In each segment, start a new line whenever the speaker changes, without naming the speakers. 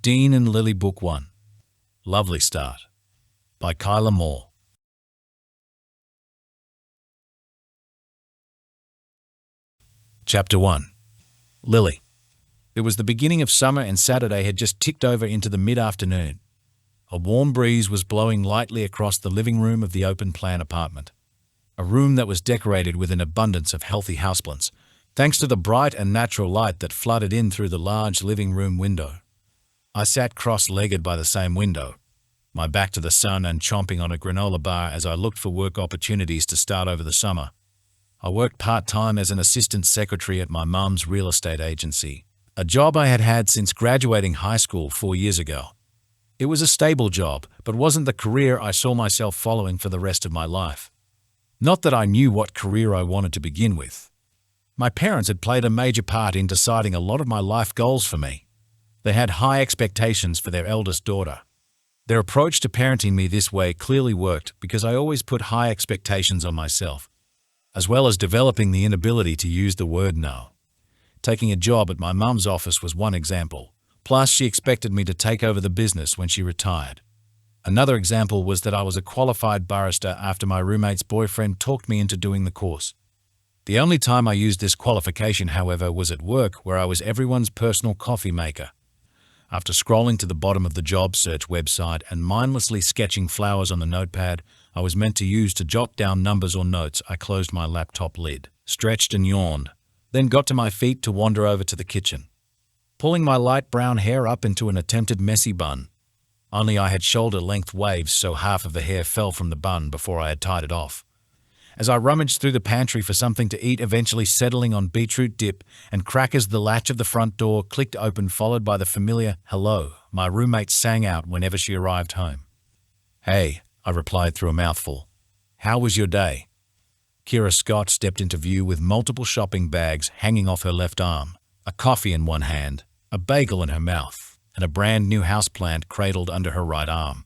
Dean and Lily Book 1. Lovely Start by Kyla Moore. Chapter 1. Lily. It was the beginning of summer and Saturday had just ticked over into the mid-afternoon. A warm breeze was blowing lightly across the living room of the open-plan apartment, a room that was decorated with an abundance of healthy houseplants, thanks to the bright and natural light that flooded in through the large living room window. I sat cross-legged by the same window, my back to the sun and chomping on a granola bar as I looked for work opportunities to start over the summer. I worked part-time as an assistant secretary at my mum's real estate agency, a job I had had since graduating high school 4 years ago. It was a stable job, but wasn't the career I saw myself following for the rest of my life. Not that I knew what career I wanted to begin with. My parents had played a major part in deciding a lot of my life goals for me. They had high expectations for their eldest daughter. Their approach to parenting me this way clearly worked because I always put high expectations on myself, as well as developing the inability to use the word no. Taking a job at my mum's office was one example, plus she expected me to take over the business when she retired. Another example was that I was a qualified barrister after my roommate's boyfriend talked me into doing the course. The only time I used this qualification, however, was at work where I was everyone's personal coffee maker. After scrolling to the bottom of the job search website and mindlessly sketching flowers on the notepad I was meant to use to jot down numbers or notes, I closed my laptop lid, stretched and yawned, then got to my feet to wander over to the kitchen. Pulling my light brown hair up into an attempted messy bun, only I had shoulder-length waves so half of the hair fell from the bun before I had tied it off. As I rummaged through the pantry for something to eat, eventually settling on beetroot dip and crackers, the latch of the front door clicked open, followed by the familiar hello my roommate sang out whenever she arrived home. "Hey," I replied through a mouthful. "How was your day?" Kira Scott stepped into view with multiple shopping bags hanging off her left arm, a coffee in one hand, a bagel in her mouth, and a brand new houseplant cradled under her right arm.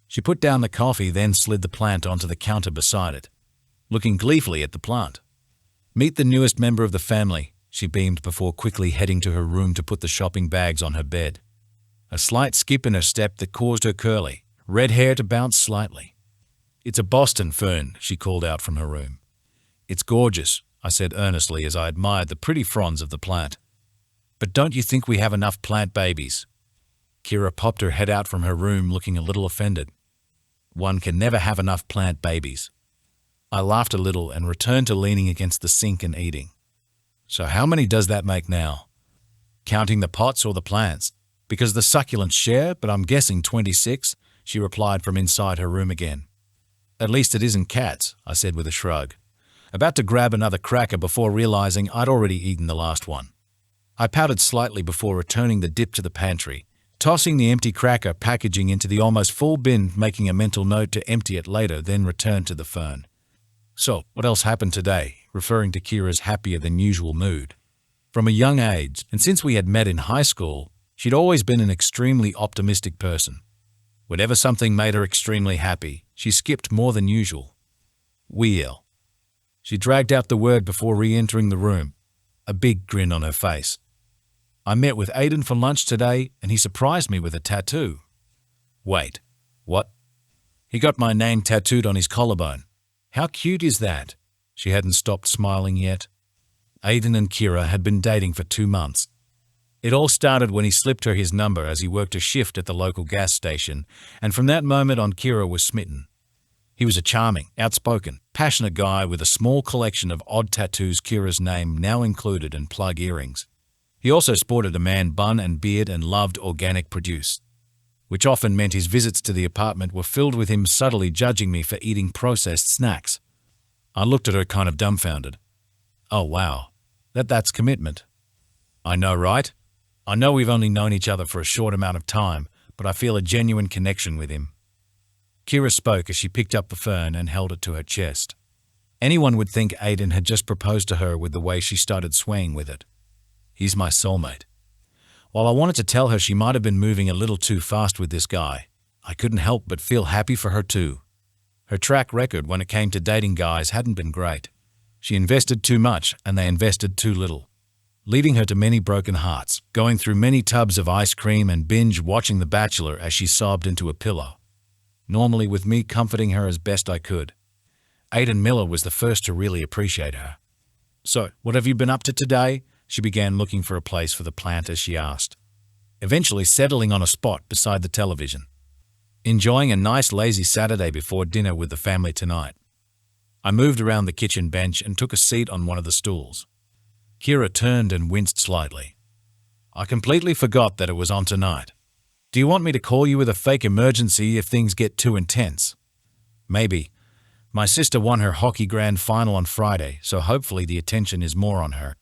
She put down the coffee, then slid the plant onto the counter beside it, looking gleefully at the plant. "Meet the newest member of the family," she beamed before quickly heading to her room to put the shopping bags on her bed. A slight skip in her step that caused her curly, red hair to bounce slightly. "It's a Boston fern," she called out from her room. "It's gorgeous," I said earnestly as I admired the pretty fronds of the plant. "But don't you think we have enough plant babies?" Kira popped her head out from her room looking a little offended. "One can never have enough plant babies." I laughed a little and returned to leaning against the sink and eating. "So how many does that make now?" "Counting the pots or the plants? Because the succulents share, but I'm guessing 26, she replied from inside her room again. "At least it isn't cats," I said with a shrug, about to grab another cracker before realizing I'd already eaten the last one. I pouted slightly before returning the dip to the pantry, tossing the empty cracker packaging into the almost full bin, making a mental note to empty it later, then return to the fern. "So, what else happened today?" referring to Kira's happier-than-usual mood. From a young age, and since we had met in high school, she'd always been an extremely optimistic person. Whenever something made her extremely happy, she skipped more than usual. "Well." She dragged out the word before re-entering the room, a big grin on her face. "I met with Aiden for lunch today, and he surprised me with a tattoo." "Wait, what?" "He got my name tattooed on his collarbone." "How cute is that?" She hadn't stopped smiling yet. Aiden and Kira had been dating for 2 months. It all started when he slipped her his number as he worked a shift at the local gas station, and from that moment on Kira was smitten. He was a charming, outspoken, passionate guy with a small collection of odd tattoos, Kira's name now included, and plug earrings. He also sported a man bun and beard and loved organic produce, which often meant his visits to the apartment were filled with him subtly judging me for eating processed snacks. I looked at her kind of dumbfounded. "Oh wow, that's commitment." "I know, right? I know we've only known each other for a short amount of time, but I feel a genuine connection with him." Kira spoke as she picked up the fern and held it to her chest. Anyone would think Aiden had just proposed to her with the way she started swaying with it. "He's my soulmate." While I wanted to tell her she might have been moving a little too fast with this guy, I couldn't help but feel happy for her too. Her track record when it came to dating guys hadn't been great. She invested too much and they invested too little. leaving her to many broken hearts, going through many tubs of ice cream and binge watching The Bachelor as she sobbed into a pillow, normally with me comforting her as best I could. Aiden Miller was the first to really appreciate her. "So, what have you been up to today?" She began, looking for a place for the plant as she asked, eventually settling on a spot beside the television. "Enjoying a nice lazy Saturday before dinner with the family tonight." I moved around the kitchen bench and took a seat on one of the stools. Kyla turned and winced slightly. "I completely forgot that it was on tonight. Do you want me to call you with a fake emergency if things get too intense?" "Maybe. My sister won her hockey grand final on Friday, so hopefully the attention is more on her.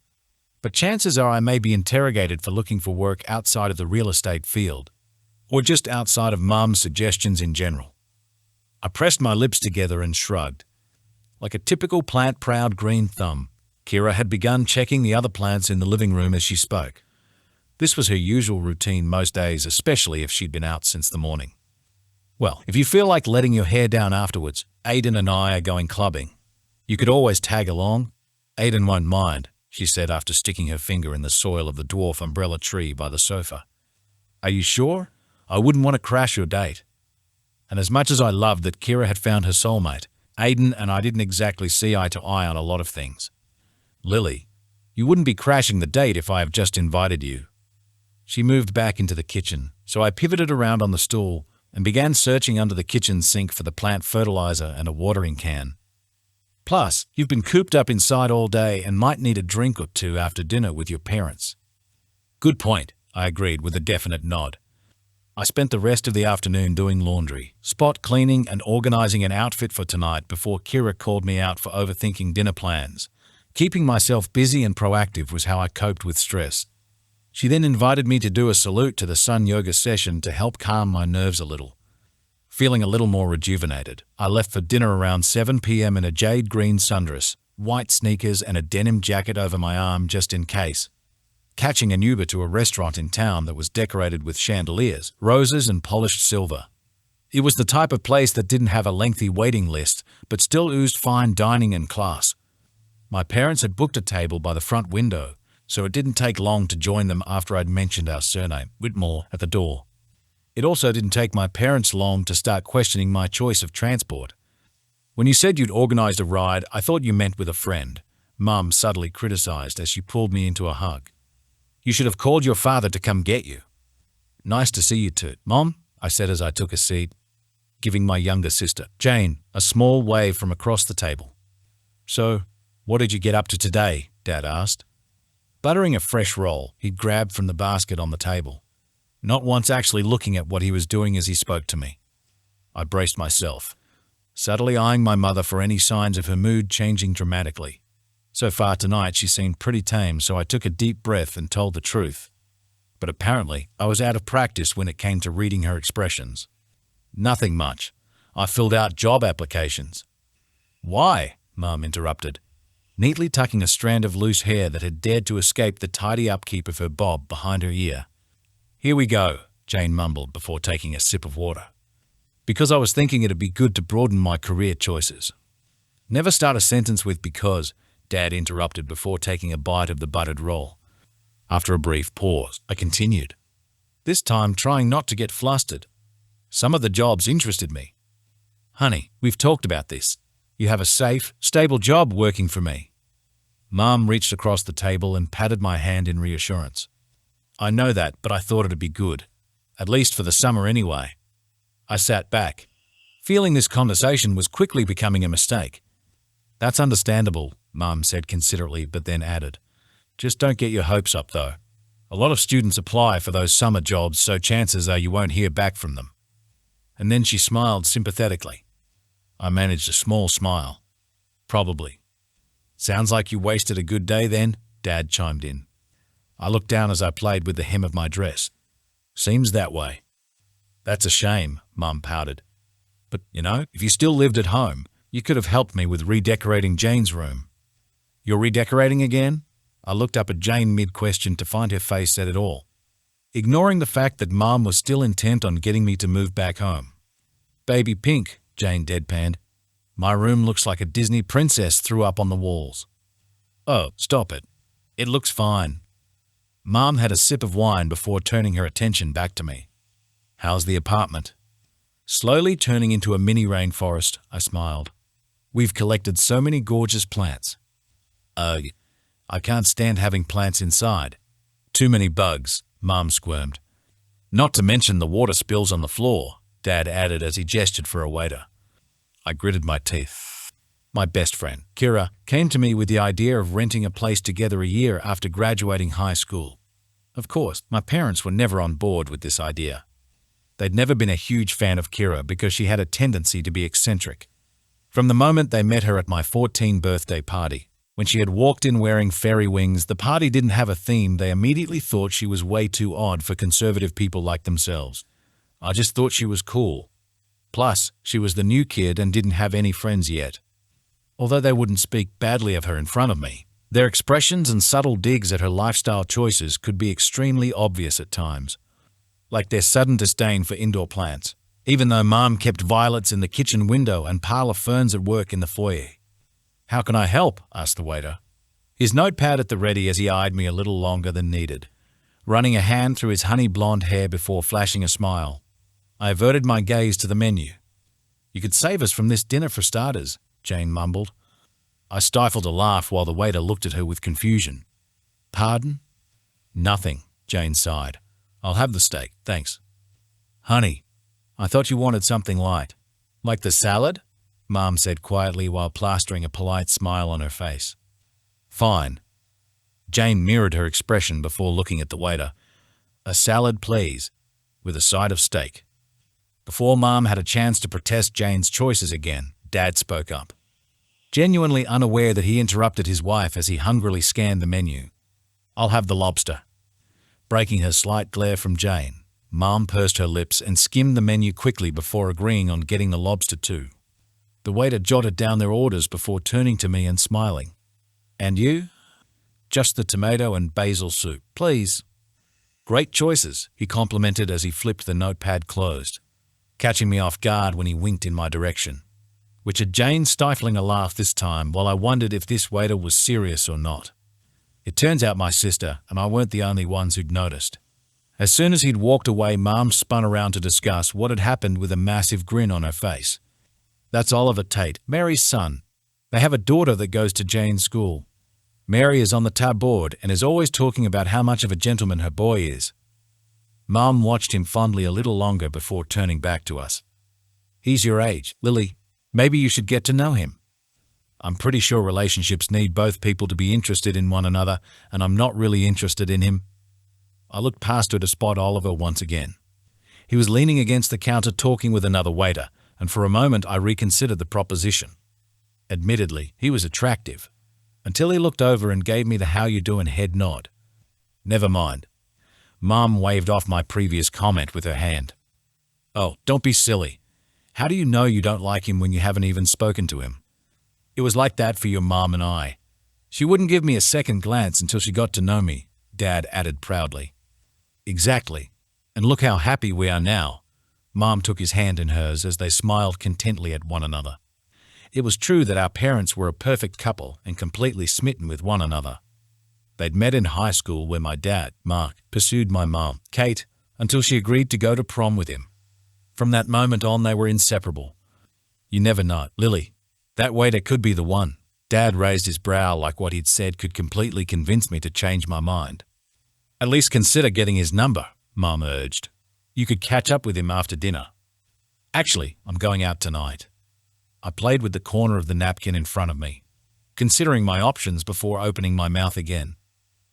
But chances are I may be interrogated for looking for work outside of the real estate field, or just outside of Mom's suggestions in general." I pressed my lips together and shrugged. Like a typical plant-proud green thumb, Kyla had begun checking the other plants in the living room as she spoke. This was her usual routine most days, especially if she'd been out since the morning. "Well, if you feel like letting your hair down afterwards, Aiden and I are going clubbing. You could always tag along. Aiden won't mind," she said after sticking her finger in the soil of the dwarf umbrella tree by the sofa. "Are you sure? I wouldn't want to crash your date." And as much as I loved that Kyla had found her soulmate, Aiden and I didn't exactly see eye to eye on a lot of things. "Lily, you wouldn't be crashing the date if I have just invited you." She moved back into the kitchen, so I pivoted around on the stool and began searching under the kitchen sink for the plant fertilizer and a watering can. "Plus, you've been cooped up inside all day and might need a drink or two after dinner with your parents." "Good point," I agreed with a definite nod. I spent the rest of the afternoon doing laundry, spot cleaning, and organizing an outfit for tonight before Kyla called me out for overthinking dinner plans. Keeping myself busy and proactive was how I coped with stress. She then invited me to do a salute to the sun yoga session to help calm my nerves a little. Feeling a little more rejuvenated, I left for dinner around 7 p.m. in a jade green sundress, white sneakers, and a denim jacket over my arm just in case, catching an Uber to a restaurant in town that was decorated with chandeliers, roses, and polished silver. It was the type of place that didn't have a lengthy waiting list, but still oozed fine dining and class. My parents had booked a table by the front window, so it didn't take long to join them after I'd mentioned our surname, Whitmore, at the door. It also didn't take my parents long to start questioning my choice of transport. "When you said you'd organized a ride, I thought you meant with a friend," Mum subtly criticized as she pulled me into a hug. "You should have called your father to come get you." "Nice to see you too, Mom," I said as I took a seat, giving my younger sister, Jane, a small wave from across the table. "So, what did you get up to today?" Dad asked, buttering a fresh roll he'd grabbed from the basket on the table, not once actually looking at what he was doing as he spoke to me. I braced myself, subtly eyeing my mother for any signs of her mood changing dramatically. So far tonight she seemed pretty tame, so I took a deep breath and told the truth. But apparently I was out of practice when it came to reading her expressions. "Nothing much. I filled out job applications." "Why?" Mum interrupted, neatly tucking a strand of loose hair that had dared to escape the tidy upkeep of her bob behind her ear. "Here we go," Jane mumbled before taking a sip of water. "Because I was thinking it'd be good to broaden my career choices." "Never start a sentence with because," Dad interrupted before taking a bite of the buttered roll. After a brief pause, I continued, this time trying not to get flustered. "Some of the jobs interested me." "Honey, we've talked about this. You have a safe, stable job working for me." Mom reached across the table and patted my hand in reassurance. "I know that, but I thought it'd be good. At least for the summer anyway." I sat back, feeling this conversation was quickly becoming a mistake. "That's understandable," Mum said considerately, but then added, "Just don't get your hopes up, though. A lot of students apply for those summer jobs, so chances are you won't hear back from them." And then she smiled sympathetically. I managed a small smile. "Probably." "Sounds like you wasted a good day then," Dad chimed in. I looked down as I played with the hem of my dress. "Seems that way." "That's a shame," Mum pouted. "But, if you still lived at home, you could have helped me with redecorating Jane's room." "You're redecorating again?" I looked up at Jane mid-question to find her face said it all, ignoring the fact that Mom was still intent on getting me to move back home. "Baby pink," Jane deadpanned. "My room looks like a Disney princess threw up on the walls." "Oh, stop it. It looks fine," Mom had a sip of wine before turning her attention back to me. How's the apartment? Slowly turning into a mini rainforest, I smiled. We've collected so many gorgeous plants. Ugh, I can't stand having plants inside. Too many bugs, Mom squirmed. Not to mention the water spills on the floor, Dad added as he gestured for a waiter. I gritted my teeth. My best friend, Kyla, came to me with the idea of renting a place together a year after graduating high school. Of course, my parents were never on board with this idea. They'd never been a huge fan of Kyla because she had a tendency to be eccentric. From the moment they met her at my 14th birthday party, when she had walked in wearing fairy wings, the party didn't have a theme. They immediately thought she was way too odd for conservative people like themselves. I just thought she was cool. Plus, she was the new kid and didn't have any friends yet. Although they wouldn't speak badly of her in front of me, their expressions and subtle digs at her lifestyle choices could be extremely obvious at times. Like their sudden disdain for indoor plants, even though Mom kept violets in the kitchen window and parlor ferns at work in the foyer. How can I help? Asked the waiter, his notepad at the ready as he eyed me a little longer than needed, running a hand through his honey blonde hair before flashing a smile. I averted my gaze to the menu. You could save us from this dinner for starters, Jane mumbled. I stifled a laugh while the waiter looked at her with confusion. Pardon? Nothing, Jane sighed. I'll have the steak, thanks. Honey, I thought you wanted something light. Like the salad? Mom said quietly while plastering a polite smile on her face. Fine. Jane mirrored her expression before looking at the waiter. A salad, please, with a side of steak. Before Mom had a chance to protest Jane's choices again, Dad spoke up, genuinely unaware that he interrupted his wife as he hungrily scanned the menu. I'll have the lobster. Breaking her slight glare from Jane, Mom pursed her lips and skimmed the menu quickly before agreeing on getting the lobster too. The waiter jotted down their orders before turning to me and smiling. And you? Just the tomato and basil soup, please. Great choices, he complimented as he flipped the notepad closed, catching me off guard when he winked in my direction, which had Jane stifling a laugh this time while I wondered if this waiter was serious or not. It turns out my sister and I weren't the only ones who'd noticed. As soon as he'd walked away, Mom spun around to discuss what had happened with a massive grin on her face. That's Oliver Tate, Mary's son. They have a daughter that goes to Jane's school. Mary is on the tab board and is always talking about how much of a gentleman her boy is. Mom watched him fondly a little longer before turning back to us. He's your age, Lily. Maybe you should get to know him. I'm pretty sure relationships need both people to be interested in one another, and I'm not really interested in him. I looked past her to spot Oliver once again. He was leaning against the counter talking with another waiter, and for a moment I reconsidered the proposition. Admittedly, he was attractive, until he looked over and gave me the how you doing head nod. Never mind. Mom waved off my previous comment with her hand. Oh, don't be silly. How do you know you don't like him when you haven't even spoken to him? It was like that for your mom and I. She wouldn't give me a second glance until she got to know me, Dad added proudly. Exactly. And look how happy we are now. Mom took his hand in hers as they smiled contently at one another. It was true that our parents were a perfect couple and completely smitten with one another. They'd met in high school where my dad, Mark, pursued my mom, Kate, until she agreed to go to prom with him. From that moment on, they were inseparable. You never know, Lily. That waiter could be the one. Dad raised his brow like what he'd said could completely convince me to change my mind. At least consider getting his number, Mom urged. You could catch up with him after dinner. Actually, I'm going out tonight. I played with the corner of the napkin in front of me, considering my options before opening my mouth again.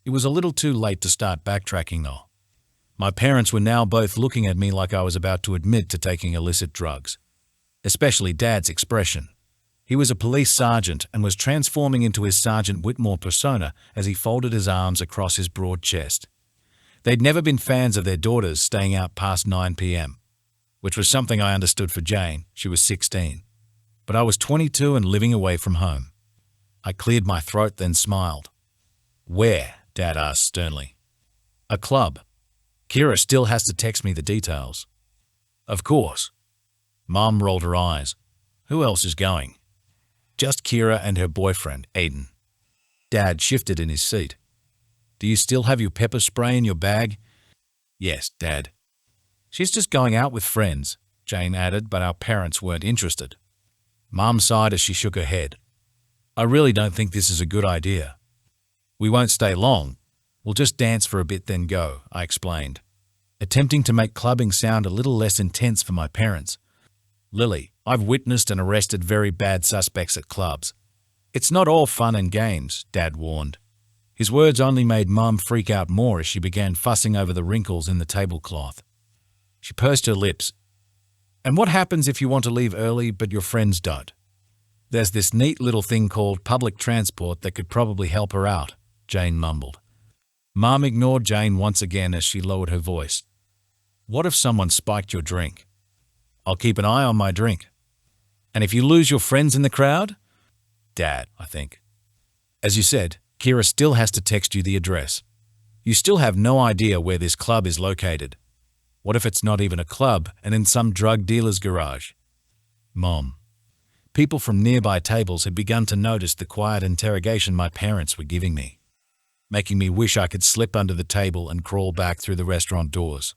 It was a little too late to start backtracking though. My parents were now both looking at me like I was about to admit to taking illicit drugs. Especially Dad's expression. He was a police sergeant and was transforming into his Sergeant Whitmore persona as he folded his arms across his broad chest. They'd never been fans of their daughters staying out past 9 p.m., which was something I understood for Jane. She was 16. But I was 22 and living away from home. I cleared my throat, then smiled. Where? Dad asked sternly. A club. Kyla still has to text me the details. Of course. Mom rolled her eyes. Who else is going? Just Kyla and her boyfriend, Aiden. Dad shifted in his seat. Do you still have your pepper spray in your bag? Yes, Dad. She's just going out with friends, Jane added, but our parents weren't interested. Mom sighed as she shook her head. I really don't think this is a good idea. We won't stay long. We'll just dance for a bit then go, I explained, attempting to make clubbing sound a little less intense for my parents. Lily, I've witnessed and arrested very bad suspects at clubs. It's not all fun and games, Dad warned. His words only made Mum freak out more as she began fussing over the wrinkles in the tablecloth. She pursed her lips. And what happens if you want to leave early but your friends don't? There's this neat little thing called public transport that could probably help her out, Jane mumbled. Mum ignored Jane once again as she lowered her voice. What if someone spiked your drink? I'll keep an eye on my drink. And if you lose your friends in the crowd? Dad, I think. As you said, Kyra still has to text you the address. You still have no idea where this club is located. What if it's not even a club and in some drug dealer's garage? Mom. People from nearby tables had begun to notice the quiet interrogation my parents were giving me, making me wish I could slip under the table and crawl back through the restaurant doors.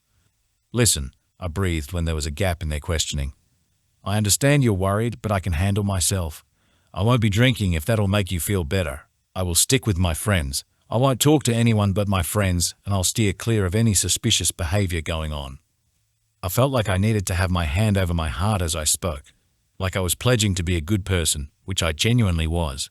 Listen, I breathed when there was a gap in their questioning. I understand you're worried, but I can handle myself. I won't be drinking if that'll make you feel better. I will stick with my friends. I won't talk to anyone but my friends, and I'll steer clear of any suspicious behavior going on. I felt like I needed to have my hand over my heart as I spoke, like I was pledging to be a good person, which I genuinely was.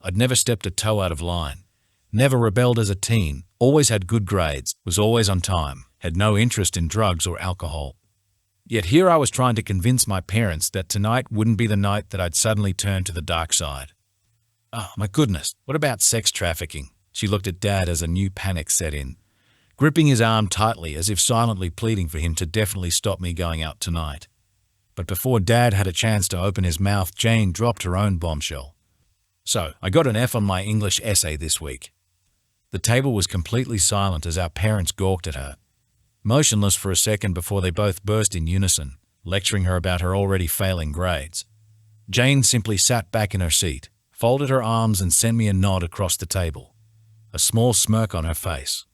I'd never stepped a toe out of line, never rebelled as a teen, always had good grades, was always on time, had no interest in drugs or alcohol. Yet here I was trying to convince my parents that tonight wouldn't be the night that I'd suddenly turn to the dark side. Oh, my goodness, what about sex trafficking? She looked at Dad as a new panic set in, gripping his arm tightly as if silently pleading for him to definitely stop me going out tonight. But before Dad had a chance to open his mouth, Jane dropped her own bombshell. So, I got an F on my English essay this week. The table was completely silent as our parents gawked at her, motionless for a second before they both burst in unison, lecturing her about her already failing grades. Jane simply sat back in her seat, folded her arms and sent me a nod across the table, a small smirk on her face.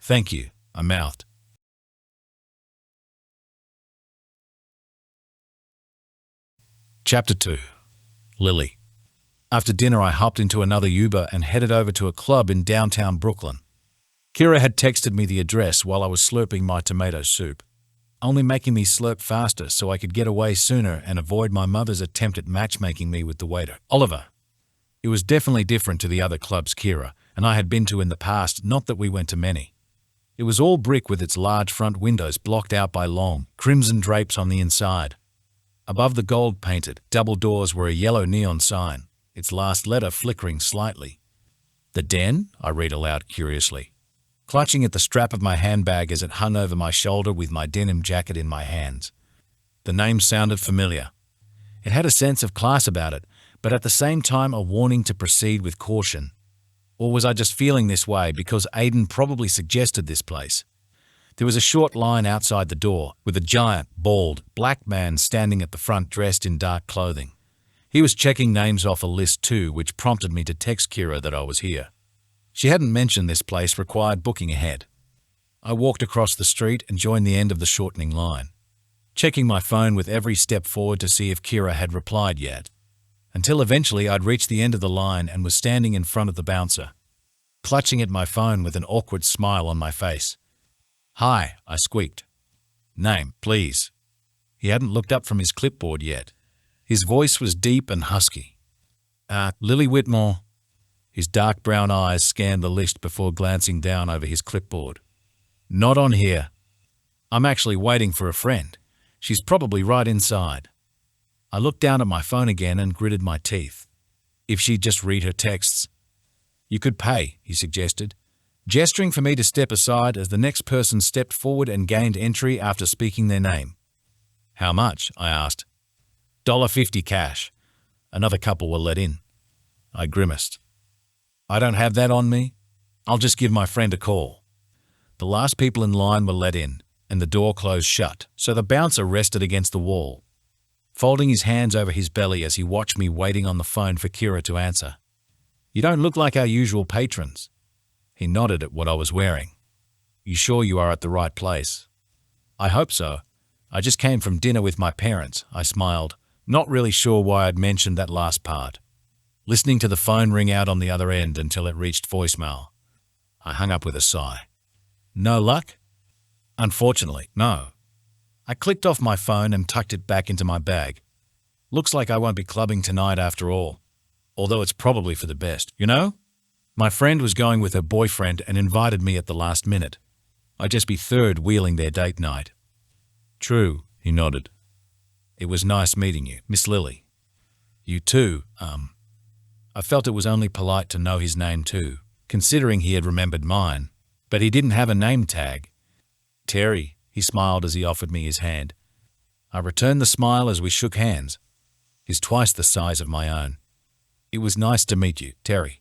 Thank you, I mouthed. Chapter 2. Lily. After dinner, I hopped into another Uber and headed over to a club in downtown Brooklyn. Kyra had texted me the address while I was slurping my tomato soup, only making me slurp faster so I could get away sooner and avoid my mother's attempt at matchmaking me with the waiter, Oliver. It was definitely different to the other clubs Kyra and I had been to in the past, not that we went to many. It was all brick with its large front windows blocked out by long, crimson drapes on the inside. Above the gold-painted, double doors were a yellow neon sign, its last letter flickering slightly. The Den? I read aloud curiously, clutching at the strap of my handbag as it hung over my shoulder with my denim jacket in my hands. The name sounded familiar. It had a sense of class about it, but at the same time a warning to proceed with caution. Or was I just feeling this way because Aidan probably suggested this place? There was a short line outside the door, with a giant, bald, black man standing at the front dressed in dark clothing. He was checking names off a list too, which prompted me to text Kyra that I was here. She hadn't mentioned this place required booking ahead. I walked across the street and joined the end of the shortening line, checking my phone with every step forward to see if Kyra had replied yet, until eventually I'd reached the end of the line and was standing in front of the bouncer, clutching at my phone with an awkward smile on my face. "Hi," I squeaked. "Name, please." He hadn't looked up from his clipboard yet. His voice was deep and husky. Lily Whitmore." His dark brown eyes scanned the list before glancing down over his clipboard. "Not on here. I'm actually waiting for a friend. She's probably right inside." I looked down at my phone again and gritted my teeth. If she'd just read her texts. "You could pay," he suggested, gesturing for me to step aside as the next person stepped forward and gained entry after speaking their name. "How much?" I asked. $1.50 cash. Another couple were let in. I grimaced. "I don't have that on me. I'll just give my friend a call." The last people in line were let in, and the door closed shut, so the bouncer rested against the wall, folding his hands over his belly as he watched me waiting on the phone for Kyra to answer. "You don't look like our usual patrons." He nodded at what I was wearing. You sure you are at the right place? I hope so. I just came from dinner with my parents, I smiled, not really sure why I'd mentioned that last part. Listening to the phone ring out on the other end until it reached voicemail. I hung up with a sigh. No luck? Unfortunately, no. I clicked off my phone and tucked it back into my bag. Looks like I won't be clubbing tonight after all. Although it's probably for the best, you know? My friend was going with her boyfriend and invited me at the last minute. I'd just be third wheeling their date night. True, he nodded. It was nice meeting you, Miss Lily. You too, I felt it was only polite to know his name too, considering he had remembered mine, but he didn't have a name tag. Terry, he smiled as he offered me his hand. I returned the smile as we shook hands. He's twice the size of my own. It was nice to meet you, Terry.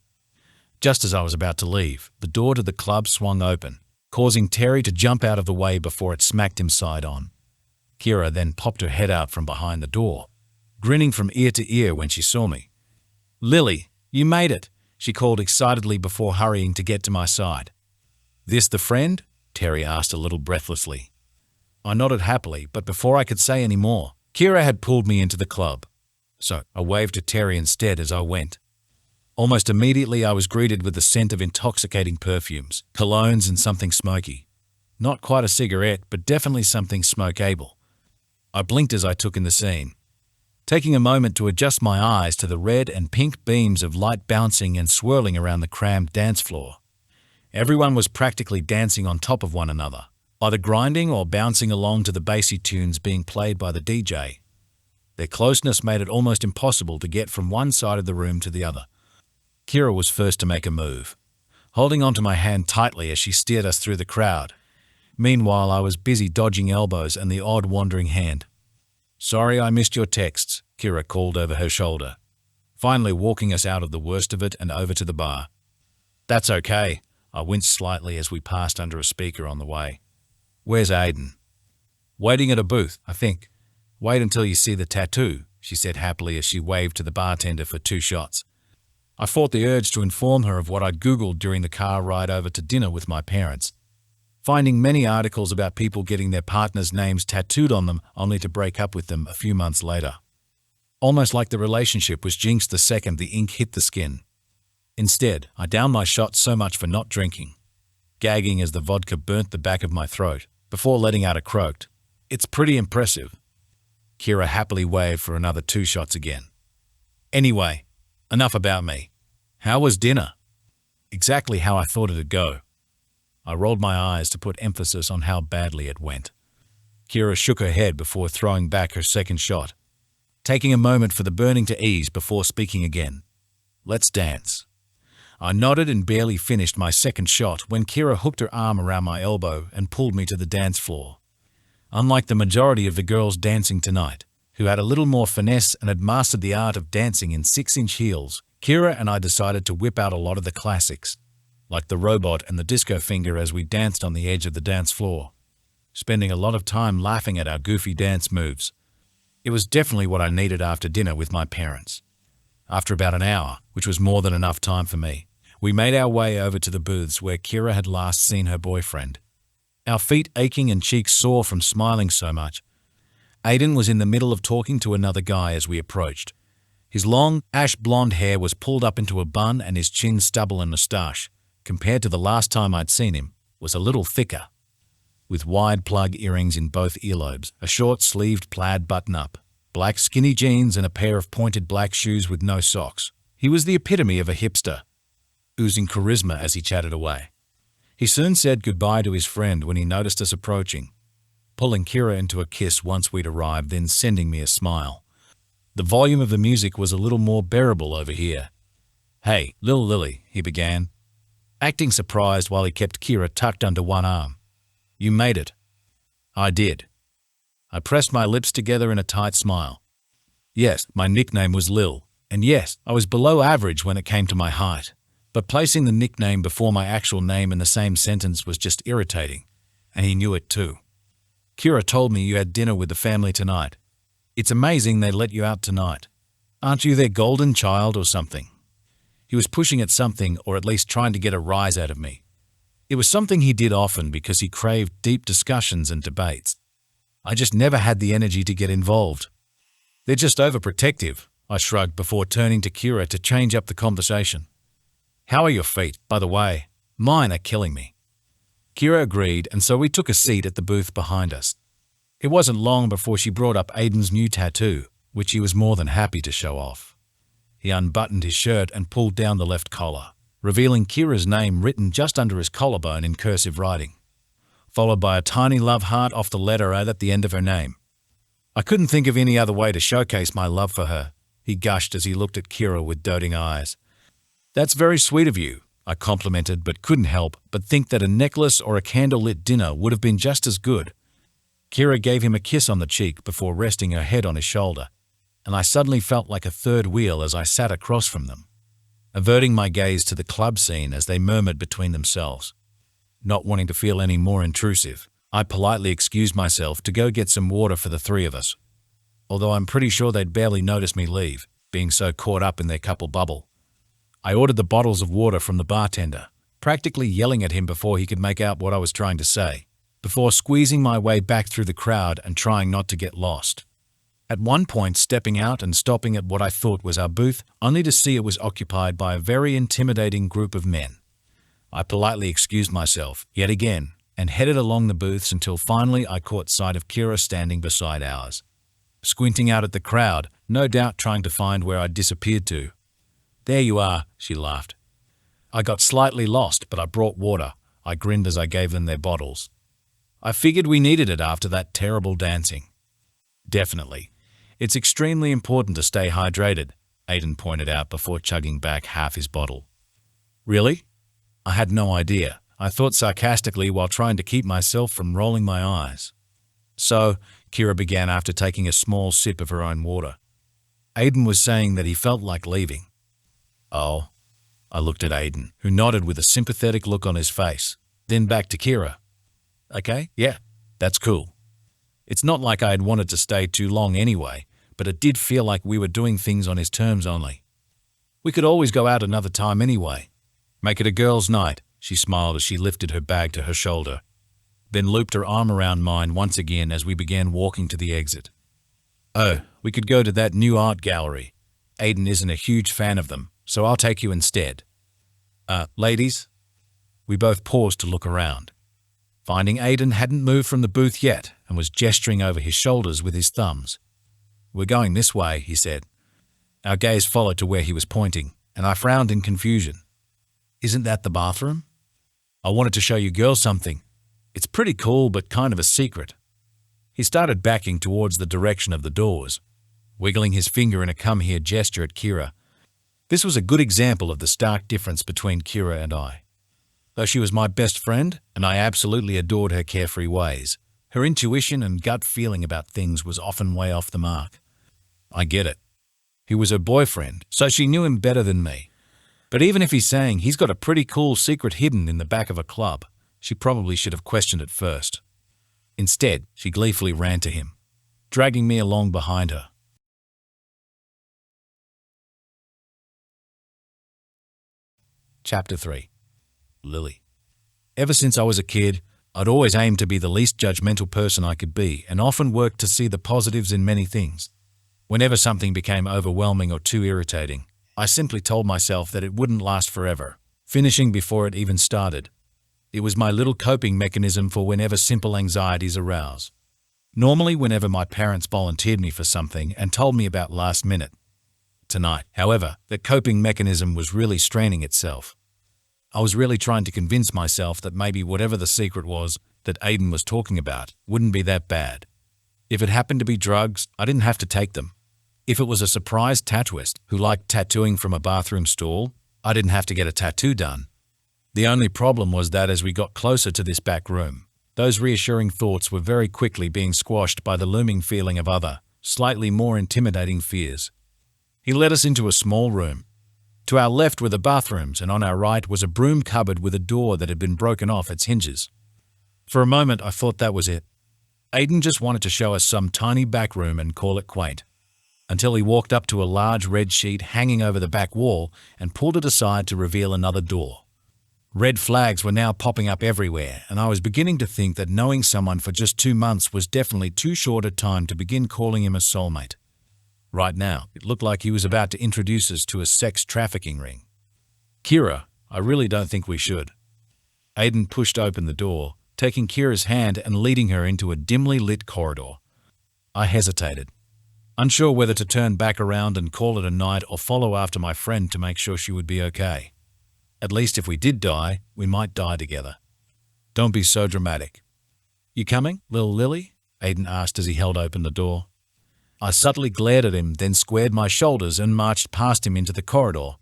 Just as I was about to leave, the door to the club swung open, causing Terry to jump out of the way before it smacked him side on. Kyla then popped her head out from behind the door, grinning from ear to ear when she saw me. Lily, you made it, she called excitedly before hurrying to get to my side. This the friend? Terry asked a little breathlessly. I nodded happily, but before I could say any more, Kyla had pulled me into the club. So I waved to Terry instead as I went. Almost immediately I was greeted with the scent of intoxicating perfumes, colognes and something smoky. Not quite a cigarette, but definitely something smokeable. I blinked as I took in the scene, taking a moment to adjust my eyes to the red and pink beams of light bouncing and swirling around the crammed dance floor. Everyone was practically dancing on top of one another, either grinding or bouncing along to the bassy tunes being played by the DJ. Their closeness made it almost impossible to get from one side of the room to the other. Kyla was first to make a move, holding onto my hand tightly as she steered us through the crowd. Meanwhile, I was busy dodging elbows and the odd wandering hand. Sorry I missed your texts, Kyla called over her shoulder, finally walking us out of the worst of it and over to the bar. That's okay, I winced slightly as we passed under a speaker on the way. Where's Aiden? Waiting at a booth, I think. Wait until you see the tattoo, she said happily as she waved to the bartender for 2 shots. I fought the urge to inform her of what I'd Googled during the car ride over to dinner with my parents, finding many articles about people getting their partners' names tattooed on them only to break up with them a few months later. Almost like the relationship was jinxed the second the ink hit the skin. Instead, I downed my shot so much for not drinking, gagging as the vodka burnt the back of my throat before letting out a croaked, "It's pretty impressive." Kyla happily waved for another 2 shots again. Anyway, enough about me. How was dinner? Exactly how I thought it'd go. I rolled my eyes to put emphasis on how badly it went. Kyla shook her head before throwing back her second shot, taking a moment for the burning to ease before speaking again. Let's dance. I nodded and barely finished my second shot when Kyla hooked her arm around my elbow and pulled me to the dance floor. Unlike the majority of the girls dancing tonight, who had a little more finesse and had mastered the art of dancing in 6-inch heels, Kyla and I decided to whip out a lot of the classics, like the robot and the disco finger as we danced on the edge of the dance floor, spending a lot of time laughing at our goofy dance moves. It was definitely what I needed after dinner with my parents. After about an hour, which was more than enough time for me, we made our way over to the booths where Kyla had last seen her boyfriend. Our feet aching and cheeks sore from smiling so much. Aiden was in the middle of talking to another guy as we approached. His long, ash-blonde hair was pulled up into a bun and his chin, stubble and moustache, compared to the last time I'd seen him, was a little thicker, with wide plug earrings in both earlobes, a short-sleeved plaid button-up, black skinny jeans and a pair of pointed black shoes with no socks. He was the epitome of a hipster, oozing charisma as he chatted away. He soon said goodbye to his friend when he noticed us approaching, pulling Kyla into a kiss once we'd arrived, then sending me a smile. The volume of the music was a little more bearable over here. Hey, Lil Lily, he began, acting surprised while he kept Kyla tucked under one arm. You made it. I did. I pressed my lips together in a tight smile. Yes, my nickname was Lil, and yes, I was below average when it came to my height. But placing the nickname before my actual name in the same sentence was just irritating, and he knew it too. Kyla told me you had dinner with the family tonight. It's amazing they let you out tonight. Aren't you their golden child or something? He was pushing at something, or at least trying to get a rise out of me, It was something he did often because he craved deep discussions and debates. I just never had the energy to get involved. They're just overprotective, I shrugged before turning to Kyra to change up the conversation. How are your feet, by the way? Mine are killing me. Kyra agreed, and so we took a seat at the booth behind us. It wasn't long before she brought up Aiden's new tattoo, which he was more than happy to show off. He unbuttoned his shirt and pulled down the left collar, revealing Kyra's name written just under his collarbone in cursive writing, followed by a tiny love heart off the letter A at the end of her name. I couldn't think of any other way to showcase my love for her, he gushed as he looked at Kyra with doting eyes. That's very sweet of you, I complimented, but couldn't help but think that a necklace or a candlelit dinner would have been just as good. Kyra gave him a kiss on the cheek before resting her head on his shoulder, and I suddenly felt like a third wheel as I sat across from them, averting my gaze to the club scene as they murmured between themselves. Not wanting to feel any more intrusive, I politely excused myself to go get some water for the three of us, although I'm pretty sure they'd barely notice me leave, being so caught up in their couple bubble. I ordered the bottles of water from the bartender, practically yelling at him before he could make out what I was trying to say, before squeezing my way back through the crowd and trying not to get lost. At one point stepping out and stopping at what I thought was our booth, only to see it was occupied by a very intimidating group of men. I politely excused myself, yet again, and headed along the booths until finally I caught sight of Kyra standing beside ours. Squinting out at the crowd, no doubt trying to find where I'd disappeared to. There you are, she laughed. I got slightly lost, but I brought water, I grinned as I gave them their bottles. I figured we needed it after that terrible dancing. Definitely. It's extremely important to stay hydrated, Aiden pointed out before chugging back half his bottle. Really? I had no idea, I thought sarcastically while trying to keep myself from rolling my eyes. So, Kyra began after taking a small sip of her own water. Aiden was saying that he felt like leaving. Oh, I looked at Aiden, who nodded with a sympathetic look on his face, then back to Kyra. Okay, yeah, that's cool. It's not like I had wanted to stay too long anyway, but it did feel like we were doing things on his terms only. We could always go out another time anyway. Make it a girls' night, she smiled as she lifted her bag to her shoulder, then looped her arm around mine once again as we began walking to the exit. Oh, we could go to that new art gallery. Aiden isn't a huge fan of them, so I'll take you instead. Ladies? We both paused to look around. Finding Aiden hadn't moved from the booth yet and was gesturing over his shoulders with his thumbs. We're going this way, he said. Our gaze followed to where he was pointing, and I frowned in confusion. Isn't that the bathroom? I wanted to show you girls something. It's pretty cool, but kind of a secret. He started backing towards the direction of the doors, wiggling his finger in a come here gesture at Kyra. This was a good example of the stark difference between Kyra and I. Though she was my best friend, and I absolutely adored her carefree ways, her intuition and gut feeling about things was often way off the mark. I get it. He was her boyfriend, so she knew him better than me. But even if he's saying he's got a pretty cool secret hidden in the back of a club, she probably should have questioned it first. Instead, she gleefully ran to him, dragging me along behind her. Chapter 3. Lily. Ever since I was a kid, I'd always aimed to be the least judgmental person I could be and often worked to see the positives in many things. Whenever something became overwhelming or too irritating, I simply told myself that it wouldn't last forever, finishing before it even started. It was my little coping mechanism for whenever simple anxieties arose. Normally whenever my parents volunteered me for something and told me about last minute. Tonight, however, the coping mechanism was really straining itself. I was really trying to convince myself that maybe whatever the secret was that Aiden was talking about wouldn't be that bad. If it happened to be drugs, I didn't have to take them. If it was a surprise tattooist who liked tattooing from a bathroom stall, I didn't have to get a tattoo done. The only problem was that as we got closer to this back room, those reassuring thoughts were very quickly being squashed by the looming feeling of other, slightly more intimidating fears. He led us into a small room. To our left were the bathrooms, and on our right was a broom cupboard with a door that had been broken off its hinges. For a moment, I thought that was it. Aiden just wanted to show us some tiny back room and call it quaint, until he walked up to a large red sheet hanging over the back wall and pulled it aside to reveal another door. Red flags were now popping up everywhere, and I was beginning to think that knowing someone for just 2 months was definitely too short a time to begin calling him a soulmate. Right now, it looked like he was about to introduce us to a sex trafficking ring. Kyla, I really don't think we should. Aiden pushed open the door, taking Kyla's hand and leading her into a dimly lit corridor. I hesitated, unsure whether to turn back around and call it a night or follow after my friend to make sure she would be okay. At least if we did die, we might die together. Don't be so dramatic. You coming, little Lily? Aiden asked as he held open the door. I subtly glared at him, then squared my shoulders and marched past him into the corridor.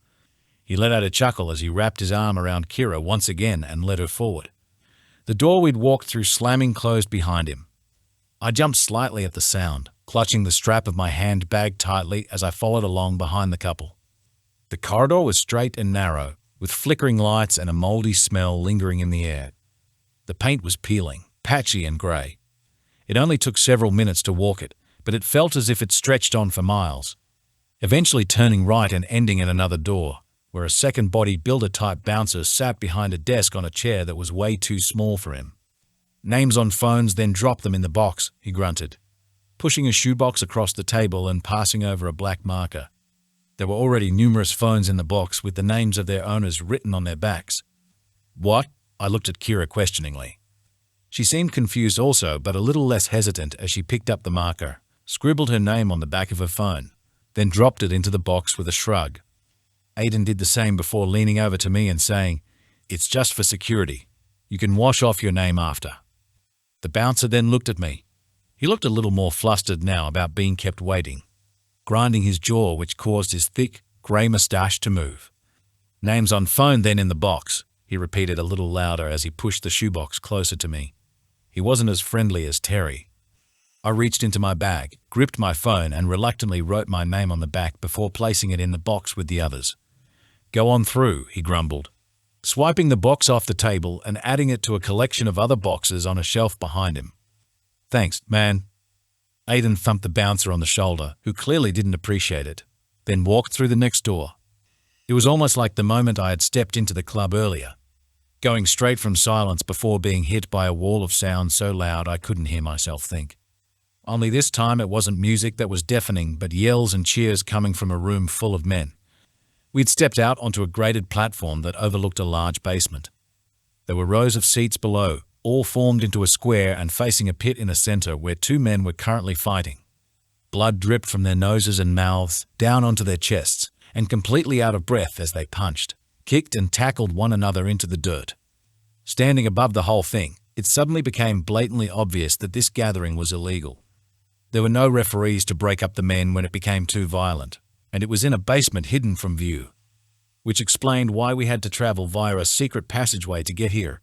He let out a chuckle as he wrapped his arm around Kyla once again and led her forward. The door we'd walked through slamming closed behind him. I jumped slightly at the sound, clutching the strap of my handbag tightly as I followed along behind the couple. The corridor was straight and narrow, with flickering lights and a moldy smell lingering in the air. The paint was peeling, patchy and grey. It only took several minutes to walk it, but it felt as if it stretched on for miles, eventually turning right and ending at another door, where a second body builder-type bouncer sat behind a desk on a chair that was way too small for him. Names on phones, then drop them in the box, he grunted, pushing a shoebox across the table and passing over a black marker. There were already numerous phones in the box with the names of their owners written on their backs. What? I looked at Kyla questioningly. She seemed confused also, but a little less hesitant as she picked up the marker, scribbled her name on the back of her phone, then dropped it into the box with a shrug. Aiden did the same before leaning over to me and saying, "It's just for security. You can wash off your name after." The bouncer then looked at me. He looked a little more flustered now about being kept waiting, grinding his jaw, which caused his thick, grey moustache to move. "Names on phone then in the box," he repeated a little louder as he pushed the shoebox closer to me. He wasn't as friendly as Terry. I reached into my bag, gripped my phone, and reluctantly wrote my name on the back before placing it in the box with the others. "Go on through," he grumbled, swiping the box off the table and adding it to a collection of other boxes on a shelf behind him. "Thanks, man." Aiden thumped the bouncer on the shoulder, who clearly didn't appreciate it, then walked through the next door. It was almost like the moment I had stepped into the club earlier, going straight from silence before being hit by a wall of sound so loud I couldn't hear myself think. Only this time it wasn't music that was deafening, but yells and cheers coming from a room full of men. We'd stepped out onto a graded platform that overlooked a large basement. There were rows of seats below, all formed into a square and facing a pit in the center where two men were currently fighting. Blood dripped from their noses and mouths, down onto their chests, and completely out of breath as they punched, kicked and tackled one another into the dirt. Standing above the whole thing, it suddenly became blatantly obvious that this gathering was illegal. There were no referees to break up the men when it became too violent, and it was in a basement hidden from view, which explained why we had to travel via a secret passageway to get here.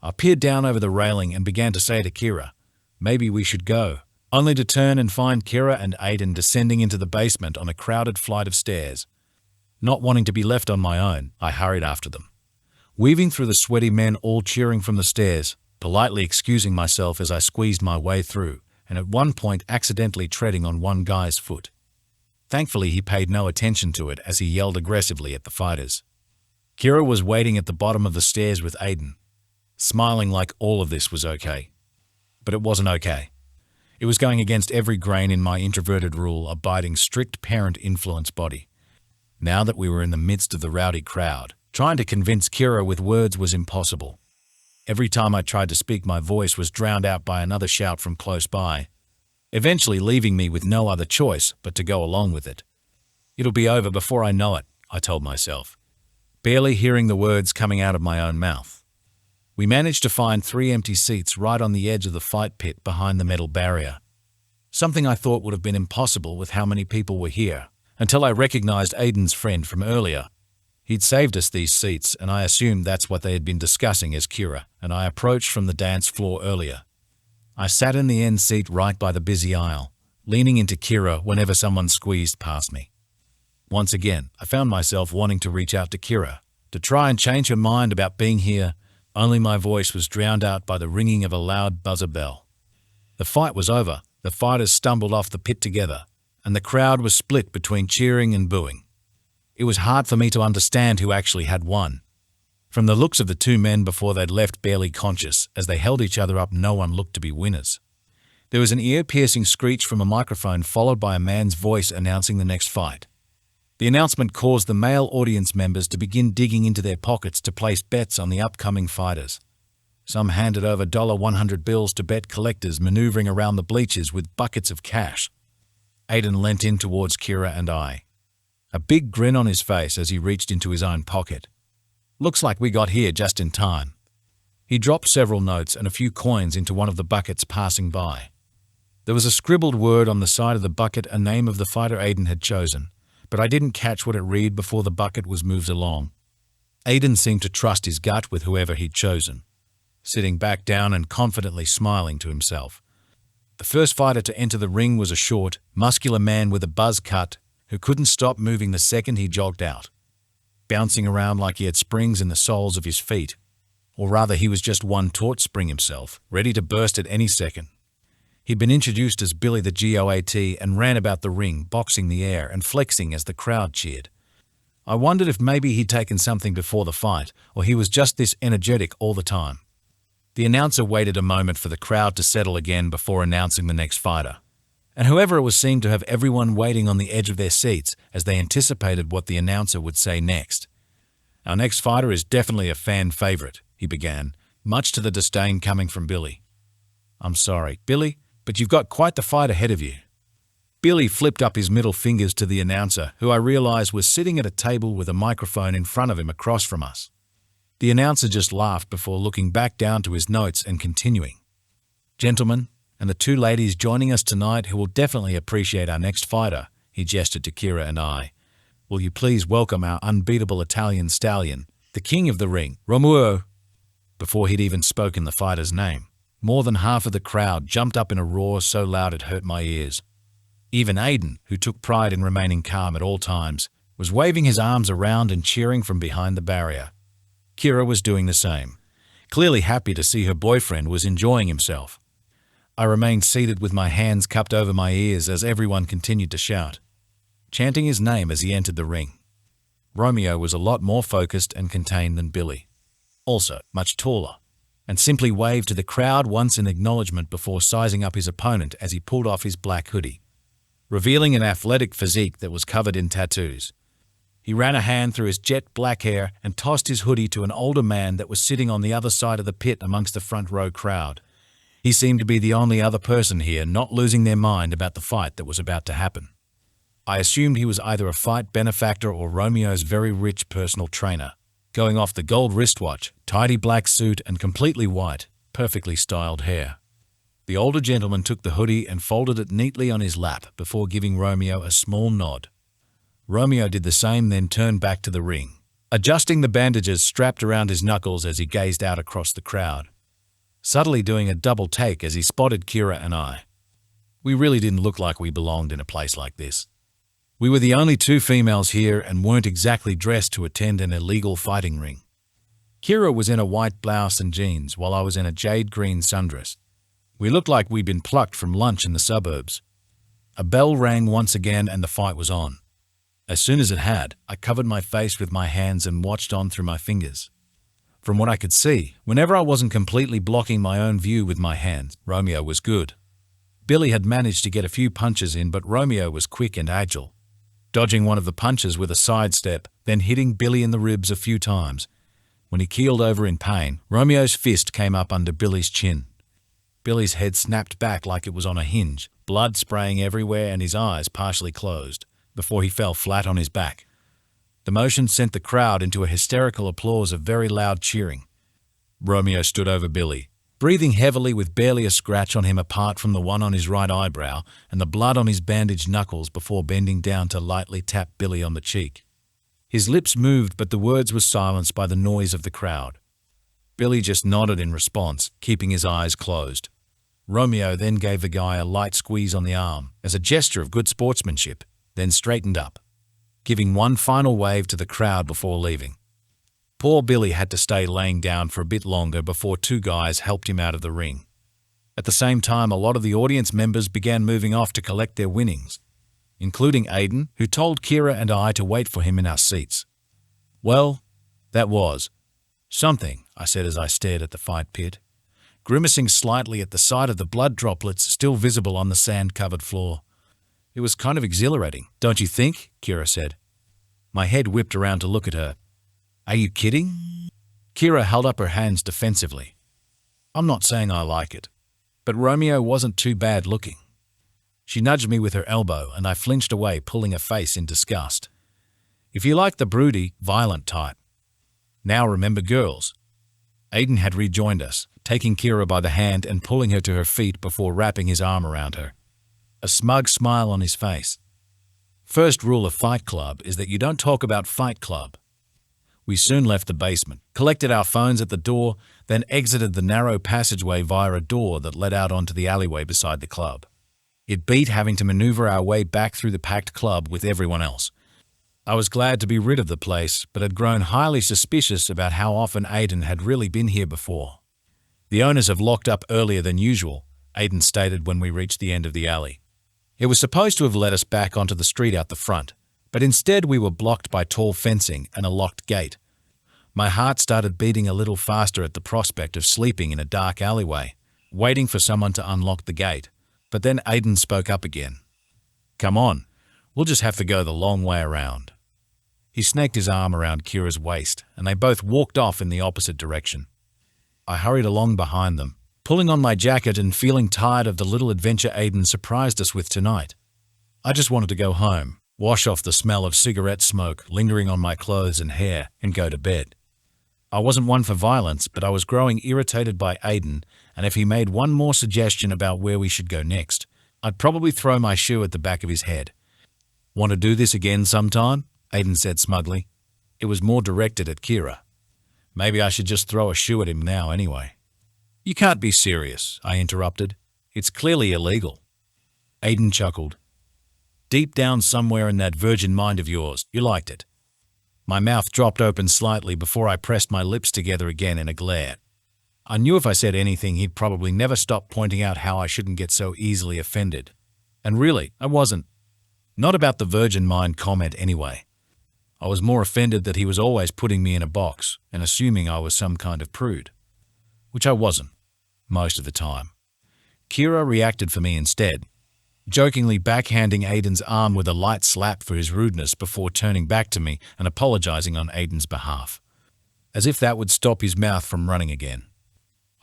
I peered down over the railing and began to say to Kyla, "Maybe we should go," only to turn and find Kyla and Aiden descending into the basement on a crowded flight of stairs. Not wanting to be left on my own, I hurried after them, weaving through the sweaty men all cheering from the stairs, politely excusing myself as I squeezed my way through, and at one point accidentally treading on one guy's foot. Thankfully, he paid no attention to it as he yelled aggressively at the fighters. Kyla was waiting at the bottom of the stairs with Aiden, smiling like all of this was okay. But it wasn't okay. It was going against every grain in my introverted rule-abiding strict parent influence body. Now that we were in the midst of the rowdy crowd, trying to convince Kyla with words was impossible. Every time I tried to speak, my voice was drowned out by another shout from close by, eventually leaving me with no other choice but to go along with it. "It'll be over before I know it," I told myself, barely hearing the words coming out of my own mouth. We managed to find 3 empty seats right on the edge of the fight pit behind the metal barrier, something I thought would have been impossible with how many people were here, until I recognized Aiden's friend from earlier. He'd saved us these seats, and I assumed that's what they had been discussing as Kyla and I approached from the dance floor earlier. I sat in the end seat right by the busy aisle, leaning into Kyla whenever someone squeezed past me. Once again, I found myself wanting to reach out to Kyla, to try and change her mind about being here, only my voice was drowned out by the ringing of a loud buzzer bell. The fight was over, the fighters stumbled off the pit together, and the crowd was split between cheering and booing. It was hard for me to understand who actually had won. From the looks of the two men before they'd left barely conscious, as they held each other up, no one looked to be winners. There was an ear-piercing screech from a microphone followed by a man's voice announcing the next fight. The announcement caused the male audience members to begin digging into their pockets to place bets on the upcoming fighters. Some handed over $100 bills to bet collectors maneuvering around the bleachers with buckets of cash. Aiden leant in towards Kyra and I, a big grin on his face as he reached into his own pocket. "Looks like we got here just in time." He dropped several notes and a few coins into one of the buckets passing by. There was a scribbled word on the side of the bucket, a name of the fighter Aiden had chosen, but I didn't catch what it read before the bucket was moved along. Aiden seemed to trust his gut with whoever he'd chosen, sitting back down and confidently smiling to himself. The first fighter to enter the ring was a short, muscular man with a buzz cut who couldn't stop moving the second he jogged out, bouncing around like he had springs in the soles of his feet. Or rather, he was just one taut spring himself, ready to burst at any second. He'd been introduced as Billy the GOAT and ran about the ring, boxing the air and flexing as the crowd cheered. I wondered if maybe he'd taken something before the fight, or he was just this energetic all the time. The announcer waited a moment for the crowd to settle again before announcing the next fighter. And whoever it was seemed to have everyone waiting on the edge of their seats as they anticipated what the announcer would say next. "Our next fighter is definitely a fan favorite," he began, much to the disdain coming from Billy. "I'm sorry, Billy, but you've got quite the fight ahead of you." Billy flipped up his middle fingers to the announcer, who I realized was sitting at a table with a microphone in front of him across from us. The announcer just laughed before looking back down to his notes and continuing. "Gentlemen, and the two ladies joining us tonight who will definitely appreciate our next fighter," he gestured to Kyra and I. "Will you please welcome our unbeatable Italian stallion, the king of the ring, Romuo." Before he'd even spoken the fighter's name, more than half of the crowd jumped up in a roar so loud it hurt my ears. Even Aiden, who took pride in remaining calm at all times, was waving his arms around and cheering from behind the barrier. Kyra was doing the same, clearly happy to see her boyfriend was enjoying himself. I remained seated with my hands cupped over my ears as everyone continued to shout, chanting his name as he entered the ring. Romeo was a lot more focused and contained than Billy, also much taller, and simply waved to the crowd once in acknowledgement before sizing up his opponent as he pulled off his black hoodie, revealing an athletic physique that was covered in tattoos. He ran a hand through his jet black hair and tossed his hoodie to an older man that was sitting on the other side of the pit amongst the front row crowd. He seemed to be the only other person here not losing their mind about the fight that was about to happen. I assumed he was either a fight benefactor or Romeo's very rich personal trainer, going off the gold wristwatch, tidy black suit, and completely white, perfectly styled hair. The older gentleman took the hoodie and folded it neatly on his lap before giving Romeo a small nod. Romeo did the same, then turned back to the ring, adjusting the bandages strapped around his knuckles as he gazed out across the crowd, subtly doing a double take as he spotted Kyra and I. We really didn't look like we belonged in a place like this. We were the only two females here and weren't exactly dressed to attend an illegal fighting ring. Kyra was in a white blouse and jeans, while I was in a jade green sundress. We looked like we'd been plucked from lunch in the suburbs. A bell rang once again and the fight was on. As soon as it had, I covered my face with my hands and watched on through my fingers. From what I could see, whenever I wasn't completely blocking my own view with my hands, Romeo was good. Billy had managed to get a few punches in, but Romeo was quick and agile, dodging one of the punches with a sidestep, then hitting Billy in the ribs a few times. When he keeled over in pain, Romeo's fist came up under Billy's chin. Billy's head snapped back like it was on a hinge, blood spraying everywhere and his eyes partially closed, before he fell flat on his back. The motion sent the crowd into a hysterical applause of very loud cheering. Romeo stood over Billy, breathing heavily with barely a scratch on him apart from the one on his right eyebrow and the blood on his bandaged knuckles before bending down to lightly tap Billy on the cheek. His lips moved, but the words were silenced by the noise of the crowd. Billy just nodded in response, keeping his eyes closed. Romeo then gave the guy a light squeeze on the arm as a gesture of good sportsmanship, then straightened up, giving one final wave to the crowd before leaving. Poor Billy had to stay laying down for a bit longer before two guys helped him out of the ring. At the same time, a lot of the audience members began moving off to collect their winnings, including Aiden, who told Kyra and I to wait for him in our seats. Well, that was Something, I said as I stared at the fight pit, grimacing slightly at the sight of the blood droplets still visible on the sand-covered floor. It was kind of exhilarating, don't you think? Kyra said. My head whipped around to look at her. Are you kidding? Kyra held up her hands defensively. I'm not saying I like it, but Romeo wasn't too bad looking. She nudged me with her elbow and I flinched away, pulling a face in disgust. If you like the broody, violent type. Now remember, girls. Aiden had rejoined us, taking Kyra by the hand and pulling her to her feet before wrapping his arm around her. A smug smile on his face. First rule of Fight Club is that you don't talk about Fight Club. We soon left the basement, collected our phones at the door, then exited the narrow passageway via a door that led out onto the alleyway beside the club. It beat having to maneuver our way back through the packed club with everyone else. I was glad to be rid of the place, but had grown highly suspicious about how often Aiden had really been here before. The owners have locked up earlier than usual, Aiden stated when we reached the end of the alley. It was supposed to have led us back onto the street out the front, but instead we were blocked by tall fencing and a locked gate. My heart started beating a little faster at the prospect of sleeping in a dark alleyway, waiting for someone to unlock the gate. But then Aiden spoke up again. Come on, we'll just have to go the long way around. He snaked his arm around Kyra's waist, and they both walked off in the opposite direction. I hurried along behind them, pulling on my jacket and feeling tired of the little adventure Aiden surprised us with tonight. I just wanted to go home, wash off the smell of cigarette smoke lingering on my clothes and hair, and go to bed. I wasn't one for violence, but I was growing irritated by Aiden, and if he made one more suggestion about where we should go next, I'd probably throw my shoe at the back of his head. Want to do this again sometime? Aiden said smugly. It was more directed at Kyra. Maybe I should just throw a shoe at him now anyway. You can't be serious, I interrupted. It's clearly illegal. Aiden chuckled. Deep down somewhere in that virgin mind of yours, you liked it. My mouth dropped open slightly before I pressed my lips together again in a glare. I knew if I said anything, he'd probably never stop pointing out how I shouldn't get so easily offended. And really, I wasn't. Not about the virgin mind comment anyway. I was more offended that he was always putting me in a box and assuming I was some kind of prude. Which I wasn't, most of the time. Kyra reacted for me instead, jokingly backhanding Aiden's arm with a light slap for his rudeness before turning back to me and apologizing on Aiden's behalf, as if that would stop his mouth from running again.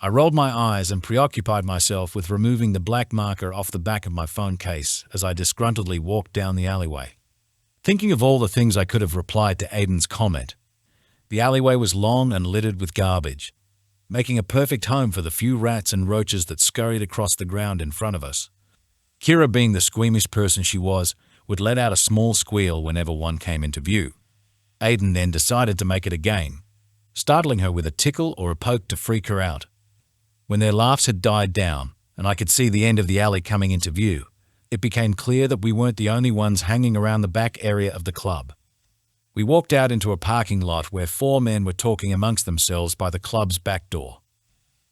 I rolled my eyes and preoccupied myself with removing the black marker off the back of my phone case as I disgruntledly walked down the alleyway. Thinking of all the things I could have replied to Aiden's comment, the alleyway was long and littered with garbage, making a perfect home for the few rats and roaches that scurried across the ground in front of us. Kyra, being the squeamish person she was, would let out a small squeal whenever one came into view. Aiden then decided to make it a game, startling her with a tickle or a poke to freak her out. When their laughs had died down, and I could see the end of the alley coming into view, it became clear that we weren't the only ones hanging around the back area of the club. We walked out into a parking lot where 4 men were talking amongst themselves by the club's back door.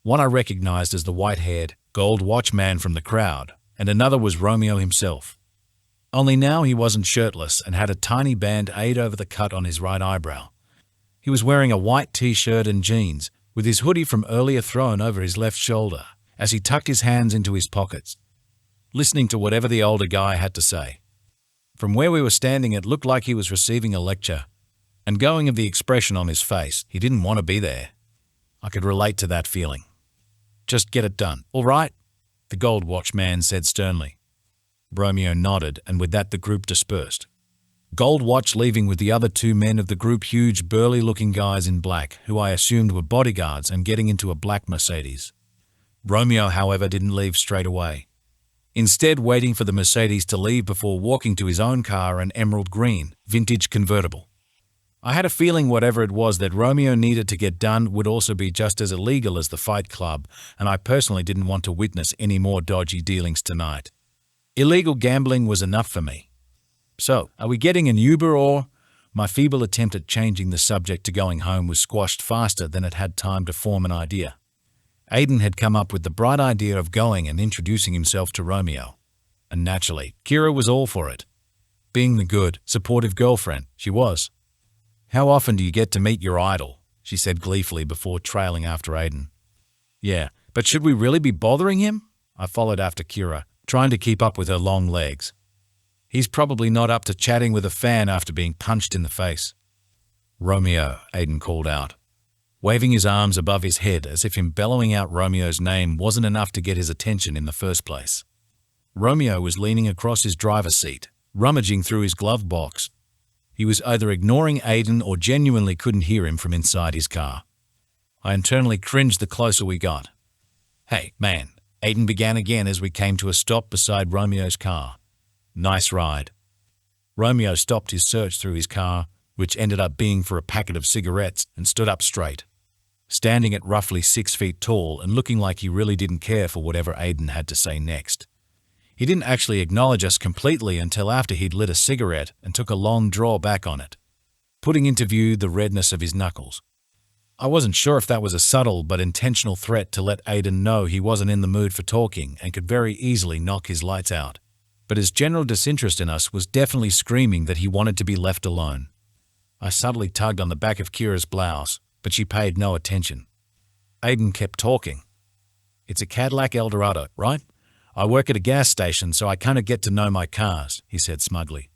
One I recognized as the white-haired, gold watch man from the crowd, and another was Romeo himself. Only now he wasn't shirtless and had a tiny band-aid over the cut on his right eyebrow. He was wearing a white t-shirt and jeans, with his hoodie from earlier thrown over his left shoulder, as he tucked his hands into his pockets, listening to whatever the older guy had to say. From where we were standing, it looked like he was receiving a lecture, and going of the expression on his face, he didn't want to be there. I could relate to that feeling. Just get it done, all right? The gold watch man said sternly. Romeo nodded, and with that the group dispersed. Gold Watch leaving with the other 2 men of the group, huge burly-looking guys in black, who I assumed were bodyguards, and getting into a black Mercedes. Romeo, however, didn't leave straight away. Instead, waiting for the Mercedes to leave before walking to his own car, an emerald green, vintage convertible. I had a feeling whatever it was that Romeo needed to get done would also be just as illegal as the Fight Club, and I personally didn't want to witness any more dodgy dealings tonight. Illegal gambling was enough for me. So, are we getting an Uber or? My feeble attempt at changing the subject to going home was squashed faster than it had time to form an idea. Aiden had come up with the bright idea of going and introducing himself to Romeo. And naturally, Kyra was all for it. Being the good, supportive girlfriend she was. How often do you get to meet your idol? she said gleefully before trailing after Aiden. Yeah, but should we really be bothering him? I followed after Kyra, trying to keep up with her long legs. He's probably not up to chatting with a fan after being punched in the face. Romeo, Aiden called out, waving his arms above his head as if him bellowing out Romeo's name wasn't enough to get his attention in the first place. Romeo was leaning across his driver's seat, rummaging through his glove box. He was either ignoring Aiden or genuinely couldn't hear him from inside his car. I internally cringed the closer we got. Hey, man, Aiden began again as we came to a stop beside Romeo's car. Nice ride. Romeo stopped his search through his car, which ended up being for a packet of cigarettes, and stood up straight, standing at roughly 6 feet tall and looking like he really didn't care for whatever Aiden had to say next. He didn't actually acknowledge us completely until after he'd lit a cigarette and took a long draw back on it, putting into view the redness of his knuckles. I wasn't sure if that was a subtle but intentional threat to let Aiden know he wasn't in the mood for talking and could very easily knock his lights out, but his general disinterest in us was definitely screaming that he wanted to be left alone. I subtly tugged on the back of Kyra's blouse, but she paid no attention. Aiden kept talking. It's a Cadillac Eldorado, right? I work at a gas station, so I kind of get to know my cars, he said smugly.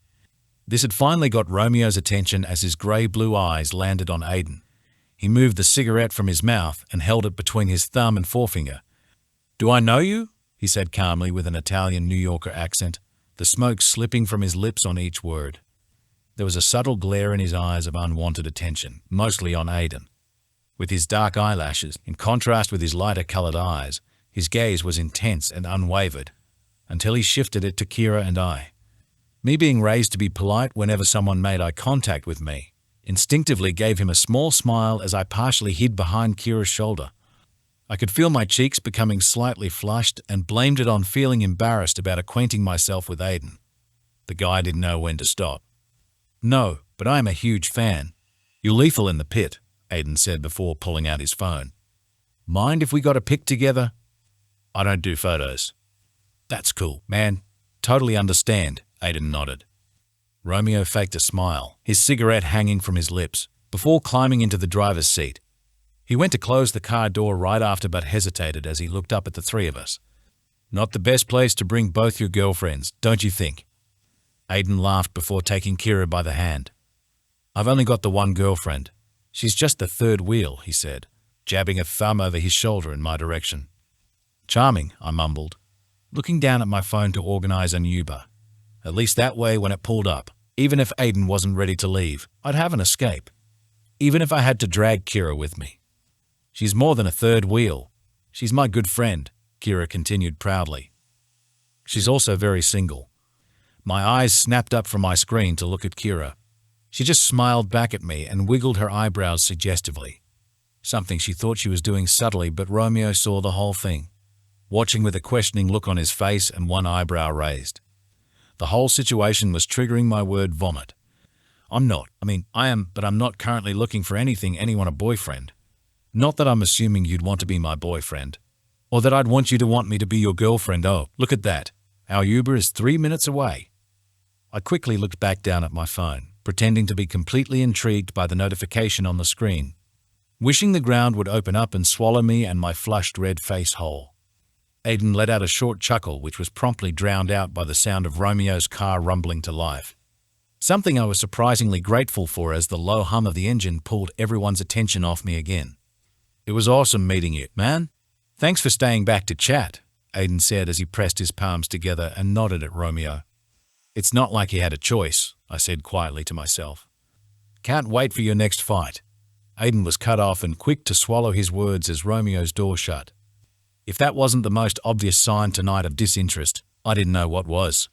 This had finally got Romeo's attention as his grey-blue eyes landed on Aiden. He moved the cigarette from his mouth and held it between his thumb and forefinger. Do I know you? He said calmly with an Italian New Yorker accent, the smoke slipping from his lips on each word. There was a subtle glare in his eyes of unwanted attention, mostly on Aiden. With his dark eyelashes, in contrast with his lighter-coloured eyes, his gaze was intense and unwavered, until he shifted it to Kyra and I. Me being raised to be polite whenever someone made eye contact with me, instinctively gave him a small smile as I partially hid behind Kyra's shoulder. I could feel my cheeks becoming slightly flushed and blamed it on feeling embarrassed about acquainting myself with Aiden. The guy didn't know when to stop. No, but I am a huge fan. You're lethal in the pit, Aiden said before pulling out his phone. Mind if we got a pic together? I don't do photos. That's cool, man. Totally understand, Aiden nodded. Romeo faked a smile, his cigarette hanging from his lips, before climbing into the driver's seat. He went to close the car door right after but hesitated as he looked up at the three of us. Not the best place to bring both your girlfriends, don't you think? Aiden laughed before taking Kyra by the hand. I've only got the one girlfriend. She's just the third wheel, he said, jabbing a thumb over his shoulder in my direction. Charming, I mumbled, looking down at my phone to organize an Uber. At least that way when it pulled up, even if Aiden wasn't ready to leave, I'd have an escape. Even if I had to drag Kyra with me. She's more than a third wheel. She's my good friend, Kyra continued proudly. She's also very single. My eyes snapped up from my screen to look at Kyra. She just smiled back at me and wiggled her eyebrows suggestively. Something she thought she was doing subtly, but Romeo saw the whole thing, watching with a questioning look on his face and one eyebrow raised. The whole situation was triggering my word vomit. I am, but I'm not currently looking for anyone a boyfriend. Not that I'm assuming you'd want to be my boyfriend, or that I'd want you to want me to be your girlfriend. Oh, look at that. Our Uber is 3 minutes away. I quickly looked back down at my phone, pretending to be completely intrigued by the notification on the screen, wishing the ground would open up and swallow me and my flushed red face whole. Aiden let out a short chuckle which was promptly drowned out by the sound of Romeo's car rumbling to life. Something I was surprisingly grateful for as the low hum of the engine pulled everyone's attention off me again. It was awesome meeting you, man. Thanks for staying back to chat, Aiden said as he pressed his palms together and nodded at Romeo. It's not like he had a choice, I said quietly to myself. Can't wait for your next fight. Aiden was cut off and quick to swallow his words as Romeo's door shut. If that wasn't the most obvious sign tonight of disinterest, I didn't know what was.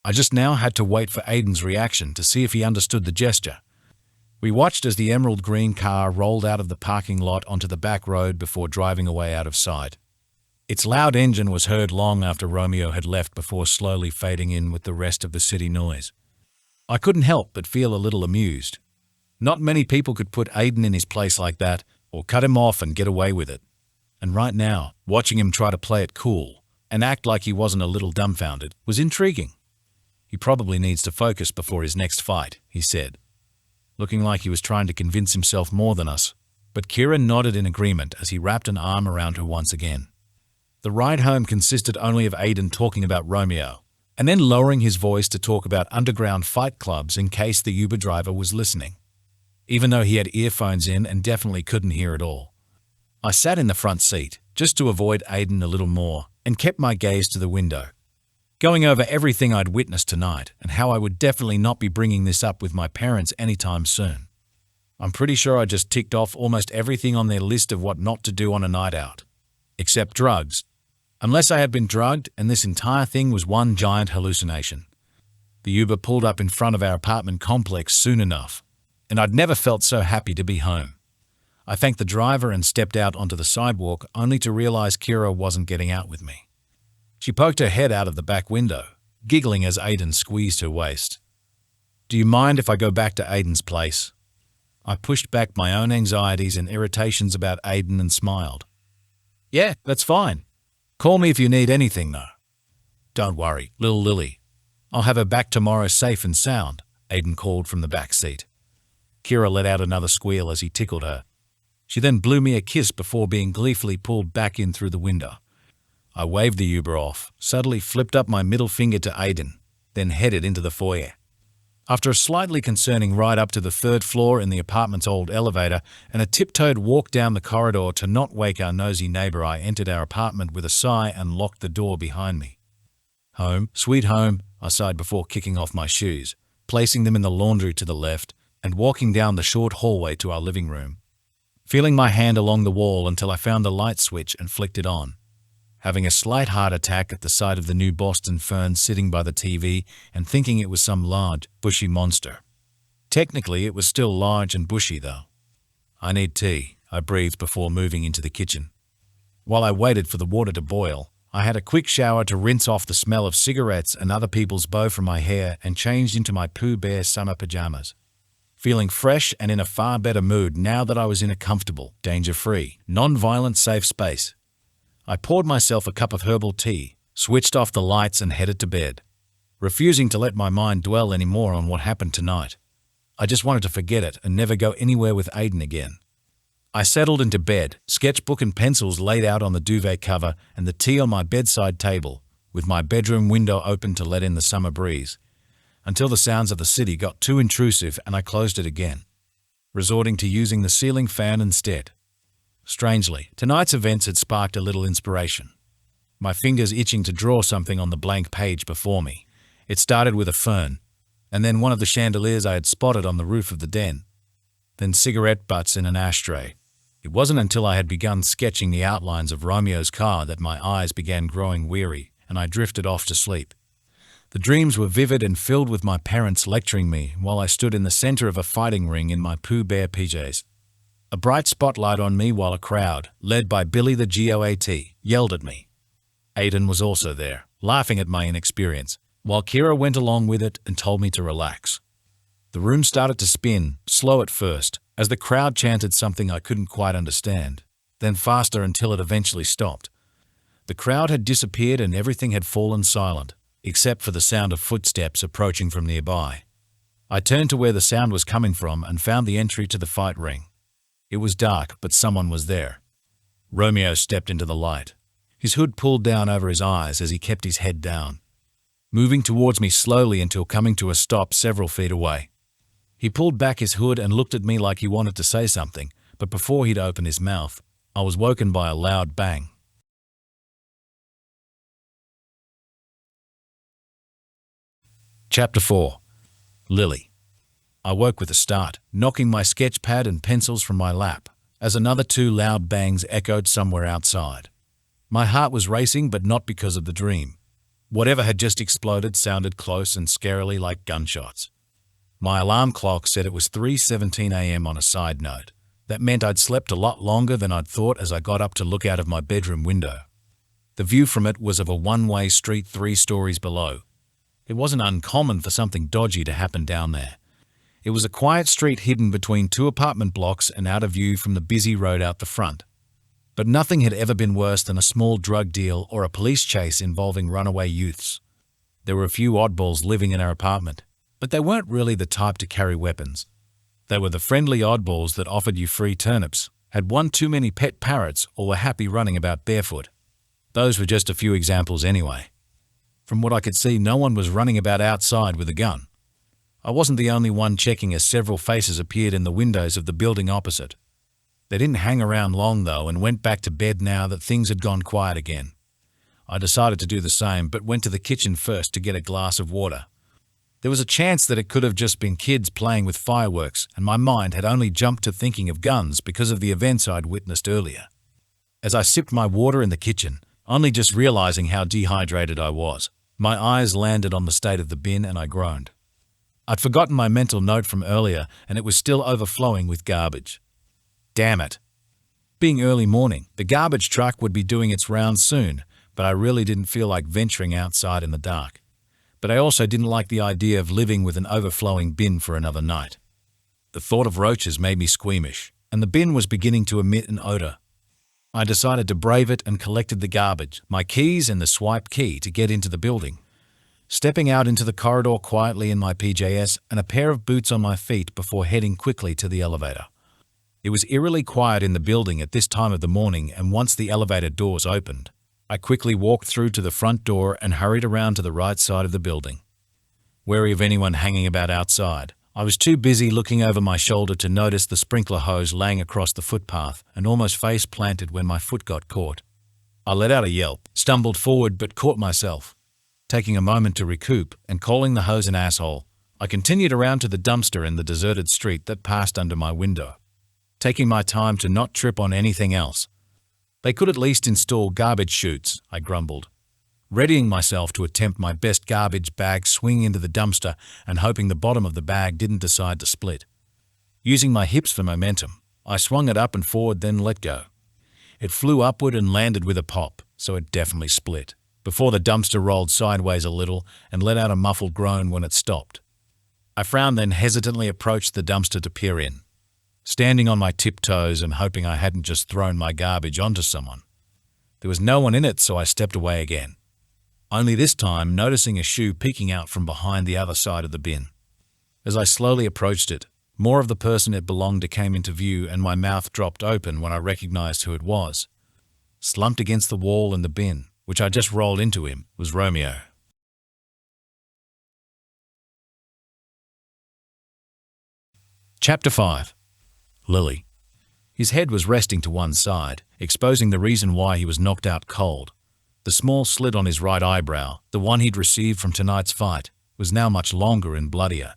I just now had to wait for Aiden's reaction to see if he understood the gesture. We watched as the emerald green car rolled out of the parking lot onto the back road before driving away out of sight. Its loud engine was heard long after Romeo had left before slowly fading in with the rest of the city noise. I couldn't help but feel a little amused. Not many people could put Aiden in his place like that or cut him off and get away with it. And right now, watching him try to play it cool and act like he wasn't a little dumbfounded was intriguing. He probably needs to focus before his next fight, he said, looking like he was trying to convince himself more than us, but Kira nodded in agreement as he wrapped an arm around her once again. The ride home consisted only of Aiden talking about Romeo, and then lowering his voice to talk about underground fight clubs in case the Uber driver was listening, even though he had earphones in and definitely couldn't hear it all. I sat in the front seat, just to avoid Aiden a little more, and kept my gaze to the window, going over everything I'd witnessed tonight and how I would definitely not be bringing this up with my parents anytime soon. I'm pretty sure I just ticked off almost everything on their list of what not to do on a night out, except drugs, unless I had been drugged and this entire thing was one giant hallucination. The Uber pulled up in front of our apartment complex soon enough, and I'd never felt so happy to be home. I thanked the driver and stepped out onto the sidewalk only to realize Kira wasn't getting out with me. She poked her head out of the back window, giggling as Aiden squeezed her waist. "Do you mind if I go back to Aiden's place?" I pushed back my own anxieties and irritations about Aiden and smiled. "Yeah, that's fine. Call me if you need anything, though." "Don't worry, little Lily. I'll have her back tomorrow safe and sound," Aiden called from the back seat. Kira let out another squeal as he tickled her. She then blew me a kiss before being gleefully pulled back in through the window. I waved the Uber off, subtly flipped up my middle finger to Aiden, then headed into the foyer. After a slightly concerning ride up to the third floor in the apartment's old elevator and a tiptoed walk down the corridor to not wake our nosy neighbor, I entered our apartment with a sigh and locked the door behind me. "Home, sweet home," I sighed before kicking off my shoes, placing them in the laundry to the left, and walking down the short hallway to our living room, feeling my hand along the wall until I found the light switch and flicked it on, having a slight heart attack at the sight of the new Boston fern sitting by the TV and thinking it was some large, bushy monster. Technically, it was still large and bushy, though. "I need tea," I breathed before moving into the kitchen. While I waited for the water to boil, I had a quick shower to rinse off the smell of cigarettes and other people's bow from my hair and changed into my Pooh Bear summer pajamas, feeling fresh and in a far better mood now that I was in a comfortable, danger-free, non-violent safe space. I poured myself a cup of herbal tea, switched off the lights and headed to bed, refusing to let my mind dwell anymore on what happened tonight. I just wanted to forget it and never go anywhere with Aiden again. I settled into bed, sketchbook and pencils laid out on the duvet cover and the tea on my bedside table, with my bedroom window open to let in the summer breeze, until the sounds of the city got too intrusive and I closed it again, resorting to using the ceiling fan instead. Strangely, tonight's events had sparked a little inspiration. My fingers itching to draw something on the blank page before me. It started with a fern, and then one of the chandeliers I had spotted on the roof of the den, then cigarette butts in an ashtray. It wasn't until I had begun sketching the outlines of Romeo's car that my eyes began growing weary and I drifted off to sleep. The dreams were vivid and filled with my parents lecturing me while I stood in the center of a fighting ring in my Pooh Bear PJs. A bright spotlight on me while a crowd, led by Billy the GOAT, yelled at me. Aiden was also there, laughing at my inexperience, while Kira went along with it and told me to relax. The room started to spin, slow at first, as the crowd chanted something I couldn't quite understand, then faster until it eventually stopped. The crowd had disappeared and everything had fallen silent, except for the sound of footsteps approaching from nearby. I turned to where the sound was coming from and found the entry to the fight ring. It was dark, but someone was there. Romeo stepped into the light, his hood pulled down over his eyes as he kept his head down, moving towards me slowly until coming to a stop several feet away. He pulled back his hood and looked at me like he wanted to say something, but before he'd open his mouth, I was woken by a loud bang. Chapter 4. Lily. I woke with a start, knocking my sketch pad and pencils from my lap, as another two loud bangs echoed somewhere outside. My heart was racing, but not because of the dream. Whatever had just exploded sounded close and scarily like gunshots. My alarm clock said it was 3:17 a.m. on a side note. That meant I'd slept a lot longer than I'd thought as I got up to look out of my bedroom window. The view from it was of a one-way street 3 stories below. It wasn't uncommon for something dodgy to happen down there. It was a quiet street hidden between 2 apartment blocks and out of view from the busy road out the front. But nothing had ever been worse than a small drug deal or a police chase involving runaway youths. There were a few oddballs living in our apartment, but they weren't really the type to carry weapons. They were the friendly oddballs that offered you free turnips, had one too many pet parrots, or were happy running about barefoot. Those were just a few examples anyway. From what I could see, no one was running about outside with a gun. I wasn't the only one checking as several faces appeared in the windows of the building opposite. They didn't hang around long though and went back to bed now that things had gone quiet again. I decided to do the same, but went to the kitchen first to get a glass of water. There was a chance that it could have just been kids playing with fireworks, and my mind had only jumped to thinking of guns because of the events I'd witnessed earlier. As I sipped my water in the kitchen, only just realizing how dehydrated I was, my eyes landed on the state of the bin and I groaned. I'd forgotten my mental note from earlier and it was still overflowing with garbage. Damn it. Being early morning, the garbage truck would be doing its rounds soon, but I really didn't feel like venturing outside in the dark. But I also didn't like the idea of living with an overflowing bin for another night. The thought of roaches made me squeamish, and the bin was beginning to emit an odor. I decided to brave it and collected the garbage, my keys and the swipe key to get into the building. Stepping out into the corridor quietly in my PJs and a pair of boots on my feet before heading quickly to the elevator. It was eerily quiet in the building at this time of the morning, and once the elevator doors opened, I quickly walked through to the front door and hurried around to the right side of the building. Wary of anyone hanging about outside, I was too busy looking over my shoulder to notice the sprinkler hose laying across the footpath and almost face planted when my foot got caught. I let out a yelp, stumbled forward but caught myself. Taking a moment to recoup and calling the hose an asshole, I continued around to the dumpster in the deserted street that passed under my window, taking my time to not trip on anything else. They could at least install garbage chutes, I grumbled, readying myself to attempt my best garbage bag swing into the dumpster and hoping the bottom of the bag didn't decide to split. Using my hips for momentum, I swung it up and forward, then let go. It flew upward and landed with a pop, so it definitely split, before the dumpster rolled sideways a little and let out a muffled groan when it stopped. I frowned, then hesitantly approached the dumpster to peer in, standing on my tiptoes and hoping I hadn't just thrown my garbage onto someone. There was no one in it, so I stepped away again, only this time noticing a shoe peeking out from behind the other side of the bin. As I slowly approached it, more of the person it belonged to came into view and my mouth dropped open when I recognized who it was. Slumped against the wall in the bin, which I just rolled into him, was Romeo. Chapter 5. Lily. His head was resting to one side, exposing the reason why he was knocked out cold. The small slit on his right eyebrow, the one he'd received from tonight's fight, was now much longer and bloodier,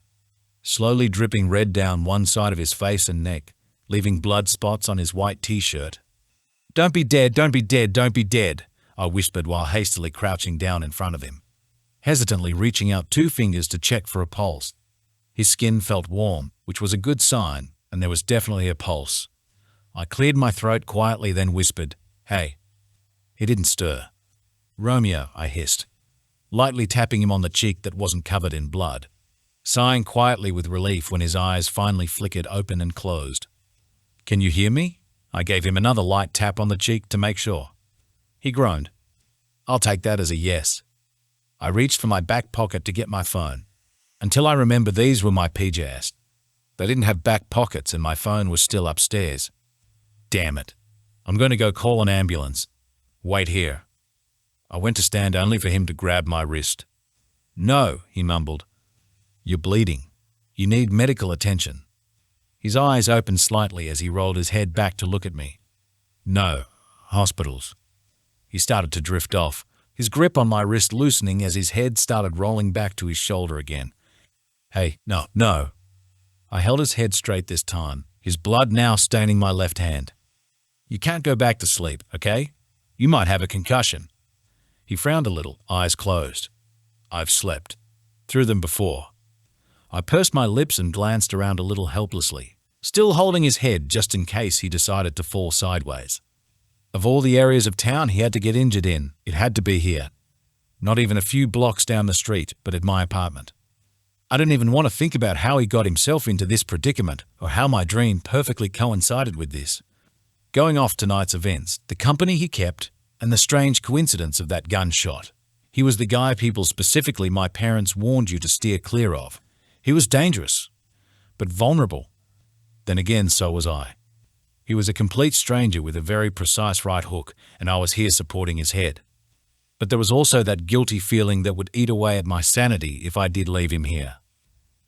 slowly dripping red down one side of his face and neck, leaving blood spots on his white t-shirt. "Don't be dead, don't be dead, don't be dead," I whispered while hastily crouching down in front of him, hesitantly reaching out 2 fingers to check for a pulse. His skin felt warm, which was a good sign, and there was definitely a pulse. I cleared my throat quietly, then whispered, "Hey." He didn't stir. "Romeo," I hissed, lightly tapping him on the cheek that wasn't covered in blood, sighing quietly with relief when his eyes finally flickered open and closed. "Can you hear me?" I gave him another light tap on the cheek to make sure. He groaned. "I'll take that as a yes." I reached for my back pocket to get my phone, until I remembered these were my PJs. They didn't have back pockets and my phone was still upstairs. Damn it. I'm going to go call an ambulance. Wait here. I went to stand only for him to grab my wrist. "No," he mumbled. "You're bleeding. You need medical attention." His eyes opened slightly as he rolled his head back to look at me. "No, hospitals." He started to drift off, his grip on my wrist loosening as his head started rolling back to his shoulder again. "Hey, no. I held his head straight this time, his blood now staining my left hand. "You can't go back to sleep, okay? You might have a concussion." He frowned a little, eyes closed. "I've slept through them before." I pursed my lips and glanced around a little helplessly, still holding his head just in case he decided to fall sideways. Of all the areas of town he had to get injured in, it had to be here. Not even a few blocks down the street, but at my apartment. I didn't even want to think about how he got himself into this predicament or how my dream perfectly coincided with this. Going off tonight's events, the company he kept, and the strange coincidence of that gunshot. He was the guy people, specifically my parents, warned you to steer clear of. He was dangerous, but vulnerable. Then again, so was I. He was a complete stranger with a very precise right hook, and I was here supporting his head. But there was also that guilty feeling that would eat away at my sanity if I did leave him here.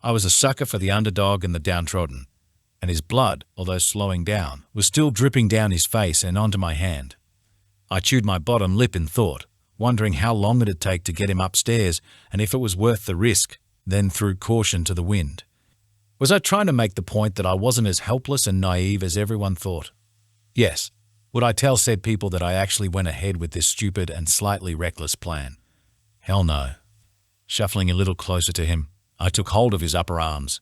I was a sucker for the underdog and the downtrodden, and his blood, although slowing down, was still dripping down his face and onto my hand. I chewed my bottom lip in thought, wondering how long it'd take to get him upstairs and if it was worth the risk, then threw caution to the wind. Was I trying to make the point that I wasn't as helpless and naive as everyone thought? Yes. Would I tell said people that I actually went ahead with this stupid and slightly reckless plan? Hell no. Shuffling a little closer to him, I took hold of his upper arms.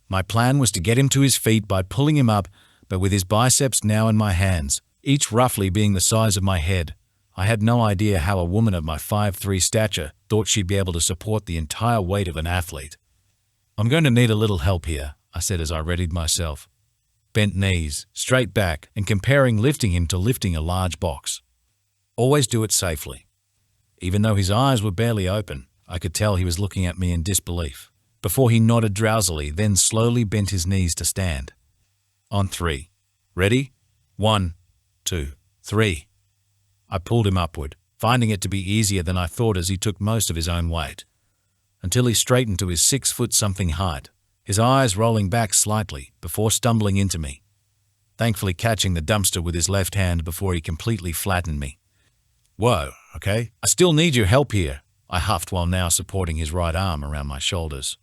My plan was to get him to his feet by pulling him up, but with his biceps now in my hands, each roughly being the size of my head, I had no idea how a woman of my 5'3" stature thought she'd be able to support the entire weight of an athlete. I'm going to need a little help here, I said as I readied myself. Bent knees, straight back, and comparing lifting him to lifting a large box. Always do it safely. Even though his eyes were barely open, I could tell he was looking at me in disbelief, before he nodded drowsily, then slowly bent his knees to stand. On 3. Ready? 1, 2, 3. I pulled him upward, finding it to be easier than I thought as he took most of his own weight, until he straightened to his 6-foot-something height, his eyes rolling back slightly before stumbling into me, thankfully catching the dumpster with his left hand before he completely flattened me. Whoa, okay, I still need your help here, I huffed while now supporting his right arm around my shoulders.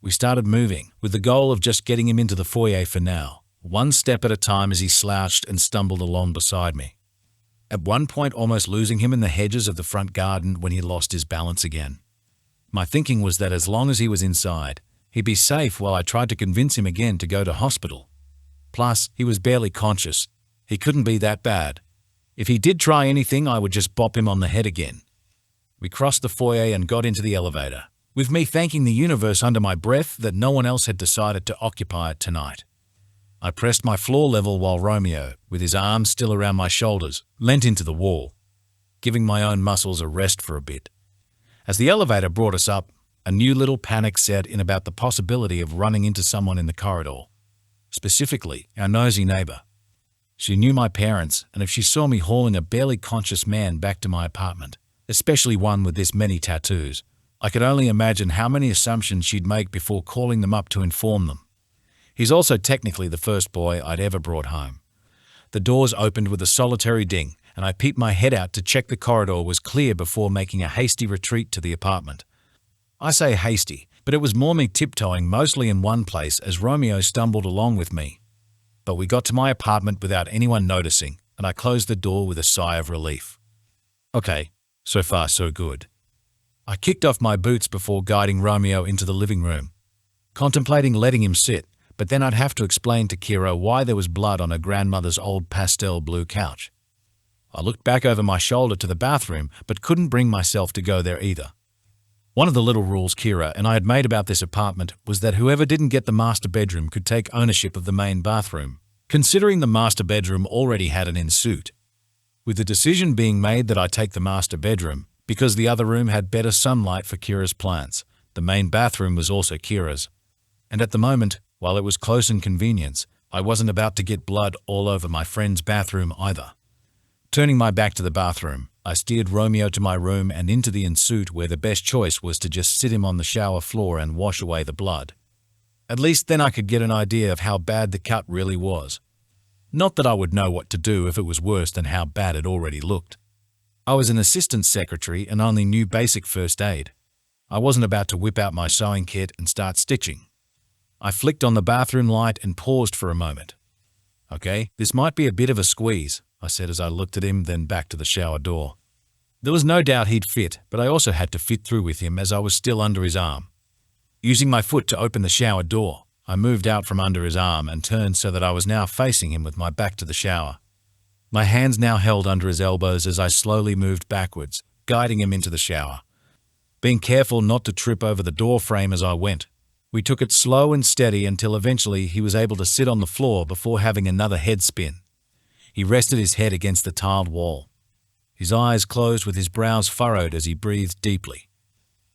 We started moving, with the goal of just getting him into the foyer for now, one step at a time as he slouched and stumbled along beside me. At one point almost losing him in the hedges of the front garden when he lost his balance again. My thinking was that as long as he was inside, he'd be safe while I tried to convince him again to go to hospital. Plus, he was barely conscious. He couldn't be that bad. If he did try anything, I would just bop him on the head again. We crossed the foyer and got into the elevator, with me thanking the universe under my breath that no one else had decided to occupy it tonight. I pressed my floor level while Romeo, with his arms still around my shoulders, leant into the wall, giving my own muscles a rest for a bit. As the elevator brought us up, a new little panic set in about the possibility of running into someone in the corridor, specifically our nosy neighbor. She knew my parents, and if she saw me hauling a barely conscious man back to my apartment, especially one with this many tattoos, I could only imagine how many assumptions she'd make before calling them up to inform them. He's also technically the first boy I'd ever brought home. The doors opened with a solitary ding, and I peeped my head out to check the corridor was clear before making a hasty retreat to the apartment. I say hasty, but it was more me tiptoeing mostly in one place as Romeo stumbled along with me. But we got to my apartment without anyone noticing, and I closed the door with a sigh of relief. Okay, so far so good. I kicked off my boots before guiding Romeo into the living room, contemplating letting him sit, but then I'd have to explain to Kira why there was blood on her grandmother's old pastel blue couch. I looked back over my shoulder to the bathroom, but couldn't bring myself to go there either. One of the little rules Kira and I had made about this apartment was that whoever didn't get the master bedroom could take ownership of the main bathroom, considering the master bedroom already had an en-suite, with the decision being made that I take the master bedroom because the other room had better sunlight for Kira's plants. The main bathroom was also Kira's, and at the moment, while it was close and convenient, I wasn't about to get blood all over my friend's bathroom either. Turning my back to the bathroom, I steered Romeo to my room and into the en-suite where the best choice was to just sit him on the shower floor and wash away the blood. At least then I could get an idea of how bad the cut really was. Not that I would know what to do if it was worse than how bad it already looked. I was an assistant secretary and only knew basic first aid. I wasn't about to whip out my sewing kit and start stitching. I flicked on the bathroom light and paused for a moment. Okay, this might be a bit of a squeeze, I said as I looked at him, then back to the shower door. There was no doubt he'd fit, but I also had to fit through with him as I was still under his arm. Using my foot to open the shower door, I moved out from under his arm and turned so that I was now facing him with my back to the shower. My hands now held under his elbows as I slowly moved backwards, guiding him into the shower. Being careful not to trip over the door frame as I went, we took it slow and steady until eventually he was able to sit on the floor before having another head spin. He rested his head against the tiled wall. His eyes closed with his brows furrowed as he breathed deeply.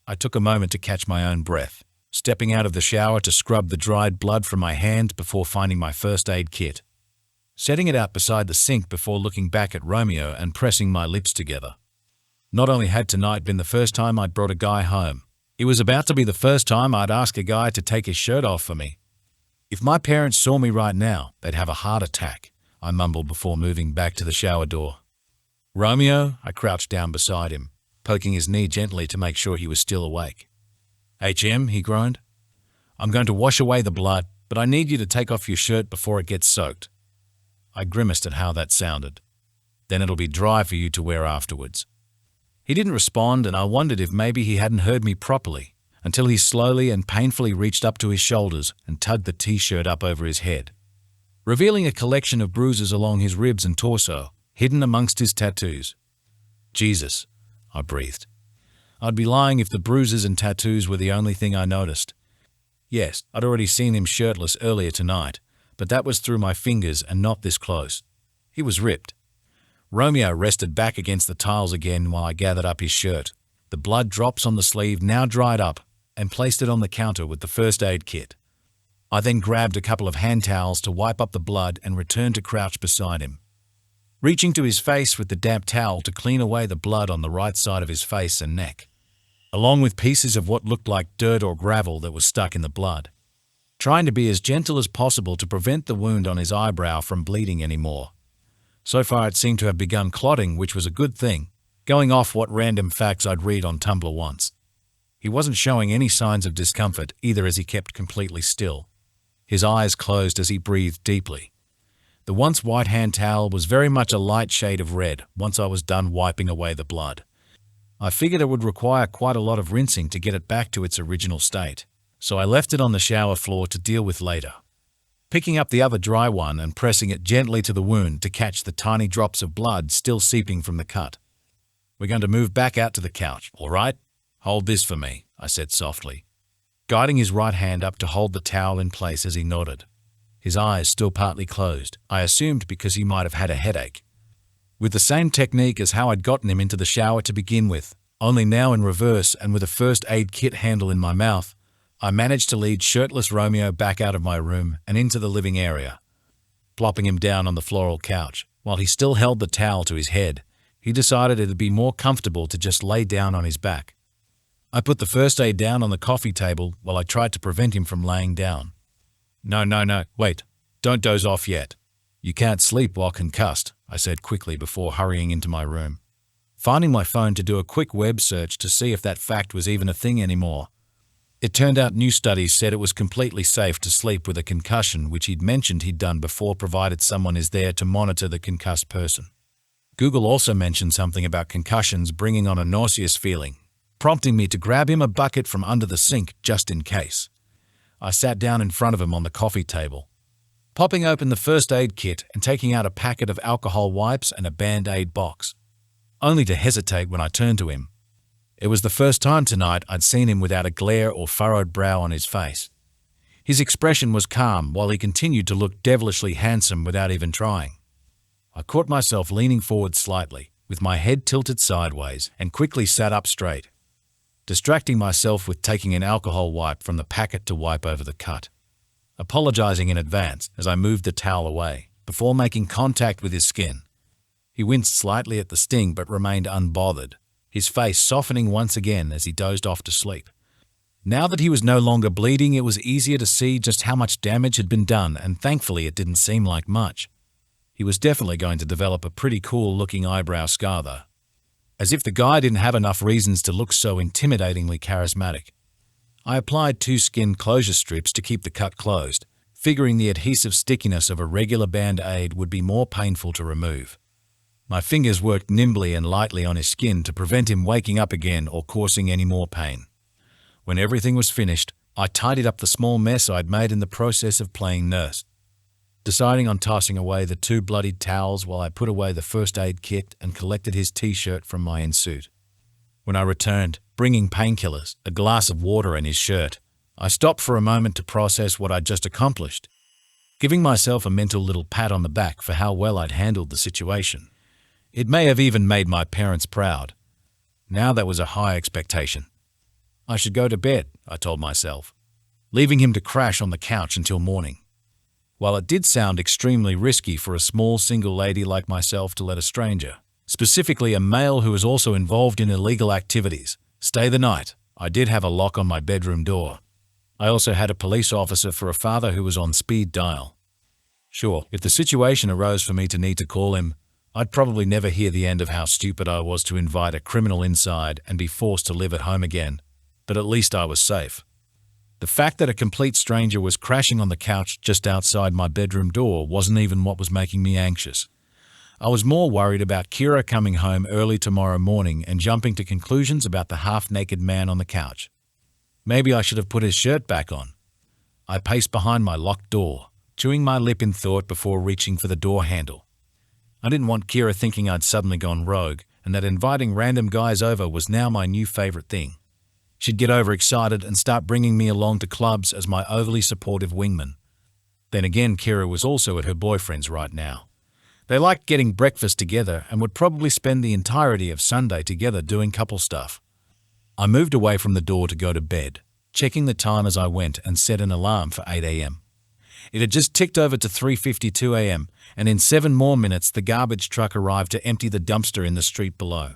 I took a moment to catch my own breath, stepping out of the shower to scrub the dried blood from my hand before finding my first aid kit. setting it out beside the sink before looking back at Romeo and pressing my lips together. Not only had tonight been the first time I'd brought a guy home, it was about to be the first time I'd ask a guy to take his shirt off for me. If my parents saw me right now, they'd have a heart attack, I mumbled before moving back to the shower door. Romeo, I crouched down beside him, poking his knee gently to make sure he was still awake. HM, he groaned. I'm going to wash away the blood, but I need you to take off your shirt before it gets soaked. I grimaced at how that sounded. Then it'll be dry for you to wear afterwards. He didn't respond, and I wondered if maybe he hadn't heard me properly, until he slowly and painfully reached up to his shoulders and tugged the t-shirt up over his head, revealing a collection of bruises along his ribs and torso, hidden amongst his tattoos. Jesus, I breathed. I'd be lying if the bruises and tattoos were the only thing I noticed. Yes, I'd already seen him shirtless earlier tonight, but that was through my fingers and not this close. He was ripped. Romeo rested back against the tiles again while I gathered up his shirt, the blood drops on the sleeve now dried up, and placed it on the counter with the first aid kit. I then grabbed a couple of hand towels to wipe up the blood and returned to crouch beside him, reaching to his face with the damp towel to clean away the blood on the right side of his face and neck, along with pieces of what looked like dirt or gravel that was stuck in the blood, trying to be as gentle as possible to prevent the wound on his eyebrow from bleeding anymore. So far it seemed to have begun clotting, which was a good thing, going off what random facts I'd read on Tumblr once. He wasn't showing any signs of discomfort either as he kept completely still. His eyes closed as he breathed deeply. The once white hand towel was very much a light shade of red once I was done wiping away the blood. I figured it would require quite a lot of rinsing to get it back to its original state, so I left it on the shower floor to deal with later, picking up the other dry one and pressing it gently to the wound to catch the tiny drops of blood still seeping from the cut. We're going to move back out to the couch, all right? Hold this for me, I said softly, guiding his right hand up to hold the towel in place as he nodded. His eyes still partly closed, I assumed because he might have had a headache. With the same technique as how I'd gotten him into the shower to begin with, only now in reverse and with a first aid kit handle in my mouth, I managed to lead shirtless Romeo back out of my room and into the living area. Plopping him down on the floral couch, while he still held the towel to his head, he decided it'd be more comfortable to just lay down on his back. I put the first aid down on the coffee table while I tried to prevent him from laying down. No, wait, don't doze off yet. You can't sleep while concussed, I said quickly before hurrying into my room, finding my phone to do a quick web search to see if that fact was even a thing anymore. It turned out new studies said it was completely safe to sleep with a concussion, which he'd mentioned he'd done before, provided someone is there to monitor the concussed person. Google also mentioned something about concussions bringing on a nauseous feeling, prompting me to grab him a bucket from under the sink just in case. I sat down in front of him on the coffee table, popping open the first aid kit and taking out a packet of alcohol wipes and a Band-Aid box, only to hesitate when I turned to him. It was the first time tonight I'd seen him without a glare or furrowed brow on his face. His expression was calm while he continued to look devilishly handsome without even trying. I caught myself leaning forward slightly, with my head tilted sideways, and quickly sat up straight, distracting myself with taking an alcohol wipe from the packet to wipe over the cut, apologizing in advance as I moved the towel away before making contact with his skin. He winced slightly at the sting but remained unbothered, his face softening once again as he dozed off to sleep. Now that he was no longer bleeding, it was easier to see just how much damage had been done, and thankfully it didn't seem like much. He was definitely going to develop a pretty cool-looking eyebrow scar though. As if the guy didn't have enough reasons to look so intimidatingly charismatic. I applied 2 skin closure strips to keep the cut closed, figuring the adhesive stickiness of a regular Band-Aid would be more painful to remove. My fingers worked nimbly and lightly on his skin to prevent him waking up again or causing any more pain. When everything was finished, I tidied up the small mess I'd made in the process of playing nurse, deciding on tossing away the 2 bloodied towels while I put away the first aid kit and collected his t-shirt from my in-suit. When I returned, bringing painkillers, a glass of water and his shirt, I stopped for a moment to process what I'd just accomplished, giving myself a mental little pat on the back for how well I'd handled the situation. It may have even made my parents proud. Now that was a high expectation. I should go to bed, I told myself, leaving him to crash on the couch until morning. While it did sound extremely risky for a small single lady like myself to let a stranger, specifically a male who was also involved in illegal activities, stay the night, I did have a lock on my bedroom door. I also had a police officer for a father who was on speed dial. Sure, if the situation arose for me to need to call him, I'd probably never hear the end of how stupid I was to invite a criminal inside and be forced to live at home again, but at least I was safe. The fact that a complete stranger was crashing on the couch just outside my bedroom door wasn't even what was making me anxious. I was more worried about Kira coming home early tomorrow morning and jumping to conclusions about the half-naked man on the couch. Maybe I should have put his shirt back on. I paced behind my locked door, chewing my lip in thought before reaching for the door handle. I didn't want Kira thinking I'd suddenly gone rogue and that inviting random guys over was now my new favorite thing. She'd get overexcited and start bringing me along to clubs as my overly supportive wingman. Then again, Kira was also at her boyfriend's right now. They liked getting breakfast together and would probably spend the entirety of Sunday together doing couple stuff. I moved away from the door to go to bed, checking the time as I went and set an alarm for 8 a.m. It had just ticked over to 3:52 a.m., and in 7 more minutes the garbage truck arrived to empty the dumpster in the street below.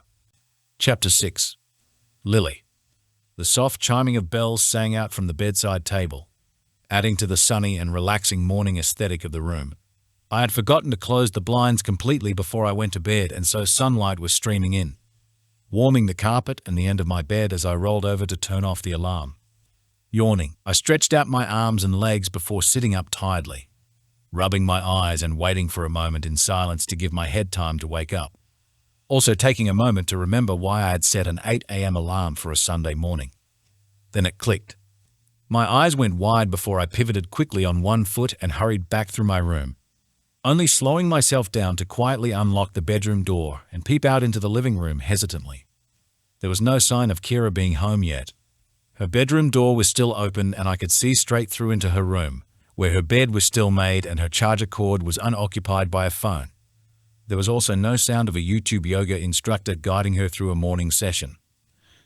Chapter 6. Lily. The soft chiming of bells sang out from the bedside table, adding to the sunny and relaxing morning aesthetic of the room. I had forgotten to close the blinds completely before I went to bed, and so sunlight was streaming in, warming the carpet and the end of my bed as I rolled over to turn off the alarm. Yawning, I stretched out my arms and legs before sitting up tiredly, rubbing my eyes and waiting for a moment in silence to give my head time to wake up. Also taking a moment to remember why I had set an 8 a.m. alarm for a Sunday morning. Then it clicked. My eyes went wide before I pivoted quickly on one foot and hurried back through my room, only slowing myself down to quietly unlock the bedroom door and peep out into the living room hesitantly. There was no sign of Kira being home yet. Her bedroom door was still open and I could see straight through into her room, where her bed was still made and her charger cord was unoccupied by a phone. There was also no sound of a YouTube yoga instructor guiding her through a morning session.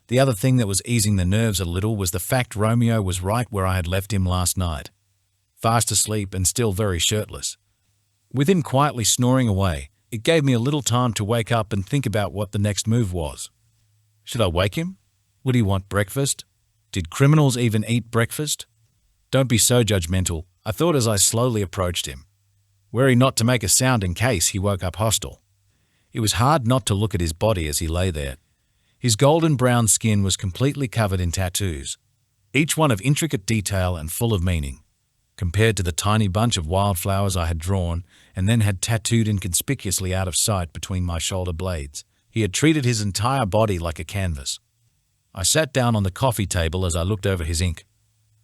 The other thing that was easing the nerves a little was the fact Romeo was right where I had left him last night, fast asleep and still very shirtless. With him quietly snoring away, it gave me a little time to wake up and think about what the next move was. Should I wake him? Would he want breakfast? Did criminals even eat breakfast? Don't be so judgmental, I thought as I slowly approached him, wary not to make a sound in case he woke up hostile. It was hard not to look at his body as he lay there. His golden brown skin was completely covered in tattoos, each one of intricate detail and full of meaning. Compared to the tiny bunch of wildflowers I had drawn and then had tattooed inconspicuously out of sight between my shoulder blades, he had treated his entire body like a canvas. I sat down on the coffee table as I looked over his ink,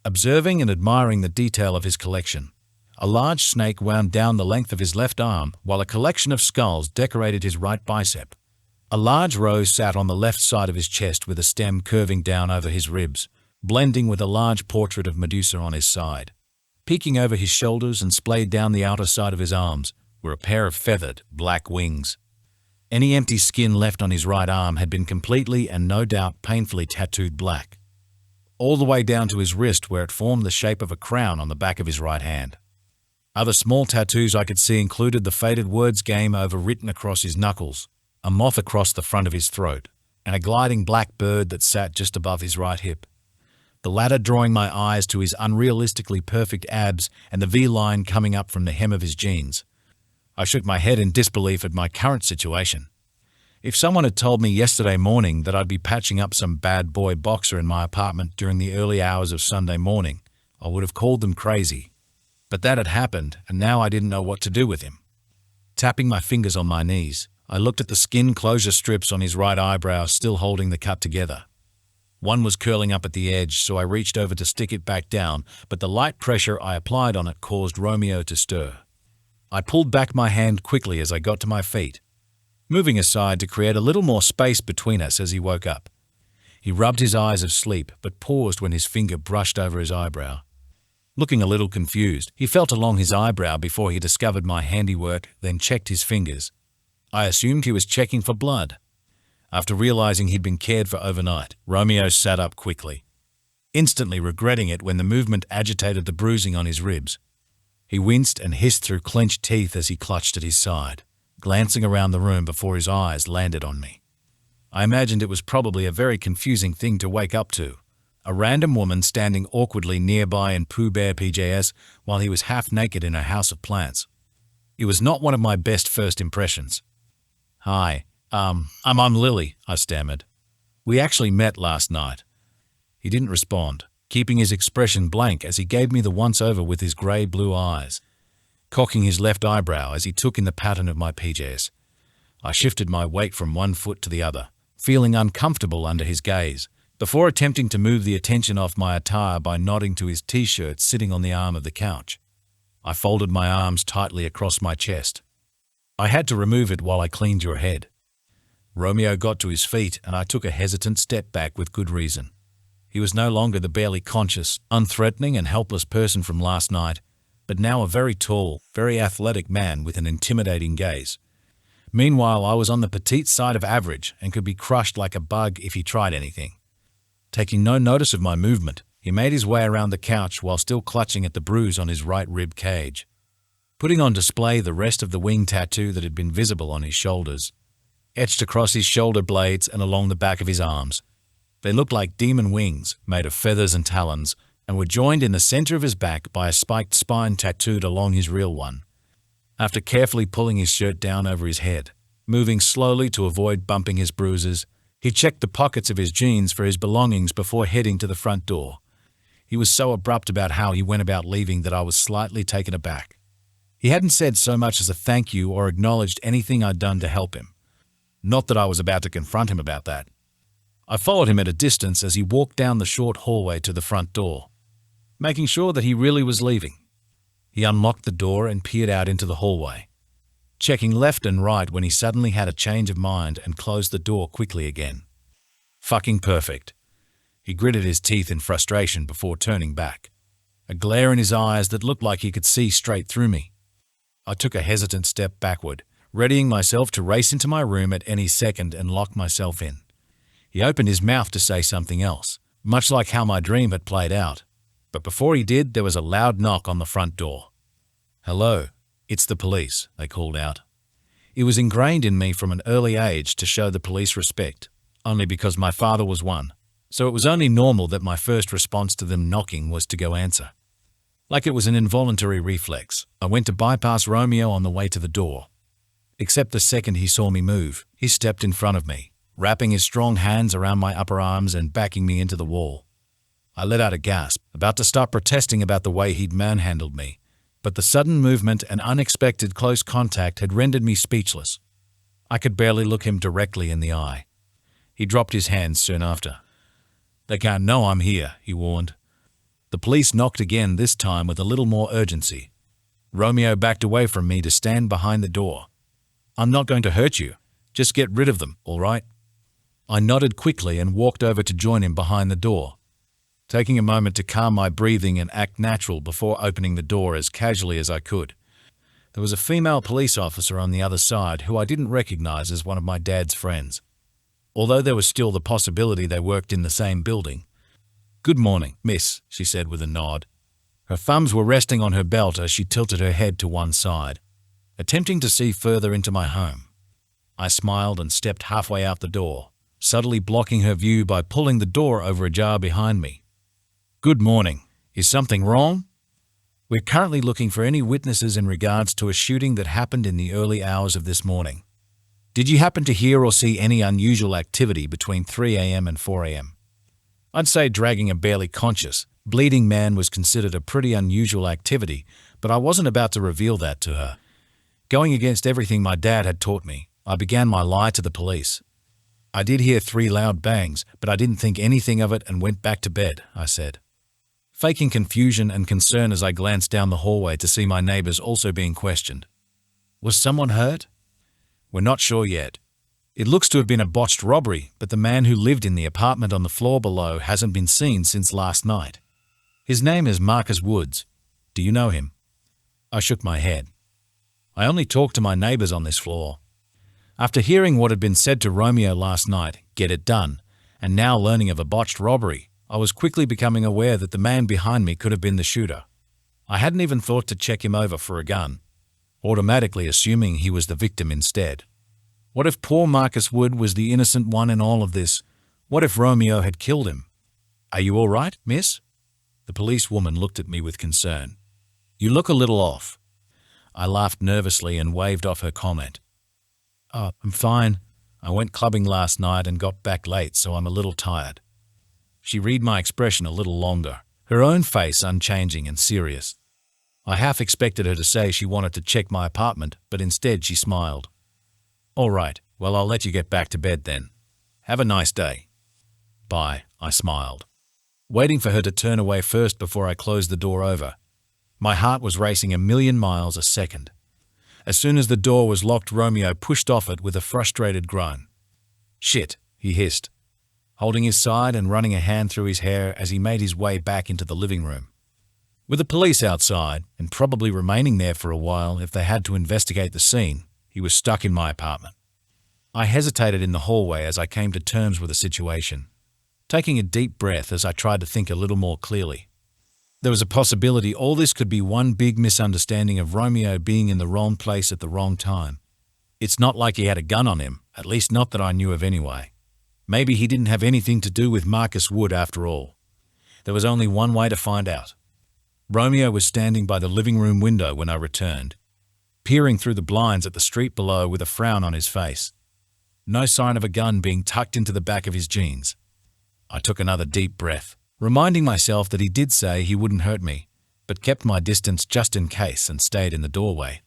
observing and admiring the detail of his collection. A large snake wound down the length of his left arm, while a collection of skulls decorated his right bicep. A large rose sat on the left side of his chest with a stem curving down over his ribs, blending with a large portrait of Medusa on his side. Peeking over his shoulders and splayed down the outer side of his arms were a pair of feathered, black wings. Any empty skin left on his right arm had been completely and no doubt painfully tattooed black, all the way down to his wrist where it formed the shape of a crown on the back of his right hand. Other small tattoos I could see included the faded words "Game Over" written across his knuckles, a moth across the front of his throat, and a gliding black bird that sat just above his right hip, the latter drawing my eyes to his unrealistically perfect abs and the V-line coming up from the hem of his jeans. I shook my head in disbelief at my current situation. If someone had told me yesterday morning that I'd be patching up some bad boy boxer in my apartment during the early hours of Sunday morning, I would have called them crazy. But that had happened, and now I didn't know what to do with him. Tapping my fingers on my knees, I looked at the skin closure strips on his right eyebrow still holding the cut together. One was curling up at the edge, so I reached over to stick it back down, but the light pressure I applied on it caused Romeo to stir. I pulled back my hand quickly as I got to my feet, moving aside to create a little more space between us as he woke up. He rubbed his eyes of sleep, but paused when his finger brushed over his eyebrow. Looking a little confused, he felt along his eyebrow before he discovered my handiwork, then checked his fingers. I assumed he was checking for blood. After realizing he'd been cared for overnight, Romeo sat up quickly, instantly regretting it when the movement agitated the bruising on his ribs. He winced and hissed through clenched teeth as he clutched at his side, glancing around the room before his eyes landed on me. I imagined it was probably a very confusing thing to wake up to. A random woman standing awkwardly nearby in Pooh Bear PJs while he was half naked in a house of plants. It was not one of my best first impressions. "Hi, I'm Lily," I stammered. "We actually met last night." He didn't respond, keeping his expression blank as he gave me the once-over with his grey-blue eyes, cocking his left eyebrow as he took in the pattern of my PJs. I shifted my weight from one foot to the other, feeling uncomfortable under his gaze, before attempting to move the attention off my attire by nodding to his t-shirt sitting on the arm of the couch. I folded my arms tightly across my chest. "I had to remove it while I cleaned your head." Romeo got to his feet and I took a hesitant step back with good reason. He was no longer the barely conscious, unthreatening and helpless person from last night, but now a very tall, very athletic man with an intimidating gaze. Meanwhile, I was on the petite side of average and could be crushed like a bug if he tried anything. Taking no notice of my movement, he made his way around the couch while still clutching at the bruise on his right rib cage, putting on display the rest of the wing tattoo that had been visible on his shoulders, etched across his shoulder blades and along the back of his arms. They looked like demon wings made of feathers and talons and were joined in the center of his back by a spiked spine tattooed along his real one. After carefully pulling his shirt down over his head, moving slowly to avoid bumping his bruises, he checked the pockets of his jeans for his belongings before heading to the front door. He was so abrupt about how he went about leaving that I was slightly taken aback. He hadn't said so much as a thank you or acknowledged anything I'd done to help him. Not that I was about to confront him about that. I followed him at a distance as he walked down the short hallway to the front door, making sure that he really was leaving. He unlocked the door and peered out into the hallway, checking left and right when he suddenly had a change of mind and closed the door quickly again. Fucking perfect. He gritted his teeth in frustration before turning back, a glare in his eyes that looked like he could see straight through me. I took a hesitant step backward, readying myself to race into my room at any second and lock myself in. He opened his mouth to say something else, much like how my dream had played out. But before he did, there was a loud knock on the front door. "Hello, it's the police," they called out. It was ingrained in me from an early age to show the police respect, only because my father was one, so it was only normal that my first response to them knocking was to go answer. Like it was an involuntary reflex, I went to bypass Romeo on the way to the door. Except the second he saw me move, he stepped in front of me, wrapping his strong hands around my upper arms and backing me into the wall. I let out a gasp, about to start protesting about the way he'd manhandled me, but the sudden movement and unexpected close contact had rendered me speechless. I could barely look him directly in the eye. He dropped his hands soon after. "They can't know I'm here," he warned. The police knocked again, this time with a little more urgency. Romeo backed away from me to stand behind the door. "I'm not going to hurt you. Just get rid of them, all right?" I nodded quickly and walked over to join him behind the door, taking a moment to calm my breathing and act natural before opening the door as casually as I could. There was a female police officer on the other side who I didn't recognize as one of my dad's friends, although there was still the possibility they worked in the same building. "Good morning, miss," she said with a nod. Her thumbs were resting on her belt as she tilted her head to one side, attempting to see further into my home. I smiled and stepped halfway out the door, subtly blocking her view by pulling the door over ajar behind me. "Good morning. Is something wrong?" "We're currently looking for any witnesses in regards to a shooting that happened in the early hours of this morning. Did you happen to hear or see any unusual activity between 3 a.m. and 4 a.m.? I'd say dragging a barely conscious, bleeding man was considered a pretty unusual activity, but I wasn't about to reveal that to her. Going against everything my dad had taught me, I began my lie to the police. "I did hear 3 loud bangs, but I didn't think anything of it and went back to bed," I said, faking confusion and concern as I glanced down the hallway to see my neighbors also being questioned. "Was someone hurt?" "We're not sure yet. It looks to have been a botched robbery, but the man who lived in the apartment on the floor below hasn't been seen since last night. His name is Marcus Woods. Do you know him?" I shook my head. I only talked to my neighbors on this floor. After hearing what had been said to Romeo last night, "Get it done," and now learning of a botched robbery, I was quickly becoming aware that the man behind me could have been the shooter. I hadn't even thought to check him over for a gun, automatically assuming he was the victim instead. What if poor Marcus Wood was the innocent one in all of this? What if Romeo had killed him? "Are you all right, miss?" The policewoman looked at me with concern. "You look a little off." I laughed nervously and waved off her comment. "Oh, I'm fine. I went clubbing last night and got back late, so I'm a little tired." She read my expression a little longer, her own face unchanging and serious. I half expected her to say she wanted to check my apartment, but instead she smiled. "All right, well, I'll let you get back to bed then. Have a nice day." "Bye," I smiled, waiting for her to turn away first before I closed the door over. My heart was racing a million miles a second. As soon as the door was locked, Romeo pushed off it with a frustrated groan. "Shit," he hissed, holding his side and running a hand through his hair as he made his way back into the living room. With the police outside, and probably remaining there for a while if they had to investigate the scene, he was stuck in my apartment. I hesitated in the hallway as I came to terms with the situation, taking a deep breath as I tried to think a little more clearly. There was a possibility all this could be one big misunderstanding of Romeo being in the wrong place at the wrong time. It's not like he had a gun on him, at least not that I knew of anyway. Maybe he didn't have anything to do with Marcus Wood after all. There was only one way to find out. Romeo was standing by the living room window when I returned, peering through the blinds at the street below with a frown on his face. No sign of a gun being tucked into the back of his jeans. I took another deep breath, reminding myself that he did say he wouldn't hurt me, but kept my distance just in case and stayed in the doorway.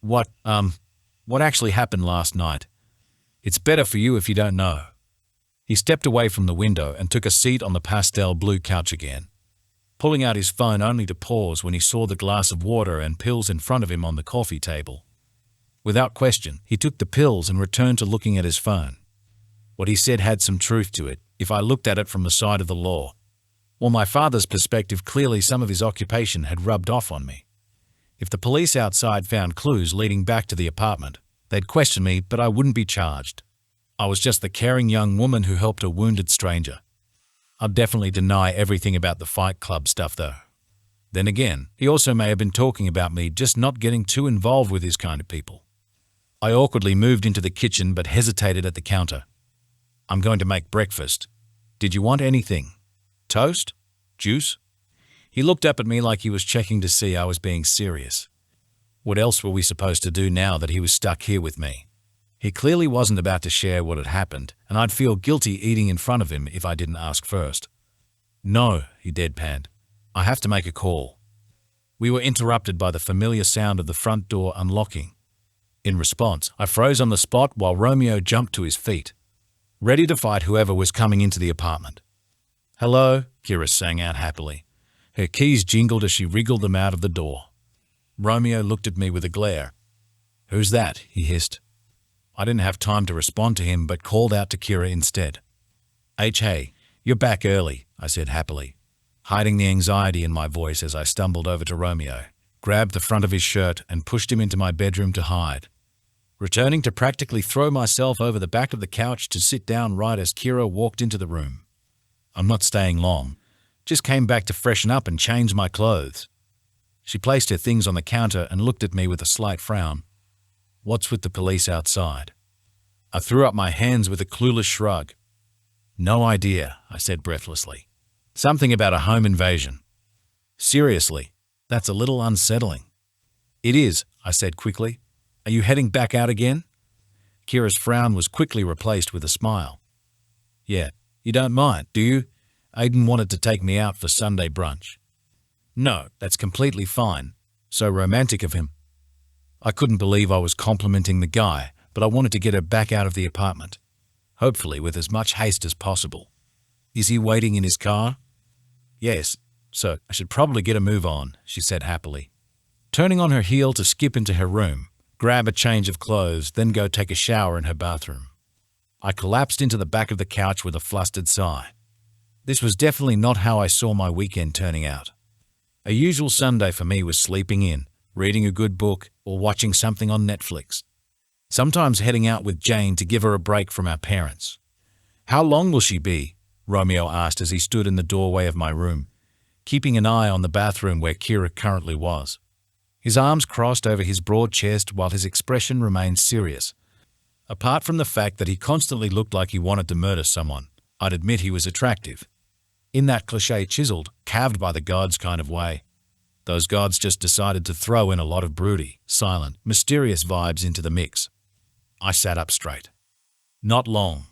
What actually happened last night? It's better for you if you don't know." He stepped away from the window and took a seat on the pastel blue couch again, pulling out his phone only to pause when he saw the glass of water and pills in front of him on the coffee table. Without question, he took the pills and returned to looking at his phone. What he said had some truth to it, if I looked at it from the side of the law. While my father's perspective, clearly some of his occupation had rubbed off on me. If the police outside found clues leading back to the apartment, they'd question me, but I wouldn't be charged. I was just the caring young woman who helped a wounded stranger. I'd definitely deny everything about the Fight Club stuff, though. Then again, he also may have been talking about me just not getting too involved with his kind of people. I awkwardly moved into the kitchen but hesitated at the counter. "I'm going to make breakfast. Did you want anything? Toast? Juice?" He looked up at me like he was checking to see I was being serious. What else were we supposed to do now that he was stuck here with me? He clearly wasn't about to share what had happened, and I'd feel guilty eating in front of him if I didn't ask first. "No," he deadpanned. "I have to make a call." We were interrupted by the familiar sound of the front door unlocking. In response, I froze on the spot while Romeo jumped to his feet, ready to fight whoever was coming into the apartment. "Hello," Kyra sang out happily. Her keys jingled as she wriggled them out of the door. Romeo looked at me with a glare. "Who's that?" he hissed. I didn't have time to respond to him, but called out to Kyra instead. "Hey, you're back early," I said happily, hiding the anxiety in my voice as I stumbled over to Romeo, grabbed the front of his shirt, and pushed him into my bedroom to hide, returning to practically throw myself over the back of the couch to sit down right as Kyra walked into the room. "I'm not staying long. Just came back to freshen up and change my clothes." She placed her things on the counter and looked at me with a slight frown. "What's with the police outside?" I threw up my hands with a clueless shrug. "No idea," I said breathlessly. "Something about a home invasion." "Seriously, that's a little unsettling." "It is," I said quickly. "Are you heading back out again?" Kyra's frown was quickly replaced with a smile. "Yeah, you don't mind, do you? Aiden wanted to take me out for Sunday brunch." "No, that's completely fine. So romantic of him." I couldn't believe I was complimenting the guy, but I wanted to get her back out of the apartment, hopefully with as much haste as possible. "Is he waiting in his car?" "Yes, so I should probably get a move on," she said happily, turning on her heel to skip into her room, grab a change of clothes, then go take a shower in her bathroom. I collapsed into the back of the couch with a flustered sigh. This was definitely not how I saw my weekend turning out. A usual Sunday for me was sleeping in, reading a good book, or watching something on Netflix. Sometimes heading out with Jane to give her a break from our parents. "How long will she be?" Romeo asked as he stood in the doorway of my room, keeping an eye on the bathroom where Kyra currently was. His arms crossed over his broad chest while his expression remained serious. Apart from the fact that he constantly looked like he wanted to murder someone, I'd admit he was attractive. In that cliché chiseled, carved by the gods kind of way. Those gods just decided to throw in a lot of broody, silent, mysterious vibes into the mix. I sat up straight. Not long.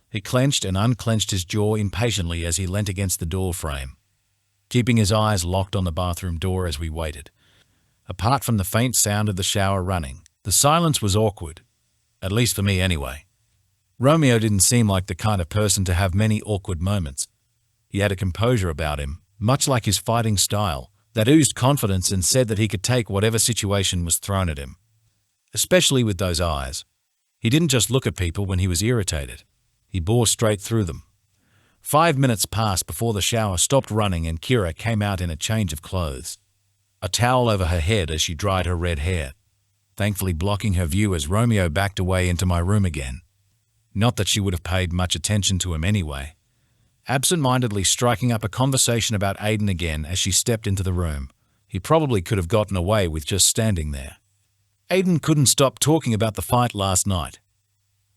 He clenched and unclenched his jaw impatiently as he leant against the door frame, keeping his eyes locked on the bathroom door as we waited. Apart from the faint sound of the shower running, the silence was awkward, at least for me anyway. Romeo didn't seem like the kind of person to have many awkward moments. He had a composure about him, much like his fighting style, that oozed confidence and said that he could take whatever situation was thrown at him. Especially with those eyes. He didn't just look at people when he was irritated. He bore straight through them. 5 minutes passed before the shower stopped running and Kyra came out in a change of clothes, a towel over her head as she dried her red hair, thankfully blocking her view as Romeo backed away into my room again. Not that she would have paid much attention to him anyway. Absent-mindedly striking up a conversation about Aiden again as she stepped into the room. He probably could have gotten away with just standing there. Aiden couldn't stop talking about the fight last night.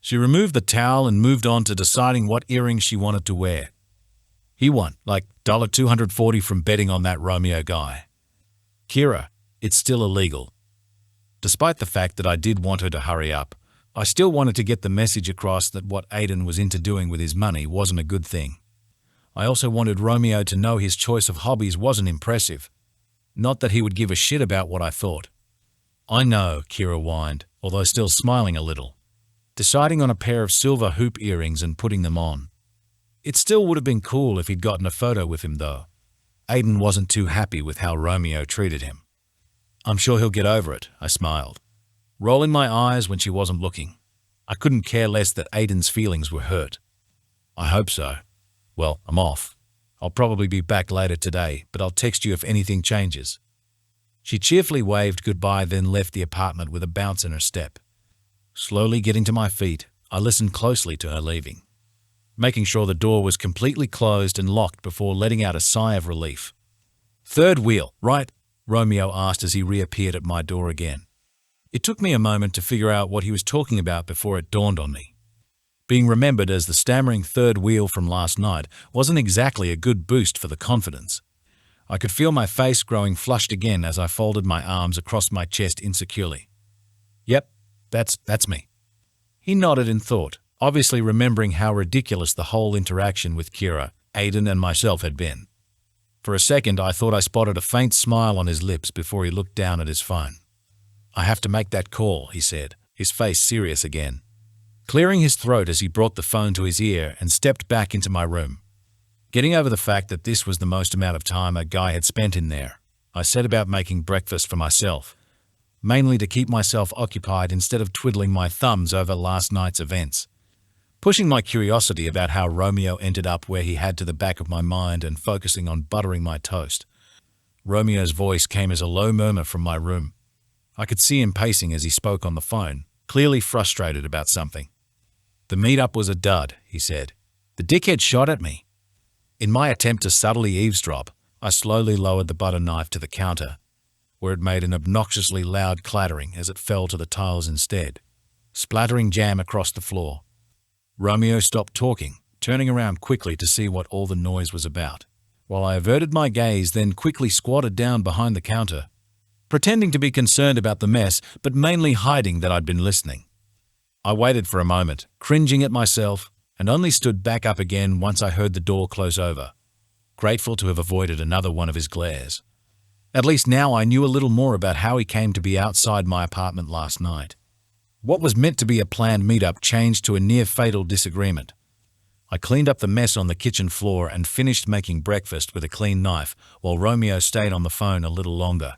She removed the towel and moved on to deciding what earrings she wanted to wear. He won, like $240 from betting on that Romeo guy. Kyra, it's still illegal. Despite the fact that I did want her to hurry up, I still wanted to get the message across that what Aiden was into doing with his money wasn't a good thing. I also wanted Romeo to know his choice of hobbies wasn't impressive. Not that he would give a shit about what I thought. I know, Kyra whined, although still smiling a little, deciding on a pair of silver hoop earrings and putting them on. It still would have been cool if he'd gotten a photo with him, though. Aiden wasn't too happy with how Romeo treated him. I'm sure he'll get over it, I smiled, rolling my eyes when she wasn't looking. I couldn't care less that Aiden's feelings were hurt. I hope so. Well, I'm off. I'll probably be back later today, but I'll text you if anything changes. She cheerfully waved goodbye, then left the apartment with a bounce in her step. Slowly getting to my feet, I listened closely to her leaving, making sure the door was completely closed and locked before letting out a sigh of relief. Third wheel, right? Romeo asked as he reappeared at my door again. It took me a moment to figure out what he was talking about before it dawned on me. Being remembered as the stammering third wheel from last night wasn't exactly a good boost for the confidence. I could feel my face growing flushed again as I folded my arms across my chest insecurely. Yep, that's me. He nodded in thought, obviously remembering how ridiculous the whole interaction with Kyra, Aiden, and myself had been. For a second, I thought I spotted a faint smile on his lips before he looked down at his phone. I have to make that call, he said, his face serious again, clearing his throat as he brought the phone to his ear and stepped back into my room. Getting over the fact that this was the most amount of time a guy had spent in there, I set about making breakfast for myself, mainly to keep myself occupied instead of twiddling my thumbs over last night's events. Pushing my curiosity about how Romeo ended up where he had to the back of my mind and focusing on buttering my toast. Romeo's voice came as a low murmur from my room. I could see him pacing as he spoke on the phone, clearly frustrated about something. The meetup was a dud, he said. The dickhead shot at me. In my attempt to subtly eavesdrop, I slowly lowered the butter knife to the counter, where it made an obnoxiously loud clattering as it fell to the tiles instead, splattering jam across the floor. Romeo stopped talking, turning around quickly to see what all the noise was about, while I averted my gaze, then quickly squatted down behind the counter, pretending to be concerned about the mess, but mainly hiding that I'd been listening. I waited for a moment, cringing at myself, and only stood back up again once I heard the door close over, grateful to have avoided another one of his glares. At least now I knew a little more about how he came to be outside my apartment last night. What was meant to be a planned meetup changed to a near-fatal disagreement. I cleaned up the mess on the kitchen floor and finished making breakfast with a clean knife while Romeo stayed on the phone a little longer.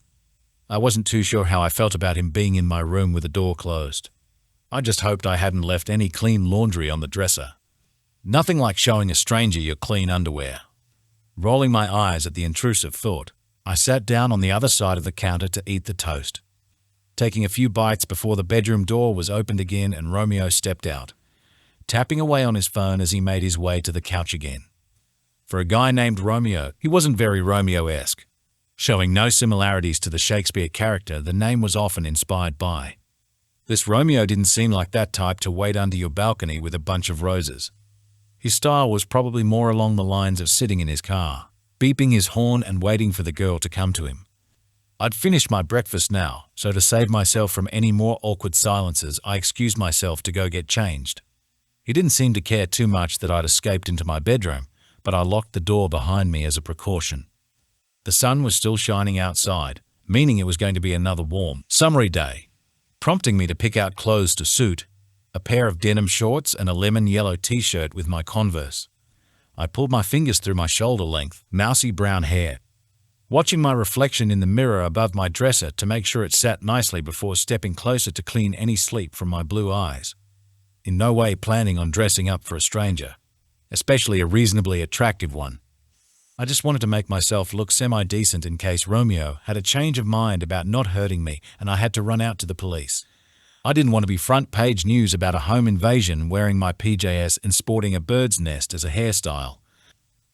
I wasn't too sure how I felt about him being in my room with the door closed. I just hoped I hadn't left any clean laundry on the dresser. Nothing like showing a stranger your clean underwear. Rolling my eyes at the intrusive thought, I sat down on the other side of the counter to eat the toast, taking a few bites before the bedroom door was opened again and Romeo stepped out, tapping away on his phone as he made his way to the couch again. For a guy named Romeo, he wasn't very Romeo-esque. Showing no similarities to the Shakespeare character the name was often inspired by. This Romeo didn't seem like that type to wait under your balcony with a bunch of roses. His style was probably more along the lines of sitting in his car, beeping his horn and waiting for the girl to come to him. I'd finished my breakfast now, so to save myself from any more awkward silences, I excused myself to go get changed. He didn't seem to care too much that I'd escaped into my bedroom, but I locked the door behind me as a precaution. The sun was still shining outside, meaning it was going to be another warm, summery day, prompting me to pick out clothes to suit, a pair of denim shorts and a lemon yellow t-shirt with my Converse. I pulled my fingers through my shoulder-length, mousy brown hair, watching my reflection in the mirror above my dresser to make sure it sat nicely before stepping closer to clean any sleep from my blue eyes. In no way planning on dressing up for a stranger, especially a reasonably attractive one. I just wanted to make myself look semi-decent in case Romeo had a change of mind about not hurting me and I had to run out to the police. I didn't want to be front-page news about a home invasion wearing my PJs and sporting a bird's nest as a hairstyle.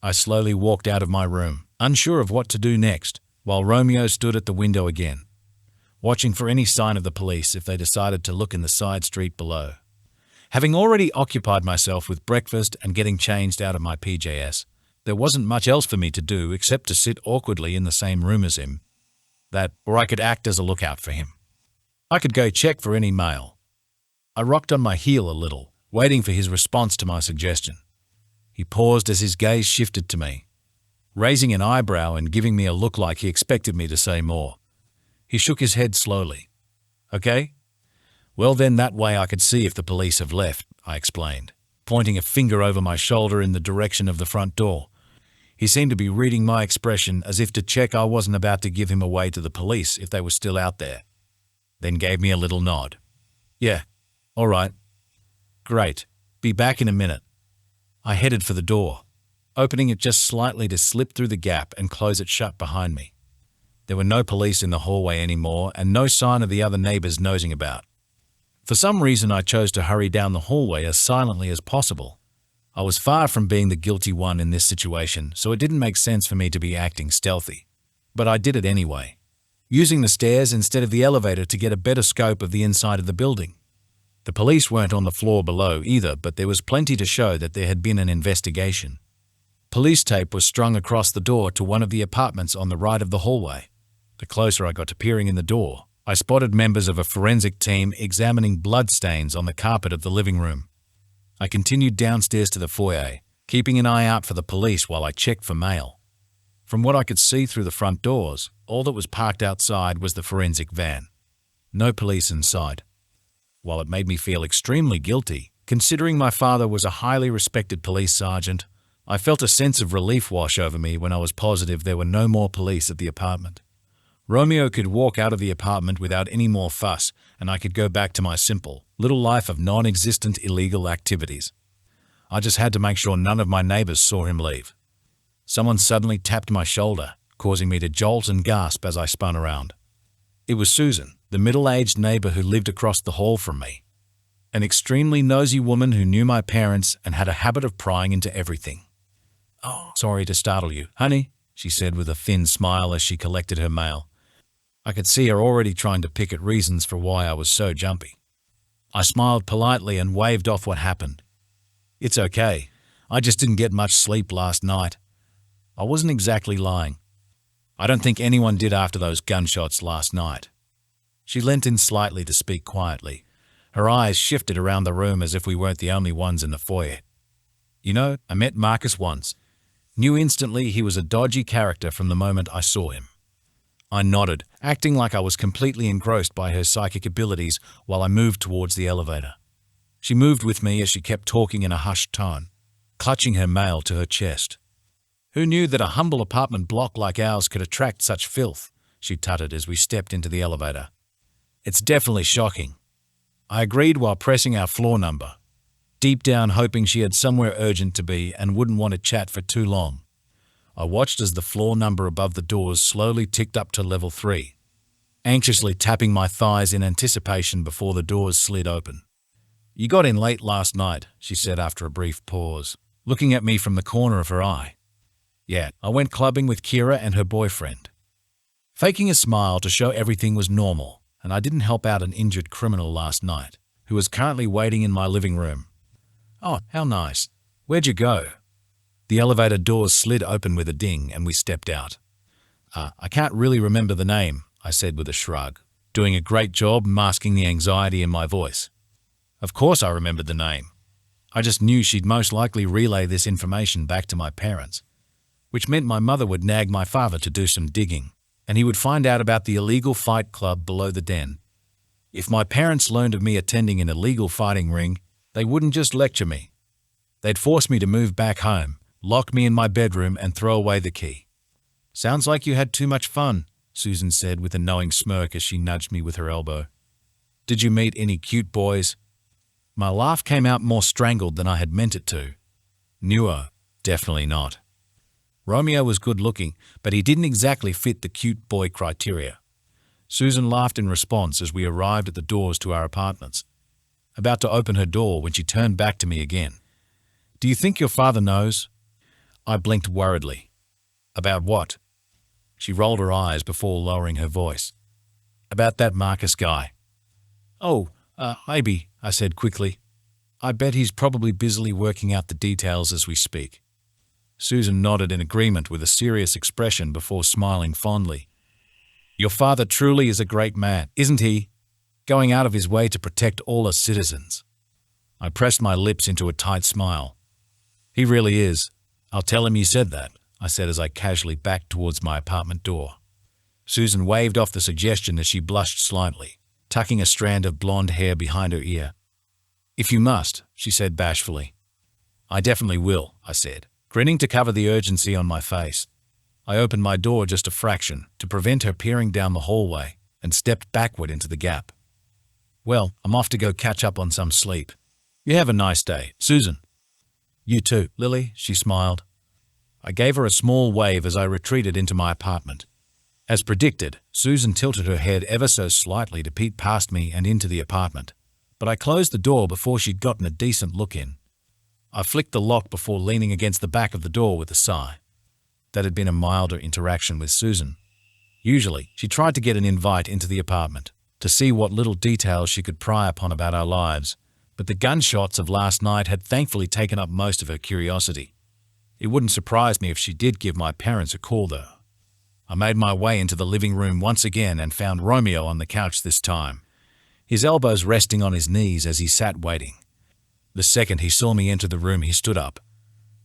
I slowly walked out of my room, unsure of what to do next, while Romeo stood at the window again, watching for any sign of the police if they decided to look in the side street below. Having already occupied myself with breakfast and getting changed out of my PJs, there wasn't much else for me to do except to sit awkwardly in the same room as him. That, or I could act as a lookout for him. I could go check for any mail. I rocked on my heel a little, waiting for his response to my suggestion. He paused as his gaze shifted to me, raising an eyebrow and giving me a look like he expected me to say more. He shook his head slowly. Okay? Well then, that way I could see if the police have left, I explained, pointing a finger over my shoulder in the direction of the front door. He seemed to be reading my expression as if to check I wasn't about to give him away to the police if they were still out there. Then gave me a little nod. Yeah, all right. Great. Be back in a minute. I headed for the door, opening it just slightly to slip through the gap and close it shut behind me. There were no police in the hallway anymore and no sign of the other neighbors nosing about. For some reason, I chose to hurry down the hallway as silently as possible. I was far from being the guilty one in this situation, so it didn't make sense for me to be acting stealthy. But I did it anyway, using the stairs instead of the elevator to get a better scope of the inside of the building. The police weren't on the floor below either, but there was plenty to show that there had been an investigation. Police tape was strung across the door to one of the apartments on the right of the hallway. The closer I got to peering in the door, I spotted members of a forensic team examining bloodstains on the carpet of the living room. I continued downstairs to the foyer, keeping an eye out for the police while I checked for mail. From what I could see through the front doors, all that was parked outside was the forensic van. No police inside. While it made me feel extremely guilty, considering my father was a highly respected police sergeant, I felt a sense of relief wash over me when I was positive there were no more police at the apartment. Romeo could walk out of the apartment without any more fuss, and I could go back to my simple, little life of non-existent illegal activities. I just had to make sure none of my neighbors saw him leave. Someone suddenly tapped my shoulder, causing me to jolt and gasp as I spun around. It was Susan, the middle-aged neighbor who lived across the hall from me. An extremely nosy woman who knew my parents and had a habit of prying into everything. "Oh, sorry to startle you, honey," she said with a thin smile as she collected her mail. I could see her already trying to pick at reasons for why I was so jumpy. I smiled politely and waved off what happened. "It's okay. I just didn't get much sleep last night." I wasn't exactly lying. I don't think anyone did after those gunshots last night. She leant in slightly to speak quietly. Her eyes shifted around the room as if we weren't the only ones in the foyer. "You know, I met Marcus once. Knew instantly he was a dodgy character from the moment I saw him." I nodded, acting like I was completely engrossed by her psychic abilities while I moved towards the elevator. She moved with me as she kept talking in a hushed tone, clutching her mail to her chest. "Who knew that a humble apartment block like ours could attract such filth?" she tutted as we stepped into the elevator. "It's definitely shocking." I agreed while pressing our floor number, deep down hoping she had somewhere urgent to be and wouldn't want to chat for too long. I watched as the floor number above the doors slowly ticked up to level 3, anxiously tapping my thighs in anticipation before the doors slid open. "You got in late last night," she said after a brief pause, looking at me from the corner of her eye. Yeah, I went clubbing with Kira and her boyfriend. Faking a smile to show everything was normal, and I didn't help out an injured criminal last night, who was currently waiting in my living room. Oh, how nice. Where'd you go? The elevator doors slid open with a ding and we stepped out. I can't really remember the name, I said with a shrug, doing a great job masking the anxiety in my voice. Of course I remembered the name. I just knew she'd most likely relay this information back to my parents, which meant my mother would nag my father to do some digging, and he would find out about the illegal fight club below the den. If my parents learned of me attending an illegal fighting ring, they wouldn't just lecture me. They'd force me to move back home, lock me in my bedroom, and throw away the key. Sounds like you had too much fun, Susan said with a knowing smirk as she nudged me with her elbow. Did you meet any cute boys? My laugh came out more strangled than I had meant it to. Newer, definitely not. Romeo was good-looking, but he didn't exactly fit the cute boy criteria. Susan laughed in response as we arrived at the doors to our apartments, about to open her door when she turned back to me again. Do you think your father knows? I blinked worriedly. About what? She rolled her eyes before lowering her voice. About that Marcus guy. Oh, maybe, I said quickly. I bet he's probably busily working out the details as we speak. Susan nodded in agreement with a serious expression before smiling fondly. Your father truly is a great man, isn't he? Going out of his way to protect all us citizens. I pressed my lips into a tight smile. He really is. I'll tell him you said that, I said as I casually backed towards my apartment door. Susan waved off the suggestion as she blushed slightly, tucking a strand of blonde hair behind her ear. If you must, she said bashfully. I definitely will, I said, grinning to cover the urgency on my face. I opened my door just a fraction to prevent her peering down the hallway and stepped backward into the gap. Well, I'm off to go catch up on some sleep. You have a nice day, Susan. You too, Lily, she smiled. I gave her a small wave as I retreated into my apartment. As predicted, Susan tilted her head ever so slightly to peek past me and into the apartment, but I closed the door before she'd gotten a decent look in. I flicked the lock before leaning against the back of the door with a sigh. That had been a milder interaction with Susan. Usually, she tried to get an invite into the apartment, to see what little details she could pry upon about our lives, but the gunshots of last night had thankfully taken up most of her curiosity. It wouldn't surprise me if she did give my parents a call, though. I made my way into the living room once again and found Romeo on the couch this time, his elbows resting on his knees as he sat waiting. The second he saw me enter the room, he stood up,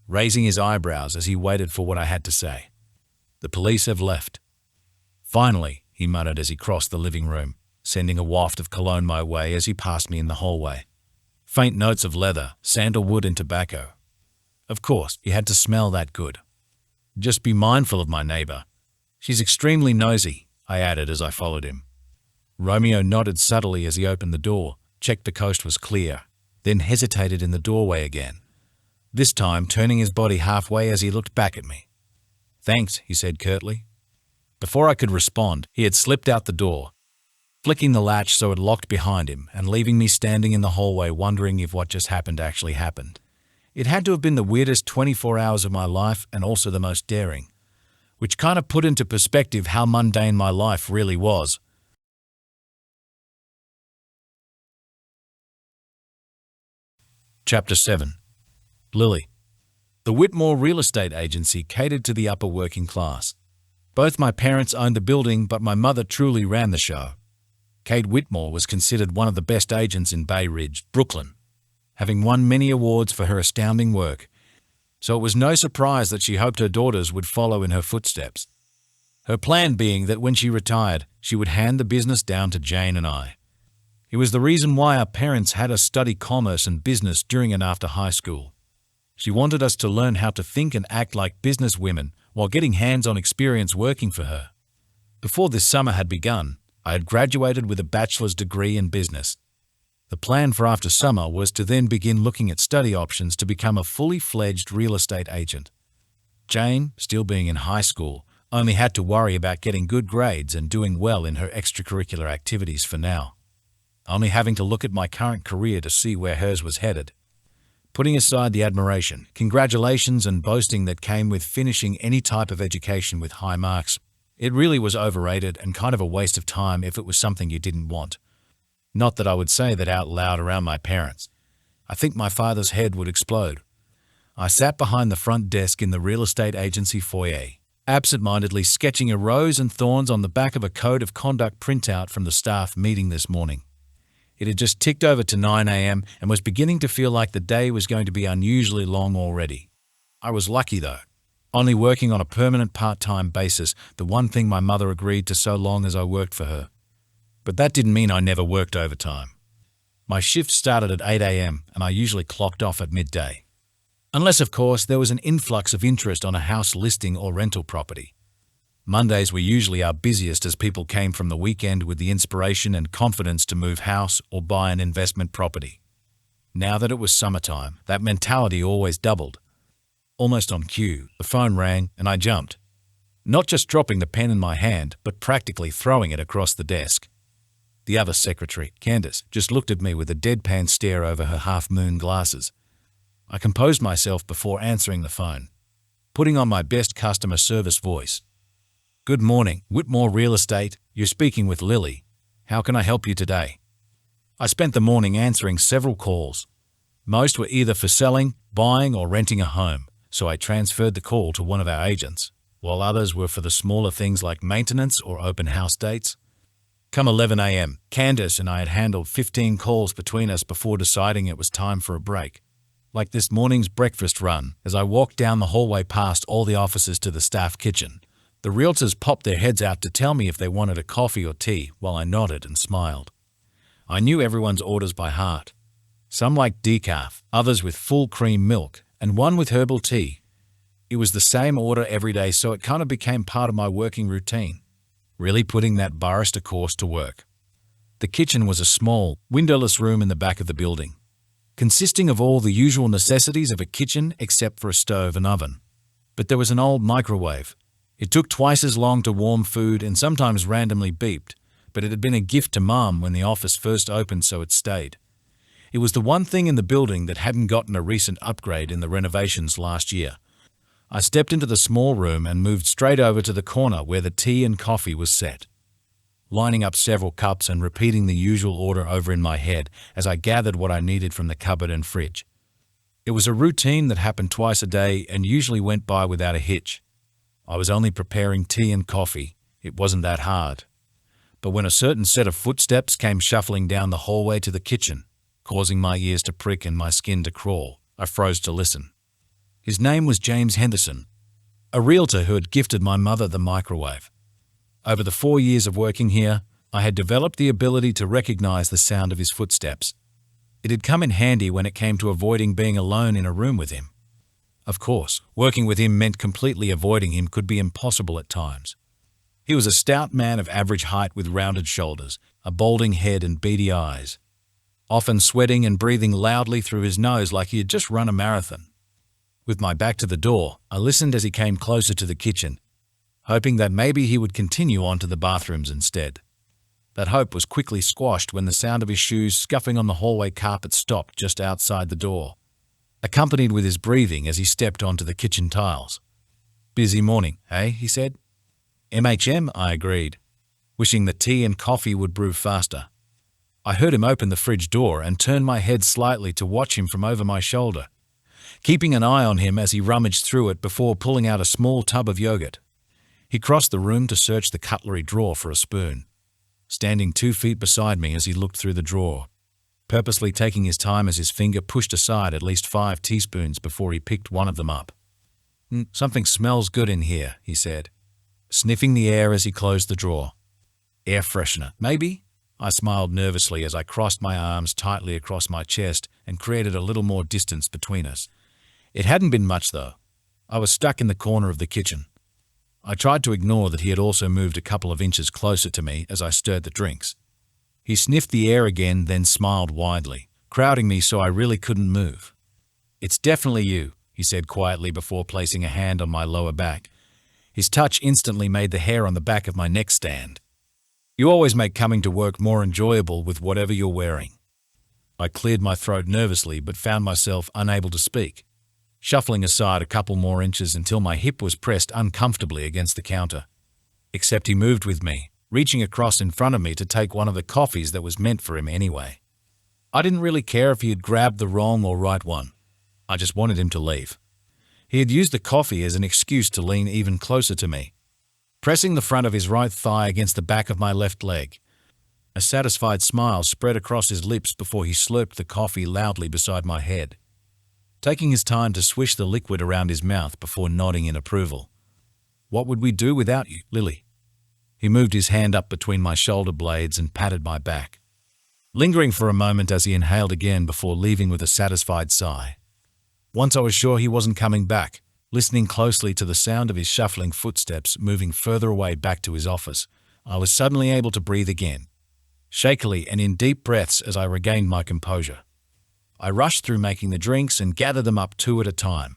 raising his eyebrows as he waited for what I had to say. The police have left. Finally, he muttered as he crossed the living room, sending a waft of cologne my way as he passed me in the hallway. Faint notes of leather, sandalwood and tobacco. Of course, he had to smell that good. Just be mindful of my neighbor. She's extremely nosy, I added as I followed him. Romeo nodded subtly as he opened the door, checked the coast was clear, then hesitated in the doorway again, this time turning his body halfway as he looked back at me. Thanks, he said curtly. Before I could respond, he had slipped out the door, flicking the latch so it locked behind him and leaving me standing in the hallway wondering if what just happened actually happened. It had to have been the weirdest 24 hours of my life and also the most daring, which kind of put into perspective how mundane my life really was. Chapter 7. Lily. The Whitmore Real Estate Agency catered to the upper working class. Both my parents owned the building, but my mother truly ran the show. Kate Whitmore was considered one of the best agents in Bay Ridge, Brooklyn, having won many awards for her astounding work, so it was no surprise that she hoped her daughters would follow in her footsteps. Her plan being that when she retired, she would hand the business down to Jane and I. It was the reason why our parents had us study commerce and business during and after high school. She wanted us to learn how to think and act like business women while getting hands-on experience working for her. Before this summer had begun, I had graduated with a bachelor's degree in business. The plan for after summer was to then begin looking at study options to become a fully fledged real estate agent. Jane, still being in high school, only had to worry about getting good grades and doing well in her extracurricular activities for now, only having to look at my current career to see where hers was headed. Putting aside the admiration, congratulations and boasting that came with finishing any type of education with high marks, it really was overrated and kind of a waste of time if it was something you didn't want. Not that I would say that out loud around my parents. I think my father's head would explode. I sat behind the front desk in the real estate agency foyer, absent-mindedly sketching a rose and thorns on the back of a code of conduct printout from the staff meeting this morning. It had just ticked over to 9 a.m. and was beginning to feel like the day was going to be unusually long already. I was lucky though, only working on a permanent part-time basis, the one thing my mother agreed to so long as I worked for her. But that didn't mean I never worked overtime. My shift started at 8 a.m. and I usually clocked off at midday. Unless, of course, there was an influx of interest on a house listing or rental property. Mondays were usually our busiest as people came from the weekend with the inspiration and confidence to move house or buy an investment property. Now that it was summertime, that mentality always doubled. Almost on cue, the phone rang and I jumped. Not just dropping the pen in my hand, but practically throwing it across the desk. The other secretary, Candace, just looked at me with a deadpan stare over her half-moon glasses. I composed myself before answering the phone, putting on my best customer service voice. "Good morning, Whitmore Real Estate. You're speaking with Lily. How can I help you today?" I spent the morning answering several calls. Most were either for selling, buying, or renting a home, so I transferred the call to one of our agents, while others were for the smaller things like maintenance or open house dates. Come 11 a.m., Candace and I had handled 15 calls between us before deciding it was time for a break. Like this morning's breakfast run, as I walked down the hallway past all the offices to the staff kitchen, the realtors popped their heads out to tell me if they wanted a coffee or tea while I nodded and smiled. I knew everyone's orders by heart. Some liked decaf, others with full cream milk, and one with herbal tea. It was the same order every day, so it kind of became part of my working routine, really putting that barrister course to work. The kitchen was a small, windowless room in the back of the building, consisting of all the usual necessities of a kitchen except for a stove and oven. But there was an old microwave. It took twice as long to warm food and sometimes randomly beeped, but it had been a gift to Mom when the office first opened, so it stayed. It was the one thing in the building that hadn't gotten a recent upgrade in the renovations last year. I stepped into the small room and moved straight over to the corner where the tea and coffee was set, lining up several cups and repeating the usual order over in my head as I gathered what I needed from the cupboard and fridge. It was a routine that happened twice a day and usually went by without a hitch. I was only preparing tea and coffee. It wasn't that hard. But when a certain set of footsteps came shuffling down the hallway to the kitchen, causing my ears to prick and my skin to crawl, I froze to listen. His name was James Henderson, a realtor who had gifted my mother the microwave. Over the 4 years of working here, I had developed the ability to recognize the sound of his footsteps. It had come in handy when it came to avoiding being alone in a room with him. Of course, working with him meant completely avoiding him could be impossible at times. He was a stout man of average height with rounded shoulders, a balding head and beady eyes, often sweating and breathing loudly through his nose like he had just run a marathon. With my back to the door, I listened as he came closer to the kitchen, hoping that maybe he would continue on to the bathrooms instead. That hope was quickly squashed when the sound of his shoes scuffing on the hallway carpet stopped just outside the door, accompanied with his breathing as he stepped onto the kitchen tiles. "Busy morning, eh?" he said. "MHM," I agreed, wishing the tea and coffee would brew faster. I heard him open the fridge door and turned my head slightly to watch him from over my shoulder, keeping an eye on him as he rummaged through it before pulling out a small tub of yogurt. He crossed the room to search the cutlery drawer for a spoon, standing 2 feet beside me as he looked through the drawer, purposely taking his time as his finger pushed aside at least 5 teaspoons before he picked one of them up. "Something smells good in here," he said, sniffing the air as he closed the drawer. "Air freshener, maybe?" I smiled nervously as I crossed my arms tightly across my chest and created a little more distance between us. It hadn't been much, though. I was stuck in the corner of the kitchen. I tried to ignore that he had also moved a couple of inches closer to me as I stirred the drinks. He sniffed the air again, then smiled widely, crowding me so I really couldn't move. "It's definitely you," he said quietly before placing a hand on my lower back. His touch instantly made the hair on the back of my neck stand. "You always make coming to work more enjoyable with whatever you're wearing." I cleared my throat nervously but found myself unable to speak, shuffling aside a couple more inches until my hip was pressed uncomfortably against the counter. Except he moved with me, reaching across in front of me to take one of the coffees that was meant for him anyway. I didn't really care if he had grabbed the wrong or right one. I just wanted him to leave. He had used the coffee as an excuse to lean even closer to me, pressing the front of his right thigh against the back of my left leg. A satisfied smile spread across his lips before he slurped the coffee loudly beside my head, taking his time to swish the liquid around his mouth before nodding in approval. "What would we do without you, Lily?" He moved his hand up between my shoulder blades and patted my back, lingering for a moment as he inhaled again before leaving with a satisfied sigh. Once I was sure he wasn't coming back, listening closely to the sound of his shuffling footsteps moving further away back to his office, I was suddenly able to breathe again, shakily and in deep breaths as I regained my composure. I rushed through making the drinks and gathered them up two at a time,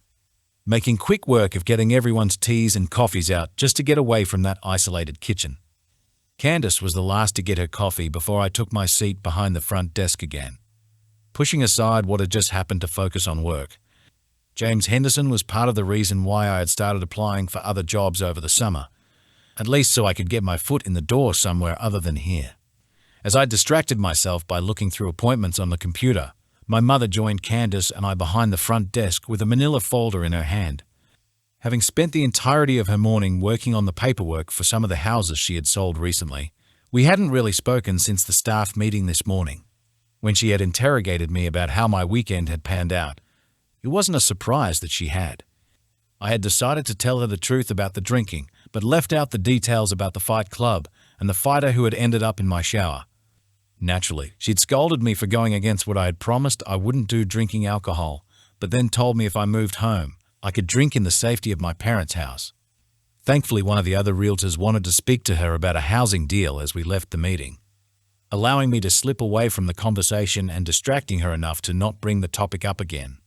making quick work of getting everyone's teas and coffees out just to get away from that isolated kitchen. Candace was the last to get her coffee before I took my seat behind the front desk again, pushing aside what had just happened to focus on work. James Henderson was part of the reason why I had started applying for other jobs over the summer, at least so I could get my foot in the door somewhere other than here. As I distracted myself by looking through appointments on the computer, my mother joined Candace and I behind the front desk with a manila folder in her hand. Having spent the entirety of her morning working on the paperwork for some of the houses she had sold recently, we hadn't really spoken since the staff meeting this morning, when she had interrogated me about how my weekend had panned out. It wasn't a surprise that she had. I had decided to tell her the truth about the drinking, but left out the details about the fight club and the fighter who had ended up in my shower. Naturally, she'd scolded me for going against what I had promised I wouldn't do drinking alcohol, but then told me if I moved home, I could drink in the safety of my parents' house. Thankfully, one of the other realtors wanted to speak to her about a housing deal as we left the meeting, allowing me to slip away from the conversation and distracting her enough to not bring the topic up again.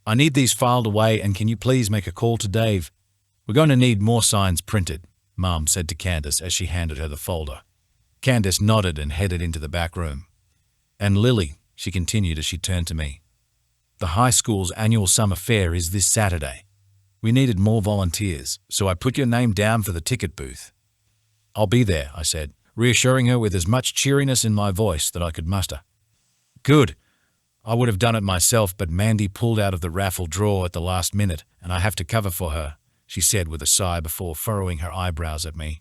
"I need these filed away, and can you please make a call to Dave? We're going to need more signs printed," Mom said to Candace as she handed her the folder. Candace nodded and headed into the back room. "And Lily," she continued as she turned to me, "the high school's annual summer fair is this Saturday. We needed more volunteers, so I put your name down for the ticket booth." "I'll be there," I said, reassuring her with as much cheeriness in my voice that I could muster. "Good. I would have done it myself, but Mandy pulled out of the raffle draw at the last minute, and I have to cover for her," she said with a sigh before furrowing her eyebrows at me.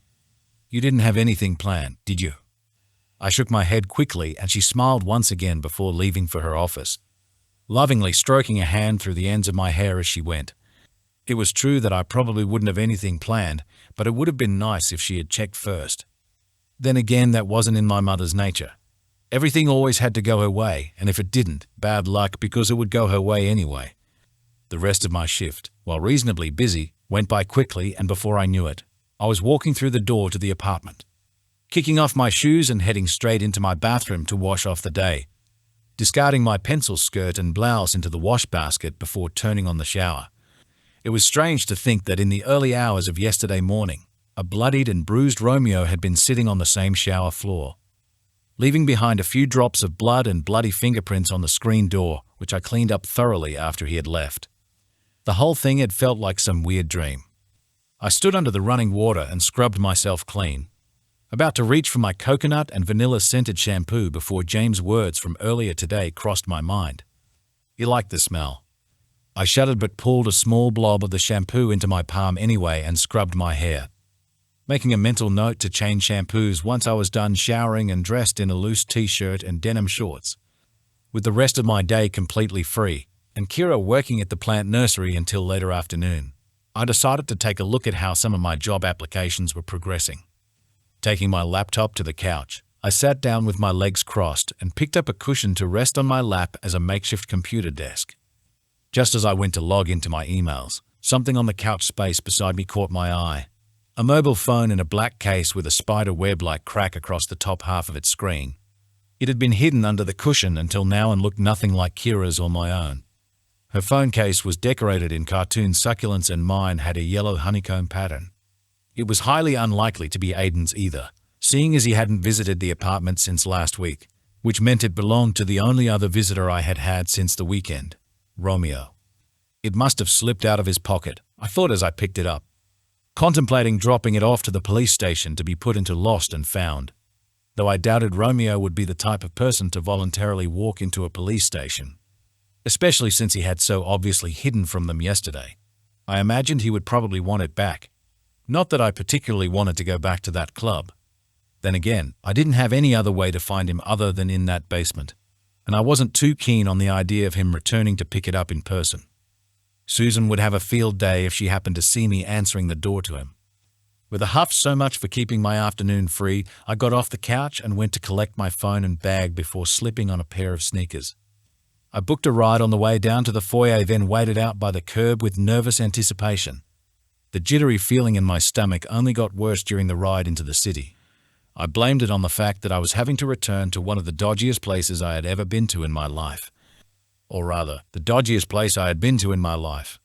"You didn't have anything planned, did you?" I shook my head quickly, and she smiled once again before leaving for her office, lovingly stroking a hand through the ends of my hair as she went. It was true that I probably wouldn't have anything planned, but it would have been nice if she had checked first. Then again, that wasn't in my mother's nature. Everything always had to go her way, and if it didn't, bad luck because it would go her way anyway. The rest of my shift, while reasonably busy, went by quickly, and before I knew it, I was walking through the door to the apartment, kicking off my shoes and heading straight into my bathroom to wash off the day, discarding my pencil skirt and blouse into the wash basket before turning on the shower. It was strange to think that in the early hours of yesterday morning, a bloodied and bruised Romeo had been sitting on the same shower floor, leaving behind a few drops of blood and bloody fingerprints on the screen door, which I cleaned up thoroughly after he had left. The whole thing had felt like some weird dream. I stood under the running water and scrubbed myself clean, about to reach for my coconut and vanilla-scented shampoo before James' words from earlier today crossed my mind. "You like the smell?" I shuddered but pulled a small blob of the shampoo into my palm anyway and scrubbed my hair, making a mental note to change shampoos once I was done showering and dressed in a loose t-shirt and denim shorts. With the rest of my day completely free, and Kira working at the plant nursery until later afternoon, I decided to take a look at how some of my job applications were progressing. Taking my laptop to the couch, I sat down with my legs crossed and picked up a cushion to rest on my lap as a makeshift computer desk. Just as I went to log into my emails, something on the couch space beside me caught my eye. A mobile phone in a black case with a spider web-like crack across the top half of its screen. It had been hidden under the cushion until now and looked nothing like Kira's or my own. Her phone case was decorated in cartoon succulents and mine had a yellow honeycomb pattern. It was highly unlikely to be Aiden's either, seeing as he hadn't visited the apartment since last week, which meant it belonged to the only other visitor I had had since the weekend, Romeo. It must have slipped out of his pocket, I thought as I picked it up, contemplating dropping it off to the police station to be put into lost and found, though I doubted Romeo would be the type of person to voluntarily walk into a police station, especially since he had so obviously hidden from them yesterday. I imagined he would probably want it back. Not that I particularly wanted to go back to that club. Then again, I didn't have any other way to find him other than in that basement, and I wasn't too keen on the idea of him returning to pick it up in person. Susan would have a field day if she happened to see me answering the door to him. With a huff so much for keeping my afternoon free, I got off the couch and went to collect my phone and bag before slipping on a pair of sneakers. I booked a ride on the way down to the foyer, then waited out by the curb with nervous anticipation. The jittery feeling in my stomach only got worse during the ride into the city. I blamed it on the fact that I was having to return to one of the dodgiest places I had ever been to in my life. Or rather, the dodgiest place I had been to in my life.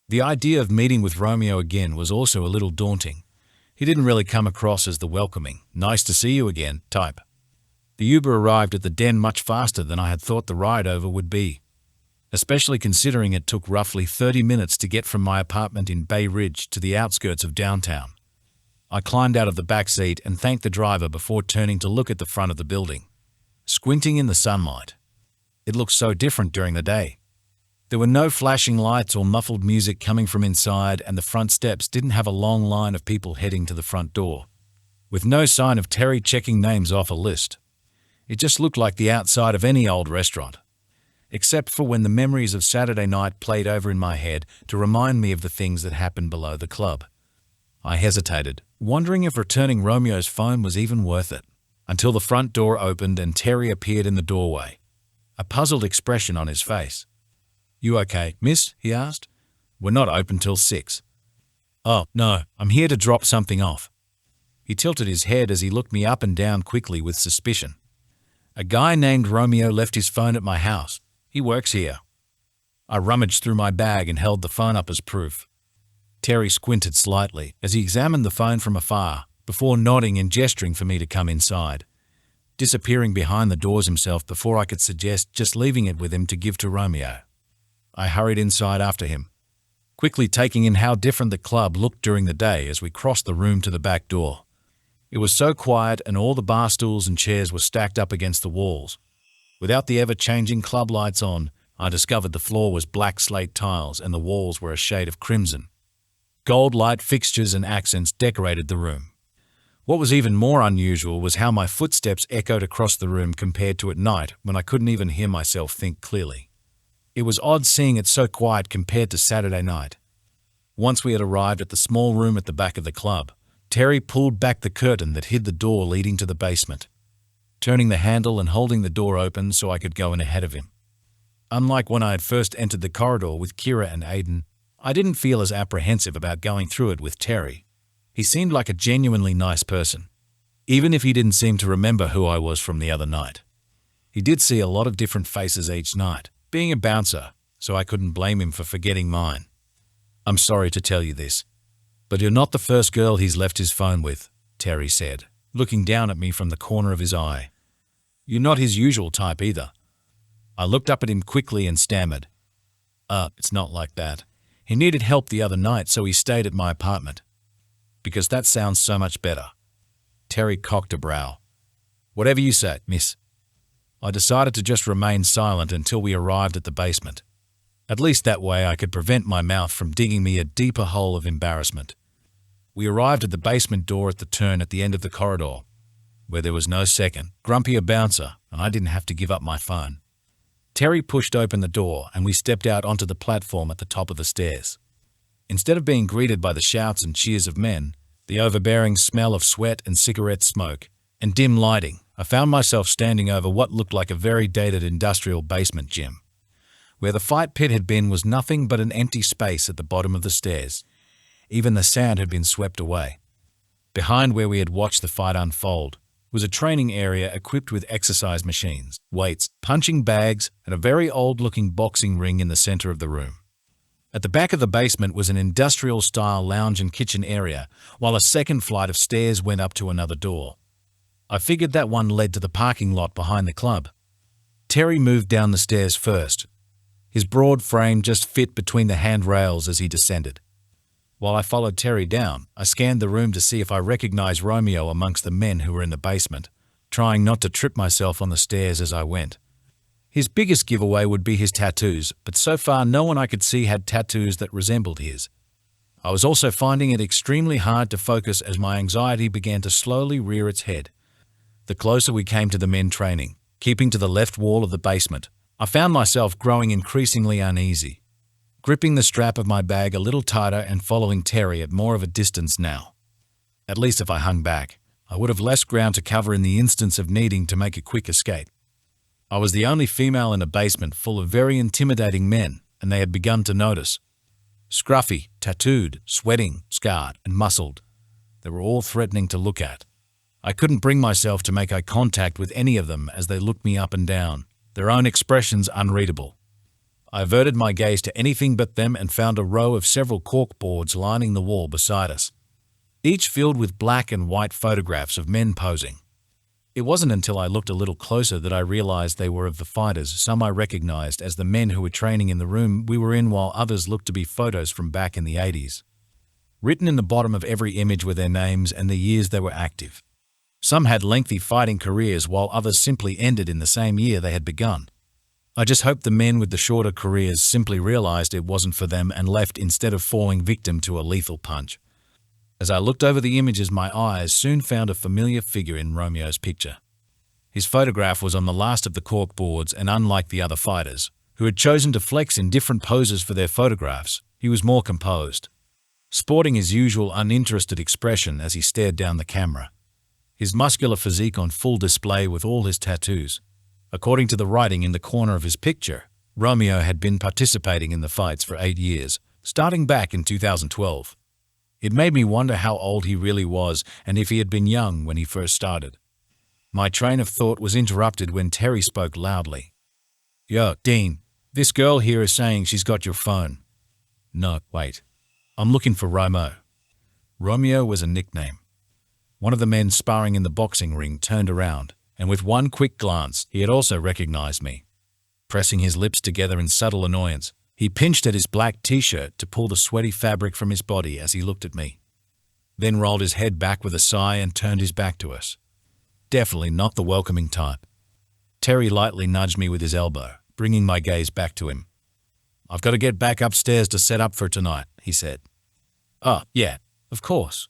The idea of meeting with Romeo again was also a little daunting. He didn't really come across as the welcoming, nice to see you again type. The Uber arrived at the den much faster than I had thought the ride over would be, especially considering it took roughly 30 minutes to get from my apartment in Bay Ridge to the outskirts of downtown. I climbed out of the back seat and thanked the driver before turning to look at the front of the building, squinting in the sunlight. It looked so different during the day. There were no flashing lights or muffled music coming from inside, and the front steps didn't have a long line of people heading to the front door, with no sign of Terry checking names off a list. It just looked like the outside of any old restaurant, except for when the memories of Saturday night played over in my head to remind me of the things that happened below the club. I hesitated, wondering if returning Romeo's phone was even worth it, until the front door opened and Terry appeared in the doorway, a puzzled expression on his face. "You okay, miss?" he asked. "We're not open till 6. "Oh, no, I'm here to drop something off." He tilted his head as he looked me up and down quickly with suspicion. "A guy named Romeo left his phone at my house. He works here." I rummaged through my bag and held the phone up as proof. Terry squinted slightly as he examined the phone from afar, before nodding and gesturing for me to come inside, disappearing behind the doors himself before I could suggest just leaving it with him to give to Romeo. I hurried inside after him, quickly taking in how different the club looked during the day as we crossed the room to the back door. It was so quiet, and all the bar stools and chairs were stacked up against the walls. Without the ever-changing club lights on, I discovered the floor was black slate tiles and the walls were a shade of crimson. Gold light fixtures and accents decorated the room. What was even more unusual was how my footsteps echoed across the room compared to at night when I couldn't even hear myself think clearly. It was odd seeing it so quiet compared to Saturday night. Once we had arrived at the small room at the back of the club, Terry pulled back the curtain that hid the door leading to the basement, turning the handle and holding the door open so I could go in ahead of him. Unlike when I had first entered the corridor with Kira and Aiden, I didn't feel as apprehensive about going through it with Terry. He seemed like a genuinely nice person, even if he didn't seem to remember who I was from the other night. He did see a lot of different faces each night, being a bouncer, so I couldn't blame him for forgetting mine. "I'm sorry to tell you this, but you're not the first girl he's left his phone with," Terry said, looking down at me from the corner of his eye. "You're not his usual type either." I looked up at him quickly and stammered. It's not like that. He needed help the other night, so he stayed at my apartment." "Because that sounds so much better." Terry cocked a brow. "Whatever you say, miss." I decided to just remain silent until we arrived at the basement. At least that way I could prevent my mouth from digging me a deeper hole of embarrassment. We arrived at the basement door at the turn at the end of the corridor, where there was no second, grumpier bouncer, and I didn't have to give up my phone. Terry pushed open the door and we stepped out onto the platform at the top of the stairs. Instead of being greeted by the shouts and cheers of men, the overbearing smell of sweat and cigarette smoke, and dim lighting, I found myself standing over what looked like a very dated industrial basement gym. Where the fight pit had been was nothing but an empty space at the bottom of the stairs. Even the sound had been swept away. Behind where we had watched the fight unfold was a training area equipped with exercise machines, weights, punching bags, and a very old-looking boxing ring in the center of the room. At the back of the basement was an industrial-style lounge and kitchen area, while a second flight of stairs went up to another door. I figured that one led to the parking lot behind the club. Terry moved down the stairs first. His broad frame just fit between the handrails as he descended. While I followed Terry down, I scanned the room to see if I recognized Romeo amongst the men who were in the basement, trying not to trip myself on the stairs as I went. His biggest giveaway would be his tattoos, but so far no one I could see had tattoos that resembled his. I was also finding it extremely hard to focus as my anxiety began to slowly rear its head. The closer we came to the men training, keeping to the left wall of the basement, I found myself growing increasingly uneasy, gripping the strap of my bag a little tighter and following Terry at more of a distance now. At least if I hung back, I would have less ground to cover in the instance of needing to make a quick escape. I was the only female in a basement full of very intimidating men, and they had begun to notice. Scruffy, tattooed, sweating, scarred, and muscled. They were all threatening to look at. I couldn't bring myself to make eye contact with any of them as they looked me up and down, their own expressions unreadable. I averted my gaze to anything but them and found a row of several cork boards lining the wall beside us, each filled with black and white photographs of men posing. It wasn't until I looked a little closer that I realized they were of the fighters. Some I recognized as the men who were training in the room we were in, while others looked to be photos from back in the 80s. Written in the bottom of every image were their names and the years they were active. Some had lengthy fighting careers while others simply ended in the same year they had begun. I just hoped the men with the shorter careers simply realized it wasn't for them and left instead of falling victim to a lethal punch. As I looked over the images, my eyes soon found a familiar figure in Romeo's picture. His photograph was on the last of the cork boards, and unlike the other fighters, who had chosen to flex in different poses for their photographs, he was more composed, sporting his usual uninterested expression as he stared down the camera. His muscular physique on full display with all his tattoos. According to the writing in the corner of his picture, Romeo had been participating in the fights for 8 years, starting back in 2012. It made me wonder how old he really was and if he had been young when he first started. My train of thought was interrupted when Terry spoke loudly. "Yo, Dean, this girl here is saying she's got your phone." "No, wait. I'm looking for Romo." Romeo was a nickname. One of the men sparring in the boxing ring turned around, and with one quick glance, he had also recognized me. Pressing his lips together in subtle annoyance, he pinched at his black t-shirt to pull the sweaty fabric from his body as he looked at me, then rolled his head back with a sigh and turned his back to us. Definitely not the welcoming type. Terry lightly nudged me with his elbow, bringing my gaze back to him. "I've got to get back upstairs to set up for tonight," he said. "Oh, yeah, of course."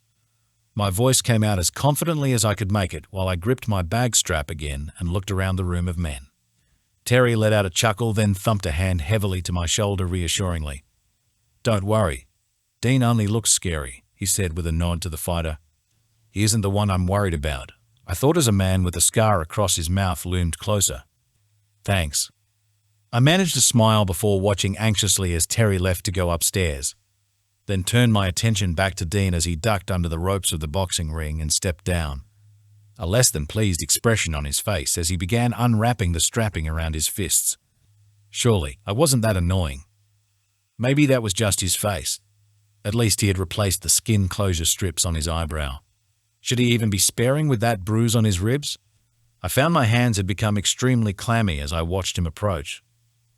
My voice came out as confidently as I could make it while I gripped my bag strap again and looked around the room of men. Terry let out a chuckle, then thumped a hand heavily to my shoulder reassuringly. "Don't worry. Dean only looks scary," he said with a nod to the fighter. "He isn't the one I'm worried about." I thought as a man with a scar across his mouth loomed closer. "Thanks." I managed to smile before watching anxiously as Terry left to go upstairs, then turned my attention back to Dean as he ducked under the ropes of the boxing ring and stepped down, a less than pleased expression on his face as he began unwrapping the strapping around his fists. Surely, I wasn't that annoying. Maybe that was just his face. At least he had replaced the skin closure strips on his eyebrow. Should he even be sparing with that bruise on his ribs? I found my hands had become extremely clammy as I watched him approach,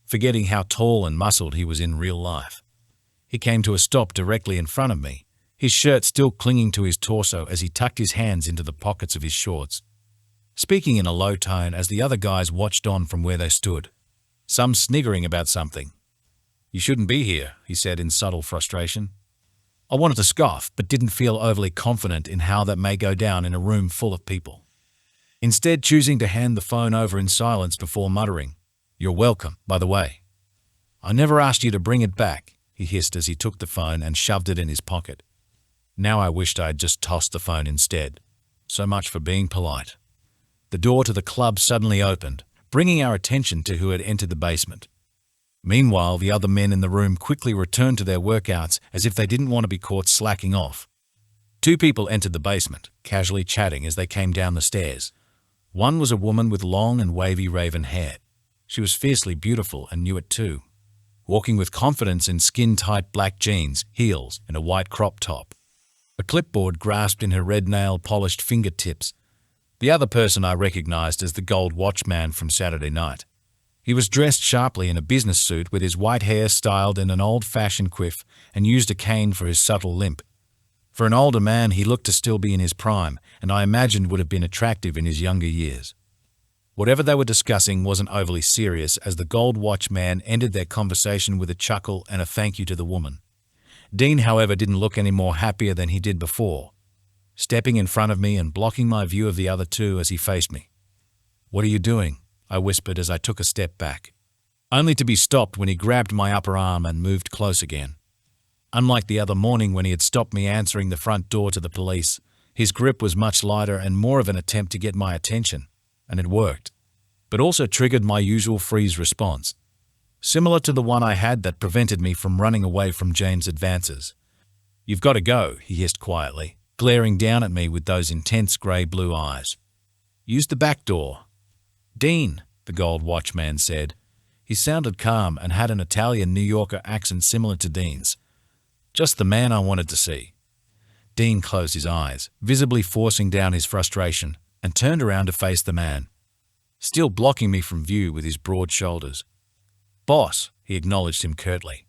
forgetting how tall and muscled he was in real life. He came to a stop directly in front of me, his shirt still clinging to his torso as he tucked his hands into the pockets of his shorts, speaking in a low tone as the other guys watched on from where they stood, some sniggering about something. "You shouldn't be here," he said in subtle frustration. I wanted to scoff, but didn't feel overly confident in how that may go down in a room full of people. Instead, choosing to hand the phone over in silence before muttering, "You're welcome, by the way." "I never asked you to bring it back," he hissed as he took the phone and shoved it in his pocket. Now I wished I had just tossed the phone instead. So much for being polite. The door to the club suddenly opened, bringing our attention to who had entered the basement. Meanwhile, the other men in the room quickly returned to their workouts as if they didn't want to be caught slacking off. 2 people entered the basement, casually chatting as they came down the stairs. One was a woman with long and wavy raven hair. She was fiercely beautiful and knew it too, walking with confidence in skin-tight black jeans, heels, and a white crop top. A clipboard grasped in her red nail-polished fingertips. The other person I recognized as the gold watch man from Saturday night. He was dressed sharply in a business suit with his white hair styled in an old-fashioned quiff and used a cane for his subtle limp. For an older man, he looked to still be in his prime, and I imagined would have been attractive in his younger years. Whatever they were discussing wasn't overly serious, as the gold watch man ended their conversation with a chuckle and a thank you to the woman. Dean, however, didn't look any more happier than he did before, stepping in front of me and blocking my view of the other two as he faced me. "What are you doing?" I whispered as I took a step back, only to be stopped when he grabbed my upper arm and moved close again. Unlike the other morning when he had stopped me answering the front door to the police, his grip was much lighter and more of an attempt to get my attention, and it worked, but also triggered my usual freeze response, similar to the one I had that prevented me from running away from Jane's advances. "You've got to go," he hissed quietly, glaring down at me with those intense grey-blue eyes. "Use the back door." "Dean," the gold watchman said. He sounded calm and had an Italian New Yorker accent similar to Dean's. "Just the man I wanted to see." Dean closed his eyes, visibly forcing down his frustration, and turned around to face the man, still blocking me from view with his broad shoulders. "Boss," he acknowledged him curtly.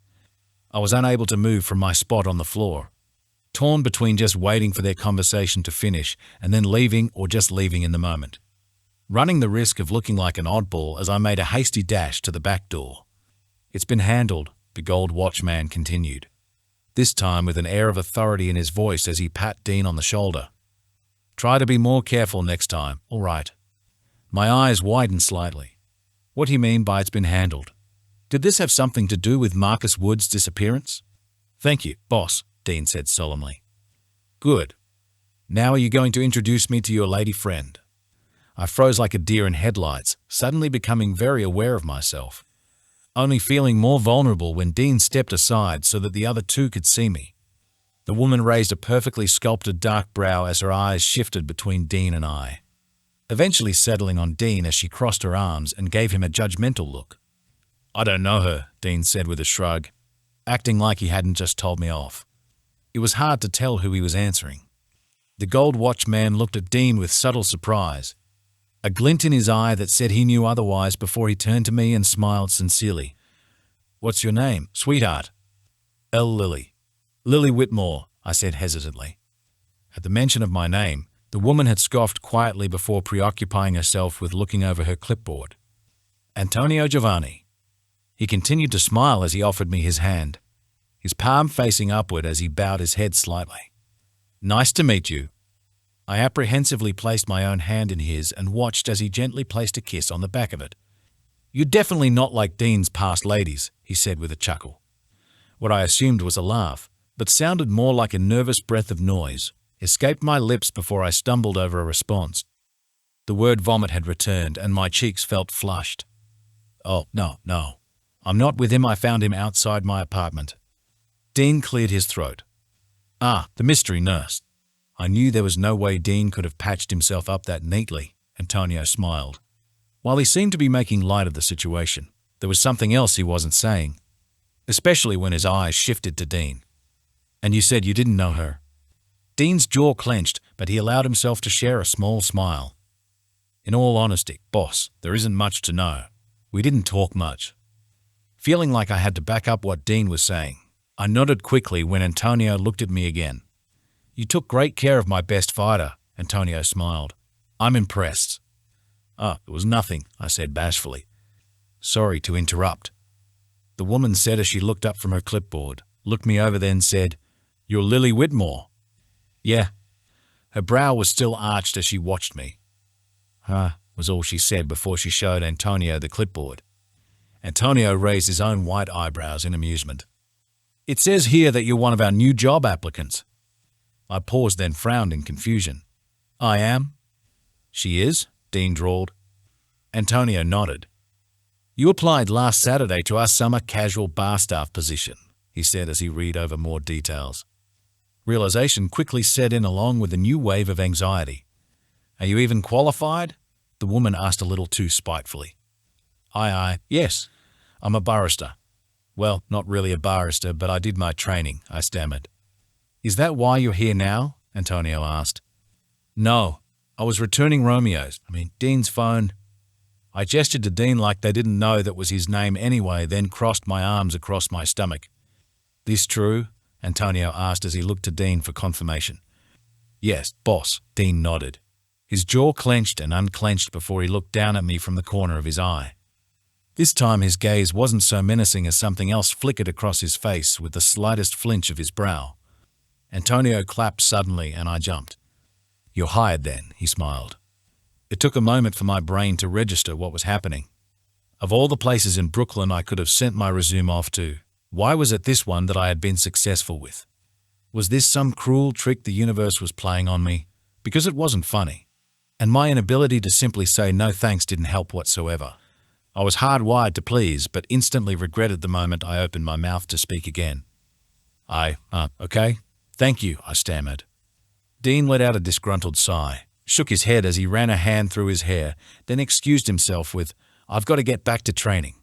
I was unable to move from my spot on the floor, torn between just waiting for their conversation to finish and then leaving or just leaving in the moment, running the risk of looking like an oddball as I made a hasty dash to the back door. "It's been handled," the gold watchman continued, this time with an air of authority in his voice as he pat Dean on the shoulder. "Try to be more careful next time, all right?" My eyes widened slightly. "What do you mean by it's been handled? Did this have something to do with Marcus Wood's disappearance?" "Thank you, boss," Dean said solemnly. "Good. Now are you going to introduce me to your lady friend?" I froze like a deer in headlights, suddenly becoming very aware of myself, only feeling more vulnerable when Dean stepped aside so that the other two could see me. The woman raised a perfectly sculpted dark brow as her eyes shifted between Dean and I, eventually settling on Dean as she crossed her arms and gave him a judgmental look. "I don't know her," Dean said with a shrug, acting like he hadn't just told me off. It was hard to tell who he was answering. The gold watchman looked at Dean with subtle surprise, a glint in his eye that said he knew otherwise before he turned to me and smiled sincerely. "What's your name, sweetheart?" "Lily. Lily Whitmore," I said hesitantly. At the mention of my name, the woman had scoffed quietly before preoccupying herself with looking over her clipboard. "Antonio Giovanni." He continued to smile as he offered me his hand, his palm facing upward as he bowed his head slightly. "Nice to meet you." I apprehensively placed my own hand in his and watched as he gently placed a kiss on the back of it. "You're definitely not like Dean's past ladies," he said with a chuckle. What I assumed was a laugh, but sounded more like a nervous breath of noise, escaped my lips before I stumbled over a response. The word vomit had returned and my cheeks felt flushed. "Oh, no. I'm not with him. I found him outside my apartment." Dean cleared his throat. "Ah, the mystery nurse." I knew there was no way Dean could have patched himself up that neatly. Antonio smiled. While he seemed to be making light of the situation, there was something else he wasn't saying, especially when his eyes shifted to Dean. "And you said you didn't know her?" Dean's jaw clenched, but he allowed himself to share a small smile. "In all honesty, boss, there isn't much to know. We didn't talk much." Feeling like I had to back up what Dean was saying, I nodded quickly when Antonio looked at me again. "You took great care of my best fighter," Antonio smiled. "I'm impressed." "Oh, it was nothing," I said bashfully. "Sorry to interrupt." The woman said as she looked up from her clipboard, looked me over then said, "You're Lily Whitmore." "Yeah." Her brow was still arched as she watched me. Was all she said before she showed Antonio the clipboard. Antonio raised his own white eyebrows in amusement. "It says here that you're one of our new job applicants." I paused, then frowned in confusion. "I am?" "She is?" Dean drawled. Antonio nodded. "You applied last Saturday to our summer casual bar staff position," he said as he read over more details. Realization quickly set in along with a new wave of anxiety. "Are you even qualified?" the woman asked a little too spitefully. Yes, I'm a barrister." "Well, not really a barrister, but I did my training," I stammered. "Is that why you're here now?" Antonio asked. "No. I was returning Dean's phone. I gestured to Dean like they didn't know that was his name anyway, then crossed my arms across my stomach. This true? Antonio asked as he looked to Dean for confirmation. Yes, boss, Dean nodded. His jaw clenched and unclenched before he looked down at me from the corner of his eye. This time his gaze wasn't so menacing as something else flickered across his face with the slightest flinch of his brow. Antonio clapped suddenly and I jumped. You're hired then, he smiled. It took a moment for my brain to register what was happening. Of all the places in Brooklyn I could have sent my resume off to, why was it this one that I had been successful with? Was this some cruel trick the universe was playing on me? Because it wasn't funny. And my inability to simply say no thanks didn't help whatsoever. I was hardwired to please, but instantly regretted the moment I opened my mouth to speak again. Okay. Thank you, I stammered. Dean let out a disgruntled sigh, shook his head as he ran a hand through his hair, then excused himself with, I've got to get back to training.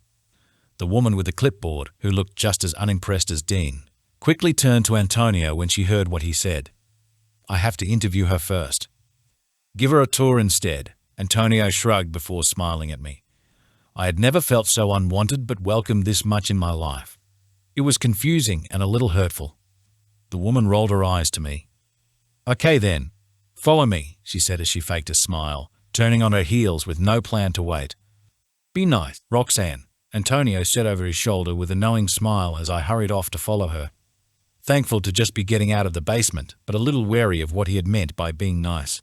The woman with the clipboard, who looked just as unimpressed as Dean, quickly turned to Antonio when she heard what he said. I have to interview her first. Give her a tour instead, Antonio shrugged before smiling at me. I had never felt so unwanted but welcomed this much in my life. It was confusing and a little hurtful. The woman rolled her eyes to me. Okay then, follow me, she said as she faked a smile, turning on her heels with no plan to wait. Be nice, Roxanne, Antonio said over his shoulder with a knowing smile as I hurried off to follow her. Thankful to just be getting out of the basement, but a little wary of what he had meant by being nice.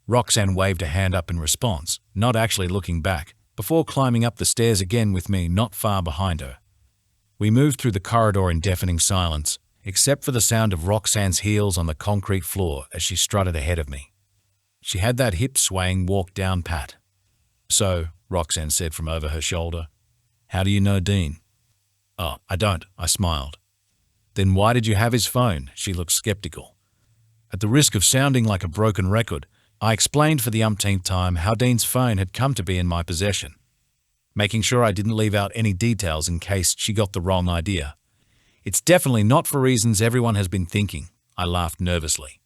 Roxanne waved a hand up in response, not actually looking back, before climbing up the stairs again with me not far behind her. We moved through the corridor in deafening silence, except for the sound of Roxanne's heels on the concrete floor as she strutted ahead of me. She had that hip-swaying walk down pat. So, Roxanne said from over her shoulder, how do you know Dean? Oh, I don't, I smiled. Then why did you have his phone? She looked skeptical. At the risk of sounding like a broken record, I explained for the umpteenth time how Dean's phone had come to be in my possession, making sure I didn't leave out any details in case she got the wrong idea. It's definitely not for reasons everyone has been thinking, I laughed nervously.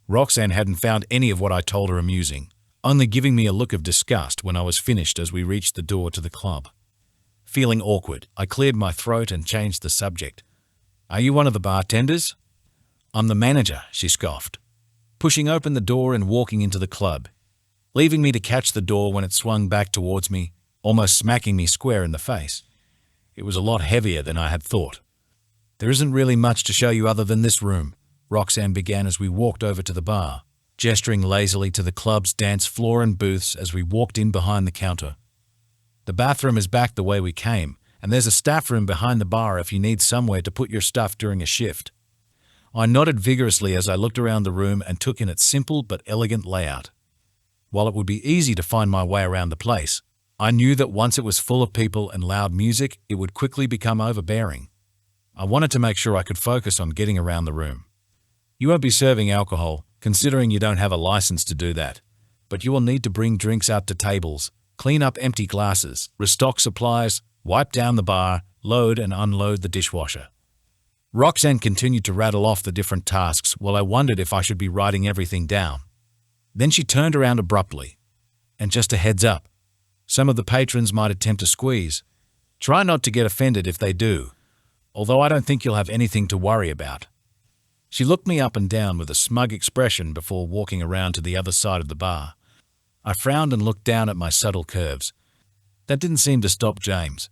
Roxanne hadn't found any of what I told her amusing, only giving me a look of disgust when I was finished as we reached the door to the club. Feeling awkward, I cleared my throat and changed the subject. Are you one of the bartenders? I'm the manager, she scoffed, pushing open the door and walking into the club, leaving me to catch the door when it swung back towards me, almost smacking me square in the face. It was a lot heavier than I had thought. There isn't really much to show you other than this room, Roxanne began as we walked over to the bar, gesturing lazily to the club's dance floor and booths as we walked in behind the counter. The bathroom is back the way we came, and there's a staff room behind the bar if you need somewhere to put your stuff during a shift. I nodded vigorously as I looked around the room and took in its simple but elegant layout. While it would be easy to find my way around the place, I knew that once it was full of people and loud music, it would quickly become overbearing. I wanted to make sure I could focus on getting around the room. You won't be serving alcohol, considering you don't have a license to do that, but you will need to bring drinks out to tables, clean up empty glasses, restock supplies, wipe down the bar, load and unload the dishwasher. Roxanne continued to rattle off the different tasks while I wondered if I should be writing everything down. Then she turned around abruptly. And just a heads up, some of the patrons might attempt to squeeze. Try not to get offended if they do, although I don't think you'll have anything to worry about. She looked me up and down with a smug expression before walking around to the other side of the bar. I frowned and looked down at my subtle curves. That didn't seem to stop James.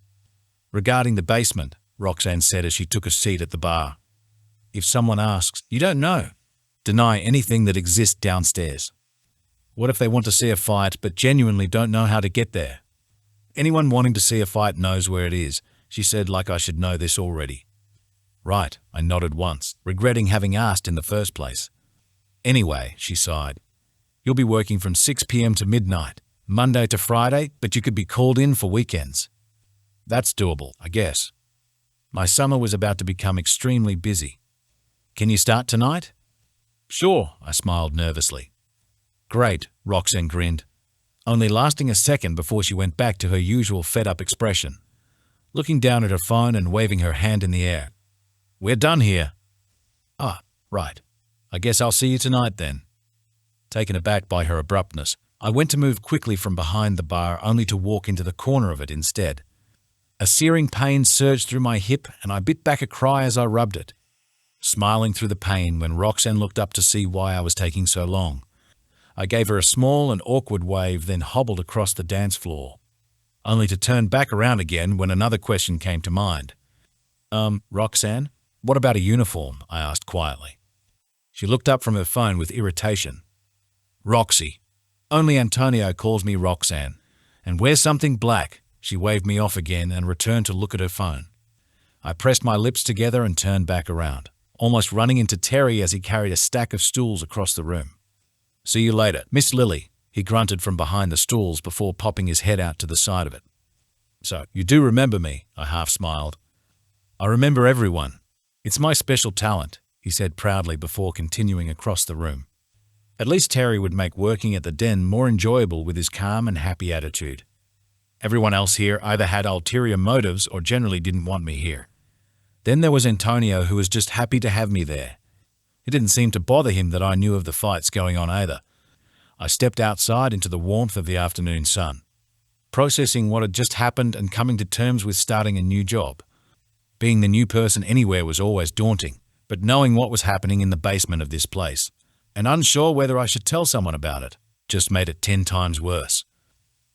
Regarding the basement, Roxanne said as she took a seat at the bar. If someone asks, you don't know. Deny anything that exists downstairs. What if they want to see a fight but genuinely don't know how to get there? Anyone wanting to see a fight knows where it is, she said like I should know this already. Right, I nodded once, regretting having asked in the first place. Anyway, she sighed. You'll be working from 6 p.m. to midnight, Monday to Friday, but you could be called in for weekends. That's doable, I guess. My summer was about to become extremely busy. Can you start tonight? Sure, I smiled nervously. Great, Roxanne grinned, only lasting a second before she went back to her usual fed-up expression, looking down at her phone and waving her hand in the air. We're done here. Ah, right. I guess I'll see you tonight then. Taken aback by her abruptness, I went to move quickly from behind the bar only to walk into the corner of it instead. A searing pain surged through my hip and I bit back a cry as I rubbed it, smiling through the pain when Roxanne looked up to see why I was taking so long. I gave her a small and awkward wave, then hobbled across the dance floor, only to turn back around again when another question came to mind. Roxanne, what about a uniform? I asked quietly. She looked up from her phone with irritation. Roxy. Only Antonio calls me Roxanne. And wear something black. She waved me off again and returned to look at her phone. I pressed my lips together and turned back around, almost running into Terry as he carried a stack of stools across the room. See you later, Miss Lily, he grunted from behind the stools before popping his head out to the side of it. So, you do remember me, I half smiled. I remember everyone. It's my special talent, he said proudly before continuing across the room. At least Terry would make working at the den more enjoyable with his calm and happy attitude. Everyone else here either had ulterior motives or generally didn't want me here. Then there was Antonio, who was just happy to have me there. It didn't seem to bother him that I knew of the fights going on either. I stepped outside into the warmth of the afternoon sun, processing what had just happened and coming to terms with starting a new job. Being the new person anywhere was always daunting, but knowing what was happening in the basement of this place, and unsure whether I should tell someone about it, just made it 10 times worse.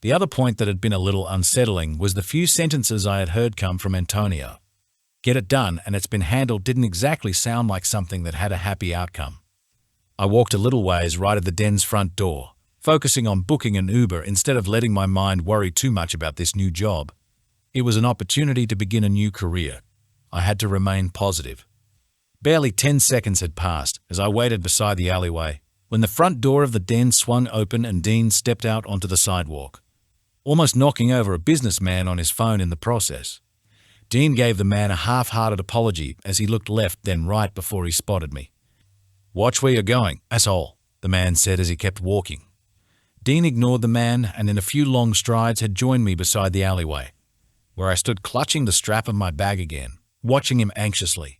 The other point that had been a little unsettling was the few sentences I had heard come from Antonio. Get it done and it's been handled didn't exactly sound like something that had a happy outcome. I walked a little ways right at the den's front door, focusing on booking an Uber instead of letting my mind worry too much about this new job. It was an opportunity to begin a new career. I had to remain positive. Barely 10 seconds had passed as I waited beside the alleyway when the front door of the den swung open and Dean stepped out onto the sidewalk, almost knocking over a businessman on his phone in the process. Dean gave the man a half-hearted apology as he looked left then right before he spotted me. Watch where you're going, asshole, the man said as he kept walking. Dean ignored the man and in a few long strides had joined me beside the alleyway, where I stood clutching the strap of my bag again, watching him anxiously.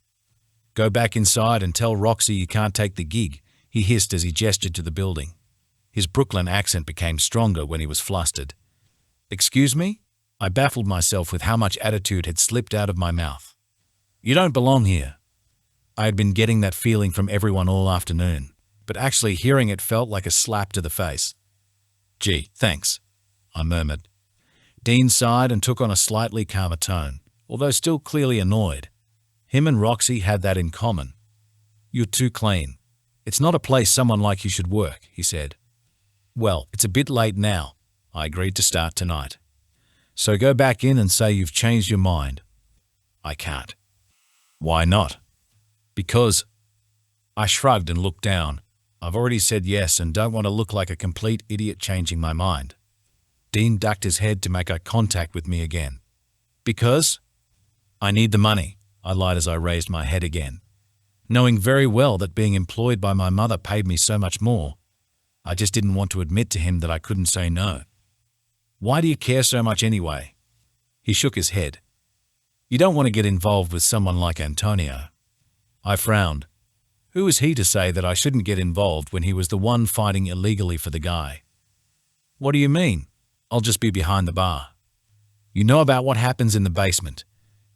Go back inside and tell Roxy you can't take the gig, he hissed as he gestured to the building. His Brooklyn accent became stronger when he was flustered. Excuse me? I baffled myself with how much attitude had slipped out of my mouth. You don't belong here. I had been getting that feeling from everyone all afternoon, but actually hearing it felt like a slap to the face. Gee, thanks, I murmured. Dean sighed and took on a slightly calmer tone, although still clearly annoyed. Him and Roxy had that in common. You're too clean. It's not a place someone like you should work, he said. Well, it's a bit late now. I agreed to start tonight. So go back in and say you've changed your mind. I can't. Why not? Because. I shrugged and looked down. I've already said yes and don't want to look like a complete idiot changing my mind. Dean ducked his head to make eye contact with me again. Because? I need the money, I lied as I raised my head again. Knowing very well that being employed by my mother paid me so much more, I just didn't want to admit to him that I couldn't say no. Why do you care so much anyway? He shook his head. You don't want to get involved with someone like Antonio. I frowned. Who was he to say that I shouldn't get involved when he was the one fighting illegally for the guy? What do you mean? I'll just be behind the bar. You know about what happens in the basement.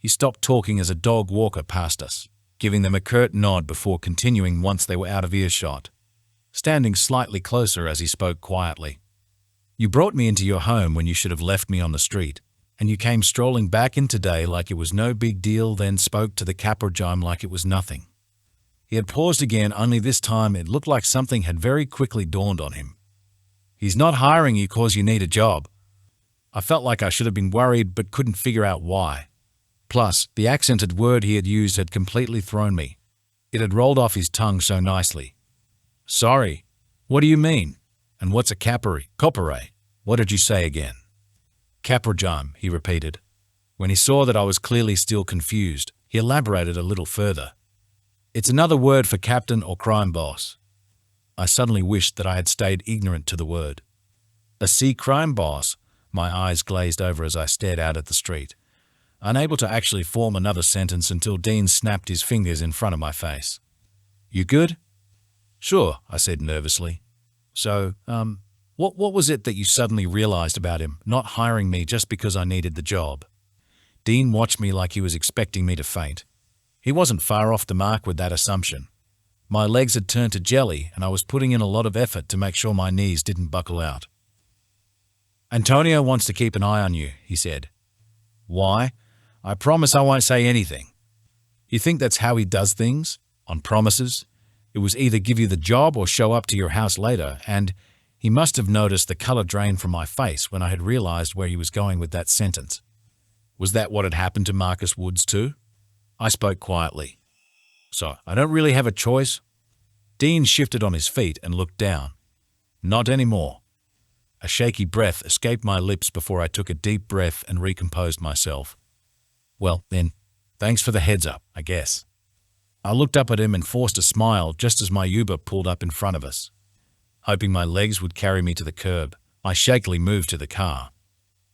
He stopped talking as a dog walker passed us, giving them a curt nod before continuing once they were out of earshot, standing slightly closer as he spoke quietly. You brought me into your home when you should have left me on the street, and you came strolling back in today like it was no big deal, then spoke to the Caprojime like it was nothing. He had paused again, only this time it looked like something had very quickly dawned on him. He's not hiring you cause you need a job. I felt like I should have been worried but couldn't figure out why. Plus, the accented word he had used had completely thrown me. It had rolled off his tongue so nicely. Sorry. What do you mean? And what's a capere? What did you say again? Caprojime, he repeated. When he saw that I was clearly still confused, he elaborated a little further. It's another word for captain or crime boss. I suddenly wished that I had stayed ignorant to the word. A sea crime boss? My eyes glazed over as I stared out at the street, unable to actually form another sentence until Dean snapped his fingers in front of my face. You good? Sure, I said nervously. So, what was it that you suddenly realized about him not hiring me just because I needed the job? Dean watched me like he was expecting me to faint. He wasn't far off the mark with that assumption. My legs had turned to jelly, and I was putting in a lot of effort to make sure my knees didn't buckle out. "Antonio wants to keep an eye on you," he said. "Why? I promise I won't say anything." "You think that's how he does things? On promises? It was either give you the job or show up to your house later, and he must have noticed the color drain from my face when I had realized where he was going with that sentence. Was that what had happened to Marcus Woods too? I spoke quietly. "So, I don't really have a choice?" Dean shifted on his feet and looked down. "Not anymore." A shaky breath escaped my lips before I took a deep breath and recomposed myself. "Well, then, thanks for the heads up, I guess." I looked up at him and forced a smile just as my Uber pulled up in front of us. Hoping my legs would carry me to the curb, I shakily moved to the car.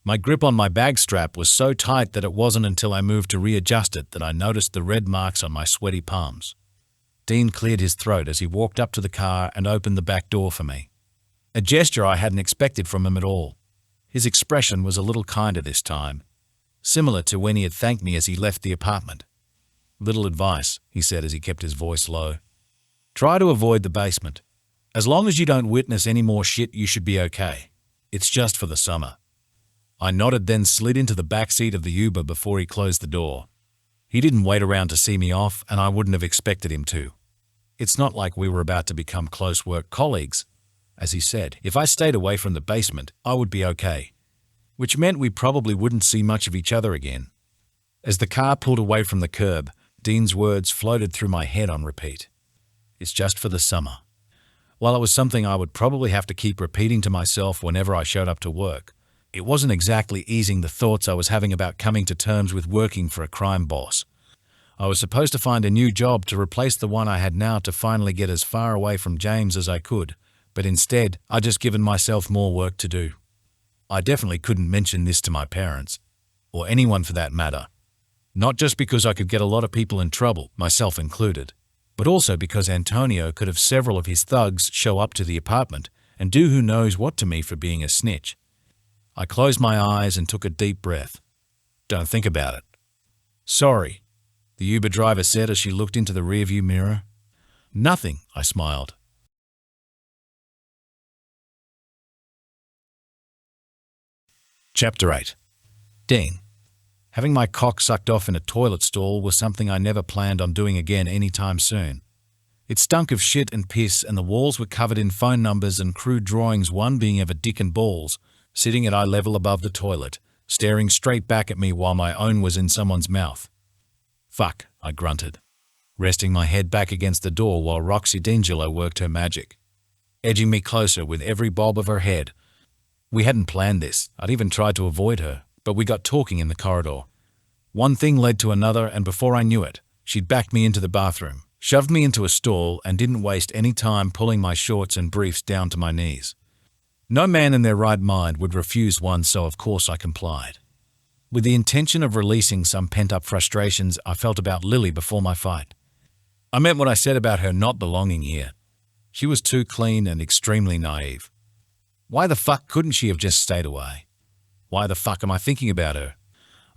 My grip on my bag strap was so tight that it wasn't until I moved to readjust it that I noticed the red marks on my sweaty palms. Dean cleared his throat as he walked up to the car and opened the back door for me. A gesture I hadn't expected from him at all. His expression was a little kinder this time, similar to when he had thanked me as he left the apartment. "Little advice," he said as he kept his voice low. "Try to avoid the basement. As long as you don't witness any more shit, you should be okay. It's just for the summer." I nodded, then slid into the back seat of the Uber before he closed the door. He didn't wait around to see me off, and I wouldn't have expected him to. It's not like we were about to become close work colleagues. As he said, if I stayed away from the basement, I would be okay, which meant we probably wouldn't see much of each other again. As the car pulled away from the curb, Dean's words floated through my head on repeat. It's just for the summer. While it was something I would probably have to keep repeating to myself whenever I showed up to work, it wasn't exactly easing the thoughts I was having about coming to terms with working for a crime boss. I was supposed to find a new job to replace the one I had now to finally get as far away from James as I could, but instead, I'd just given myself more work to do. I definitely couldn't mention this to my parents, or anyone for that matter. Not just because I could get a lot of people in trouble, myself included, but also because Antonio could have several of his thugs show up to the apartment and do who knows what to me for being a snitch. I closed my eyes and took a deep breath. "Don't think about it." "Sorry," the Uber driver said as she looked into the rearview mirror. "Nothing," I smiled. Chapter 8. Dean. Having my cock sucked off in a toilet stall was something I never planned on doing again anytime soon. It stunk of shit and piss, and the walls were covered in phone numbers and crude drawings, one being of a dick and balls, sitting at eye level above the toilet, staring straight back at me while my own was in someone's mouth. "Fuck," I grunted, resting my head back against the door while Roxy D'Angelo worked her magic, edging me closer with every bob of her head. We hadn't planned this. I'd even tried to avoid her, but we got talking in the corridor. One thing led to another, and before I knew it, she'd backed me into the bathroom, shoved me into a stall, and didn't waste any time pulling my shorts and briefs down to my knees. No man in their right mind would refuse one, so of course I complied. With the intention of releasing some pent-up frustrations I felt about Lily before my fight. I meant what I said about her not belonging here. She was too clean and extremely naive. Why the fuck couldn't she have just stayed away? Why the fuck am I thinking about her?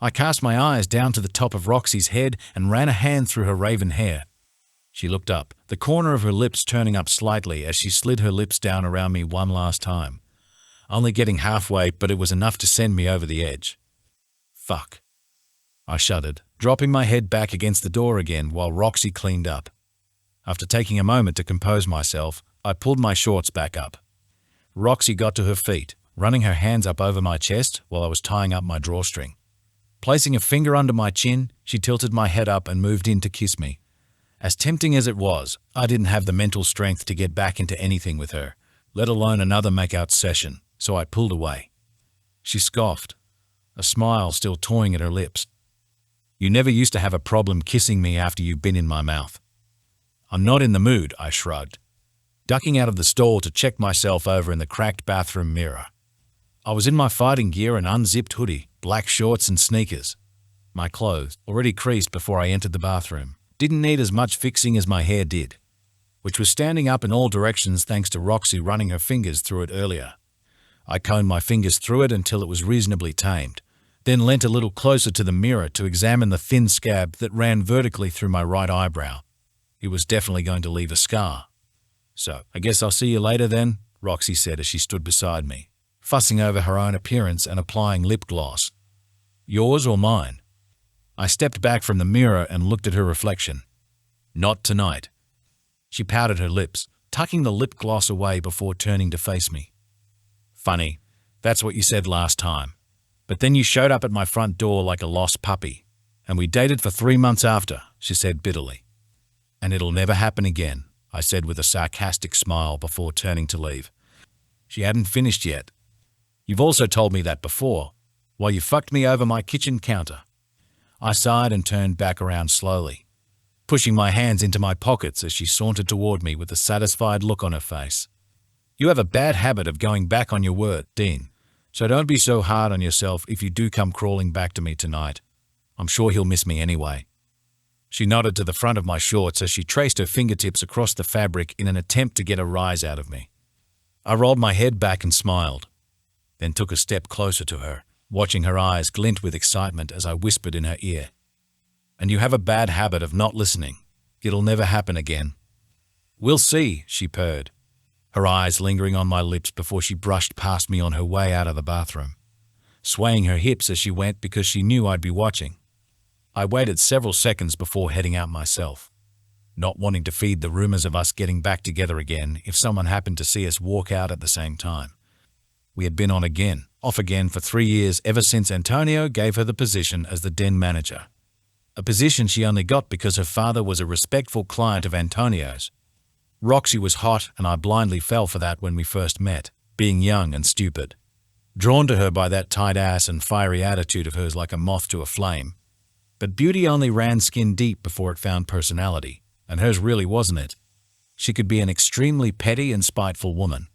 I cast my eyes down to the top of Roxy's head and ran a hand through her raven hair. She looked up, the corner of her lips turning up slightly as she slid her lips down around me one last time. Only getting halfway, but it was enough to send me over the edge. Fuck. I shuddered, dropping my head back against the door again while Roxy cleaned up. After taking a moment to compose myself, I pulled my shorts back up. Roxy got to her feet, running her hands up over my chest while I was tying up my drawstring. Placing a finger under my chin, she tilted my head up and moved in to kiss me. As tempting as it was, I didn't have the mental strength to get back into anything with her, let alone another make-out session, so I pulled away. She scoffed, a smile still toying at her lips. "You never used to have a problem kissing me after you've been in my mouth." "I'm not in the mood," I shrugged, ducking out of the stall to check myself over in the cracked bathroom mirror. I was in my fighting gear and unzipped hoodie, black shorts and sneakers. My clothes, already creased before I entered the bathroom, didn't need as much fixing as my hair did. which was standing up in all directions thanks to Roxy running her fingers through it earlier. I combed my fingers through it until it was reasonably tamed, then leant a little closer to the mirror to examine the thin scab that ran vertically through my right eyebrow. It was definitely going to leave a scar. "So, I guess I'll see you later then," Roxy said as she stood beside me, fussing over her own appearance and applying lip gloss. "Yours or mine?" I stepped back from the mirror and looked at her reflection. "Not tonight." She pouted her lips, tucking the lip gloss away before turning to face me. "Funny, that's what you said last time. But then you showed up at my front door like a lost puppy, and we dated for 3 months after," she said bitterly. "And it'll never happen again," I said with a sarcastic smile before turning to leave. She hadn't finished yet. "You've also told me that before, while you fucked me over my kitchen counter." I sighed and turned back around slowly, pushing my hands into my pockets as she sauntered toward me with a satisfied look on her face. "You have a bad habit of going back on your word, Dean, so don't be so hard on yourself if you do come crawling back to me tonight. I'm sure he'll miss me anyway." She nodded to the front of my shorts as she traced her fingertips across the fabric in an attempt to get a rise out of me. I rolled my head back and smiled, then took a step closer to her, watching her eyes glint with excitement as I whispered in her ear. "And you have a bad habit of not listening. It'll never happen again." "We'll see," she purred, her eyes lingering on my lips before she brushed past me on her way out of the bathroom, swaying her hips as she went because she knew I'd be watching. I waited several seconds before heading out myself, not wanting to feed the rumors of us getting back together again if someone happened to see us walk out at the same time. We had been on again, off again for 3 years ever since Antonio gave her the position as the den manager, a position she only got because her father was a respectful client of Antonio's. Roxy was hot, and I blindly fell for that when we first met, being young and stupid, drawn to her by that tight ass and fiery attitude of hers like a moth to a flame. But beauty only ran skin deep before it found personality, and hers really wasn't it. She could be an extremely petty and spiteful woman,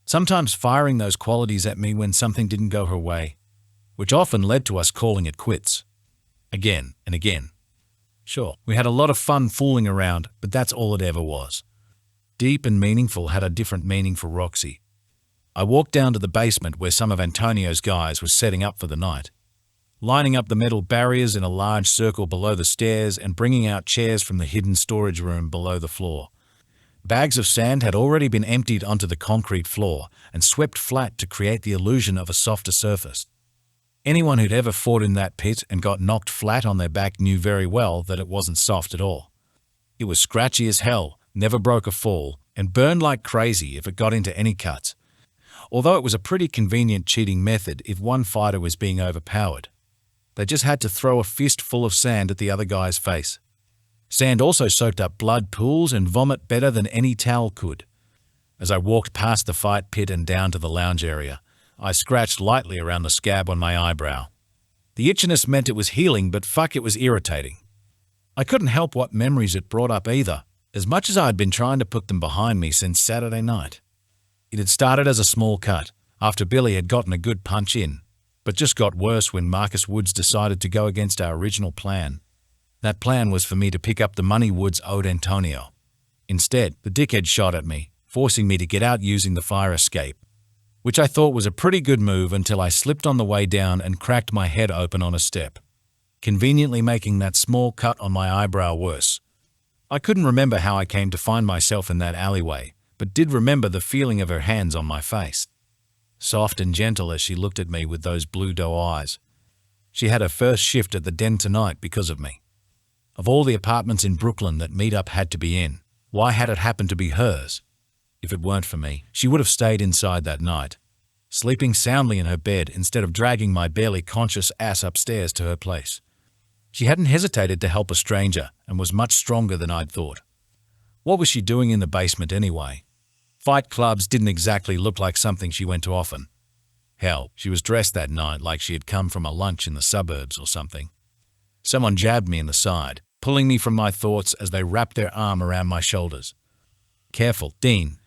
sometimes firing those qualities at me when something didn't go her way, which often led to us calling it quits. Again and again. Sure, we had a lot of fun fooling around, but that's all it ever was. Deep and meaningful had a different meaning for Roxy. I walked down to the basement where some of Antonio's guys were setting up for the night, lining up the metal barriers in a large circle below the stairs and bringing out chairs from the hidden storage room below the floor. Bags of sand had already been emptied onto the concrete floor and swept flat to create the illusion of a softer surface. Anyone who'd ever fought in that pit and got knocked flat on their back knew very well that it wasn't soft at all. It was scratchy as hell, never broke a fall, and burned like crazy if it got into any cuts, although it was a pretty convenient cheating method if one fighter was being overpowered. They just had to throw a fistful of sand at the other guy's face. Sand also soaked up blood pools and vomit better than any towel could. As I walked past the fight pit and down to the lounge area, I scratched lightly around the scab on my eyebrow. The itchiness meant it was healing, but fuck, it was irritating. I couldn't help what memories it brought up either, as much as I had been trying to put them behind me since Saturday night. It had started as a small cut, after Billy had gotten a good punch in, but just got worse when Marcus Woods decided to go against our original plan. That plan was for me to pick up the money Woods owed Antonio. Instead, the dickhead shot at me, forcing me to get out using the fire escape, which I thought was a pretty good move until I slipped on the way down and cracked my head open on a step, conveniently making that small cut on my eyebrow worse. I couldn't remember how I came to find myself in that alleyway, but did remember the feeling of her hands on my face, soft and gentle as she looked at me with those blue doe eyes. She had her first shift at the den tonight because of me. Of all the apartments in Brooklyn that Meetup had to be in, why had it happened to be hers? If it weren't for me, she would have stayed inside that night, sleeping soundly in her bed instead of dragging my barely conscious ass upstairs to her place. She hadn't hesitated to help a stranger and was much stronger than I'd thought. What was she doing in the basement anyway? Fight clubs didn't exactly look like something she went to often. Hell, she was dressed that night like she had come from a lunch in the suburbs or something. Someone jabbed me in the side, pulling me from my thoughts as they wrapped their arm around my shoulders. "Careful, Dean.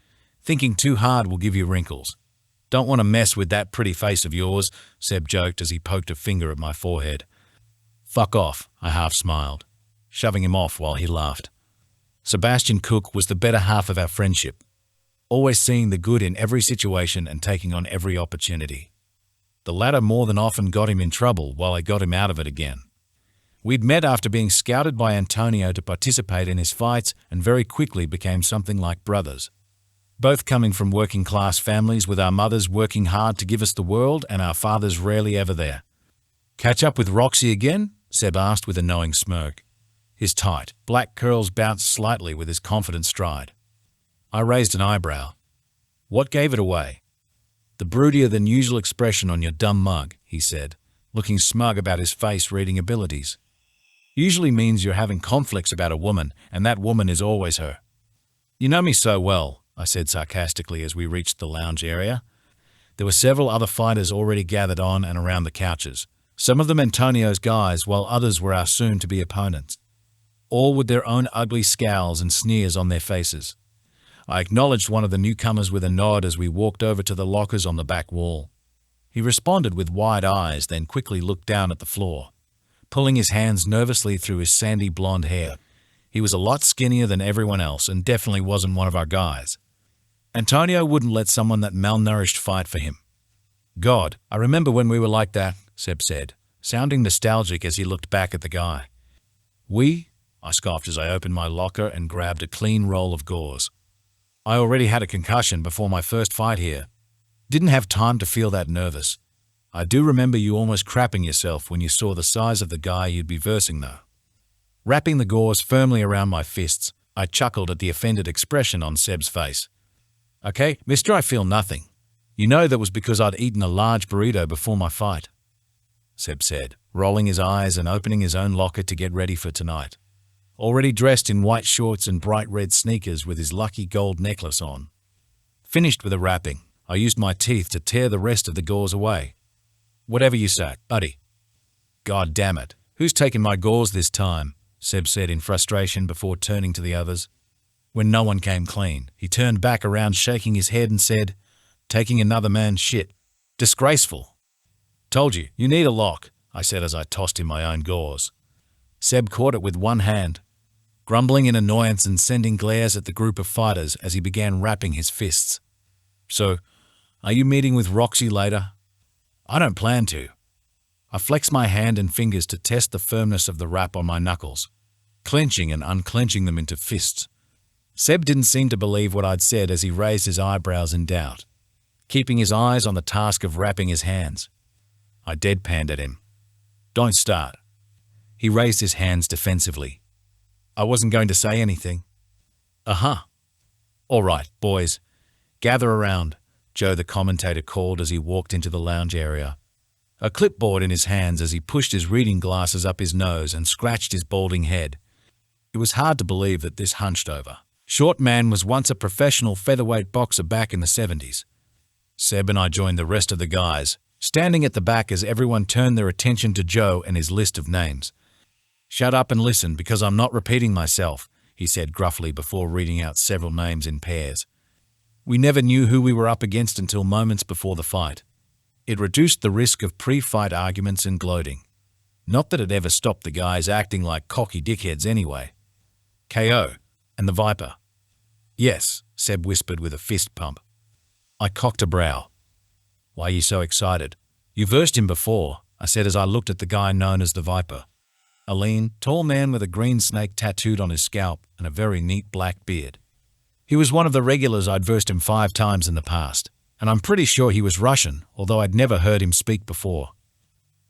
Thinking too hard will give you wrinkles. Don't want to mess with that pretty face of yours," Seb joked as he poked a finger at my forehead. "Fuck off," I half smiled, shoving him off while he laughed. Sebastian Cook was the better half of our friendship, always seeing the good in every situation and taking on every opportunity. The latter more than often got him in trouble while I got him out of it again. We'd met after being scouted by Antonio to participate in his fights and very quickly became something like brothers. Both coming from working-class families with our mothers working hard to give us the world and our fathers rarely ever there. "Catch up with Roxy again?" Seb asked with a knowing smirk. His tight, black curls bounced slightly with his confident stride. I raised an eyebrow. "What gave it away?" "The broodier-than-usual expression on your dumb mug," he said, looking smug about his face-reading abilities. "Usually means you're having conflicts about a woman, and that woman is always her." "You know me so well," I said sarcastically as we reached the lounge area. There were several other fighters already gathered on and around the couches, some of them Antonio's guys while others were our soon-to-be opponents, all with their own ugly scowls and sneers on their faces. I acknowledged one of the newcomers with a nod as we walked over to the lockers on the back wall. He responded with wide eyes, then quickly looked down at the floor, pulling his hands nervously through his sandy blonde hair. He was a lot skinnier than everyone else and definitely wasn't one of our guys. Antonio wouldn't let someone that malnourished fight for him. "God, I remember when we were like that," Seb said, sounding nostalgic as he looked back at the guy. "We?" I scoffed as I opened my locker and grabbed a clean roll of gauze. "I already had a concussion before my first fight here. Didn't have time to feel that nervous. I do remember you almost crapping yourself when you saw the size of the guy you'd be versing though." Wrapping the gauze firmly around my fists, I chuckled at the offended expression on Seb's face. "Okay, mister, I feel nothing. You know that was because I'd eaten a large burrito before my fight," Seb said, rolling his eyes and opening his own locker to get ready for tonight. Already dressed in white shorts and bright red sneakers with his lucky gold necklace on. Finished with the wrapping, I used my teeth to tear the rest of the gauze away. "Whatever you say, buddy." "God damn it, who's taking my gauze this time?" Seb said in frustration before turning to the others. When no one came clean, he turned back around shaking his head and said, "Taking another man's shit. Disgraceful." "Told you, you need a lock," I said as I tossed him my own gauze. Seb caught it with one hand, grumbling in annoyance and sending glares at the group of fighters as he began wrapping his fists. "So, are you meeting with Roxy later?" "I don't plan to." I flexed my hand and fingers to test the firmness of the wrap on my knuckles, clenching and unclenching them into fists. Seb didn't seem to believe what I'd said as he raised his eyebrows in doubt, keeping his eyes on the task of wrapping his hands. I deadpanned at him. "Don't start." He raised his hands defensively. "I wasn't going to say anything." "Uh-huh." "All right, boys, gather around," Joe the commentator called as he walked into the lounge area, a clipboard in his hands as he pushed his reading glasses up his nose and scratched his balding head. It was hard to believe that this hunched-over, short man was once a professional featherweight boxer back in the 70s. Seb and I joined the rest of the guys, standing at the back as everyone turned their attention to Joe and his list of names. "Shut up and listen because I'm not repeating myself," he said gruffly before reading out several names in pairs. We never knew who we were up against until moments before the fight. It reduced the risk of pre-fight arguments and gloating. Not that it ever stopped the guys acting like cocky dickheads anyway. "KO, and the Viper." "Yes," Seb whispered with a fist pump. I cocked a brow. "Why are you so excited?" "You versed him before," I said as I looked at the guy known as the Viper. A lean, tall man with a green snake tattooed on his scalp and a very neat black beard. He was one of the regulars. I'd versed him 5 times in the past, and I'm pretty sure he was Russian, although I'd never heard him speak before.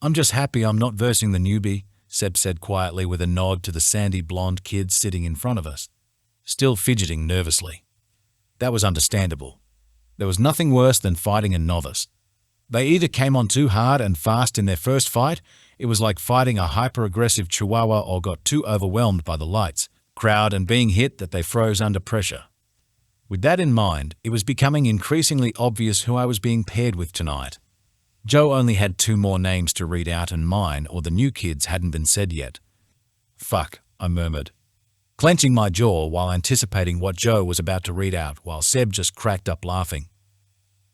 "I'm just happy I'm not versing the newbie," Seb said quietly with a nod to the sandy blonde kid sitting in front of us, still fidgeting nervously. That was understandable. There was nothing worse than fighting a novice. They either came on too hard and fast in their first fight, it was like fighting a hyper-aggressive chihuahua, or got too overwhelmed by the lights, crowd and being hit that they froze under pressure. With that in mind, it was becoming increasingly obvious who I was being paired with tonight. Joe only had 2 more names to read out and mine or the new kids hadn't been said yet. "Fuck," I murmured, clenching my jaw while anticipating what Joe was about to read out while Seb just cracked up laughing.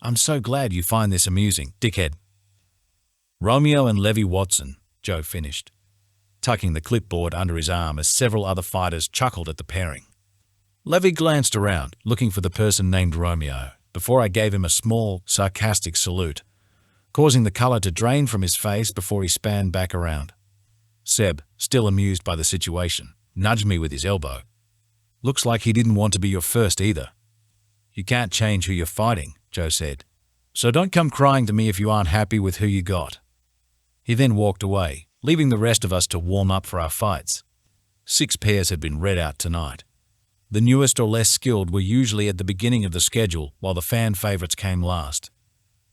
"I'm so glad you find this amusing, dickhead." "Romeo and Levy Watson," Joe finished, tucking the clipboard under his arm as several other fighters chuckled at the pairing. Levy glanced around, looking for the person named Romeo, before I gave him a small, sarcastic salute, causing the color to drain from his face before he span back around. Seb, still amused by the situation, nudged me with his elbow. Looks like he didn't want to be your first either. You can't change who you're fighting, Joe said. So don't come crying to me if you aren't happy with who you got. He then walked away, leaving the rest of us to warm up for our fights. 6 pairs had been read out tonight. The newest or less skilled were usually at the beginning of the schedule, while the fan favorites came last,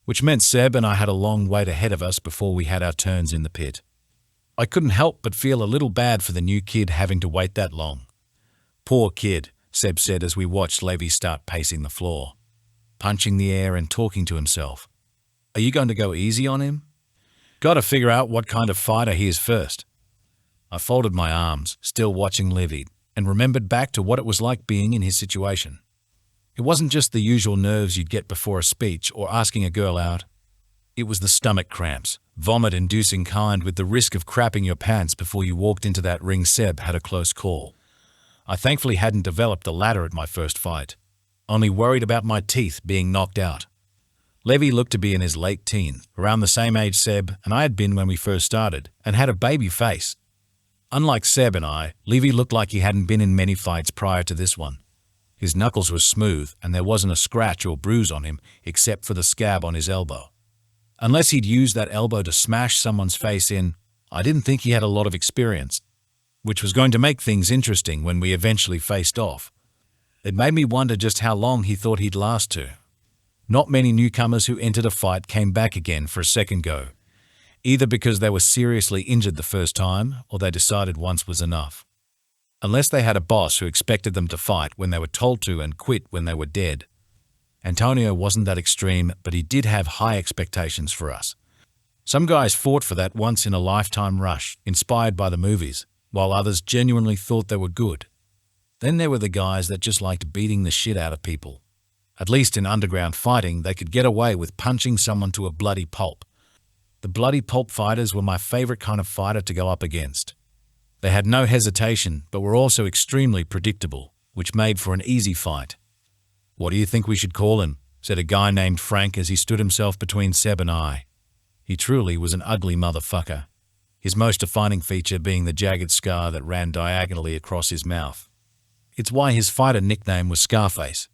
which meant Seb and I had a long wait ahead of us before we had our turns in the pit. I couldn't help but feel a little bad for the new kid having to wait that long. Poor kid, Seb said as we watched Levy start pacing the floor, punching the air and talking to himself. Are you going to go easy on him? Got to figure out what kind of fighter he is first. I folded my arms, still watching Levy, and remembered back to what it was like being in his situation. It wasn't just the usual nerves you'd get before a speech or asking a girl out. It was the stomach cramps, vomit-inducing kind with the risk of crapping your pants before you walked into that ring. Seb had a close call. I thankfully hadn't developed the latter at my first fight, only worried about my teeth being knocked out. Levy looked to be in his late teens, around the same age Seb and I had been when we first started, and had a baby face. Unlike Seb and I, Levy looked like he hadn't been in many fights prior to this one. His knuckles were smooth and there wasn't a scratch or bruise on him except for the scab on his elbow. Unless he'd used that elbow to smash someone's face in, I didn't think he had a lot of experience, which was going to make things interesting when we eventually faced off. It made me wonder just how long he thought he'd last to. Not many newcomers who entered a fight came back again for a second go, either because they were seriously injured the first time or they decided once was enough. Unless they had a boss who expected them to fight when they were told to and quit when they were dead. Antonio wasn't that extreme, but he did have high expectations for us. Some guys fought for that once-in-a-lifetime rush, inspired by the movies, while others genuinely thought they were good. Then there were the guys that just liked beating the shit out of people. At least in underground fighting, they could get away with punching someone to a bloody pulp. The bloody pulp fighters were my favorite kind of fighter to go up against. They had no hesitation, but were also extremely predictable, which made for an easy fight. What do you think we should call him? Said a guy named Frank as he stood himself between Seb and I. He truly was an ugly motherfucker, his most defining feature being the jagged scar that ran diagonally across his mouth. It's why his fighter nickname was Scarface.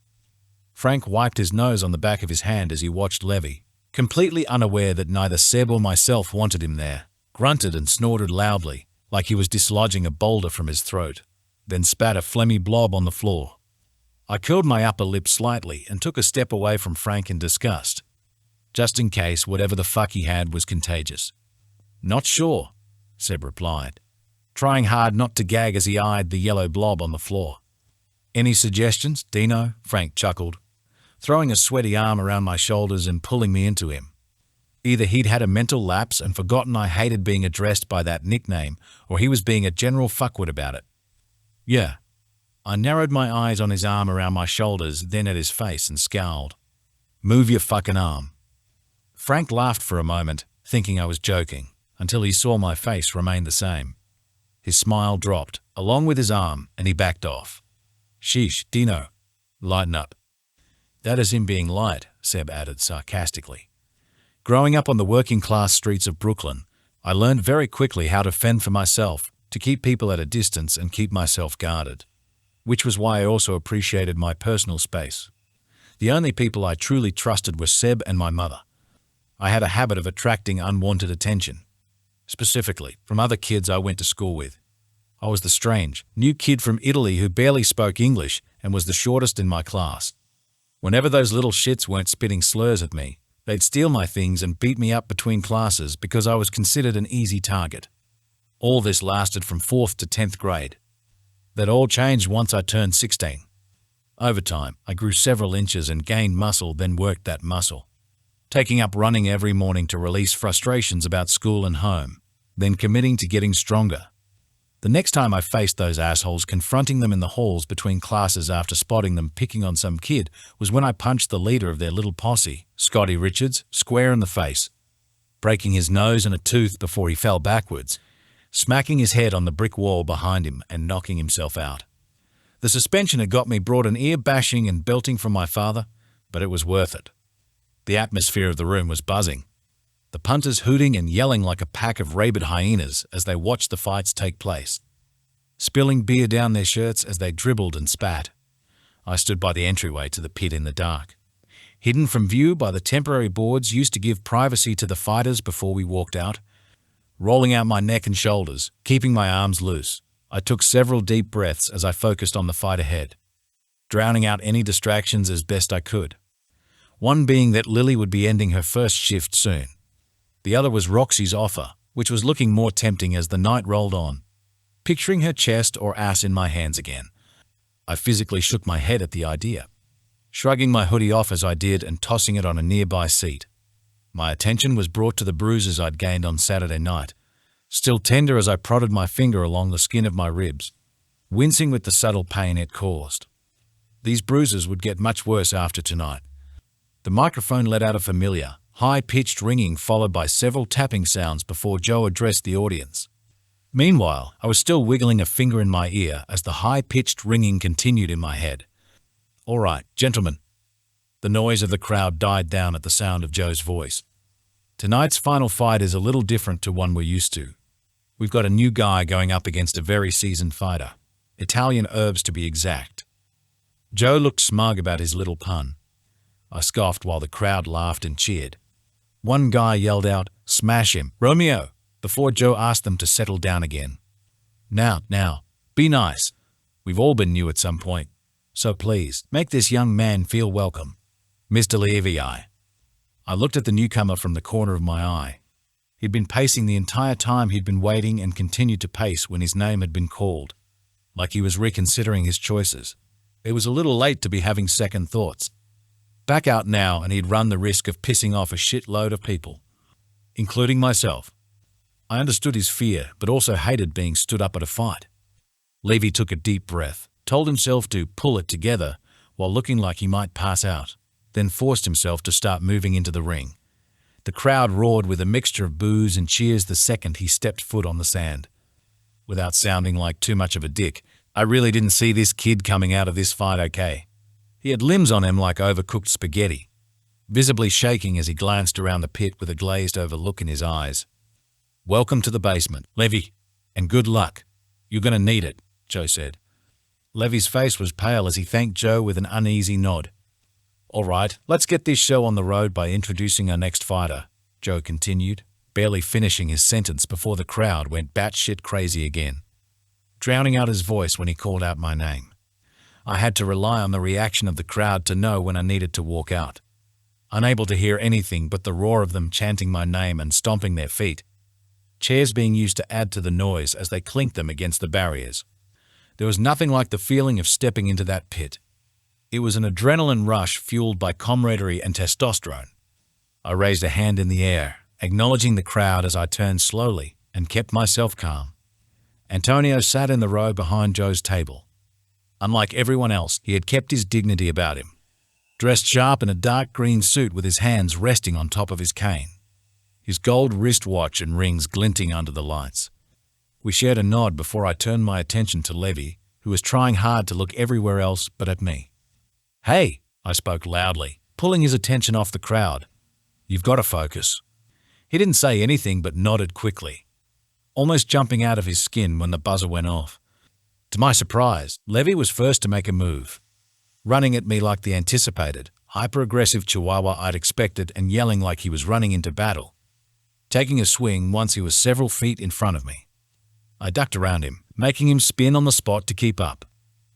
Frank wiped his nose on the back of his hand as he watched Levy, completely unaware that neither Seb or myself wanted him there, grunted and snorted loudly, like he was dislodging a boulder from his throat, then spat a phlegmy blob on the floor. I curled my upper lip slightly and took a step away from Frank in disgust, just in case whatever the fuck he had was contagious. Not sure, Seb replied, trying hard not to gag as he eyed the yellow blob on the floor. Any suggestions, Dino? Frank chuckled, throwing a sweaty arm around my shoulders and pulling me into him. Either he'd had a mental lapse and forgotten I hated being addressed by that nickname, or he was being a general fuckwit about it. Yeah. I narrowed my eyes on his arm around my shoulders, then at his face and scowled. Move your fucking arm. Frank laughed for a moment, thinking I was joking, until he saw my face remain the same. His smile dropped, along with his arm, and he backed off. Sheesh, Dino. Lighten up. That is him being light, Seb added sarcastically. Growing up on the working-class streets of Brooklyn, I learned very quickly how to fend for myself, to keep people at a distance and keep myself guarded, which was why I also appreciated my personal space. The only people I truly trusted were Seb and my mother. I had a habit of attracting unwanted attention, specifically from other kids I went to school with. I was the strange, new kid from Italy who barely spoke English and was the shortest in my class. Whenever those little shits weren't spitting slurs at me, they'd steal my things and beat me up between classes because I was considered an easy target. All this lasted from 4th to 10th grade. That all changed once I turned 16. Over time, I grew several inches and gained muscle, then worked that muscle, taking up running every morning to release frustrations about school and home, then committing to getting stronger. The next time I faced those assholes, confronting them in the halls between classes after spotting them picking on some kid, was when I punched the leader of their little posse, Scotty Richards, square in the face, breaking his nose and a tooth before he fell backwards, smacking his head on the brick wall behind him and knocking himself out. The suspension had got me brought an ear bashing and belting from my father, but it was worth it. The atmosphere of the room was buzzing. The punters hooting and yelling like a pack of rabid hyenas as they watched the fights take place, spilling beer down their shirts as they dribbled and spat. I stood by the entryway to the pit in the dark, hidden from view by the temporary boards used to give privacy to the fighters before we walked out. Rolling out my neck and shoulders, keeping my arms loose, I took several deep breaths as I focused on the fight ahead, drowning out any distractions as best I could. One being that Lily would be ending her first shift soon. The other was Roxy's offer, which was looking more tempting as the night rolled on. Picturing her chest or ass in my hands again, I physically shook my head at the idea, shrugging my hoodie off as I did and tossing it on a nearby seat. My attention was brought to the bruises I'd gained on Saturday night, still tender as I prodded my finger along the skin of my ribs, wincing with the subtle pain it caused. These bruises would get much worse after tonight. The microphone let out a familiar, high-pitched ringing followed by several tapping sounds before Joe addressed the audience. Meanwhile, I was still wiggling a finger in my ear as the high-pitched ringing continued in my head. "All right, gentlemen." The noise of the crowd died down at the sound of Joe's voice. "Tonight's final fight is a little different to one we're used to. We've got a new guy going up against a very seasoned fighter. Italian herbs to be exact." Joe looked smug about his little pun. I scoffed while the crowd laughed and cheered. One guy yelled out, "Smash him, Romeo," before Joe asked them to settle down again. Now, be nice. We've all been new at some point, so please, make this young man feel welcome. Mr. Levi." I looked at the newcomer from the corner of my eye. He'd been pacing the entire time he'd been waiting and continued to pace when his name had been called, like he was reconsidering his choices. It was a little late to be having second thoughts. Back out now and he'd run the risk of pissing off a shitload of people, including myself. I understood his fear, but also hated being stood up at a fight. Levy took a deep breath, told himself to pull it together while looking like he might pass out, then forced himself to start moving into the ring. The crowd roared with a mixture of boos and cheers the second he stepped foot on the sand. Without sounding like too much of a dick, I really didn't see this kid coming out of this fight okay. He had limbs on him like overcooked spaghetti, visibly shaking as he glanced around the pit with a glazed-over look in his eyes. "Welcome to the basement, Levy, and good luck. You're going to need it," Joe said. Levy's face was pale as he thanked Joe with an uneasy nod. "All right, let's get this show on the road by introducing our next fighter," Joe continued, barely finishing his sentence before the crowd went batshit crazy again, drowning out his voice when he called out my name. I had to rely on the reaction of the crowd to know when I needed to walk out, unable to hear anything but the roar of them chanting my name and stomping their feet, chairs being used to add to the noise as they clinked them against the barriers. There was nothing like the feeling of stepping into that pit. It was an adrenaline rush fueled by camaraderie and testosterone. I raised a hand in the air, acknowledging the crowd as I turned slowly and kept myself calm. Antonio sat in the row behind Joe's table. Unlike everyone else, he had kept his dignity about him, dressed sharp in a dark green suit with his hands resting on top of his cane, his gold wristwatch and rings glinting under the lights. We shared a nod before I turned my attention to Levy, who was trying hard to look everywhere else but at me. "Hey," I spoke loudly, pulling his attention off the crowd. "You've got to focus." He didn't say anything but nodded quickly, almost jumping out of his skin when the buzzer went off. To my surprise, Levy was first to make a move, running at me like the anticipated, hyper-aggressive chihuahua I'd expected and yelling like he was running into battle, taking a swing once he was several feet in front of me. I ducked around him, making him spin on the spot to keep up.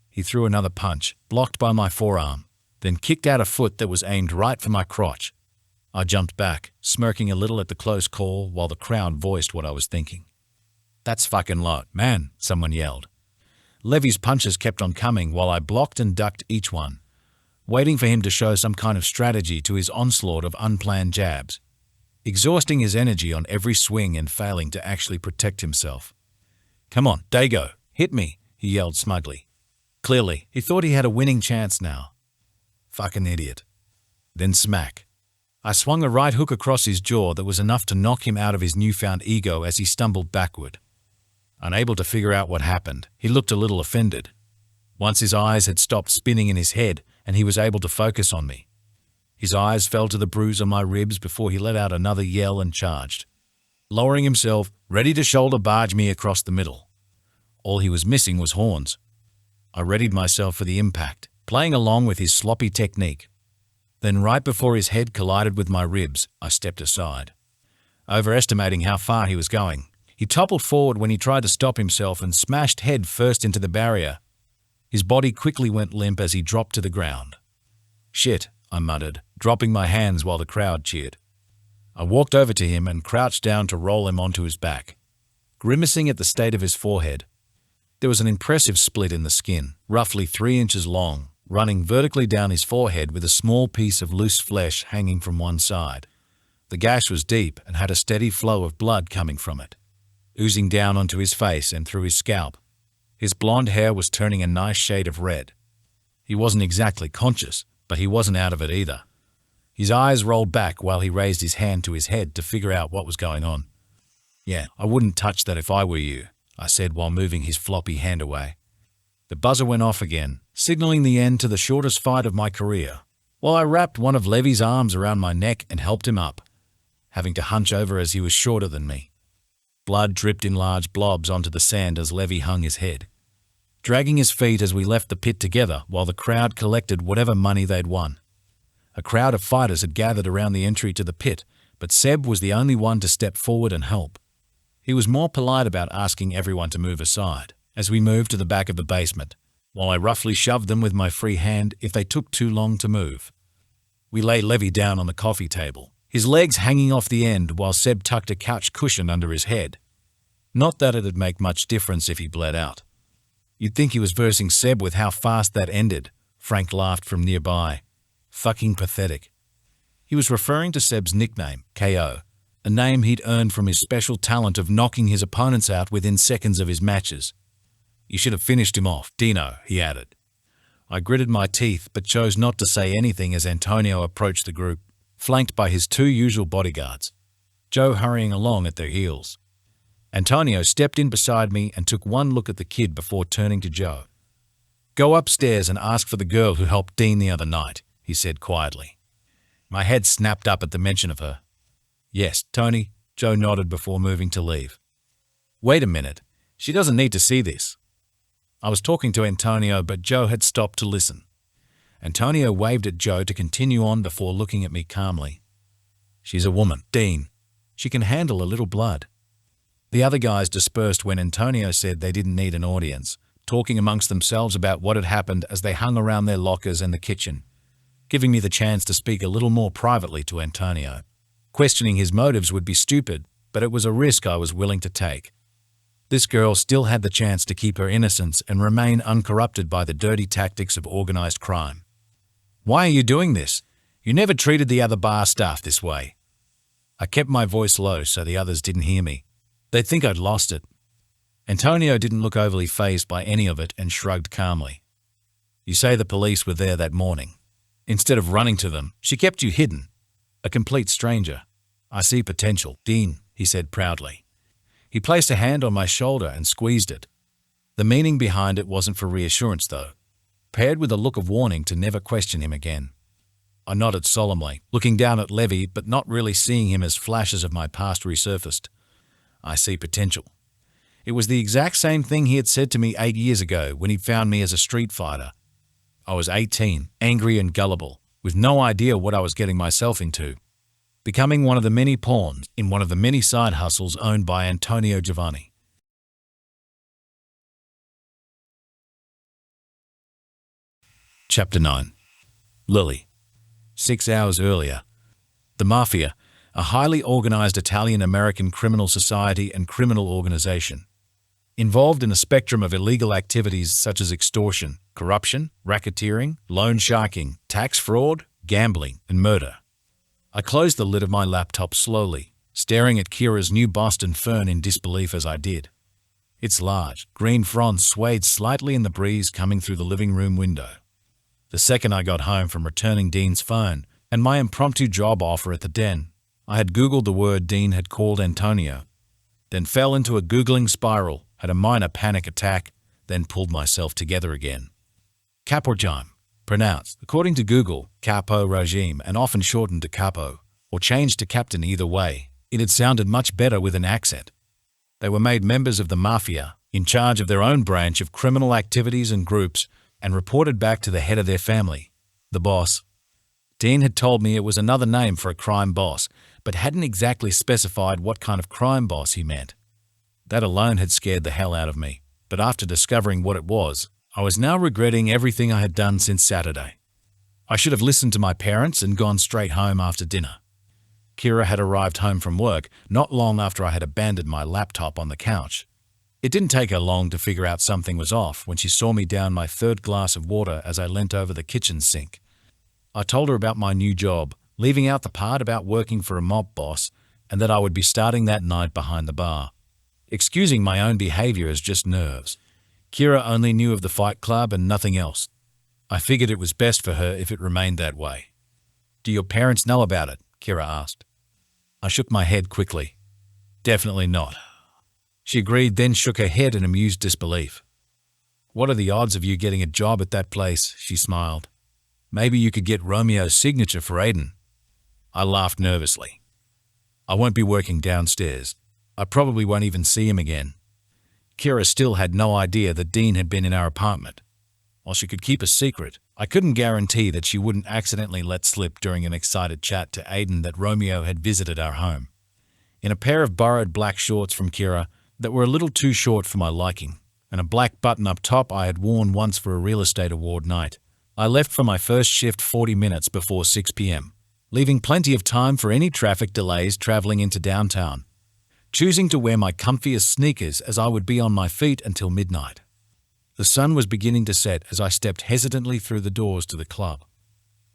He threw another punch, blocked by my forearm, then kicked out a foot that was aimed right for my crotch. I jumped back, smirking a little at the close call while the crowd voiced what I was thinking. "That's fucking low, man," someone yelled. Levy's punches kept on coming while I blocked and ducked each one, waiting for him to show some kind of strategy to his onslaught of unplanned jabs, exhausting his energy on every swing and failing to actually protect himself. "Come on, Dago, hit me," he yelled smugly. Clearly, he thought he had a winning chance now. Fucking idiot. Then smack. I swung a right hook across his jaw that was enough to knock him out of his newfound ego as he stumbled backward. Unable to figure out what happened, he looked a little offended. Once his eyes had stopped spinning in his head and he was able to focus on me. His eyes fell to the bruise on my ribs before he let out another yell and charged, lowering himself, ready to shoulder barge me across the middle. All he was missing was horns. I readied myself for the impact, playing along with his sloppy technique. Then right before his head collided with my ribs, I stepped aside. Overestimating how far he was going, he toppled forward when he tried to stop himself and smashed head first into the barrier. His body quickly went limp as he dropped to the ground. "Shit," I muttered, dropping my hands while the crowd cheered. I walked over to him and crouched down to roll him onto his back, grimacing at the state of his forehead. There was an impressive split in the skin, roughly 3 inches long, running vertically down his forehead with a small piece of loose flesh hanging from one side. The gash was deep and had a steady flow of blood coming from it, oozing down onto his face and through his scalp. His blonde hair was turning a nice shade of red. He wasn't exactly conscious, but he wasn't out of it either. His eyes rolled back while he raised his hand to his head to figure out what was going on. "Yeah, I wouldn't touch that if I were you," I said while moving his floppy hand away. The buzzer went off again, signaling the end to the shortest fight of my career, while I wrapped one of Levy's arms around my neck and helped him up, having to hunch over as he was shorter than me. Blood dripped in large blobs onto the sand as Levy hung his head, dragging his feet as we left the pit together while the crowd collected whatever money they'd won. A crowd of fighters had gathered around the entry to the pit, but Seb was the only one to step forward and help. He was more polite about asking everyone to move aside as we moved to the back of the basement, while I roughly shoved them with my free hand if they took too long to move. We laid Levy down on the coffee table, his legs hanging off the end while Seb tucked a couch cushion under his head. Not that it'd make much difference if he bled out. You'd think he was versing Seb with how fast that ended, Frank laughed from nearby. Fucking pathetic. He was referring to Seb's nickname, KO, a name he'd earned from his special talent of knocking his opponents out within seconds of his matches. "You should have finished him off, Dino," he added. I gritted my teeth but chose not to say anything as Antonio approached the group, flanked by his 2 usual bodyguards, Joe hurrying along at their heels. Antonio stepped in beside me and took one look at the kid before turning to Joe. "Go upstairs and ask for the girl who helped Dean the other night," he said quietly. My head snapped up at the mention of her. "Yes, Tony," Joe nodded before moving to leave. "Wait a minute. She doesn't need to see this." I was talking to Antonio, but Joe had stopped to listen. Antonio waved at Joe to continue on before looking at me calmly. "She's a woman, Dean. She can handle a little blood." The other guys dispersed when Antonio said they didn't need an audience, talking amongst themselves about what had happened as they hung around their lockers and the kitchen, giving me the chance to speak a little more privately to Antonio. Questioning his motives would be stupid, but it was a risk I was willing to take. This girl still had the chance to keep her innocence and remain uncorrupted by the dirty tactics of organized crime. "Why are you doing this? You never treated the other bar staff this way." I kept my voice low so the others didn't hear me. They'd think I'd lost it. Antonio didn't look overly fazed by any of it and shrugged calmly. "You say the police were there that morning. Instead of running to them, she kept you hidden. A complete stranger. I see potential, Dean," he said proudly. He placed a hand on my shoulder and squeezed it. The meaning behind it wasn't for reassurance, though, paired with a look of warning to never question him again. I nodded solemnly, looking down at Levy but not really seeing him as flashes of my past resurfaced. I see potential. It was the exact same thing he had said to me 8 years ago when he found me as a street fighter. I was 18, angry and gullible, with no idea what I was getting myself into, becoming one of the many pawns in one of the many side hustles owned by Antonio Giovanni. Chapter 9. Lily. 6 hours earlier. The Mafia, a highly organized Italian-American criminal society and criminal organization, involved in a spectrum of illegal activities such as extortion, corruption, racketeering, loan sharking, tax fraud, gambling, and murder. I closed the lid of my laptop slowly, staring at Kira's new Boston fern in disbelief as I did. Its large, green fronds swayed slightly in the breeze coming through the living room window. The second I got home from returning Dean's phone and my impromptu job offer at the Den, I had Googled the word Dean had called Antonio, then fell into a Googling spiral, had a minor panic attack, then pulled myself together again. Capo pronounced, according to Google, capo regime, and often shortened to capo, or changed to captain either way. It had sounded much better with an accent. They were made members of the mafia, in charge of their own branch of criminal activities and groups, and reported back to the head of their family, the boss. Dean had told me it was another name for a crime boss, but hadn't exactly specified what kind of crime boss he meant. That alone had scared the hell out of me, but after discovering what it was, I was now regretting everything I had done since Saturday. I should have listened to my parents and gone straight home after dinner. Kyla had arrived home from work not long after I had abandoned my laptop on the couch. It didn't take her long to figure out something was off when she saw me down my third glass of water as I leant over the kitchen sink. I told her about my new job, leaving out the part about working for a mob boss, and that I would be starting that night behind the bar. Excusing my own behavior as just nerves. Kyla only knew of the fight club and nothing else. I figured it was best for her if it remained that way. "Do your parents know about it?" Kyla asked. I shook my head quickly. "Definitely not." She agreed, then shook her head in amused disbelief. "What are the odds of you getting a job at that place?" she smiled. "Maybe you could get Romeo's signature for Aiden." I laughed nervously. "I won't be working downstairs. I probably won't even see him again." Kyla still had no idea that Dean had been in our apartment. While she could keep a secret, I couldn't guarantee that she wouldn't accidentally let slip during an excited chat to Aiden that Romeo had visited our home. In a pair of borrowed black shorts from Kyla that were a little too short for my liking, and a black button-up top I had worn once for a real estate award night, I left for my first shift 40 minutes before 6 p.m., leaving plenty of time for any traffic delays traveling into downtown, choosing to wear my comfiest sneakers as I would be on my feet until midnight. The sun was beginning to set as I stepped hesitantly through the doors to the club,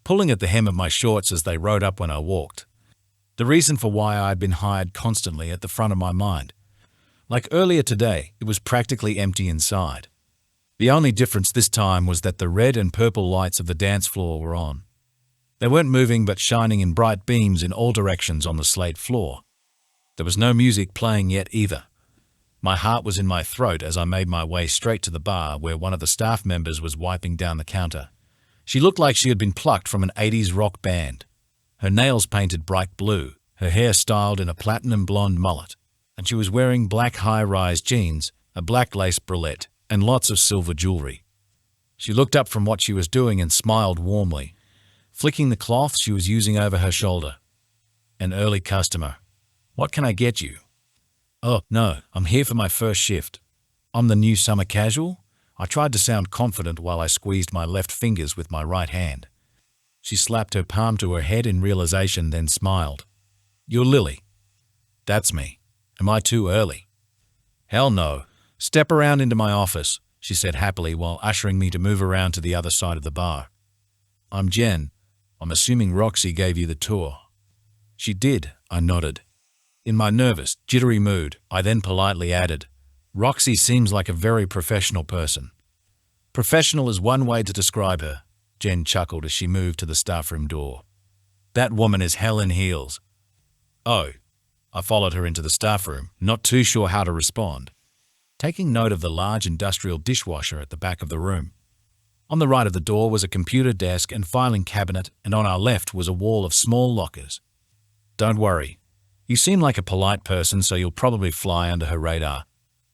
pulling at the hem of my shorts as they rode up when I walked. The reason for why I had been hired constantly at the front of my mind. Like earlier today, it was practically empty inside. The only difference this time was that the red and purple lights of the dance floor were on. They weren't moving but shining in bright beams in all directions on the slate floor. There was no music playing yet either. My heart was in my throat as I made my way straight to the bar where one of the staff members was wiping down the counter. She looked like she had been plucked from an 80s rock band. Her nails painted bright blue, her hair styled in a platinum blonde mullet, and she was wearing black high-rise jeans, a black lace bralette, and lots of silver jewelry. She looked up from what she was doing and smiled warmly, flicking the cloth she was using over her shoulder. "An early customer. What can I get you?" "Oh, no, I'm here for my first shift. I'm the new summer casual." I tried to sound confident while I squeezed my left fingers with my right hand. She slapped her palm to her head in realization, then smiled. "You're Lily." "That's me. Am I too early?" "Hell no. Step around into my office," she said happily while ushering me to move around to the other side of the bar. "I'm Jen. I'm assuming Roxy gave you the tour." "She did," I nodded. In my nervous, jittery mood, I then politely added, "Roxy seems like a very professional person." "Professional is one way to describe her," Jen chuckled as she moved to the staffroom door. "That woman is hell in heels." "Oh." I followed her into the staffroom, not too sure how to respond, taking note of the large industrial dishwasher at the back of the room. On the right of the door was a computer desk and filing cabinet, and on our left was a wall of small lockers. "Don't worry. You seem like a polite person, so you'll probably fly under her radar.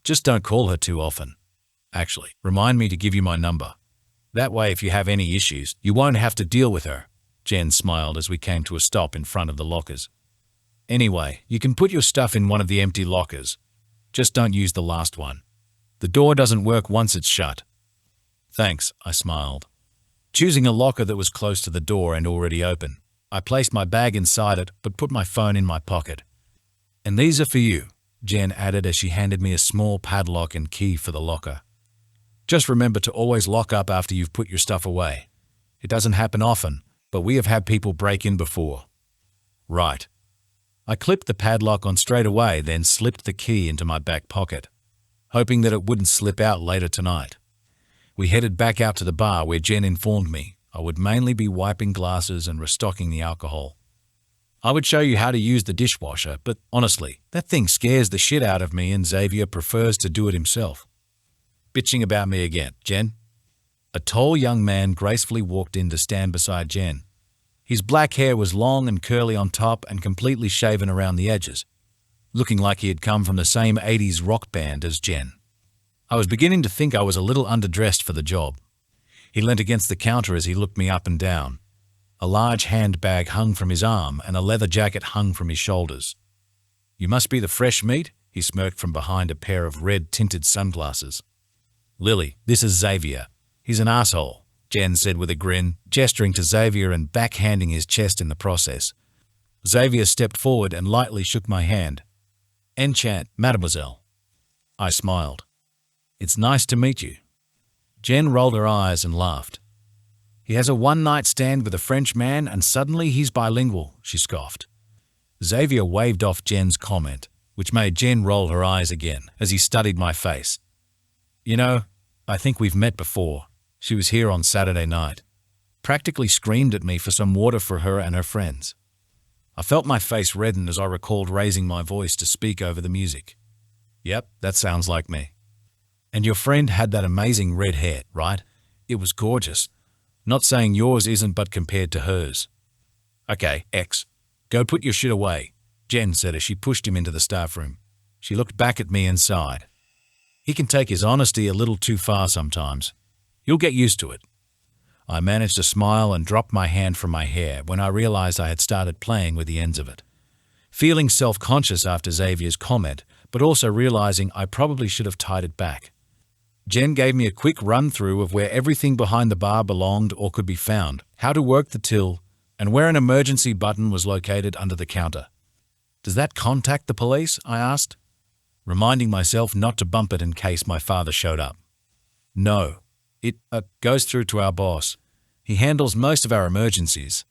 Just don't call her too often. Actually, remind me to give you my number. That way, if you have any issues, you won't have to deal with her." Jen smiled as we came to a stop in front of the lockers. "Anyway, you can put your stuff in one of the empty lockers. Just don't use the last one. The door doesn't work once it's shut." "Thanks," I smiled. Choosing a locker that was close to the door and already open, I placed my bag inside it but put my phone in my pocket. "And these are for you," Jen added as she handed me a small padlock and key for the locker. "Just remember to always lock up after you've put your stuff away. It doesn't happen often, but we have had people break in before." "Right." I clipped the padlock on straight away, then slipped the key into my back pocket, hoping that it wouldn't slip out later tonight. We headed back out to the bar where Jen informed me I would mainly be wiping glasses and restocking the alcohol. I would show you how to use the dishwasher, but honestly, that thing scares the shit out of me and Xavier prefers to do it himself. "Bitching about me again, Jen?" A tall young man gracefully walked in to stand beside Jen. His black hair was long and curly on top and completely shaven around the edges, looking like he had come from the same 80s rock band as Jen. I was beginning to think I was a little underdressed for the job. He leant against the counter as he looked me up and down. A large handbag hung from his arm and a leather jacket hung from his shoulders. "You must be the fresh meat," he smirked from behind a pair of red-tinted sunglasses. "Lily, this is Xavier. He's an asshole," Jen said with a grin, gesturing to Xavier and backhanding his chest in the process. Xavier stepped forward and lightly shook my hand. "Enchant, mademoiselle." I smiled. "It's nice to meet you." Jen rolled her eyes and laughed. "He has a one-night stand with a French man and suddenly he's bilingual," she scoffed. Xavier waved off Jen's comment, which made Jen roll her eyes again as he studied my face. "You know, I think we've met before. She was here on Saturday night. Practically screamed at me for some water for her and her friends." I felt my face redden as I recalled raising my voice to speak over the music. "Yep, that sounds like me." "And your friend had that amazing red hair, right? It was gorgeous. Not saying yours isn't, but compared to hers." "Okay, X. Go put your shit away," Jen said as she pushed him into the staff room. She looked back at me and sighed. "He can take his honesty a little too far sometimes. You'll get used to it." I managed to smile and dropped my hand from my hair when I realized I had started playing with the ends of it. Feeling self-conscious after Xavier's comment, but also realizing I probably should have tied it back. Jen gave me a quick run-through of where everything behind the bar belonged or could be found, how to work the till, and where an emergency button was located under the counter. "Does that contact the police?" I asked, reminding myself not to bump it in case my father showed up. "No. It goes through to our boss. He handles most of our emergencies."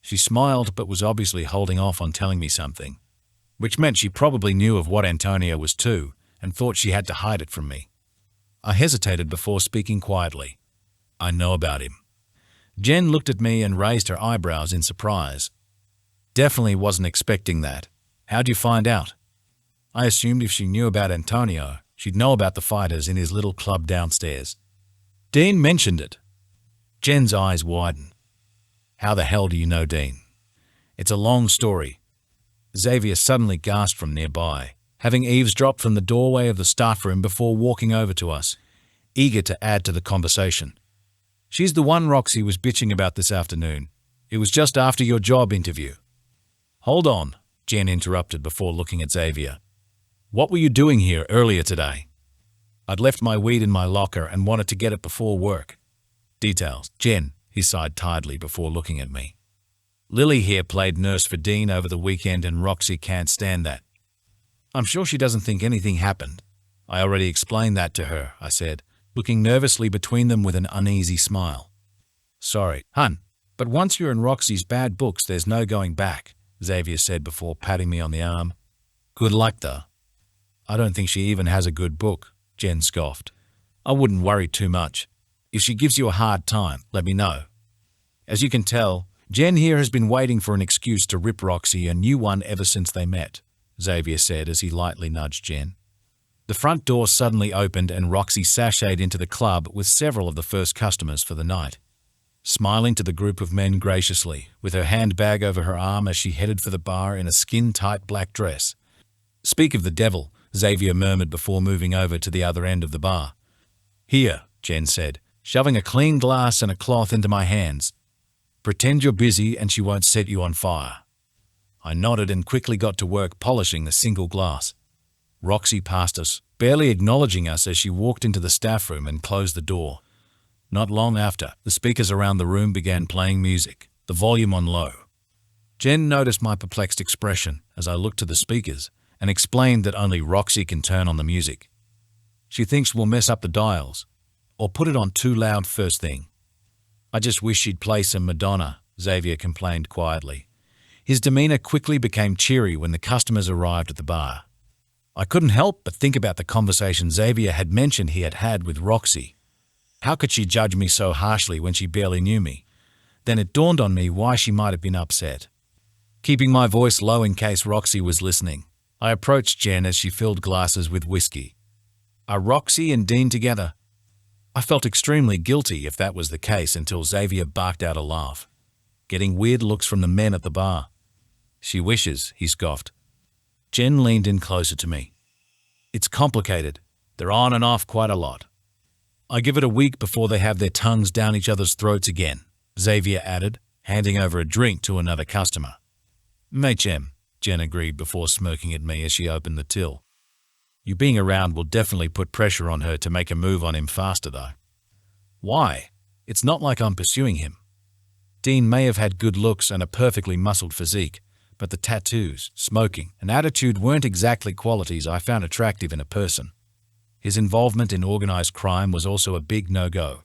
She smiled but was obviously holding off on telling me something, which meant she probably knew of what Antonio was too and thought she had to hide it from me. I hesitated before speaking quietly. "I know about him." Jen looked at me and raised her eyebrows in surprise. "Definitely wasn't expecting that. How'd you find out?" I assumed if she knew about Antonio, she'd know about the fighters in his little club downstairs. "Dean mentioned it." Jen's eyes widened. "How the hell do you know Dean?" "It's a long story." Xavier suddenly gasped from nearby, having eavesdropped from the doorway of the staff room before walking over to us, eager to add to the conversation. "She's the one Roxy was bitching about this afternoon. It was just after your job interview." "Hold on," Jen interrupted before looking at Xavier. "What were you doing here earlier today?" "I'd left my weed in my locker and wanted to get it before work." "Details, Jen," he sighed tiredly before looking at me. "Lily here played nurse for Dean over the weekend and Roxy can't stand that." "I'm sure she doesn't think anything happened. I already explained that to her," I said, looking nervously between them with an uneasy smile. "Sorry, hun, but once you're in Roxy's bad books, there's no going back," Xavier said before patting me on the arm. "Good luck, though." "I don't think she even has a good book," Jen scoffed. "I wouldn't worry too much. If she gives you a hard time, let me know." As you can tell, Jen here has been waiting for an excuse to rip Roxy a new one ever since they met, Xavier said as he lightly nudged Jen. The front door suddenly opened and Roxy sashayed into the club with several of the first customers for the night, smiling to the group of men graciously, with her handbag over her arm as she headed for the bar in a skin-tight black dress. "Speak of the devil," Xavier murmured before moving over to the other end of the bar. "Here," Jen said, shoving a clean glass and a cloth into my hands. "Pretend you're busy and she won't set you on fire." I nodded and quickly got to work polishing the single glass. Roxy passed us, barely acknowledging us as she walked into the staff room and closed the door. Not long after, the speakers around the room began playing music, the volume on low. Jen noticed my perplexed expression as I looked to the speakers and explained that only Roxy can turn on the music. "She thinks we'll mess up the dials, or put it on too loud first thing." "I just wish she'd play some Madonna," Xavier complained quietly. His demeanor quickly became cheery when the customers arrived at the bar. I couldn't help but think about the conversation Xavier had mentioned he had had with Roxy. How could she judge me so harshly when she barely knew me? Then it dawned on me why she might have been upset. Keeping my voice low in case Roxy was listening, I approached Jen as she filled glasses with whiskey. "Are Roxy and Dean together?" I felt extremely guilty if that was the case until Xavier barked out a laugh, getting weird looks from the men at the bar. "She wishes," he scoffed. Jen leaned in closer to me. "It's complicated. They're on and off quite a lot. I give it a week before they have their tongues down each other's throats again," Xavier added, handing over a drink to another customer. "Machem," Jen agreed before smirking at me as she opened the till. "You being around will definitely put pressure on her to make a move on him faster, though." "Why? It's not like I'm pursuing him. Dean may have had good looks and a perfectly muscled physique, but the tattoos, smoking, and attitude weren't exactly qualities I found attractive in a person. His involvement in organized crime was also a big no-go.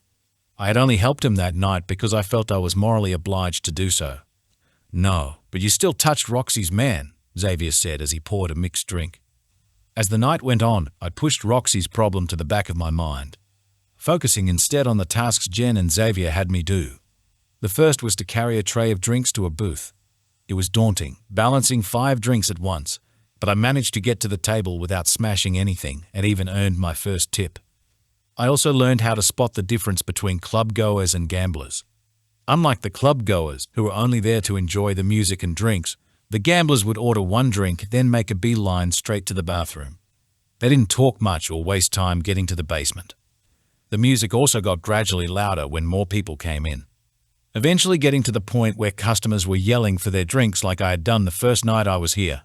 I had only helped him that night because I felt I was morally obliged to do so." "No, but you still touched Roxy's man," Xavier said as he poured a mixed drink. As the night went on, I pushed Roxy's problem to the back of my mind, focusing instead on the tasks Jen and Xavier had me do. The first was to carry a tray of drinks to a booth. It was daunting, balancing 5 drinks at once, but I managed to get to the table without smashing anything and even earned my first tip. I also learned how to spot the difference between club-goers and gamblers. Unlike the club-goers, who were only there to enjoy the music and drinks, the gamblers would order one drink, then make a beeline straight to the bathroom. They didn't talk much or waste time getting to the basement. The music also got gradually louder when more people came in, eventually getting to the point where customers were yelling for their drinks like I had done the first night I was here.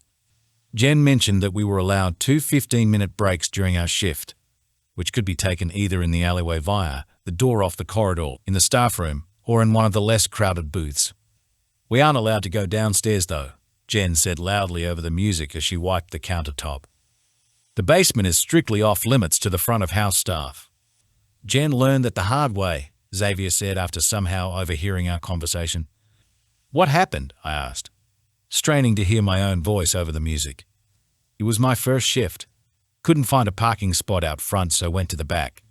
Jen mentioned that we were allowed 2 15-minute breaks during our shift, which could be taken either in the alleyway via the door off the corridor, in the staff room, or in one of the less crowded booths. "We aren't allowed to go downstairs, though," Jen said loudly over the music as she wiped the countertop. "The basement is strictly off-limits to the front-of-house staff." "Jen learned that the hard way," Xavier said after somehow overhearing our conversation. "What happened?" I asked, straining to hear my own voice over the music. "It was my first shift. Couldn't find a parking spot out front, so went to the back.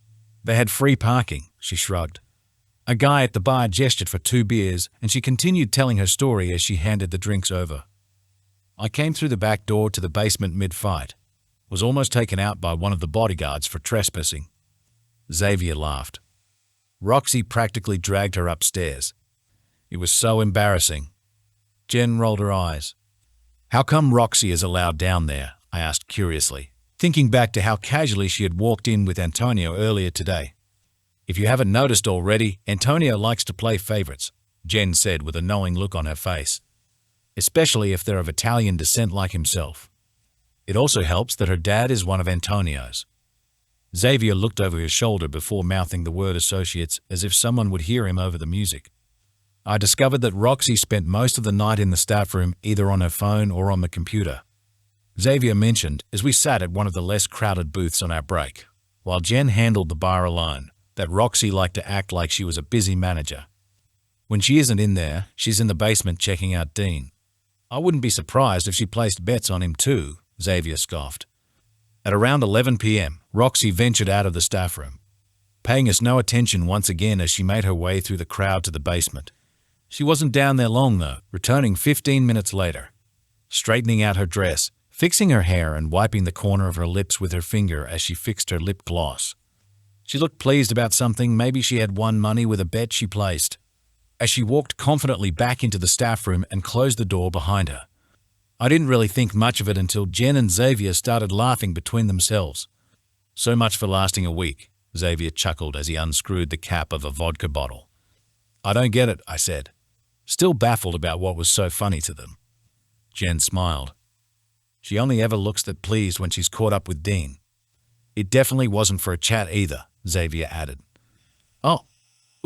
They had free parking," she shrugged. A guy at the bar gestured for 2 beers, and she continued telling her story as she handed the drinks over. "I came through the back door to the basement mid-fight. Was almost taken out by one of the bodyguards for trespassing." Xavier laughed. "Roxy practically dragged her upstairs. It was so embarrassing." Jen rolled her eyes. "How come Roxy is allowed down there?" I asked curiously, thinking back to how casually she had walked in with Antonio earlier today. "If you haven't noticed already, Antonio likes to play favorites," Jen said with a knowing look on her face, "especially if they're of Italian descent like himself. It also helps that her dad is one of Antonio's." Xavier looked over his shoulder before mouthing the word associates as if someone would hear him over the music. I discovered that Roxy spent most of the night in the staff room either on her phone or on the computer. Xavier mentioned, as we sat at one of the less crowded booths on our break, while Jen handled the bar alone, that Roxy liked to act like she was a busy manager. "When she isn't in there, she's in the basement checking out Dean. I wouldn't be surprised if she placed bets on him too," Xavier scoffed. At around 11 p.m., Roxy ventured out of the staff room, paying us no attention once again as she made her way through the crowd to the basement. She wasn't down there long though, returning 15 minutes later, straightening out her dress, fixing her hair and wiping the corner of her lips with her finger as she fixed her lip gloss. She looked pleased about something. Maybe she had won money with a bet she placed. As she walked confidently back into the staff room and closed the door behind her, I didn't really think much of it until Jen and Xavier started laughing between themselves. "So much for lasting a week," Xavier chuckled as he unscrewed the cap of a vodka bottle. "I don't get it," I said, still baffled about what was so funny to them. Jen smiled. "She only ever looks that pleased when she's caught up with Dean. It definitely wasn't for a chat either," Xavier added. "Oh,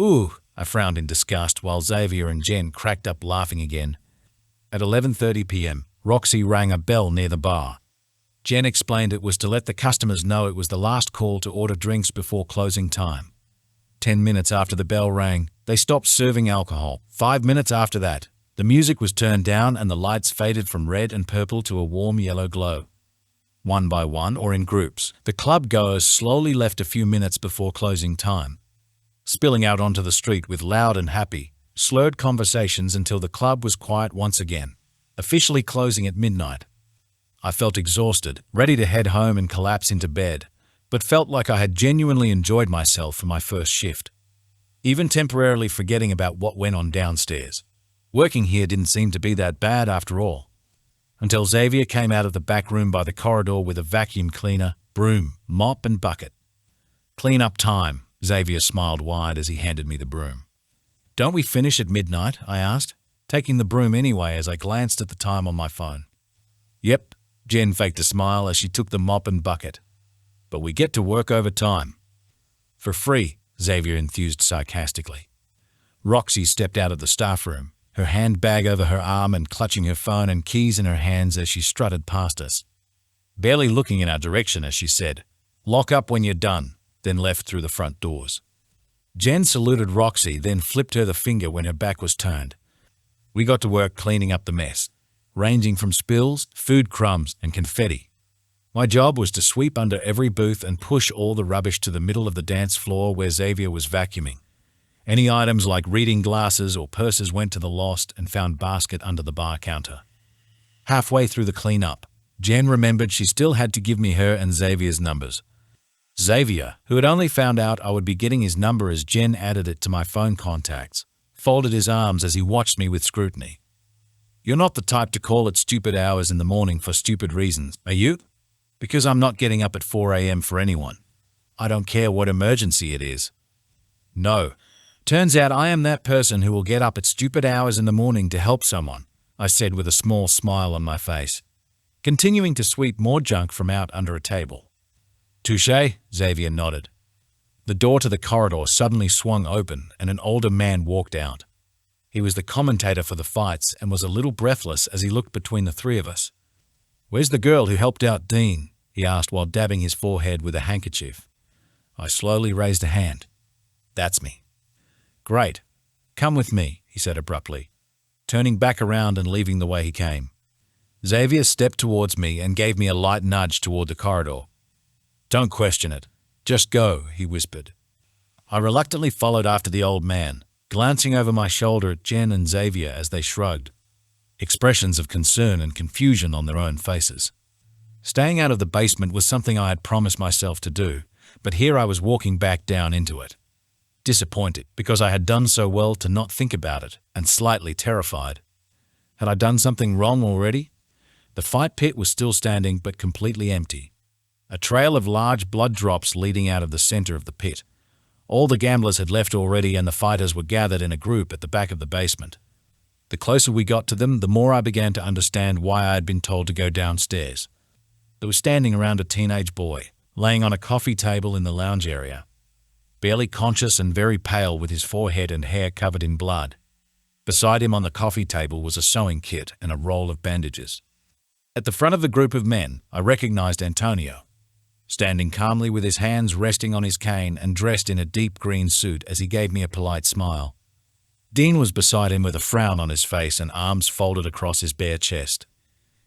ooh," I frowned in disgust while Xavier and Jen cracked up laughing again. At 11:30 p.m., Roxy rang a bell near the bar. Jen explained it was to let the customers know it was the last call to order drinks before closing time. 10 minutes after the bell rang, they stopped serving alcohol. 5 minutes after that, the music was turned down and the lights faded from red and purple to a warm yellow glow. One by one or in groups, the club goers slowly left a few minutes before closing time, spilling out onto the street with loud and happy, slurred conversations until the club was quiet once again, officially closing at midnight. I felt exhausted, ready to head home and collapse into bed, but felt like I had genuinely enjoyed myself for my first shift, even temporarily forgetting about what went on downstairs. Working here didn't seem to be that bad after all, until Xavier came out of the back room by the corridor with a vacuum cleaner, broom, mop and bucket. "Clean up time," Xavier smiled wide as he handed me the broom. "Don't we finish at midnight?" I asked, taking the broom anyway as I glanced at the time on my phone. "Yep," Jen faked a smile as she took the mop and bucket. "But we get to work overtime." "For free," Xavier enthused sarcastically. Roxy stepped out of the staff room, her handbag over her arm and clutching her phone and keys in her hands as she strutted past us, barely looking in our direction as she said, "Lock up when you're done," then left through the front doors. Jen saluted Roxy, then flipped her the finger when her back was turned. We got to work cleaning up the mess, ranging from spills, food crumbs, and confetti. My job was to sweep under every booth and push all the rubbish to the middle of the dance floor where Xavier was vacuuming. Any items like reading glasses or purses went to the lost and found basket under the bar counter. Halfway through the cleanup, Jen remembered she still had to give me her and Xavier's numbers. Xavier, who had only found out I would be getting his number as Jen added it to my phone contacts, folded his arms as he watched me with scrutiny. "You're not the type to call at stupid hours in the morning for stupid reasons, are you?" "Because I'm not getting up at 4 a.m. for anyone. I don't care what emergency it is." "No. Turns out I am that person who will get up at stupid hours in the morning to help someone," I said with a small smile on my face, continuing to sweep more junk from out under a table. "Touché," Xavier nodded. The door to the corridor suddenly swung open and an older man walked out. He was the commentator for the fights and was a little breathless as he looked between the three of us. "Where's the girl who helped out Dean?" he asked while dabbing his forehead with a handkerchief. I slowly raised a hand. "That's me." "Great. Come with me," he said abruptly, turning back around and leaving the way he came. Xavier stepped towards me and gave me a light nudge toward the corridor. "Don't question it. Just go," he whispered. I reluctantly followed after the old man, glancing over my shoulder at Jen and Xavier as they shrugged, expressions of concern and confusion on their own faces. Staying out of the basement was something I had promised myself to do, but here I was walking back down into it. Disappointed because I had done so well to not think about it, and slightly terrified. Had I done something wrong already? The fight pit was still standing but completely empty. A trail of large blood drops leading out of the center of the pit. All the gamblers had left already and the fighters were gathered in a group at the back of the basement. The closer we got to them, the more I began to understand why I had been told to go downstairs. They were standing around a teenage boy, laying on a coffee table in the lounge area, barely conscious and very pale with his forehead and hair covered in blood. Beside him on the coffee table was a sewing kit and a roll of bandages. At the front of the group of men, I recognized Antonio, standing calmly with his hands resting on his cane and dressed in a deep green suit as he gave me a polite smile. Dean was beside him with a frown on his face and arms folded across his bare chest.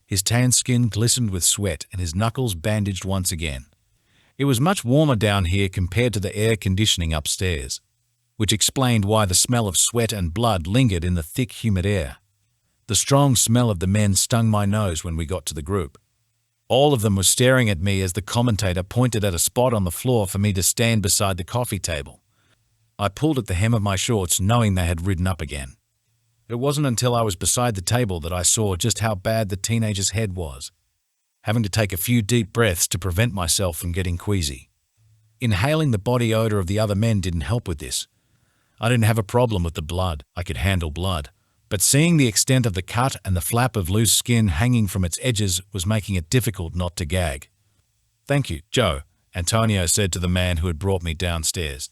His tan skin glistened with sweat and his knuckles bandaged once again. It was much warmer down here compared to the air conditioning upstairs, which explained why the smell of sweat and blood lingered in the thick, humid air. The strong smell of the men stung my nose when we got to the group. All of them were staring at me as the commentator pointed at a spot on the floor for me to stand beside the coffee table. I pulled at the hem of my shorts, knowing they had ridden up again. It wasn't until I was beside the table that I saw just how bad the teenager's head was, having to take a few deep breaths to prevent myself from getting queasy. Inhaling the body odor of the other men didn't help with this. I didn't have a problem with the blood. I could handle blood. But seeing the extent of the cut and the flap of loose skin hanging from its edges was making it difficult not to gag. "Thank you, Joe," Antonio said to the man who had brought me downstairs.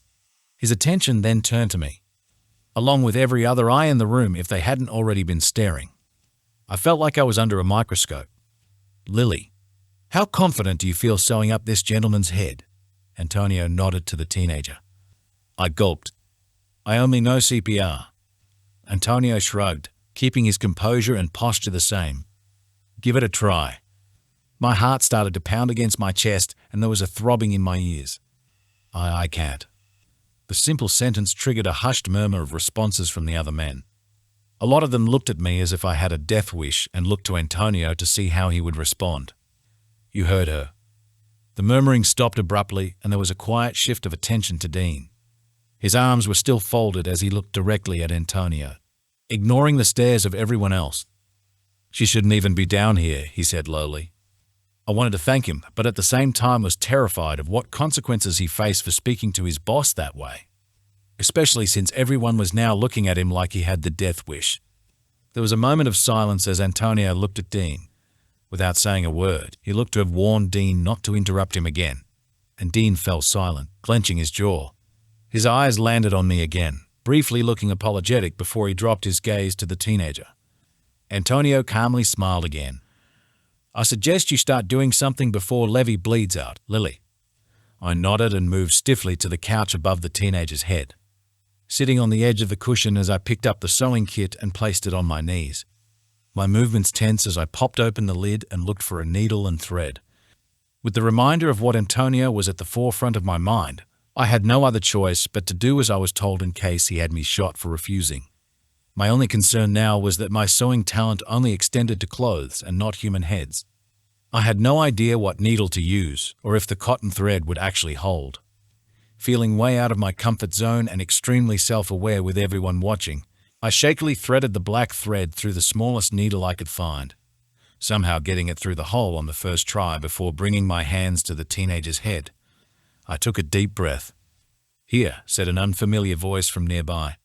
His attention then turned to me, along with every other eye in the room if they hadn't already been staring. I felt like I was under a microscope. "Lily, how confident do you feel sewing up this gentleman's head?" Antonio nodded to the teenager. I gulped. "I only know CPR." Antonio shrugged, keeping his composure and posture the same. "Give it a try." My heart started to pound against my chest and there was a throbbing in my ears. I can't." The simple sentence triggered a hushed murmur of responses from the other men. A lot of them looked at me as if I had a death wish and looked to Antonio to see how he would respond. "You heard her." The murmuring stopped abruptly, and there was a quiet shift of attention to Dean. His arms were still folded as he looked directly at Antonio, ignoring the stares of everyone else. "She shouldn't even be down here," he said lowly. I wanted to thank him, but at the same time was terrified of what consequences he faced for speaking to his boss that way, especially since everyone was now looking at him like he had the death wish. There was a moment of silence as Antonio looked at Dean. Without saying a word, he looked to have warned Dean not to interrupt him again, and Dean fell silent, clenching his jaw. His eyes landed on me again, briefly looking apologetic before he dropped his gaze to the teenager. Antonio calmly smiled again. "I suggest you start doing something before Levy bleeds out, Lily." I nodded and moved stiffly to the couch above the teenager's head, sitting on the edge of the cushion as I picked up the sewing kit and placed it on my knees. My movements tense as I popped open the lid and looked for a needle and thread. With the reminder of what Antonio was at the forefront of my mind, I had no other choice but to do as I was told in case he had me shot for refusing. My only concern now was that my sewing talent only extended to clothes and not human heads. I had no idea what needle to use or if the cotton thread would actually hold. Feeling way out of my comfort zone and extremely self-aware with everyone watching, I shakily threaded the black thread through the smallest needle I could find, somehow getting it through the hole on the first try before bringing my hands to the teenager's head. I took a deep breath. "Here," said an unfamiliar voice from nearby.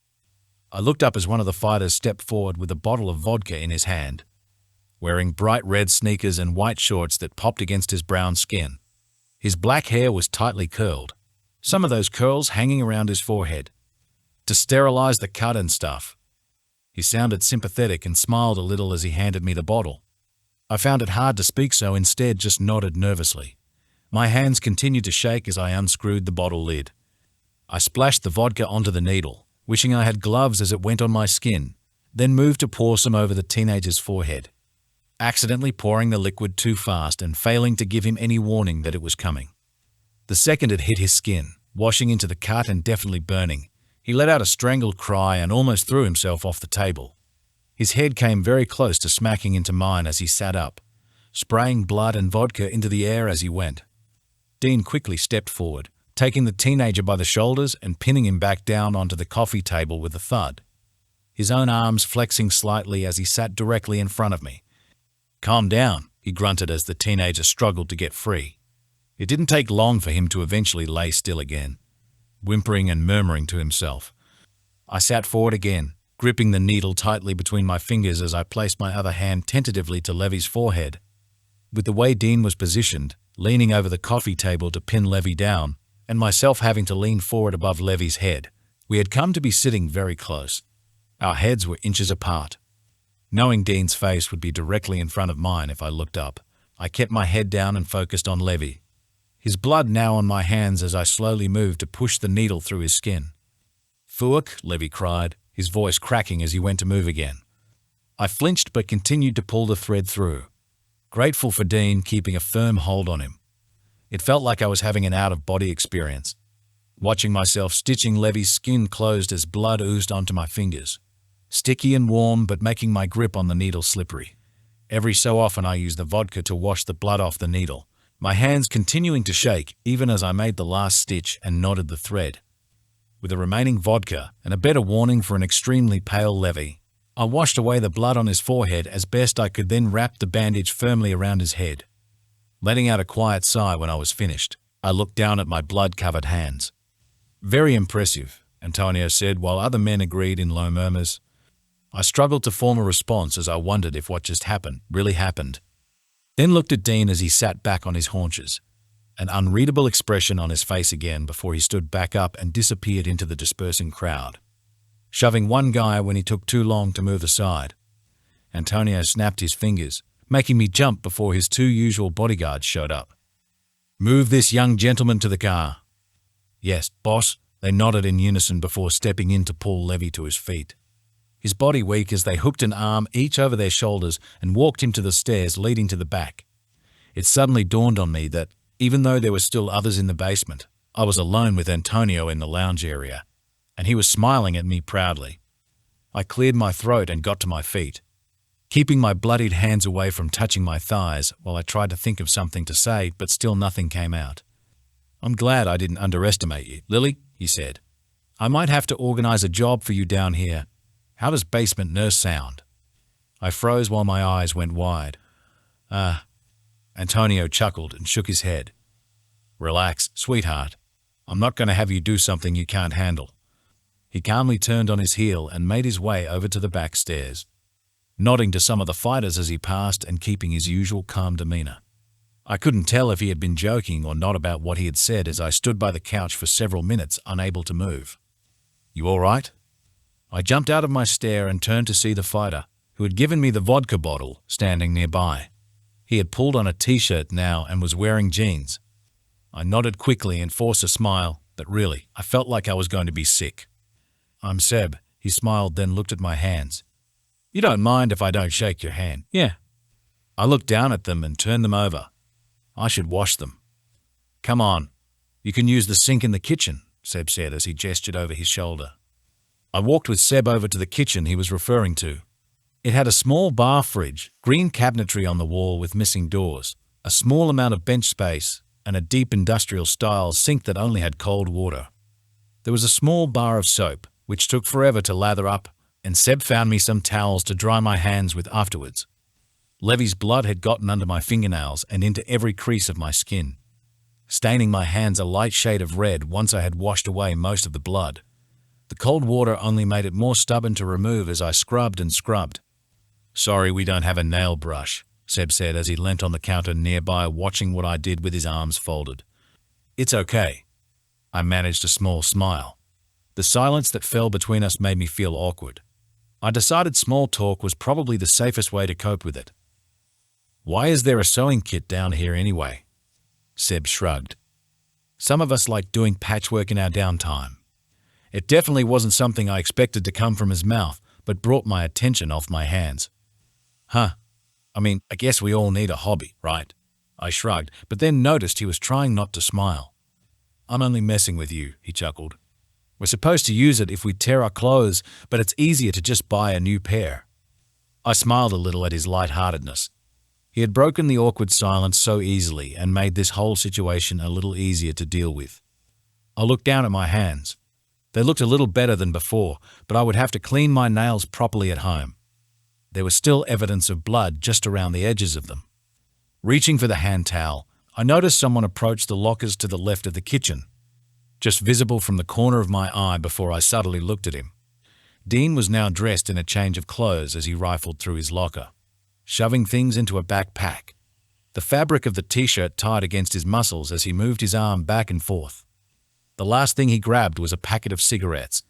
I looked up as one of the fighters stepped forward with a bottle of vodka in his hand, wearing bright red sneakers and white shorts that popped against his brown skin. His black hair was tightly curled, some of those curls hanging around his forehead, to sterilize the cut and stuff. He sounded sympathetic and smiled a little as he handed me the bottle. I found it hard to speak, so instead just nodded nervously. My hands continued to shake as I unscrewed the bottle lid. I splashed the vodka onto the needle, wishing I had gloves as it went on my skin, then moved to pour some over the teenager's forehead, accidentally pouring the liquid too fast and failing to give him any warning that it was coming. The second it hit his skin, washing into the cut and definitely burning, he let out a strangled cry and almost threw himself off the table. His head came very close to smacking into mine as he sat up, spraying blood and vodka into the air as he went. Dean quickly stepped forward, taking the teenager by the shoulders and pinning him back down onto the coffee table with a thud, his own arms flexing slightly as he sat directly in front of me. "Calm down," he grunted as the teenager struggled to get free. It didn't take long for him to eventually lay still again, whimpering and murmuring to himself. I sat forward again, gripping the needle tightly between my fingers as I placed my other hand tentatively to Levy's forehead. With the way Dean was positioned, leaning over the coffee table to pin Levy down, and myself having to lean forward above Levy's head, we had come to be sitting very close. Our heads were inches apart. Knowing Dean's face would be directly in front of mine if I looked up, I kept my head down and focused on Levy, his blood now on my hands as I slowly moved to push the needle through his skin. "Fuck," Levy cried, his voice cracking as he went to move again. I flinched but continued to pull the thread through, grateful for Dean keeping a firm hold on him. It felt like I was having an out-of-body experience, watching myself stitching Levy's skin closed as blood oozed onto my fingers, sticky and warm but making my grip on the needle slippery. Every so often I used the vodka to wash the blood off the needle, my hands continuing to shake even as I made the last stitch and knotted the thread. With the remaining vodka and a better warning for an extremely pale Levy, I washed away the blood on his forehead as best I could, then wrapped the bandage firmly around his head. Letting out a quiet sigh when I was finished, I looked down at my blood-covered hands. "Very impressive," Antonio said while other men agreed in low murmurs. I struggled to form a response as I wondered if what just happened really happened. Then looked at Dean as he sat back on his haunches, an unreadable expression on his face again before he stood back up and disappeared into the dispersing crowd, shoving one guy when he took too long to move aside. Antonio snapped his fingers, making me jump before his two usual bodyguards showed up. "Move this young gentleman to the car." "Yes, boss," they nodded in unison before stepping in to pull Levy to his feet, his body weak as they hooked an arm each over their shoulders and walked him to the stairs leading to the back. It suddenly dawned on me that, even though there were still others in the basement, I was alone with Antonio in the lounge area, and he was smiling at me proudly. I cleared my throat and got to my feet. keeping my bloodied hands away from touching my thighs while I tried to think of something to say, but still nothing came out. "I'm glad I didn't underestimate you, Lily," he said. "I might have to organize a job for you down here. How does basement nurse sound?" I froze while my eyes went wide. Antonio chuckled and shook his head. "Relax, sweetheart. I'm not going to have you do something you can't handle." He calmly turned on his heel and made his way over to the back stairs, nodding to some of the fighters as he passed and keeping his usual calm demeanor. I couldn't tell if he had been joking or not about what he had said as I stood by the couch for several minutes, unable to move. "You all right?" I jumped out of my stare and turned to see the fighter, who had given me the vodka bottle, standing nearby. He had pulled on a t-shirt now and was wearing jeans. I nodded quickly and forced a smile, but really, I felt like I was going to be sick. "I'm Seb," he smiled, then looked at my hands. "You don't mind if I don't shake your hand, yeah?" I looked down at them and turned them over. I should wash them. "Come on, you can use the sink in the kitchen," Seb said as he gestured over his shoulder. I walked with Seb over to the kitchen he was referring to. It had a small bar fridge, green cabinetry on the wall with missing doors, a small amount of bench space, and a deep industrial-style sink that only had cold water. There was a small bar of soap, which took forever to lather up, and Seb found me some towels to dry my hands with afterwards. Levy's blood had gotten under my fingernails and into every crease of my skin, staining my hands a light shade of red once I had washed away most of the blood. The cold water only made it more stubborn to remove as I scrubbed and scrubbed. "Sorry we don't have a nail brush," Seb said as he leant on the counter nearby watching what I did with his arms folded. "It's okay." I managed a small smile. The silence that fell between us made me feel awkward. I decided small talk was probably the safest way to cope with it. "Why is there a sewing kit down here anyway?" Seb shrugged. "Some of us like doing patchwork in our downtime." It definitely wasn't something I expected to come from his mouth, but brought my attention off my hands. I guess we all need a hobby, right?" I shrugged, but then noticed he was trying not to smile. "I'm only messing with you," he chuckled. "We're supposed to use it if we tear our clothes, but it's easier to just buy a new pair." I smiled a little at his lightheartedness. He had broken the awkward silence so easily and made this whole situation a little easier to deal with. I looked down at my hands. They looked a little better than before, but I would have to clean my nails properly at home. There was still evidence of blood just around the edges of them. Reaching for the hand towel, I noticed someone approach the lockers to the left of the kitchen, just visible from the corner of my eye before I subtly looked at him. Dean was now dressed in a change of clothes as he rifled through his locker, shoving things into a backpack. The fabric of the t-shirt tied against his muscles as he moved his arm back and forth. The last thing he grabbed was a packet of cigarettes.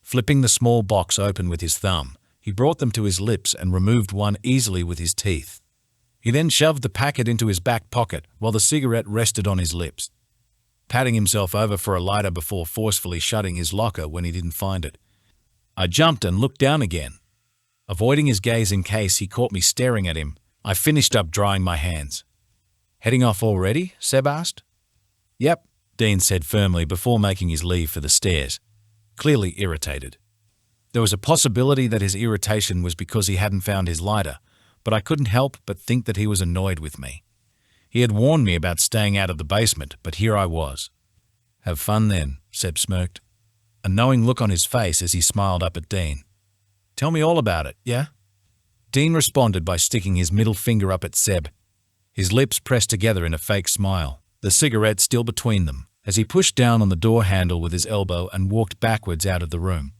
Flipping the small box open with his thumb, he brought them to his lips and removed one easily with his teeth. He then shoved the packet into his back pocket while the cigarette rested on his lips, patting himself over for a lighter before forcefully shutting his locker when he didn't find it. I jumped and looked down again. Avoiding his gaze in case he caught me staring at him, I finished up drying my hands. "Heading off already?" Seb asked. "Yep," Dean said firmly before making his leave for the stairs, clearly irritated. There was a possibility that his irritation was because he hadn't found his lighter, but I couldn't help but think that he was annoyed with me. He had warned me about staying out of the basement, but here I was. "Have fun then," Seb smirked, a knowing look on his face as he smiled up at Dean. "Tell me all about it, yeah?" Dean responded by sticking his middle finger up at Seb, his lips pressed together in a fake smile, the cigarette still between them, as he pushed down on the door handle with his elbow and walked backwards out of the room,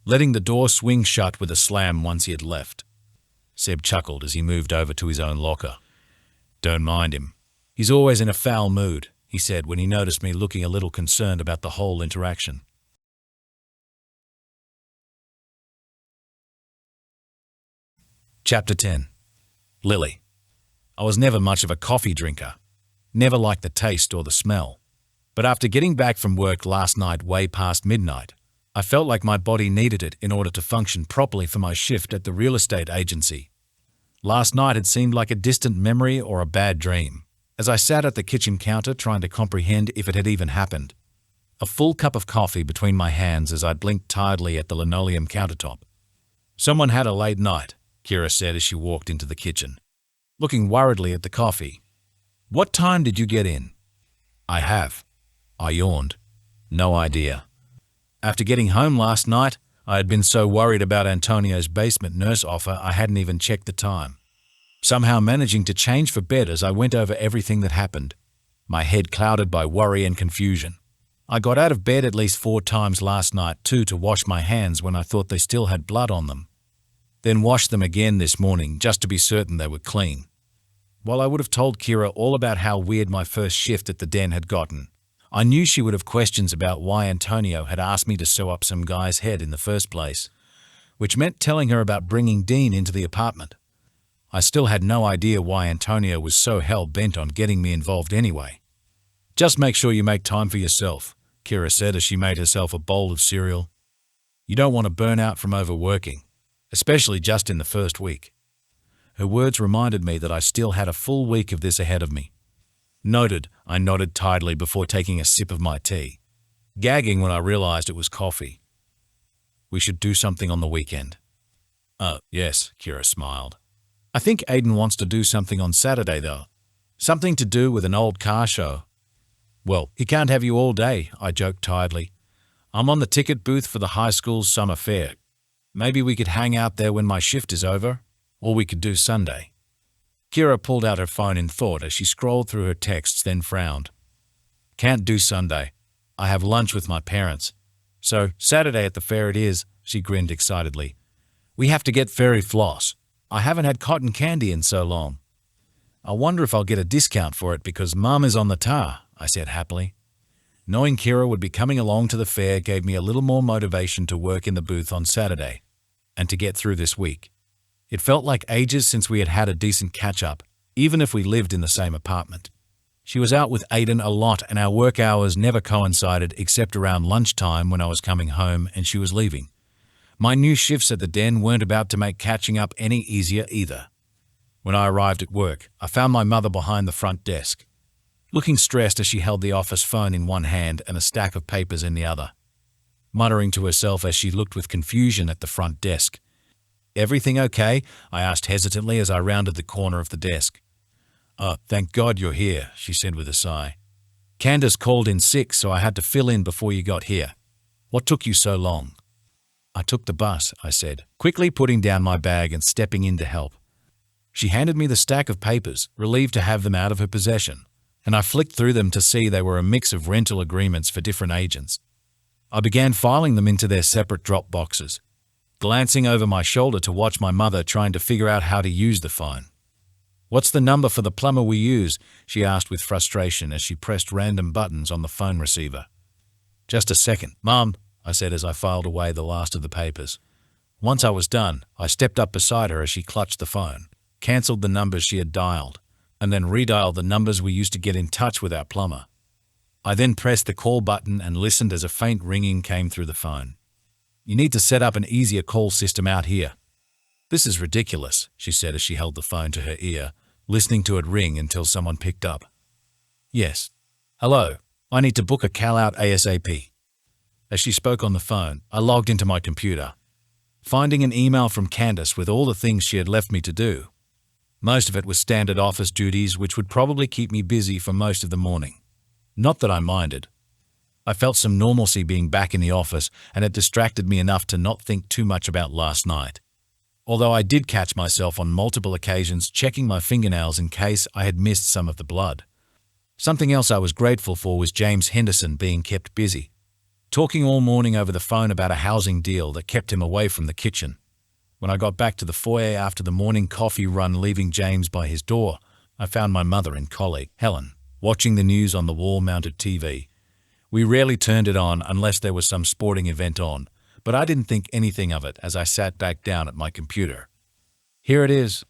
letting the door swing shut with a slam once he had left. Seb chuckled as he moved over to his own locker. "Don't mind him. He's always in a foul mood," he said when he noticed me looking a little concerned about the whole interaction. Chapter 10. Lily. I was never much of a coffee drinker, never liked the taste or the smell. But after getting back from work last night way past midnight, I felt like my body needed it in order to function properly for my shift at the real estate agency. Last night had seemed like a distant memory or a bad dream, as I sat at the kitchen counter trying to comprehend if it had even happened. A full cup of coffee between my hands as I blinked tiredly at the linoleum countertop. Someone had a late night, Kyla said as she walked into the kitchen, looking worriedly at the coffee. "What time did you get in?" "I have." I yawned. "No idea. After getting home last night, I had been so worried about Antonio's basement nurse offer I hadn't even checked the time. Somehow managing to change for bed as I went over everything that happened, my head clouded by worry and confusion. I got out of bed at least 4 times last night too to wash my hands when I thought they still had blood on them. Then washed them again this morning just to be certain they were clean." While I would have told Kyla all about how weird my first shift at the den had gotten, I knew she would have questions about why Antonio had asked me to sew up some guy's head in the first place, which meant telling her about bringing Dean into the apartment. I still had no idea why Antonio was so hell-bent on getting me involved anyway. "Just make sure you make time for yourself," Kyla said as she made herself a bowl of cereal. "You don't want to burn out from overworking, especially just in the first week." Her words reminded me that I still had a full week of this ahead of me. "Noted," I nodded tidily before taking a sip of my tea, gagging when I realized it was coffee. "We should do something on the weekend." "Oh, yes," Kyla smiled. "I think Aiden wants to do something on Saturday, though. Something to do with an old car show." "Well, he can't have you all day," I joked tiredly. "I'm on the ticket booth for the high school's summer fair. Maybe we could hang out there when my shift is over, or we could do Sunday." Kyla pulled out her phone in thought as she scrolled through her texts, then frowned. "Can't do Sunday. I have lunch with my parents. So Saturday at the fair it is," she grinned excitedly. "We have to get fairy floss. I haven't had cotton candy in so long. I wonder if I'll get a discount for it because Mum is on the tar," I said happily. Knowing Kyla would be coming along to the fair gave me a little more motivation to work in the booth on Saturday and to get through this week. It felt like ages since we had had a decent catch-up, even if we lived in the same apartment. She was out with Aiden a lot and our work hours never coincided except around lunchtime when I was coming home and she was leaving. My new shifts at the den weren't about to make catching up any easier either. When I arrived at work, I found my mother behind the front desk, looking stressed as she held the office phone in one hand and a stack of papers in the other. Muttering to herself as she looked with confusion at the front desk. "Everything okay?" I asked hesitantly as I rounded the corner of the desk. Thank God you're here," she said with a sigh. "Candace called in sick, so I had to fill in before you got here. What took you so long?" "I took the bus," I said, quickly putting down my bag and stepping in to help. She handed me the stack of papers, relieved to have them out of her possession, and I flicked through them to see they were a mix of rental agreements for different agents. I began filing them into their separate drop boxes, glancing over my shoulder to watch my mother trying to figure out how to use the phone. "What's the number for the plumber we use?" she asked with frustration as she pressed random buttons on the phone receiver. "Just a second, Mum," I said as I filed away the last of the papers. Once I was done, I stepped up beside her as she clutched the phone, cancelled the numbers she had dialed, and then redialed the numbers we used to get in touch with our plumber. I then pressed the call button and listened as a faint ringing came through the phone. "You need to set up an easier call system out here." "This is ridiculous," she said as she held the phone to her ear, listening to it ring until someone picked up. "Yes. Hello. I need to book a cal out ASAP." As she spoke on the phone, I logged into my computer, finding an email from Candace with all the things she had left me to do. Most of it was standard office duties which would probably keep me busy for most of the morning. Not that I minded. I felt some normalcy being back in the office and it distracted me enough to not think too much about last night. Although I did catch myself on multiple occasions checking my fingernails in case I had missed some of the blood. Something else I was grateful for was James Henderson being kept busy, talking all morning over the phone about a housing deal that kept him away from the kitchen. When I got back to the foyer after the morning coffee run leaving James by his door, I found my mother and colleague, Helen, watching the news on the wall-mounted TV. We rarely turned it on unless there was some sporting event on, but I didn't think anything of it as I sat back down at my computer. "Here it is.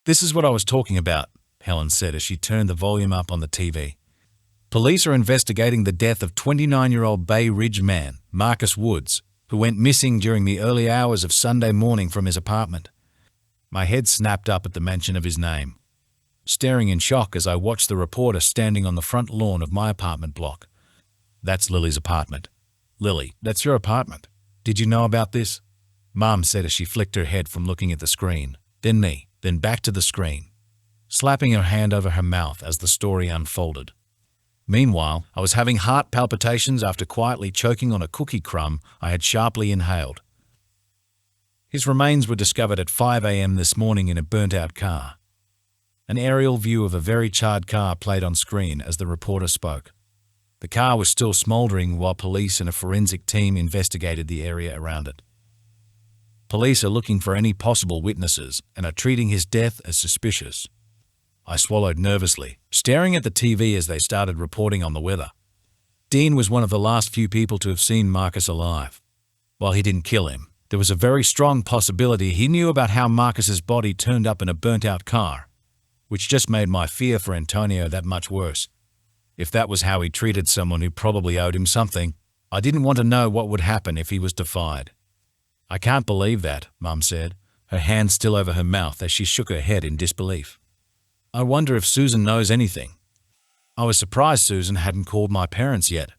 This is what I was talking about," Helen said as she turned the volume up on the TV. "Police are investigating the death of 29-year-old Bay Ridge man, Marcus Woods, who went missing during the early hours of Sunday morning from his apartment." My head snapped up at the mention of his name, staring in shock as I watched the reporter standing on the front lawn of my apartment block. "That's Lily's apartment." "Lily, that's your apartment. Did you know about this?" Mom said as she flicked her head from looking at the screen. then me, then back to the screen, slapping her hand over her mouth as the story unfolded. Meanwhile, I was having heart palpitations after quietly choking on a cookie crumb I had sharply inhaled. His remains were discovered at 5 a.m. this morning in a burnt-out car. An aerial view of a very charred car played on screen as the reporter spoke. The car was still smouldering while police and a forensic team investigated the area around it. Police are looking for any possible witnesses and are treating his death as suspicious. I swallowed nervously, staring at the TV as they started reporting on the weather. Dean was one of the last few people to have seen Marcus alive. While he didn't kill him, there was a very strong possibility he knew about how Marcus's body turned up in a burnt-out car, which just made my fear for Antonio that much worse. If that was how he treated someone who probably owed him something, I didn't want to know what would happen if he was defied. "I can't believe that," Mum said, her hand still over her mouth as she shook her head in disbelief. "I wonder if Susan knows anything." I was surprised Susan hadn't called my parents yet.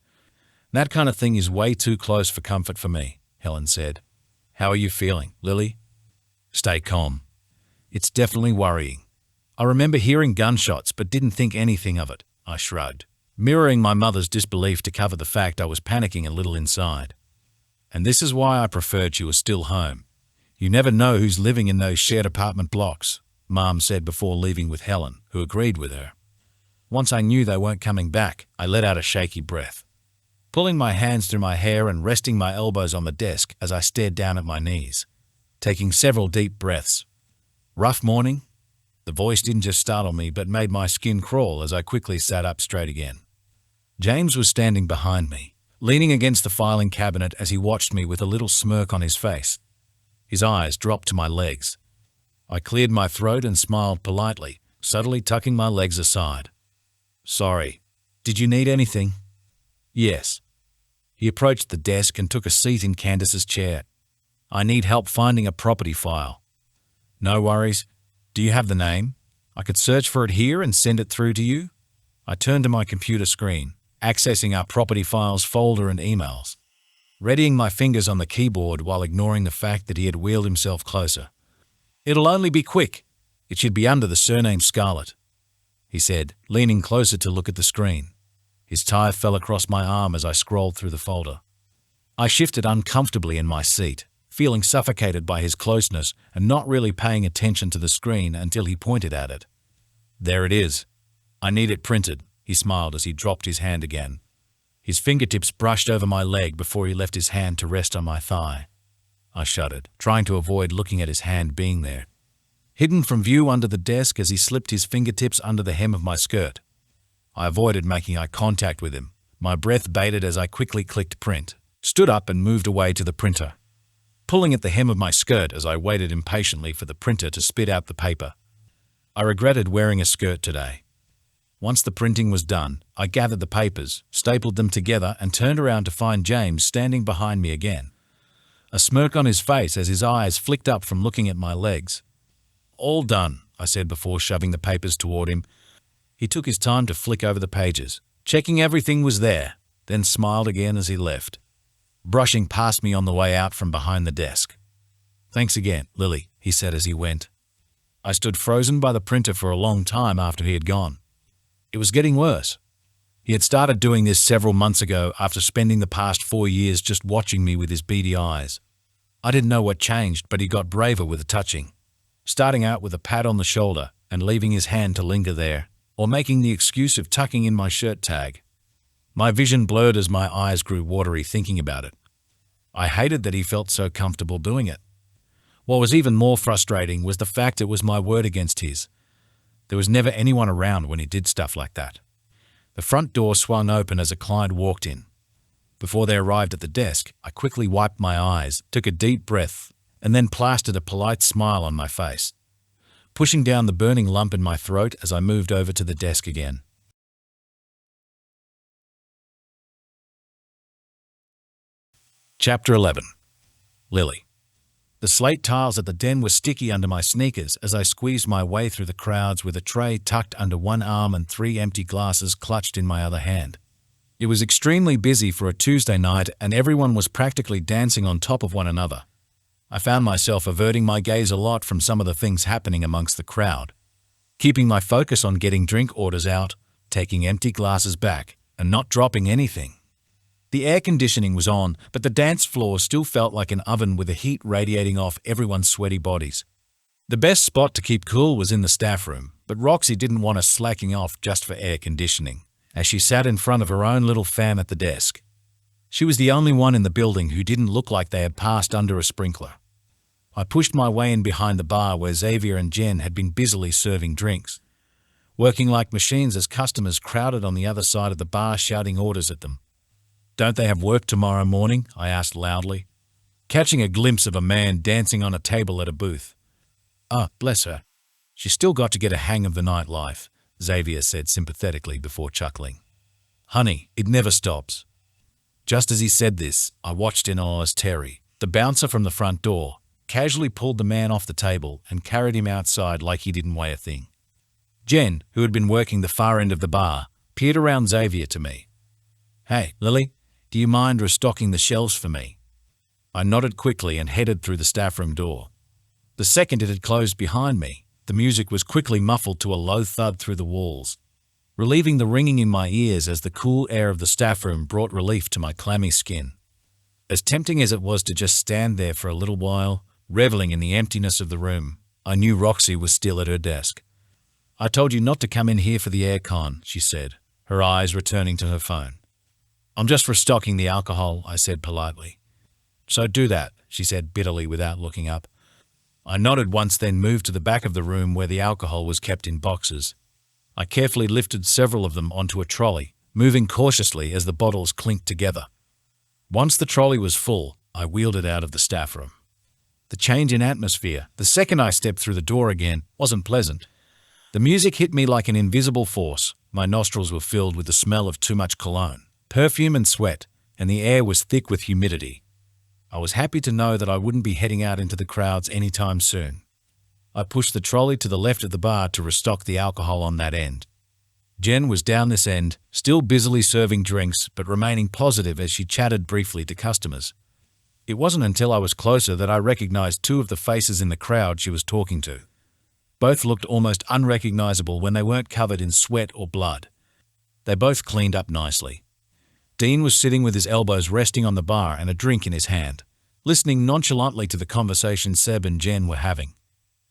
"That kind of thing is way too close for comfort for me," Helen said. "How are you feeling, Lily?" "Stay calm. It's definitely worrying. I remember hearing gunshots but didn't think anything of it," I shrugged, mirroring my mother's disbelief to cover the fact I was panicking a little inside. "And this is why I preferred you were still home. You never know who's living in those shared apartment blocks," Mom said before leaving with Helen, who agreed with her. Once I knew they weren't coming back, I let out a shaky breath, pulling my hands through my hair and resting my elbows on the desk as I stared down at my knees, taking several deep breaths. "Rough morning?" The voice didn't just startle me but made my skin crawl as I quickly sat up straight again. James was standing behind me, leaning against the filing cabinet as he watched me with a little smirk on his face. His eyes dropped to my legs. I cleared my throat and smiled politely, subtly tucking my legs aside. "Sorry. Did you need anything?" "Yes." He approached the desk and took a seat in Candace's chair. "I need help finding a property file." "No worries. Do you have the name? I could search for it here and send it through to you." I turned to my computer screen, accessing our property files folder and emails, readying my fingers on the keyboard while ignoring the fact that he had wheeled himself closer. "It'll only be quick. It should be under the surname Scarlett," he said, leaning closer to look at the screen. His tie fell across my arm as I scrolled through the folder. I shifted uncomfortably in my seat, feeling suffocated by his closeness and not really paying attention to the screen until he pointed at it. "There it is. I need it printed," he smiled as he dropped his hand again. His fingertips brushed over my leg before he left his hand to rest on my thigh. I shuddered, trying to avoid looking at his hand being there, hidden from view under the desk as he slipped his fingertips under the hem of my skirt. I avoided making eye contact with him, my breath bated as I quickly clicked print, stood up and moved away to the printer, pulling at the hem of my skirt as I waited impatiently for the printer to spit out the paper. I regretted wearing a skirt today. Once the printing was done, I gathered the papers, stapled them together, and turned around to find James standing behind me again, a smirk on his face as his eyes flicked up from looking at my legs. "All done," I said before shoving the papers toward him. He took his time to flick over the pages, checking everything was there, then smiled again as he left, brushing past me on the way out from behind the desk. "Thanks again, Lily," he said as he went. I stood frozen by the printer for a long time after he had gone. It was getting worse. He had started doing this several months ago after spending the past 4 years just watching me with his beady eyes. I didn't know what changed, but he got braver with the touching, starting out with a pat on the shoulder and leaving his hand to linger there, or making the excuse of tucking in my shirt tag. My vision blurred as my eyes grew watery thinking about it. I hated that he felt so comfortable doing it. What was even more frustrating was the fact it was my word against his. There was never anyone around when he did stuff like that. The front door swung open as a client walked in. Before they arrived at the desk, I quickly wiped my eyes, took a deep breath, and then plastered a polite smile on my face, pushing down the burning lump in my throat as I moved over to the desk again. Chapter 11. Lily. The slate tiles at the den were sticky under my sneakers as I squeezed my way through the crowds with a tray tucked under one arm and 3 empty glasses clutched in my other hand. It was extremely busy for a Tuesday night and everyone was practically dancing on top of one another. I found myself averting my gaze a lot from some of the things happening amongst the crowd, keeping my focus on getting drink orders out, taking empty glasses back, and not dropping anything. The air conditioning was on, but the dance floor still felt like an oven with the heat radiating off everyone's sweaty bodies. The best spot to keep cool was in the staff room, but Roxy didn't want us slacking off just for air conditioning, as she sat in front of her own little fan at the desk. She was the only one in the building who didn't look like they had passed under a sprinkler. I pushed my way in behind the bar where Xavier and Jen had been busily serving drinks, working like machines as customers crowded on the other side of the bar shouting orders at them. "Don't they have work tomorrow morning?" I asked loudly, catching a glimpse of a man dancing on a table at a booth. "Oh, bless her. She's still got to get a hang of the nightlife," Xavier said sympathetically before chuckling. "Honey, it never stops." Just as he said this, I watched in awe as Terry, the bouncer from the front door, casually pulled the man off the table and carried him outside like he didn't weigh a thing. Jen, who had been working the far end of the bar, peered around Xavier to me. "Hey, Lily, do you mind restocking the shelves for me?" I nodded quickly and headed through the staff room door. The second it had closed behind me, the music was quickly muffled to a low thud through the walls, relieving the ringing in my ears as the cool air of the staff room brought relief to my clammy skin. As tempting as it was to just stand there for a little while, reveling in the emptiness of the room, I knew Roxy was still at her desk. "I told you not to come in here for the aircon," she said, her eyes returning to her phone. "I'm just restocking the alcohol," I said politely. "So do that," she said bitterly without looking up. I nodded once, then moved to the back of the room where the alcohol was kept in boxes. I carefully lifted several of them onto a trolley, moving cautiously as the bottles clinked together. Once the trolley was full, I wheeled it out of the staff room. The change in atmosphere, the second I stepped through the door again, wasn't pleasant. The music hit me like an invisible force. My nostrils were filled with the smell of too much cologne, perfume and sweat, and the air was thick with humidity. I was happy to know that I wouldn't be heading out into the crowds anytime soon. I pushed the trolley to the left of the bar to restock the alcohol on that end. Jen was down this end, still busily serving drinks but remaining positive as she chatted briefly to customers. It wasn't until I was closer that I recognized two of the faces in the crowd she was talking to. Both looked almost unrecognizable when they weren't covered in sweat or blood. They both cleaned up nicely. Dean was sitting with his elbows resting on the bar and a drink in his hand, listening nonchalantly to the conversation Seb and Jen were having.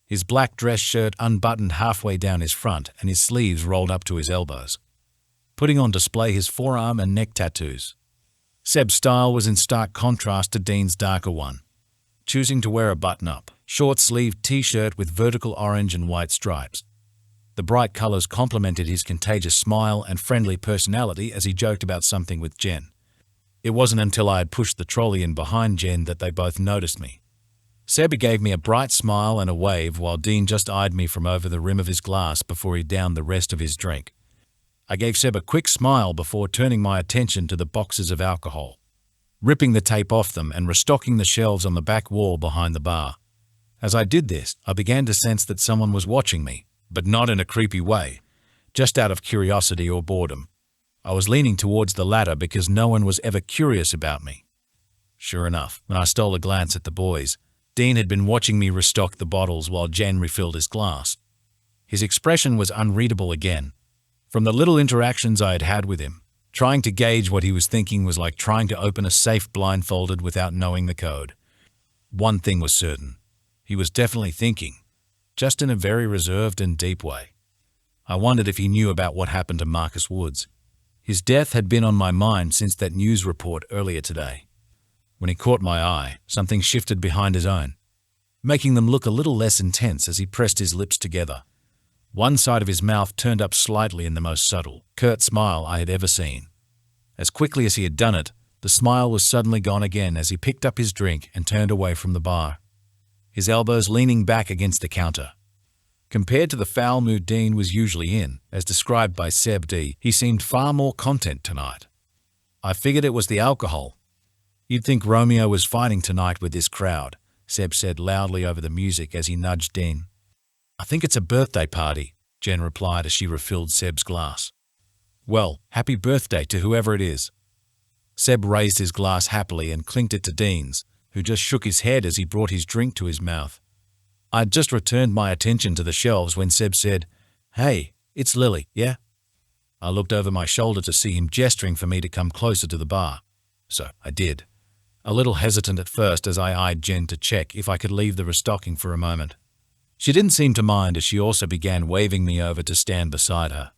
His black dress shirt unbuttoned halfway down his front and his sleeves rolled up to his elbows, putting on display his forearm and neck tattoos. Seb's style was in stark contrast to Dean's darker one, choosing to wear a button-up, short-sleeved t-shirt with vertical orange and white stripes. The bright colors complemented his contagious smile and friendly personality as he joked about something with Jen. It wasn't until I had pushed the trolley in behind Jen that they both noticed me. Seb gave me a bright smile and a wave while Dean just eyed me from over the rim of his glass before he downed the rest of his drink. I gave Seb a quick smile before turning my attention to the boxes of alcohol, ripping the tape off them and restocking the shelves on the back wall behind the bar. As I did this, I began to sense that someone was watching me, but not in a creepy way, just out of curiosity or boredom. I was leaning towards the latter because no one was ever curious about me. Sure enough, when I stole a glance at the boys, Dean had been watching me restock the bottles while Jen refilled his glass. His expression was unreadable again. From the little interactions I had had with him, trying to gauge what he was thinking was like trying to open a safe blindfolded without knowing the code. One thing was certain. He was definitely thinking, just in a very reserved and deep way. I wondered if he knew about what happened to Marcus Woods. His death had been on my mind since that news report earlier today. When he caught my eye, something shifted behind his own, making them look a little less intense as he pressed his lips together. One side of his mouth turned up slightly in the most subtle, curt smile I had ever seen. As quickly as he had done it, the smile was suddenly gone again as he picked up his drink and turned away from the bar, his elbows leaning back against the counter. Compared to the foul mood Dean was usually in, as described by Seb D, he seemed far more content tonight. I figured it was the alcohol. "You'd think Romeo was fighting tonight with this crowd," Seb said loudly over the music as he nudged Dean. "I think it's a birthday party," Jen replied as she refilled Seb's glass. "Well, happy birthday to whoever it is." Seb raised his glass happily and clinked it to Dean's, who just shook his head as he brought his drink to his mouth. I'd just returned my attention to the shelves when Seb said, "Hey, it's Lily, yeah?" I looked over my shoulder to see him gesturing for me to come closer to the bar. So I did, a little hesitant at first as I eyed Jen to check if I could leave the restocking for a moment. She didn't seem to mind as she also began waving me over to stand beside her.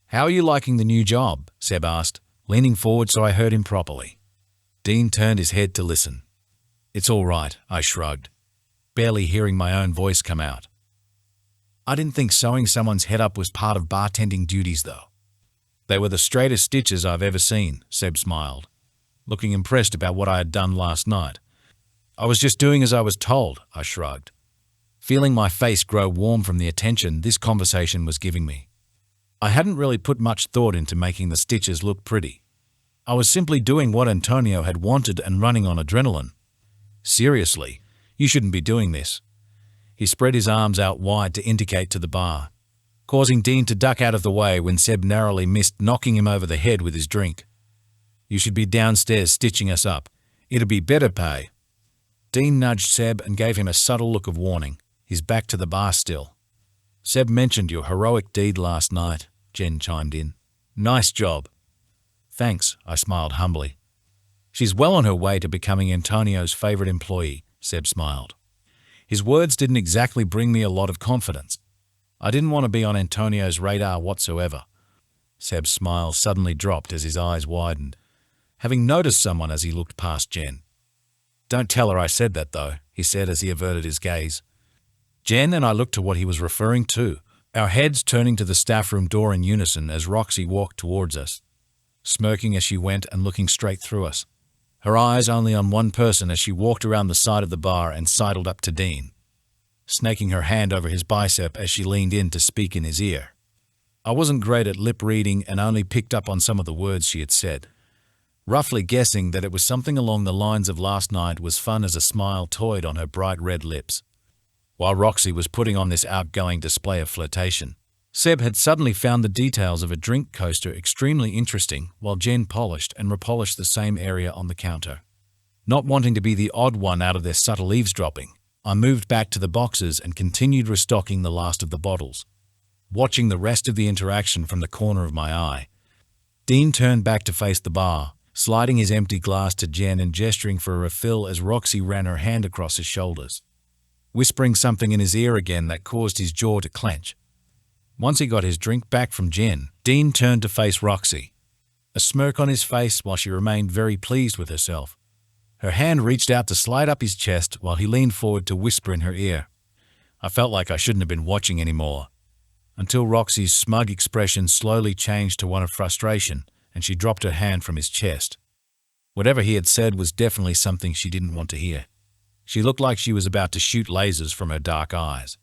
"How are you liking the new job?" Seb asked, leaning forward so I heard him properly. Dean turned his head to listen. "It's all right," I shrugged, barely hearing my own voice come out. I didn't think sewing someone's head up was part of bartending duties, though. "They were the straightest stitches I've ever seen," Seb smiled, looking impressed about what I had done last night. "I was just doing as I was told," I shrugged, feeling my face grow warm from the attention this conversation was giving me. I hadn't really put much thought into making the stitches look pretty. I was simply doing what Antonio had wanted and running on adrenaline. "Seriously, you shouldn't be doing this." He spread his arms out wide to indicate to the bar, causing Dean to duck out of the way when Seb narrowly missed knocking him over the head with his drink. "You should be downstairs stitching us up. It'd be better pay." Dean nudged Seb and gave him a subtle look of warning, his back to the bar still. "Seb mentioned your heroic deed last night," Jen chimed in. "Nice job." "Thanks," I smiled humbly. "She's well on her way to becoming Antonio's favorite employee," Seb smiled. His words didn't exactly bring me a lot of confidence. I didn't want to be on Antonio's radar whatsoever. Seb's smile suddenly dropped as his eyes widened, having noticed someone as he looked past Jen. "Don't tell her I said that, though," he said as he averted his gaze. Jen and I looked to what he was referring to, our heads turning to the staff room door in unison as Roxy walked towards us, smirking as she went and looking straight through us, her eyes only on one person as she walked around the side of the bar and sidled up to Dean, snaking her hand over his bicep as she leaned in to speak in his ear. I wasn't great at lip reading and only picked up on some of the words she had said, roughly guessing that it was something along the lines of "last night was fun" as a smile toyed on her bright red lips. While Roxy was putting on this outgoing display of flirtation, Seb had suddenly found the details of a drink coaster extremely interesting while Jen polished and repolished the same area on the counter. Not wanting to be the odd one out of their subtle eavesdropping, I moved back to the boxes and continued restocking the last of the bottles, watching the rest of the interaction from the corner of my eye. Dean turned back to face the bar, sliding his empty glass to Jen and gesturing for a refill as Roxy ran her hand across his shoulders, whispering something in his ear again that caused his jaw to clench. Once he got his drink back from Jen, Dean turned to face Roxy, a smirk on his face while she remained very pleased with herself. Her hand reached out to slide up his chest while he leaned forward to whisper in her ear. I felt like I shouldn't have been watching anymore, until Roxy's smug expression slowly changed to one of frustration and she dropped her hand from his chest. Whatever he had said was definitely something she didn't want to hear. She looked like she was about to shoot lasers from her dark eyes.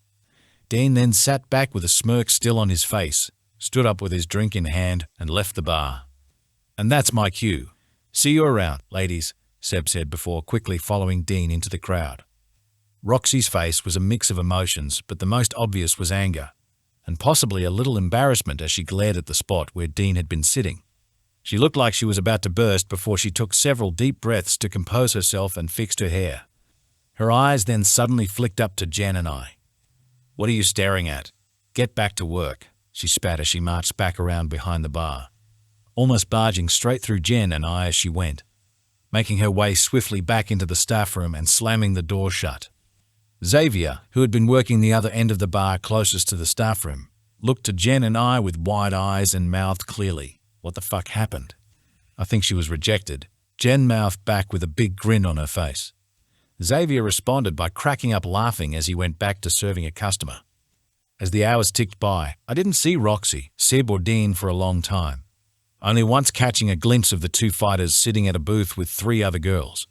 Dean then sat back with a smirk still on his face, stood up with his drink in hand, and left the bar. "And that's my cue. See you around, ladies," Seb said before quickly following Dean into the crowd. Roxy's face was a mix of emotions, but the most obvious was anger, and possibly a little embarrassment as she glared at the spot where Dean had been sitting. She looked like she was about to burst before she took several deep breaths to compose herself and fixed her hair. Her eyes then suddenly flicked up to Jen and I. "What are you staring at? Get back to work," she spat as she marched back around behind the bar, almost barging straight through Jen and I as she went, making her way swiftly back into the staff room and slamming the door shut. Xavier, who had been working the other end of the bar closest to the staff room, looked to Jen and I with wide eyes and mouthed clearly, "What the fuck happened?" I think she was rejected. Jen mouthed back with a big grin on her face. Xavier responded by cracking up laughing as he went back to serving a customer. As the hours ticked by, I didn't see Roxy, Seb or Dean for a long time, only once catching a glimpse of the two fighters sitting at a booth with 3 other girls.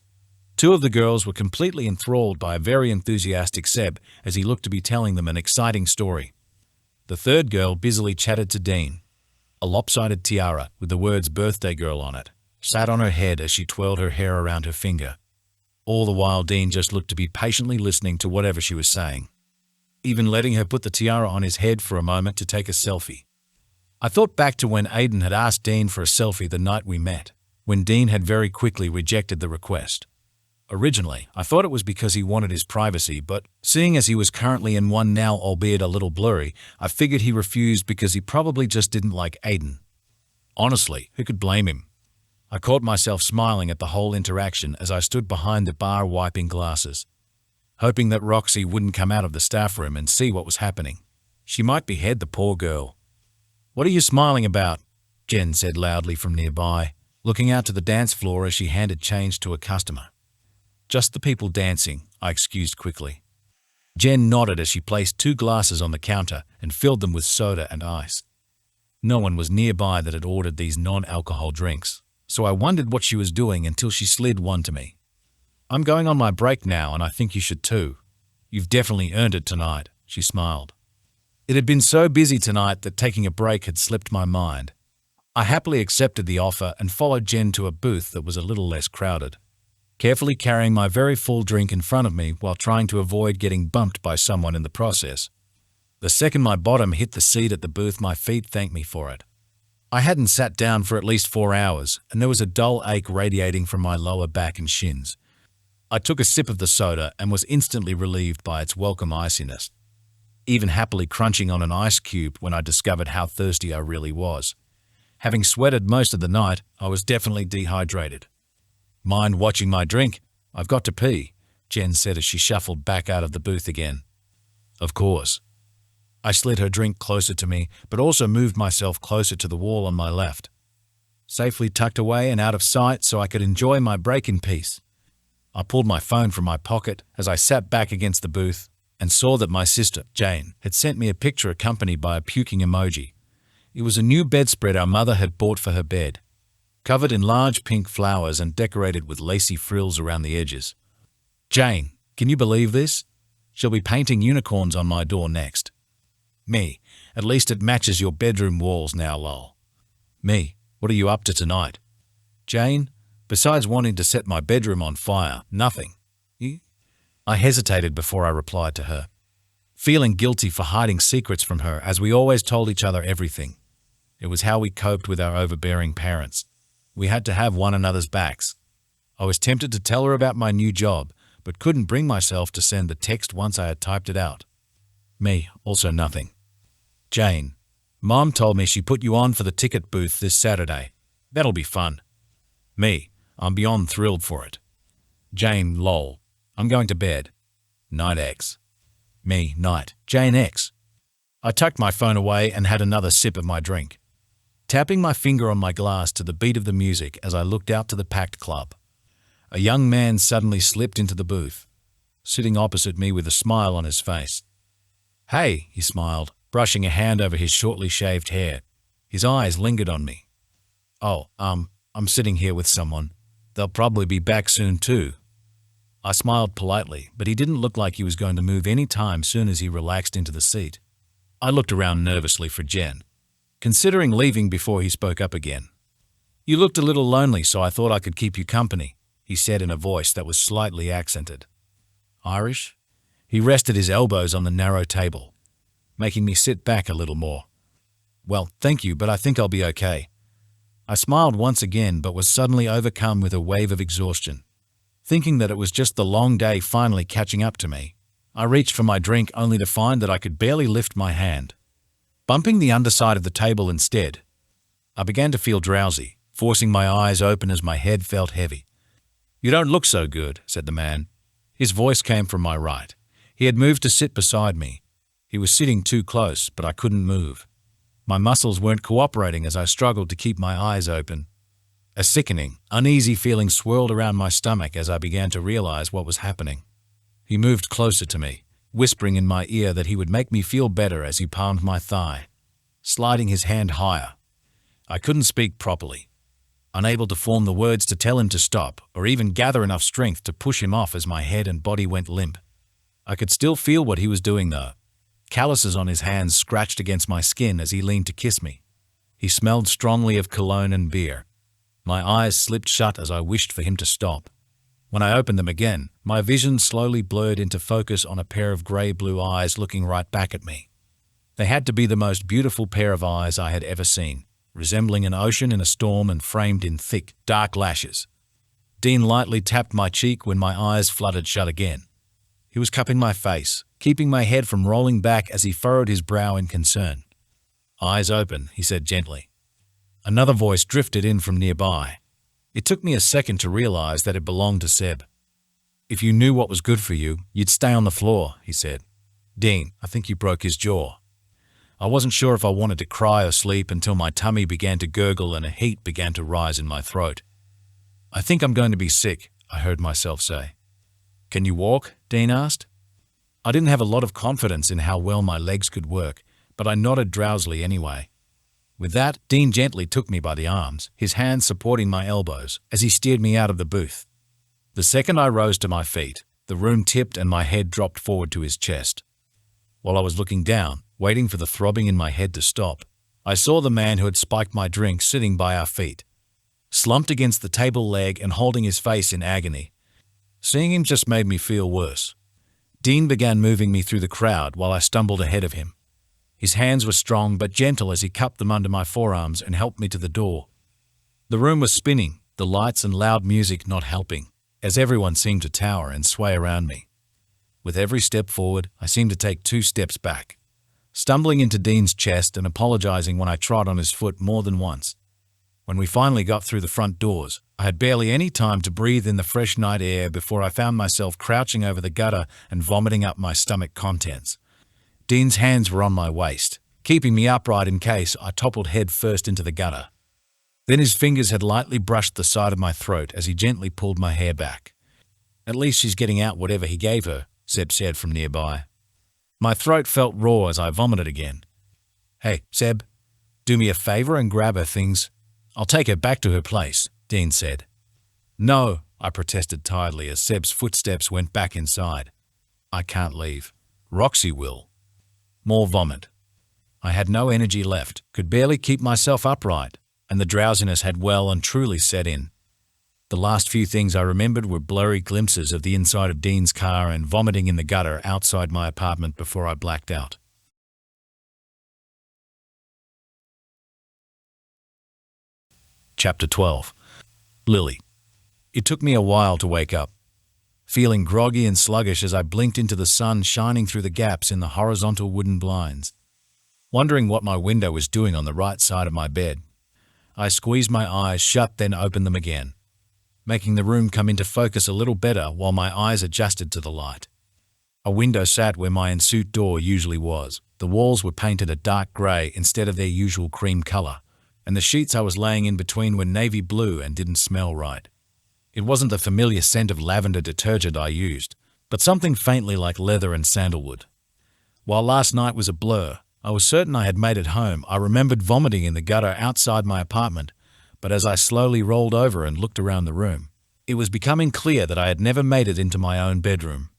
2 of the girls were completely enthralled by a very enthusiastic Seb as he looked to be telling them an exciting story. The 3rd girl busily chatted to Dean. A lopsided tiara with the words "birthday girl" on it sat on her head as she twirled her hair around her finger. All the while Dean just looked to be patiently listening to whatever she was saying, even letting her put the tiara on his head for a moment to take a selfie. I thought back to when Aiden had asked Dean for a selfie the night we met, when Dean had very quickly rejected the request. Originally, I thought it was because he wanted his privacy, but seeing as he was currently in one now, albeit a little blurry, I figured he refused because he probably just didn't like Aiden. Honestly, who could blame him? I caught myself smiling at the whole interaction as I stood behind the bar wiping glasses, hoping that Roxy wouldn't come out of the staff room and see what was happening. She might behead the poor girl. "What are you smiling about?" Jen said loudly from nearby, looking out to the dance floor as she handed change to a customer. "Just the people dancing," I excused quickly. Jen nodded as she placed 2 glasses on the counter and filled them with soda and ice. No one was nearby that had ordered these non-alcohol drinks, so I wondered what she was doing until she slid one to me. "I'm going on my break now, and I think you should too. You've definitely earned it tonight," she smiled. It had been so busy tonight that taking a break had slipped my mind. I happily accepted the offer and followed Jen to a booth that was a little less crowded, carefully carrying my very full drink in front of me while trying to avoid getting bumped by someone in the process. The second my bottom hit the seat at the booth, my feet thanked me for it. I hadn't sat down for at least 4 hours, and there was a dull ache radiating from my lower back and shins. I took a sip of the soda and was instantly relieved by its welcome iciness, even happily crunching on an ice cube when I discovered how thirsty I really was. Having sweated most of the night, I was definitely dehydrated. "Mind watching my drink? I've got to pee," Jen said as she shuffled back out of the booth again. "Of course." I slid her drink closer to me, but also moved myself closer to the wall on my left, safely tucked away and out of sight so I could enjoy my break in peace. I pulled my phone from my pocket as I sat back against the booth and saw that my sister, Jane, had sent me a picture accompanied by a puking emoji. It was a new bedspread our mother had bought for her bed, covered in large pink flowers and decorated with lacy frills around the edges. "Jane, can you believe this? She'll be painting unicorns on my door next." "Me, at least it matches your bedroom walls now, lol." "Me, what are you up to tonight?" "Jane, besides wanting to set my bedroom on fire, nothing." I hesitated before I replied to her, feeling guilty for hiding secrets from her as we always told each other everything. It was how we coped with our overbearing parents. We had to have one another's backs. I was tempted to tell her about my new job, but couldn't bring myself to send the text once I had typed it out. "Me, also nothing." "Jane, Mom told me she put you on for the ticket booth this Saturday. That'll be fun." "Me, I'm beyond thrilled for it." "Jane, lol. I'm going to bed. Night X." "Me, night. Jane X." I tucked my phone away and had another sip of my drink, tapping my finger on my glass to the beat of the music as I looked out to the packed club. A young man suddenly slipped into the booth, sitting opposite me with a smile on his face. "Hey," he smiled, brushing a hand over his shortly shaved hair. His eyes lingered on me. "Oh, I'm sitting here with someone. They'll probably be back soon too." I smiled politely, but he didn't look like he was going to move any time soon as he relaxed into the seat. I looked around nervously for Jen, considering leaving before he spoke up again. "You looked a little lonely, so I thought I could keep you company," he said in a voice that was slightly accented. "Irish?" He rested his elbows on the narrow table, making me sit back a little more. "Well, thank you, but I think I'll be okay." I smiled once again, but was suddenly overcome with a wave of exhaustion, thinking that it was just the long day finally catching up to me. I reached for my drink only to find that I could barely lift my hand, bumping the underside of the table instead. I began to feel drowsy, forcing my eyes open as my head felt heavy. "You don't look so good," said the man. His voice came from my right. He had moved to sit beside me. He was sitting too close, but I couldn't move. My muscles weren't cooperating as I struggled to keep my eyes open. A sickening, uneasy feeling swirled around my stomach as I began to realize what was happening. He moved closer to me, whispering in my ear that he would make me feel better as he palmed my thigh, sliding his hand higher. I couldn't speak properly, unable to form the words to tell him to stop or even gather enough strength to push him off as my head and body went limp. I could still feel what he was doing though. Calluses on his hands scratched against my skin as he leaned to kiss me. He smelled strongly of cologne and beer. My eyes slipped shut as I wished for him to stop. When I opened them again, my vision slowly blurred into focus on a pair of grey-blue eyes looking right back at me. They had to be the most beautiful pair of eyes I had ever seen, resembling an ocean in a storm and framed in thick, dark lashes. Dean lightly tapped my cheek when my eyes fluttered shut again. He was cupping my face, keeping my head from rolling back as he furrowed his brow in concern. "Eyes open," he said gently. Another voice drifted in from nearby. It took me a second to realize that it belonged to Seb. "If you knew what was good for you, you'd stay on the floor," he said. "Dean, I think you broke his jaw." I wasn't sure if I wanted to cry or sleep until my tummy began to gurgle and a heat began to rise in my throat. "I think I'm going to be sick," I heard myself say. "Can you walk?" Dean asked. I didn't have a lot of confidence in how well my legs could work, but I nodded drowsily anyway. With that, Dean gently took me by the arms, his hands supporting my elbows, as he steered me out of the booth. The second I rose to my feet, the room tipped and my head dropped forward to his chest. While I was looking down, waiting for the throbbing in my head to stop, I saw the man who had spiked my drink sitting by our feet, slumped against the table leg and holding his face in agony. Seeing him just made me feel worse. Dean began moving me through the crowd while I stumbled ahead of him. His hands were strong but gentle as he cupped them under my forearms and helped me to the door. The room was spinning, the lights and loud music not helping, as everyone seemed to tower and sway around me. With every step forward, I seemed to take 2 steps back, stumbling into Dean's chest and apologizing when I trod on his foot more than once. When we finally got through the front doors, I had barely any time to breathe in the fresh night air before I found myself crouching over the gutter and vomiting up my stomach contents. Dean's hands were on my waist, keeping me upright in case I toppled head first into the gutter. Then his fingers had lightly brushed the side of my throat as he gently pulled my hair back. "At least she's getting out whatever he gave her," Seb said from nearby. My throat felt raw as I vomited again. "Hey, Seb, do me a favor and grab her things. I'll take her back to her place," Dean said. "No," I protested tiredly as Seb's footsteps went back inside. "I can't leave. Roxy will." More vomit. I had no energy left, could barely keep myself upright, and the drowsiness had well and truly set in. The last few things I remembered were blurry glimpses of the inside of Dean's car and vomiting in the gutter outside my apartment before I blacked out. Chapter 12. Lily. It took me a while to wake up, feeling groggy and sluggish as I blinked into the sun shining through the gaps in the horizontal wooden blinds. Wondering what my window was doing on the right side of my bed, I squeezed my eyes shut, then opened them again, making the room come into focus a little better while my eyes adjusted to the light. A window sat where my ensuite door usually was. The walls were painted a dark grey instead of their usual cream colour, and the sheets I was laying in between were navy blue and didn't smell right. It wasn't the familiar scent of lavender detergent I used, but something faintly like leather and sandalwood. While last night was a blur, I was certain I had made it home. I remembered vomiting in the gutter outside my apartment, but as I slowly rolled over and looked around the room, it was becoming clear that I had never made it into my own bedroom.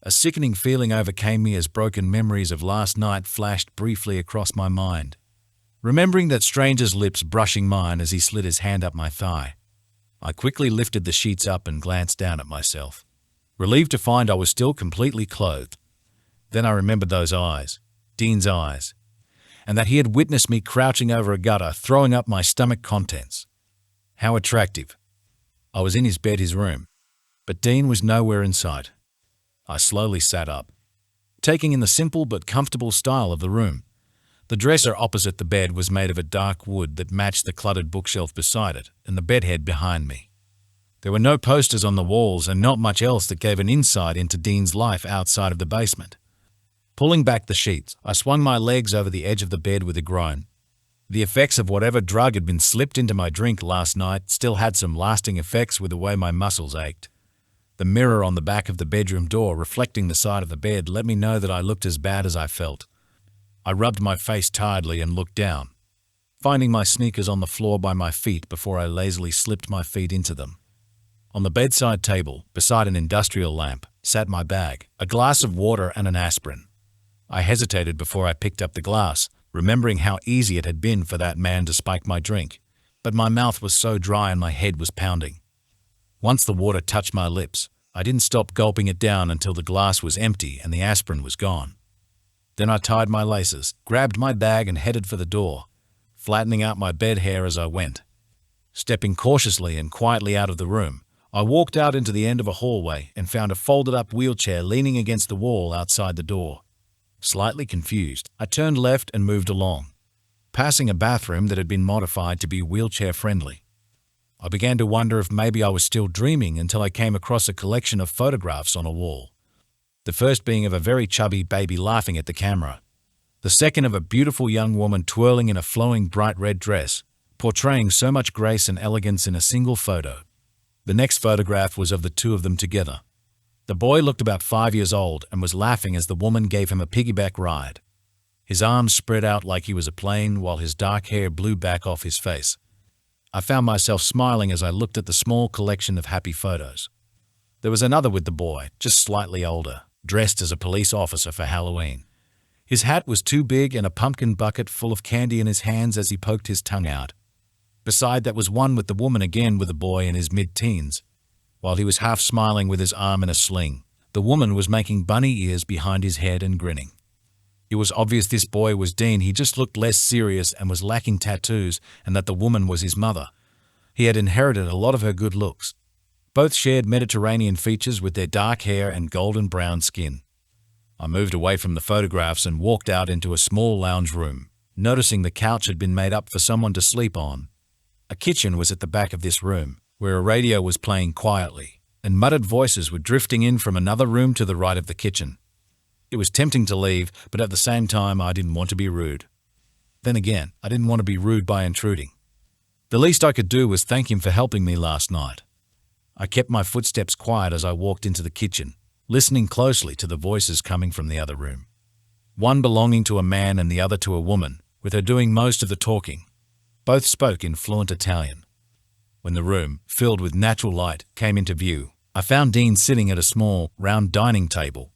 A sickening feeling overcame me as broken memories of last night flashed briefly across my mind. Remembering that stranger's lips brushing mine as he slid his hand up my thigh, I quickly lifted the sheets up and glanced down at myself, relieved to find I was still completely clothed. Then I remembered those eyes, Dean's eyes, and that he had witnessed me crouching over a gutter, throwing up my stomach contents. How attractive. I was in his bed, his room, but Dean was nowhere in sight. I slowly sat up, taking in the simple but comfortable style of the room. The dresser opposite the bed was made of a dark wood that matched the cluttered bookshelf beside it and the bedhead behind me. There were no posters on the walls and not much else that gave an insight into Dean's life outside of the basement. Pulling back the sheets, I swung my legs over the edge of the bed with a groan. The effects of whatever drug had been slipped into my drink last night still had some lasting effects with the way my muscles ached. The mirror on the back of the bedroom door reflecting the side of the bed let me know that I looked as bad as I felt. I rubbed my face tiredly and looked down, finding my sneakers on the floor by my feet before I lazily slipped my feet into them. On the bedside table, beside an industrial lamp, sat my bag, a glass of water and an aspirin. I hesitated before I picked up the glass, remembering how easy it had been for that man to spike my drink, but my mouth was so dry and my head was pounding. Once the water touched my lips, I didn't stop gulping it down until the glass was empty and the aspirin was gone. Then I tied my laces, grabbed my bag and headed for the door, flattening out my bed hair as I went. Stepping cautiously and quietly out of the room, I walked out into the end of a hallway and found a folded-up wheelchair leaning against the wall outside the door. Slightly confused, I turned left and moved along, passing a bathroom that had been modified to be wheelchair-friendly. I began to wonder if maybe I was still dreaming until I came across a collection of photographs on a wall. The first being of a very chubby baby laughing at the camera. The second of a beautiful young woman twirling in a flowing bright red dress, portraying so much grace and elegance in a single photo. The next photograph was of the two of them together. The boy looked about 5 years old and was laughing as the woman gave him a piggyback ride. His arms spread out like he was a plane while his dark hair blew back off his face. I found myself smiling as I looked at the small collection of happy photos. There was another with the boy, just slightly older, dressed as a police officer for Halloween. His hat was too big and a pumpkin bucket full of candy in his hands as he poked his tongue out. Beside that was one with the woman again with a boy in his mid-teens. While he was half smiling with his arm in a sling, the woman was making bunny ears behind his head and grinning. It was obvious this boy was Dean. He just looked less serious and was lacking tattoos, and that the woman was his mother. He had inherited a lot of her good looks. Both shared Mediterranean features with their dark hair and golden brown skin. I moved away from the photographs and walked out into a small lounge room, noticing the couch had been made up for someone to sleep on. A kitchen was at the back of this room, where a radio was playing quietly, and muttered voices were drifting in from another room to the right of the kitchen. It was tempting to leave, but at the same time I didn't want to be rude. Then again, I didn't want to be rude by intruding. The least I could do was thank him for helping me last night. I kept my footsteps quiet as I walked into the kitchen, listening closely to the voices coming from the other room. One belonging to a man and the other to a woman, with her doing most of the talking. Both spoke in fluent Italian. When the room, filled with natural light, came into view, I found Dean sitting at a small, round dining table.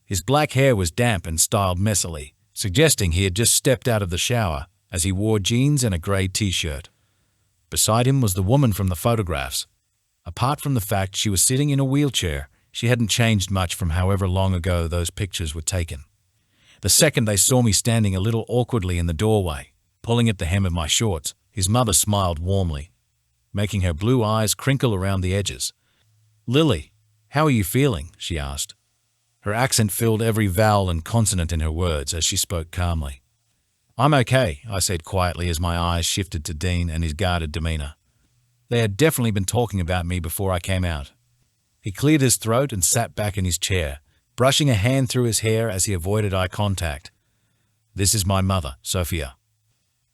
His black hair was damp and styled messily, suggesting he had just stepped out of the shower, as he wore jeans and a grey t-shirt. Beside him was the woman from the photographs. Apart from the fact she was sitting in a wheelchair, she hadn't changed much from however long ago those pictures were taken. The second they saw me standing a little awkwardly in the doorway, pulling at the hem of my shorts, his mother smiled warmly, making her blue eyes crinkle around the edges. "Lily, how are you feeling?" she asked. Her accent filled every vowel and consonant in her words as she spoke calmly. "I'm okay," I said quietly as my eyes shifted to Dean and his guarded demeanor. They had definitely been talking about me before I came out. He cleared his throat and sat back in his chair, brushing a hand through his hair as he avoided eye contact. "This is my mother, Sophia."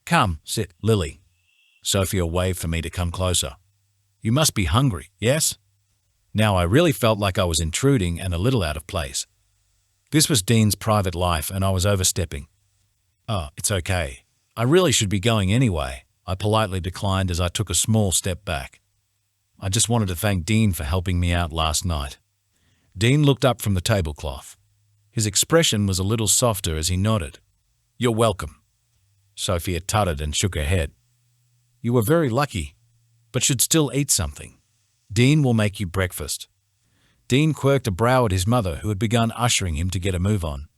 "Come, sit, Lily." Sophia waved for me to come closer. "You must be hungry, yes?" Now I really felt like I was intruding and a little out of place. This was Dean's private life and I was overstepping. "Oh, it's okay. I really should be going anyway," I politely declined as I took a small step back. I just wanted to thank Dean for helping me out last night. Dean looked up from the tablecloth. His expression was a little softer as he nodded. "You're welcome." Sophia tutted and shook her head. "You were very lucky, but should still eat something. Dean will make you breakfast." Dean quirked a brow at his mother, who had begun ushering him to get a move on.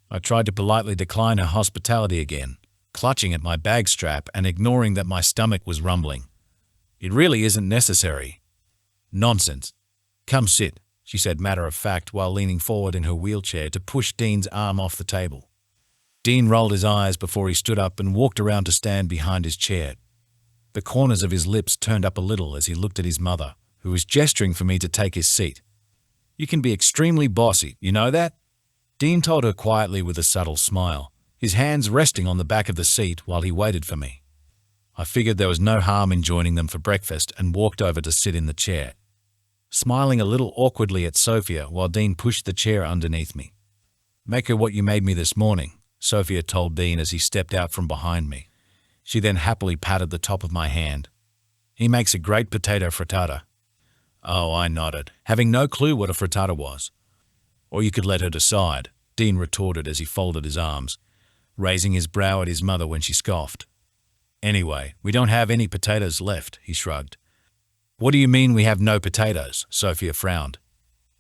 I tried to politely decline her hospitality again, clutching at my bag strap and ignoring that my stomach was rumbling. "It really isn't necessary." "Nonsense. Come sit," she said matter of fact while leaning forward in her wheelchair to push Dean's arm off the table. Dean rolled his eyes before he stood up and walked around to stand behind his chair. The corners of his lips turned up a little as he looked at his mother, who was gesturing for me to take his seat. "You can be extremely bossy, you know that?" Dean told her quietly with a subtle smile, his hands resting on the back of the seat while he waited for me. I figured there was no harm in joining them for breakfast and walked over to sit in the chair, smiling a little awkwardly at Sophia while Dean pushed the chair underneath me. "Make her what you made me this morning," Sophia told Dean as he stepped out from behind me. She then happily patted the top of my hand. "He makes a great potato frittata." Oh, I nodded, having no clue what a frittata was. "Or you could let her decide," Dean retorted as he folded his arms, raising his brow at his mother when she scoffed. "Anyway, we don't have any potatoes left," he shrugged. "What do you mean we have no potatoes?" Sophia frowned.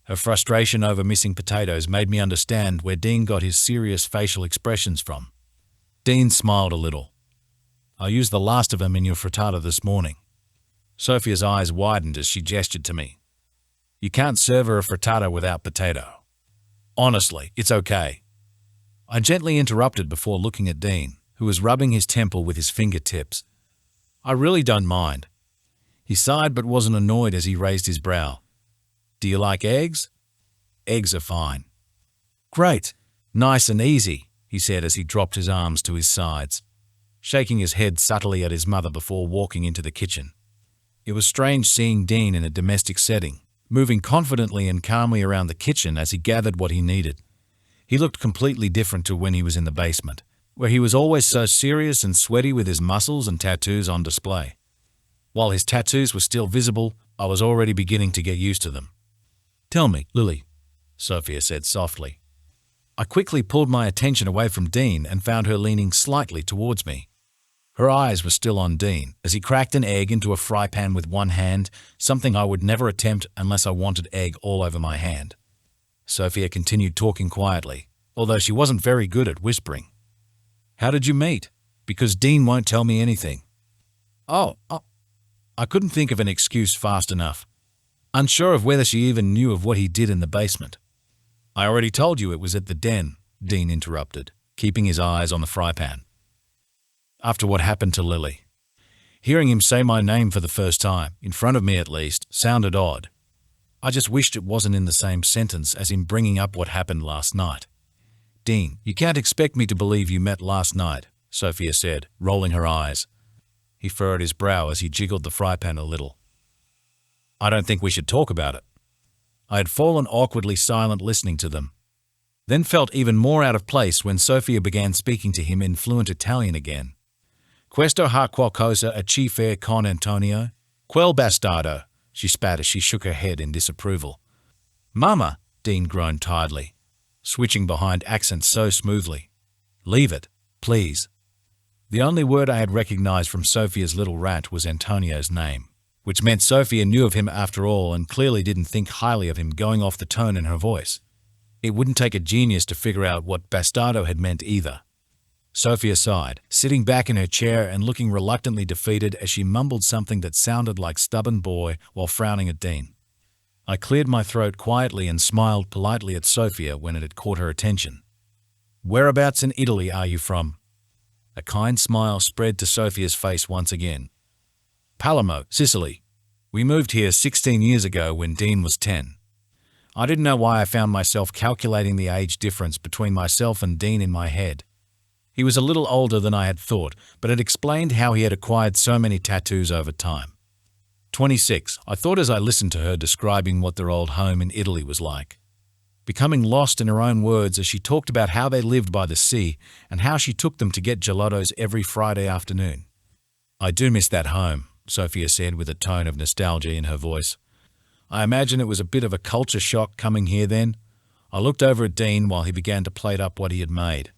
Her frustration over missing potatoes made me understand where Dean got his serious facial expressions from. Dean smiled a little. "I used the last of them in your frittata this morning." Sophia's eyes widened as she gestured to me. You can't serve her a frittata without potato. Honestly, it's okay. I gently interrupted before looking at Dean, who was rubbing his temple with his fingertips. I really don't mind. He sighed but wasn't annoyed as he raised his brow. Do you like eggs? Eggs are fine. Great. Nice and easy, he said as he dropped his arms to his sides, shaking his head subtly at his mother before walking into the kitchen. It was strange seeing Dean in a domestic setting, moving confidently and calmly around the kitchen as he gathered what he needed. He looked completely different to when he was in the basement, where he was always so serious and sweaty with his muscles and tattoos on display. While his tattoos were still visible, I was already beginning to get used to them. Tell me, Lily, Sophia said softly. I quickly pulled my attention away from Dean and found her leaning slightly towards me. Her eyes were still on Dean as he cracked an egg into a fry pan with one hand, something I would never attempt unless I wanted egg all over my hand. Sophia continued talking quietly, although she wasn't very good at whispering. How did you meet? Because Dean won't tell me anything. I couldn't think of an excuse fast enough, unsure of whether she even knew of what he did in the basement. I already told you it was at the den, Dean interrupted, keeping his eyes on the fry pan. After what happened to Lily, hearing him say my name for the first time, in front of me at least, sounded odd. I just wished it wasn't in the same sentence as him bringing up what happened last night. Dean, you can't expect me to believe you met last night, Sophia said, rolling her eyes. He furrowed his brow as he jiggled the fry pan a little. I don't think we should talk about it. I had fallen awkwardly silent listening to them, then felt even more out of place when Sophia began speaking to him in fluent Italian again. Questo ha qualcosa a ci fare con Antonio? Quel bastardo, she spat as she shook her head in disapproval. Mama, Dean groaned tiredly, switching behind accents so smoothly. Leave it, please. The only word I had recognized from Sophia's little rat was Antonio's name, which meant Sophia knew of him after all and clearly didn't think highly of him going off the tone in her voice. It wouldn't take a genius to figure out what bastardo had meant either. Sophia sighed, sitting back in her chair and looking reluctantly defeated as she mumbled something that sounded like stubborn boy while frowning at Dean. I cleared my throat quietly and smiled politely at Sophia when it had caught her attention. Whereabouts in Italy are you from? A kind smile spread to Sophia's face once again. Palermo, Sicily. We moved here 16 years ago when Dean was 10. I didn't know why I found myself calculating the age difference between myself and Dean in my head. He was a little older than I had thought, but it explained how he had acquired so many tattoos over time. 26, I thought as I listened to her describing what their old home in Italy was like. Becoming lost in her own words as she talked about how they lived by the sea and how she took them to get gelatos every Friday afternoon. I do miss that home, Sophia said with a tone of nostalgia in her voice. I imagine it was a bit of a culture shock coming here then. I looked over at Dean while he began to plate up what he had made,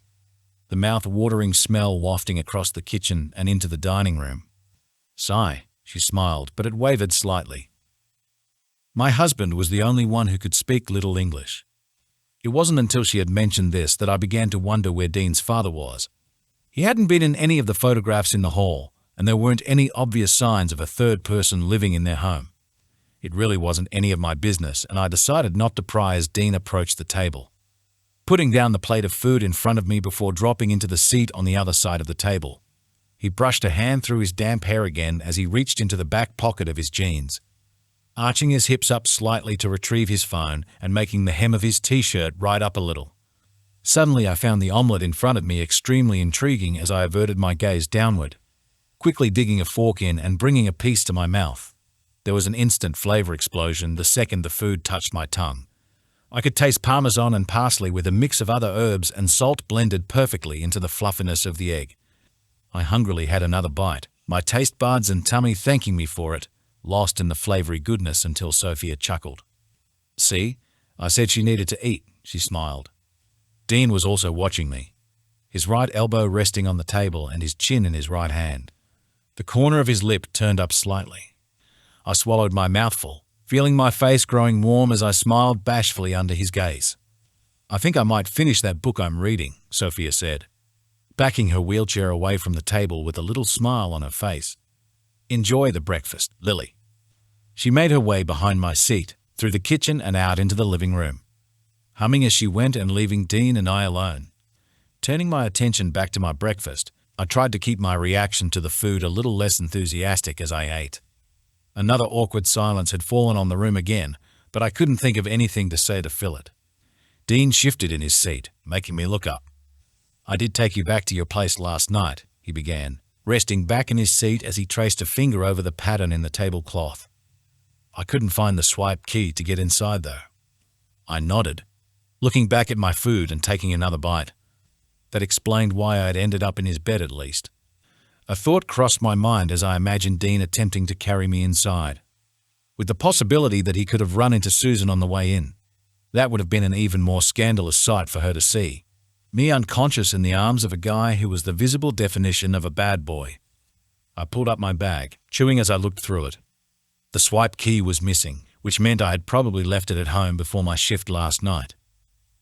the mouth-watering smell wafting across the kitchen and into the dining room. Sigh, she smiled, but it wavered slightly. My husband was the only one who could speak little English. It wasn't until she had mentioned this that I began to wonder where Dean's father was. He hadn't been in any of the photographs in the hall, and there weren't any obvious signs of a third person living in their home. It really wasn't any of my business, and I decided not to pry as Dean approached the table, putting down the plate of food in front of me before dropping into the seat on the other side of the table. He brushed a hand through his damp hair again as he reached into the back pocket of his jeans, arching his hips up slightly to retrieve his phone and making the hem of his t-shirt right up a little. Suddenly I found the omelette in front of me extremely intriguing as I averted my gaze downward, quickly digging a fork in and bringing a piece to my mouth. There was an instant flavor explosion the second the food touched my tongue. I could taste parmesan and parsley with a mix of other herbs and salt blended perfectly into the fluffiness of the egg. I hungrily had another bite, my taste buds and tummy thanking me for it, lost in the flavory goodness until Sophia chuckled. See, I said she needed to eat, she smiled. Dean was also watching me, his right elbow resting on the table and his chin in his right hand. The corner of his lip turned up slightly. I swallowed my mouthful, feeling my face growing warm as I smiled bashfully under his gaze. I think I might finish that book I'm reading, Sophia said, backing her wheelchair away from the table with a little smile on her face. Enjoy the breakfast, Lily. She made her way behind my seat, through the kitchen and out into the living room, humming as she went and leaving Dean and I alone. Turning my attention back to my breakfast, I tried to keep my reaction to the food a little less enthusiastic as I ate. Another awkward silence had fallen on the room again, but I couldn't think of anything to say to fill it. Dean shifted in his seat, making me look up. "I did take you back to your place last night," he began, resting back in his seat as he traced a finger over the pattern in the tablecloth. "I couldn't find the swipe key to get inside though." I nodded, looking back at my food and taking another bite. That explained why I had ended up in his bed at least. A thought crossed my mind as I imagined Dean attempting to carry me inside, with the possibility that he could have run into Susan on the way in. That would have been an even more scandalous sight for her to see. Me unconscious in the arms of a guy who was the visible definition of a bad boy. I pulled up my bag, chewing as I looked through it. The swipe key was missing, which meant I had probably left it at home before my shift last night.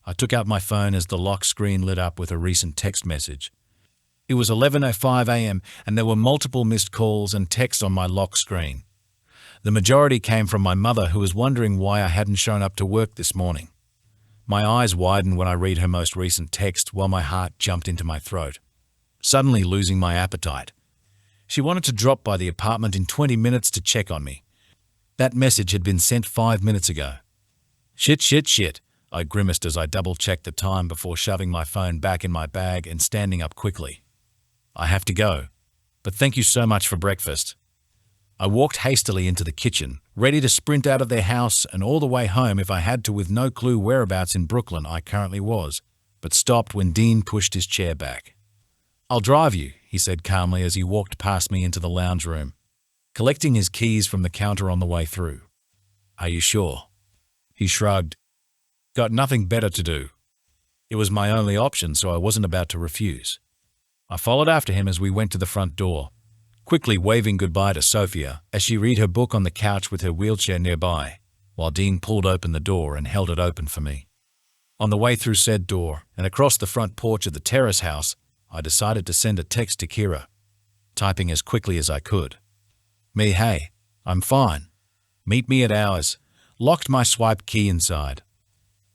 I took out my phone as the lock screen lit up with a recent text message. It was 11:05 a.m. and there were multiple missed calls and texts on my lock screen. The majority came from my mother, who was wondering why I hadn't shown up to work this morning. My eyes widened when I read her most recent text while my heart jumped into my throat, suddenly losing my appetite. She wanted to drop by the apartment in 20 minutes to check on me. That message had been sent 5 minutes ago. Shit. I grimaced as I double-checked the time before shoving my phone back in my bag and standing up quickly. "I have to go, but thank you so much for breakfast." I walked hastily into the kitchen, ready to sprint out of their house and all the way home if I had to, with no clue whereabouts in Brooklyn I currently was, but stopped when Dean pushed his chair back. "I'll drive you," he said calmly as he walked past me into the lounge room, collecting his keys from the counter on the way through. "Are you sure?" He shrugged. "Got nothing better to do." It was my only option, so I wasn't about to refuse. I followed after him as we went to the front door, quickly waving goodbye to Sophia as she read her book on the couch with her wheelchair nearby, while Dean pulled open the door and held it open for me. On the way through said door and across the front porch of the terrace house, I decided to send a text to Kira, typing as quickly as I could. "Hey, I'm fine. Meet me at ours." Locked my swipe key inside.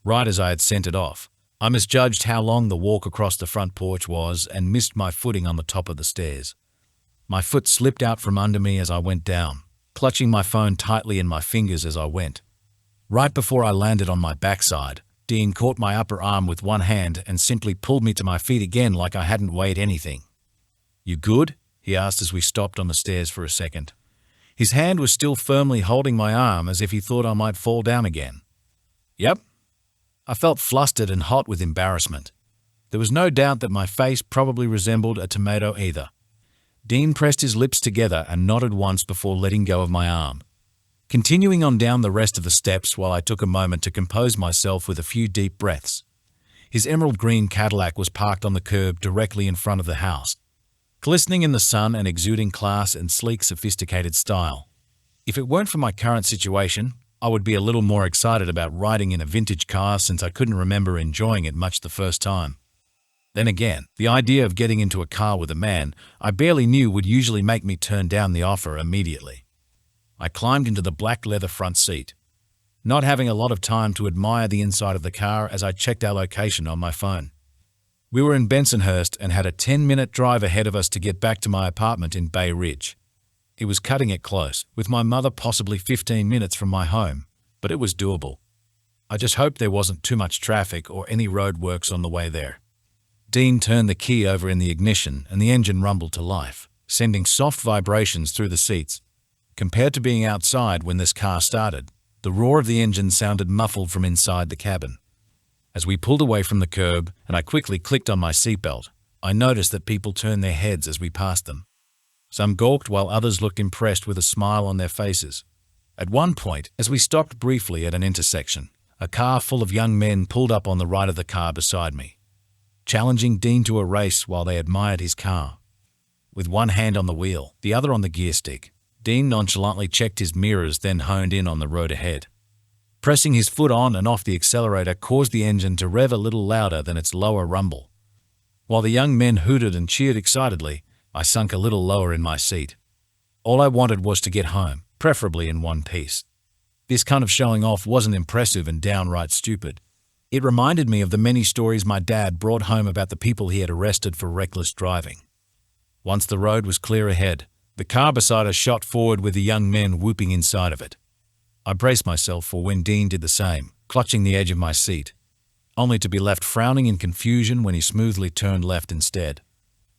Right as I had sent it off, I misjudged how long the walk across the front porch was and missed my footing on the top of the stairs. My foot slipped out from under me as I went down, clutching my phone tightly in my fingers as I went. Right before I landed on my backside, Dean caught my upper arm with one hand and simply pulled me to my feet again like I hadn't weighed anything. "You good?" he asked as we stopped on the stairs for a second. His hand was still firmly holding my arm as if he thought I might fall down again. "Yep." I felt flustered and hot with embarrassment. There was no doubt that my face probably resembled a tomato either. Dean pressed his lips together and nodded once before letting go of my arm, continuing on down the rest of the steps while I took a moment to compose myself with a few deep breaths. His emerald green Cadillac was parked on the curb directly in front of the house, glistening in the sun and exuding class and sleek, sophisticated style. If it weren't for my current situation, I would be a little more excited about riding in a vintage car, since I couldn't remember enjoying it much the first time. Then again, the idea of getting into a car with a man I barely knew would usually make me turn down the offer immediately. I climbed into the black leather front seat, not having a lot of time to admire the inside of the car as I checked our location on my phone. We were in Bensonhurst and had a 10-minute drive ahead of us to get back to my apartment in Bay Ridge. It was cutting it close, with my mother possibly 15 minutes from my home, but it was doable. I just hoped there wasn't too much traffic or any roadworks on the way there. Dean turned the key over in the ignition and the engine rumbled to life, sending soft vibrations through the seats. Compared to being outside when this car started, the roar of the engine sounded muffled from inside the cabin. As we pulled away from the curb and I quickly clicked on my seatbelt, I noticed that people turned their heads as we passed them. Some gawked while others looked impressed with a smile on their faces. At one point, as we stopped briefly at an intersection, a car full of young men pulled up on the right of the car beside me, challenging Dean to a race while they admired his car. With one hand on the wheel, the other on the gear stick, Dean nonchalantly checked his mirrors, then honed in on the road ahead. Pressing his foot on and off the accelerator caused the engine to rev a little louder than its lower rumble. While the young men hooted and cheered excitedly, I sunk a little lower in my seat. All I wanted was to get home, preferably in one piece. This kind of showing off wasn't impressive and downright stupid. It reminded me of the many stories my dad brought home about the people he had arrested for reckless driving. Once the road was clear ahead, the car beside us shot forward with the young men whooping inside of it. I braced myself for when Dean did the same, clutching the edge of my seat, only to be left frowning in confusion when he smoothly turned left instead.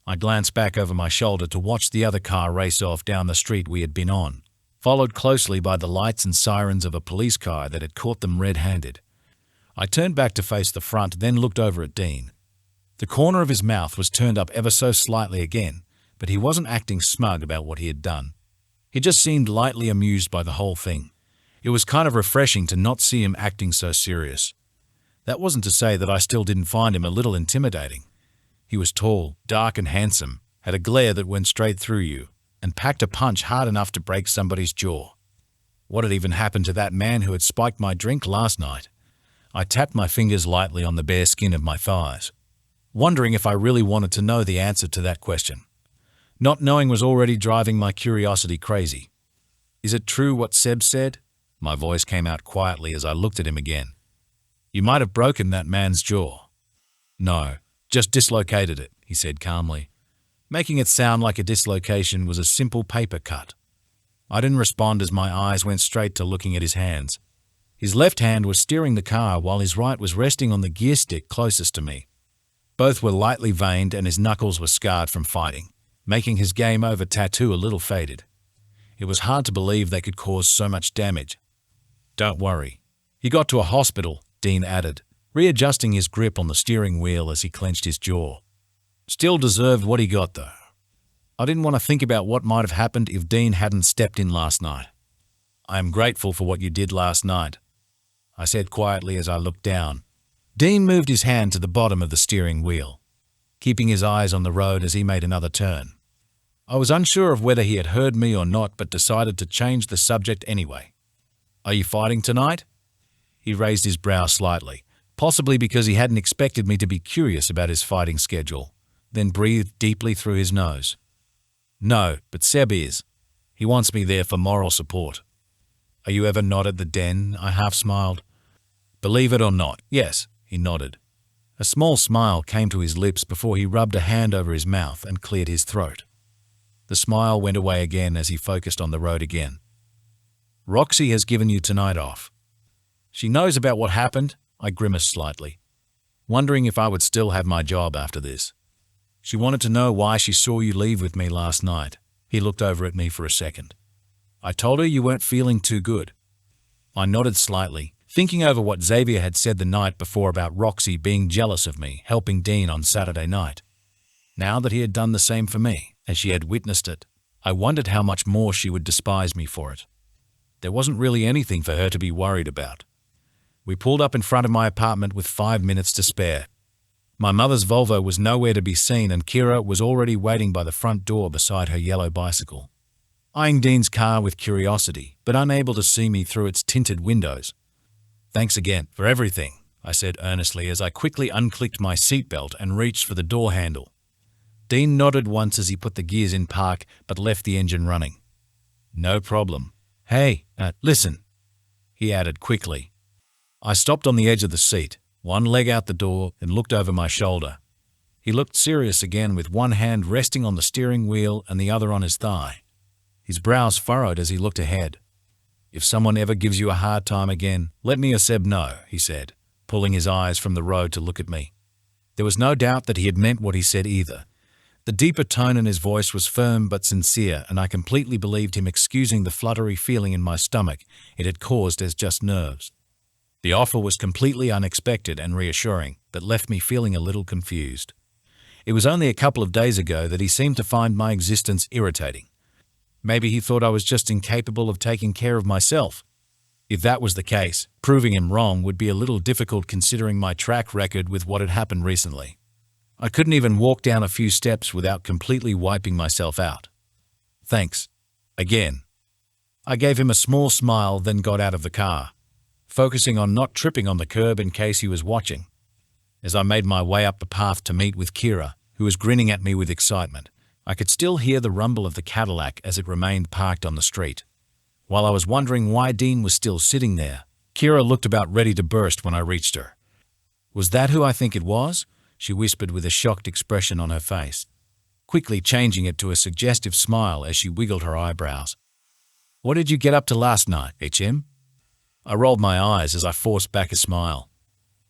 I glanced back over my shoulder to watch the other car race off down the street we had been on, followed closely by the lights and sirens of a police car that had caught them red-handed. I turned back to face the front, then looked over at Dean. The corner of his mouth was turned up ever so slightly again, but he wasn't acting smug about what he had done. He just seemed lightly amused by the whole thing. It was kind of refreshing to not see him acting so serious. That wasn't to say that I still didn't find him a little intimidating. He was tall, dark and handsome, had a glare that went straight through you, and packed a punch hard enough to break somebody's jaw. What had even happened to that man who had spiked my drink last night? I tapped my fingers lightly on the bare skin of my thighs, wondering if I really wanted to know the answer to that question. Not knowing was already driving my curiosity crazy. Is it true what Seb said? My voice came out quietly as I looked at him again. You might have broken that man's jaw. No, just dislocated it, he said calmly, making it sound like a dislocation was a simple paper cut. I didn't respond as my eyes went straight to looking at his hands. His left hand was steering the car while his right was resting on the gear stick closest to me. Both were lightly veined and his knuckles were scarred from fighting, making his game over tattoo a little faded. It was hard to believe they could cause so much damage. Don't worry. He got to a hospital, Dean added, readjusting his grip on the steering wheel as he clenched his jaw. Still deserved what he got, though. I didn't want to think about what might have happened if Dean hadn't stepped in last night. I am grateful for what you did last night, I said quietly as I looked down. Dean moved his hand to the bottom of the steering wheel, keeping his eyes on the road as he made another turn. I was unsure of whether he had heard me or not, but decided to change the subject anyway. Are you fighting tonight? He raised his brow slightly, possibly because he hadn't expected me to be curious about his fighting schedule, then breathed deeply through his nose. No, but Seb is. He wants me there for moral support. Are you ever not at the den? I half smiled. Believe it or not, yes, he nodded. A small smile came to his lips before he rubbed a hand over his mouth and cleared his throat. The smile went away again as he focused on the road again. Roxy has given you tonight off. She knows about what happened, I grimaced slightly, wondering if I would still have my job after this. She wanted to know why she saw you leave with me last night. He looked over at me for a second. I told her you weren't feeling too good. I nodded slightly, thinking over what Xavier had said the night before about Roxy being jealous of me helping Dean on Saturday night. Now that he had done the same for me, as she had witnessed it, I wondered how much more she would despise me for it. There wasn't really anything for her to be worried about. We pulled up in front of my apartment with 5 minutes to spare. My mother's Volvo was nowhere to be seen and Kira was already waiting by the front door beside her yellow bicycle, eyeing Dean's car with curiosity, but unable to see me through its tinted windows. Thanks again for everything, I said earnestly as I quickly unclicked my seatbelt and reached for the door handle. Dean nodded once as he put the gears in park but left the engine running. No problem. Hey, listen, he added quickly. I stopped on the edge of the seat, one leg out the door, and looked over my shoulder. He looked serious again with one hand resting on the steering wheel and the other on his thigh. His brows furrowed as he looked ahead. If someone ever gives you a hard time again, let me or Seb know, he said, pulling his eyes from the road to look at me. There was no doubt that he had meant what he said either. The deeper tone in his voice was firm but sincere, and I completely believed him excusing the fluttery feeling in my stomach it had caused as just nerves. The offer was completely unexpected and reassuring, but left me feeling a little confused. It was only a couple of days ago that he seemed to find my existence irritating. Maybe he thought I was just incapable of taking care of myself. If that was the case, proving him wrong would be a little difficult considering my track record with what had happened recently. I couldn't even walk down a few steps without completely wiping myself out. Thanks. Again. I gave him a small smile, then got out of the car, focusing on not tripping on the curb in case he was watching. As I made my way up the path to meet with Kira, who was grinning at me with excitement, I could still hear the rumble of the Cadillac as it remained parked on the street. While I was wondering why Dean was still sitting there, Kyla looked about ready to burst when I reached her. "Was that who I think it was?" she whispered with a shocked expression on her face, quickly changing it to a suggestive smile as she wiggled her eyebrows. "What did you get up to last night, HM?" I rolled my eyes as I forced back a smile.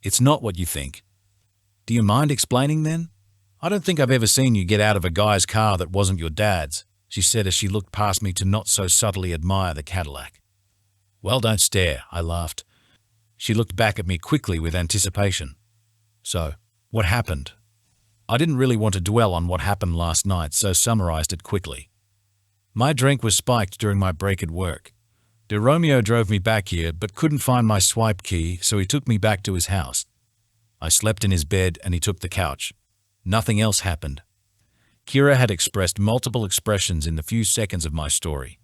"It's not what you think." "Do you mind explaining then? I don't think I've ever seen you get out of a guy's car that wasn't your dad's," she said as she looked past me to not so subtly admire the Cadillac. "Well, don't stare," I laughed. She looked back at me quickly with anticipation. "So, what happened?" I didn't really want to dwell on what happened last night, so summarized it quickly. "My drink was spiked during my break at work. De Romeo drove me back here but couldn't find my swipe key, so he took me back to his house. I slept in his bed and he took the couch. Nothing else happened." Kyla had expressed multiple expressions in the few seconds of my story,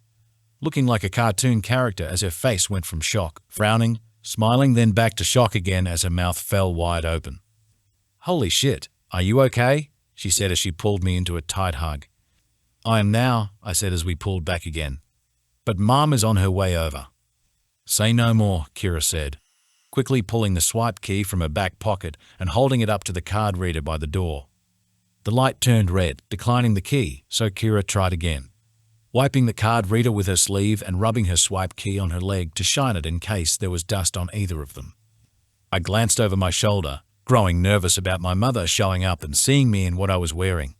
looking like a cartoon character as her face went from shock, frowning, smiling, then back to shock again as her mouth fell wide open. "Holy shit, are you okay?" she said as she pulled me into a tight hug. "I am now," I said as we pulled back again. "But Mom is on her way over." "Say no more," Kyla said, quickly pulling the swipe key from her back pocket and holding it up to the card reader by the door. The light turned red, declining the key, so Kyla tried again, wiping the card reader with her sleeve and rubbing her swipe key on her leg to shine it in case there was dust on either of them. I glanced over my shoulder, growing nervous about my mother showing up and seeing me in what I was wearing.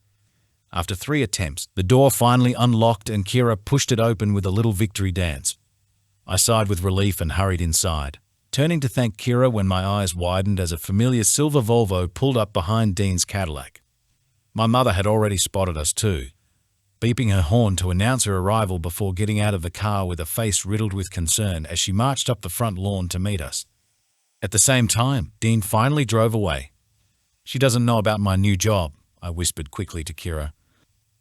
After 3 attempts, the door finally unlocked and Kyla pushed it open with a little victory dance. I sighed with relief and hurried inside, turning to thank Kyla when my eyes widened as a familiar silver Volvo pulled up behind Dean's Cadillac. My mother had already spotted us too, beeping her horn to announce her arrival before getting out of the car with a face riddled with concern as she marched up the front lawn to meet us. At the same time, Dean finally drove away. "She doesn't know about my new job," I whispered quickly to Kyla.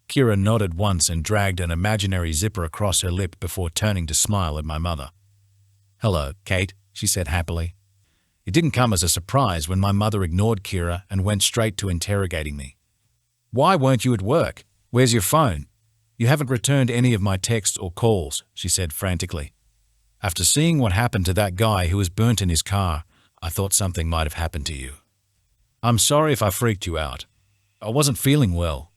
Kyla nodded once and dragged an imaginary zipper across her lip before turning to smile at my mother. "Hello, Kate," she said happily. It didn't come as a surprise when my mother ignored Kyla and went straight to interrogating me. "Why weren't you at work? Where's your phone? You haven't returned any of my texts or calls," she said frantically. "After seeing what happened to that guy who was burnt in his car, I thought something might have happened to you. I'm sorry if I freaked you out. I wasn't feeling well."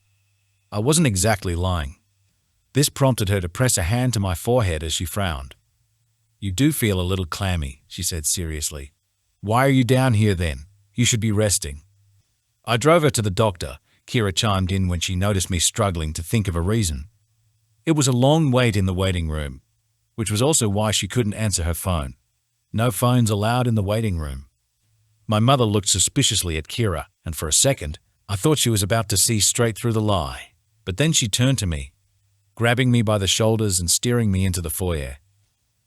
I wasn't exactly lying. This prompted her to press a hand to my forehead as she frowned. "You do feel a little clammy," she said seriously. "Why are you down here then? You should be resting." "I drove her to the doctor," Kyla chimed in when she noticed me struggling to think of a reason. It was a long wait in the waiting room, which was also why she couldn't answer her phone. No phones allowed in the waiting room. My mother looked suspiciously at Kyla, and for a second, I thought she was about to see straight through the lie. But then she turned to me, grabbing me by the shoulders and steering me into the foyer.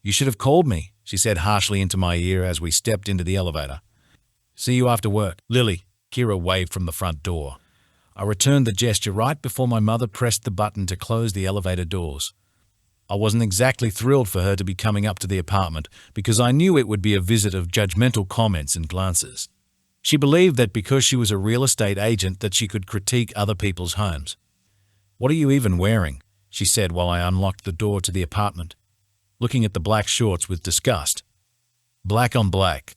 "You should have called me," she said harshly into my ear as we stepped into the elevator. "See you after work, Lily," Kyla waved from the front door. I returned the gesture right before my mother pressed the button to close the elevator doors. I wasn't exactly thrilled for her to be coming up to the apartment because I knew it would be a visit of judgmental comments and glances. She believed that because she was a real estate agent that she could critique other people's homes. "What are you even wearing?" she said while I unlocked the door to the apartment, looking at the black shorts with disgust. "Black on black.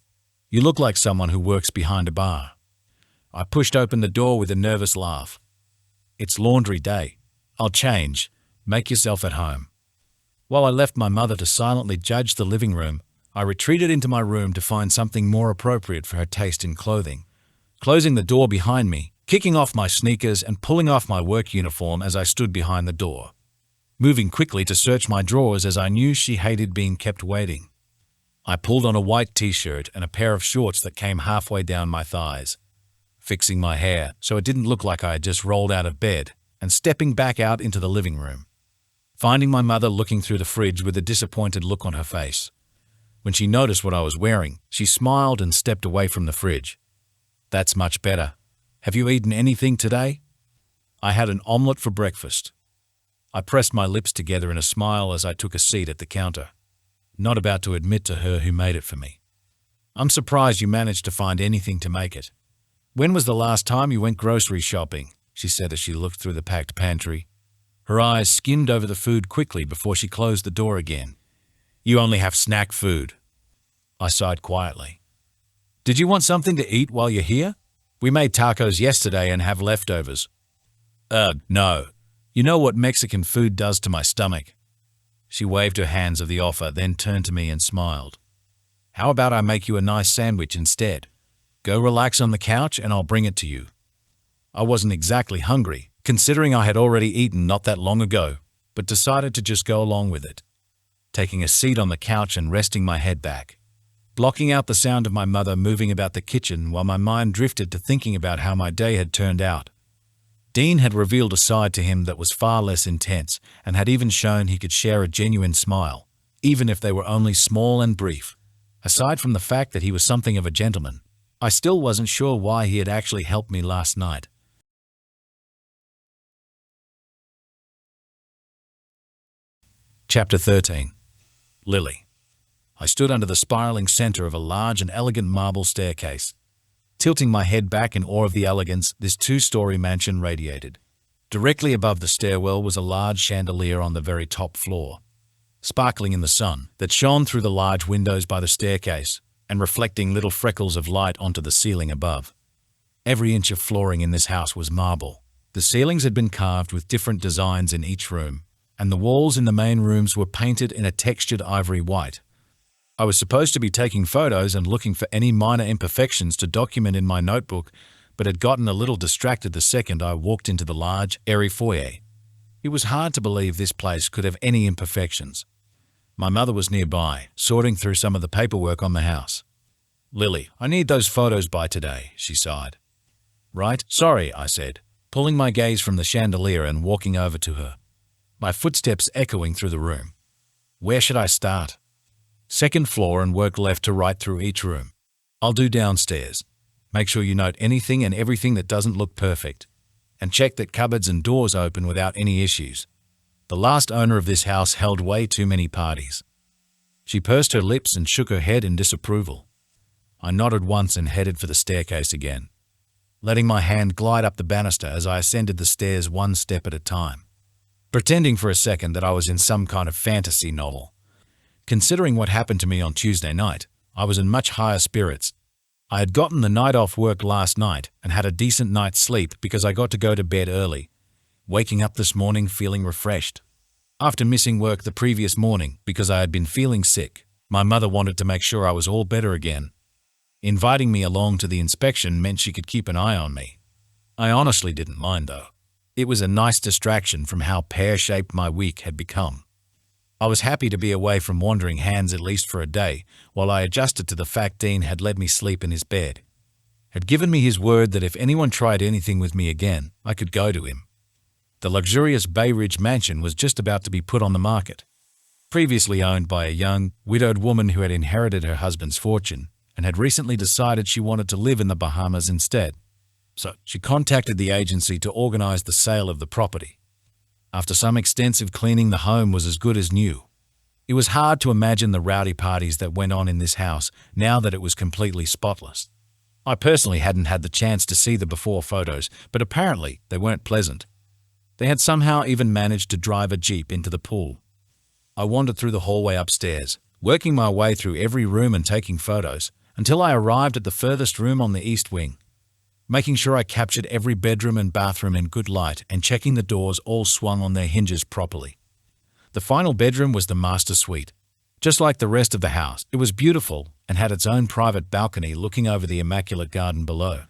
You look like someone who works behind a bar." I pushed open the door with a nervous laugh. "It's laundry day. I'll change. Make yourself at home." While I left my mother to silently judge the living room, I retreated into my room to find something more appropriate for her taste in clothing, closing the door behind me, kicking off my sneakers and pulling off my work uniform as I stood behind the door, moving quickly to search my drawers as I knew she hated being kept waiting. I pulled on a white t-shirt and a pair of shorts that came halfway down my thighs, fixing my hair so it didn't look like I had just rolled out of bed, and stepping back out into the living room, finding my mother looking through the fridge with a disappointed look on her face. When she noticed what I was wearing, she smiled and stepped away from the fridge. "That's much better. Have you eaten anything today?" "I had an omelette for breakfast." I pressed my lips together in a smile as I took a seat at the counter, not about to admit to her who made it for me. "I'm surprised you managed to find anything to make it. When was the last time you went grocery shopping?" she said as she looked through the packed pantry. Her eyes skimmed over the food quickly before she closed the door again. You only have snack food. I sighed quietly. Did you want something to eat while you're here? We made tacos yesterday and have leftovers. Ugh, no. You know what Mexican food does to my stomach. She waved her hands of the offer, then turned to me and smiled. How about I make you a nice sandwich instead? Go relax on the couch and I'll bring it to you. I wasn't exactly hungry, considering I had already eaten not that long ago, but decided to just go along with it. Taking a seat on the couch and resting my head back, blocking out the sound of my mother moving about the kitchen while my mind drifted to thinking about how my day had turned out. Dean had revealed a side to him that was far less intense and had even shown he could share a genuine smile, even if they were only small and brief. Aside from the fact that he was something of a gentleman, I still wasn't sure why he had actually helped me last night. Chapter 13. Lily. I stood under the spiraling center of a large and elegant marble staircase, tilting my head back in awe of the elegance this two-story mansion radiated. Directly above the stairwell was a large chandelier on the very top floor, sparkling in the sun that shone through the large windows by the staircase and reflecting little freckles of light onto the ceiling above. Every inch of flooring in this house was marble. The ceilings had been carved with different designs in each room, and the walls in the main rooms were painted in a textured ivory white. I was supposed to be taking photos and looking for any minor imperfections to document in my notebook, but had gotten a little distracted the second I walked into the large, airy foyer. It was hard to believe this place could have any imperfections. My mother was nearby, sorting through some of the paperwork on the house. Lily, I need those photos by today, she sighed. Right, sorry, I said, pulling my gaze from the chandelier and walking over to her, my footsteps echoing through the room. Where should I start? Second floor and work left to right through each room. I'll do downstairs. Make sure you note anything and everything that doesn't look perfect, and check that cupboards and doors open without any issues. The last owner of this house held way too many parties. She pursed her lips and shook her head in disapproval. I nodded once and headed for the staircase again, letting my hand glide up the banister as I ascended the stairs one step at a time, pretending for a second that I was in some kind of fantasy novel. Considering what happened to me on Tuesday night, I was in much higher spirits. I had gotten the night off work last night and had a decent night's sleep because I got to go to bed early, waking up this morning feeling refreshed. After missing work the previous morning because I had been feeling sick, my mother wanted to make sure I was all better again. Inviting me along to the inspection meant she could keep an eye on me. I honestly didn't mind though. It was a nice distraction from how pear-shaped my week had become. I was happy to be away from wandering hands at least for a day, while I adjusted to the fact Dean had let me sleep in his bed. Had given me his word that if anyone tried anything with me again, I could go to him. The luxurious Bay Ridge mansion was just about to be put on the market. Previously owned by a young, widowed woman who had inherited her husband's fortune and had recently decided she wanted to live in the Bahamas instead. So she contacted the agency to organize the sale of the property. After some extensive cleaning, the home was as good as new. It was hard to imagine the rowdy parties that went on in this house now that it was completely spotless. I personally hadn't had the chance to see the before photos, but apparently they weren't pleasant. They had somehow even managed to drive a Jeep into the pool. I wandered through the hallway upstairs, working my way through every room and taking photos, until I arrived at the furthest room on the east wing, making sure I captured every bedroom and bathroom in good light and checking the doors all swung on their hinges properly. The final bedroom was the master suite. Just like the rest of the house, it was beautiful and had its own private balcony looking over the immaculate garden below.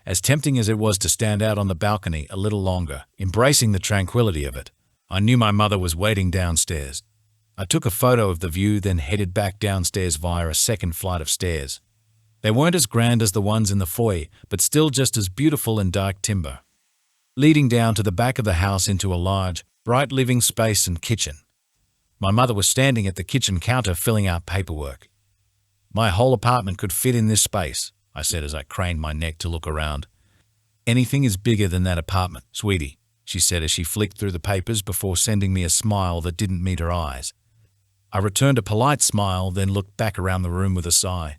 As tempting as it was to stand out on the balcony a little longer, embracing the tranquility of it, I knew my mother was waiting downstairs. I took a photo of the view, then headed back downstairs via a second flight of stairs. They weren't as grand as the ones in the foyer, but still just as beautiful in dark timber, leading down to the back of the house into a large, bright living space and kitchen. My mother was standing at the kitchen counter filling out paperwork. My whole apartment could fit in this space, I said as I craned my neck to look around. Anything is bigger than that apartment, sweetie, she said as she flicked through the papers before sending me a smile that didn't meet her eyes. I returned a polite smile, then looked back around the room with a sigh.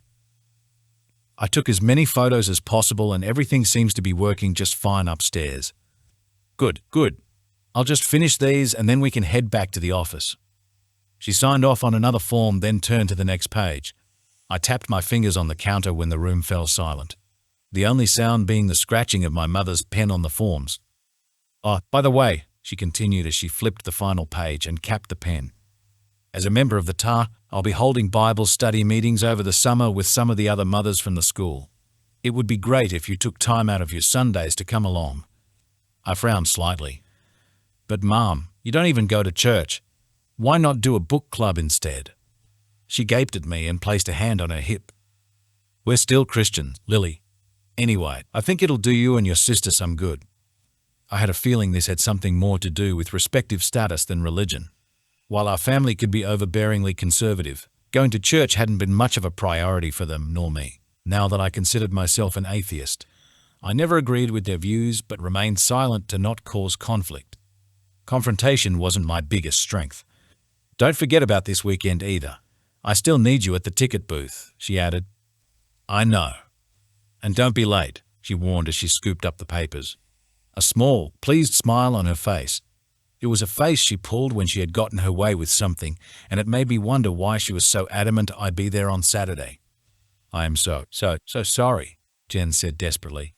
I took as many photos as possible and everything seems to be working just fine upstairs. Good, good. I'll just finish these and then we can head back to the office. She signed off on another form, then turned to the next page. I tapped my fingers on the counter when the room fell silent, the only sound being the scratching of my mother's pen on the forms. Oh, by the way, she continued as she flipped the final page and capped the pen. As a member of the TAR, I'll be holding Bible study meetings over the summer with some of the other mothers from the school. It would be great if you took time out of your Sundays to come along. I frowned slightly. But Mom, you don't even go to church. Why not do a book club instead? She gaped at me and placed a hand on her hip. We're still Christians, Lily. Anyway, I think it'll do you and your sister some good. I had a feeling this had something more to do with respective status than religion. While our family could be overbearingly conservative, going to church hadn't been much of a priority for them nor me. Now that I considered myself an atheist, I never agreed with their views but remained silent to not cause conflict. Confrontation wasn't my biggest strength. Don't forget about this weekend either. I still need you at the ticket booth, she added. I know. And don't be late, she warned as she scooped up the papers. A small, pleased smile on her face. It was a face she pulled when she had gotten her way with something, and it made me wonder why she was so adamant I'd be there on Saturday. I am so sorry, Jen said desperately,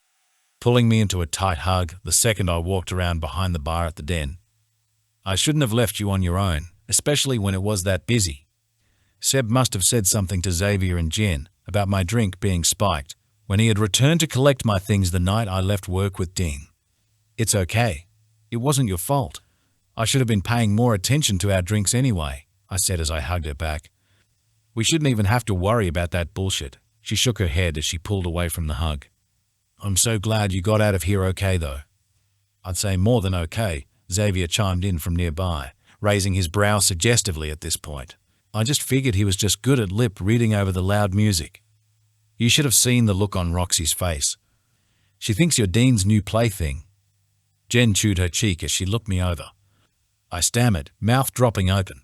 pulling me into a tight hug the second I walked around behind the bar at the Den. I shouldn't have left you on your own, especially when it was that busy. Seb must have said something to Xavier and Jen about my drink being spiked when he had returned to collect my things the night I left work with Dean. It's okay. It wasn't your fault. I should have been paying more attention to our drinks anyway, I said as I hugged her back. We shouldn't even have to worry about that bullshit. She shook her head as she pulled away from the hug. I'm so glad you got out of here okay, though. I'd say more than okay, Xavier chimed in from nearby, raising his brow suggestively at this point. I just figured he was just good at lip reading over the loud music. You should have seen the look on Roxy's face. She thinks you're Dean's new plaything. Jen chewed her cheek as she looked me over. I stammered, mouth dropping open.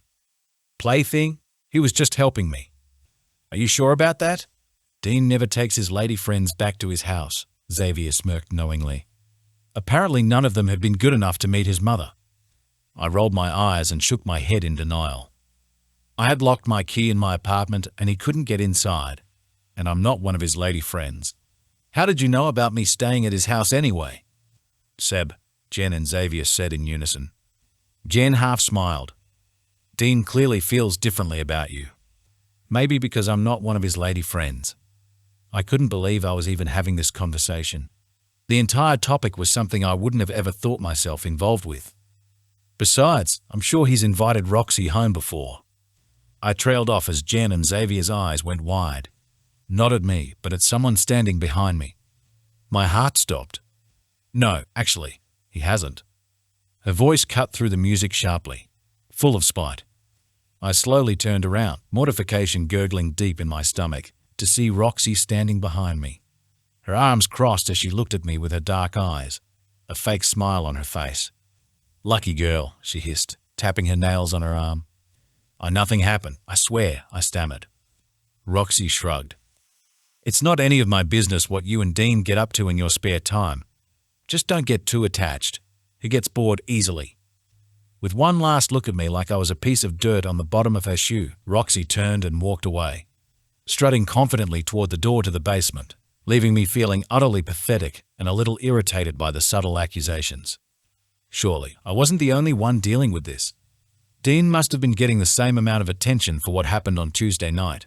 Plaything? He was just helping me. Are you sure about that? Dean never takes his lady friends back to his house, Xavier smirked knowingly. Apparently none of them had been good enough to meet his mother. I rolled my eyes and shook my head in denial. I had locked my key in my apartment and he couldn't get inside, and I'm not one of his lady friends. How did you know about me staying at his house anyway? Seb, Jen and Xavier said in unison. Jen half smiled. Dean clearly feels differently about you. Maybe because I'm not one of his lady friends. I couldn't believe I was even having this conversation. The entire topic was something I wouldn't have ever thought myself involved with. Besides, I'm sure he's invited Roxy home before. I trailed off as Jen and Xavier's eyes went wide. Not at me, but at someone standing behind me. My heart stopped. No, actually, he hasn't. Her voice cut through the music sharply, full of spite. I slowly turned around, mortification gurgling deep in my stomach, to see Roxy standing behind me. Her arms crossed as she looked at me with her dark eyes, a fake smile on her face. Lucky girl, she hissed, tapping her nails on her arm. Nothing happened, I swear, I stammered. Roxy shrugged. It's not any of my business what you and Dean get up to in your spare time. Just don't get too attached. He gets bored easily. With one last look at me like I was a piece of dirt on the bottom of her shoe, Roxy turned and walked away, strutting confidently toward the door to the basement, leaving me feeling utterly pathetic and a little irritated by the subtle accusations. Surely, I wasn't the only one dealing with this. Dean must have been getting the same amount of attention for what happened on Tuesday night.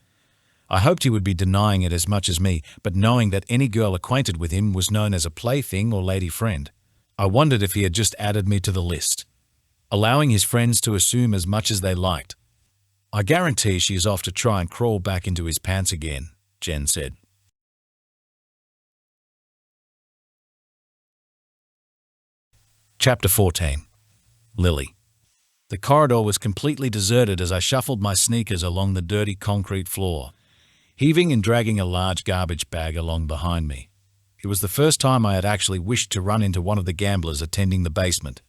I hoped he would be denying it as much as me, but knowing that any girl acquainted with him was known as a plaything or lady friend, I wondered if he had just added me to the list, allowing his friends to assume as much as they liked. I guarantee she is off to try and crawl back into his pants again, Jen said. Chapter 14. Lily. The corridor was completely deserted as I shuffled my sneakers along the dirty concrete floor, heaving and dragging a large garbage bag along behind me. It was the first time I had actually wished to run into one of the gamblers attending the basement.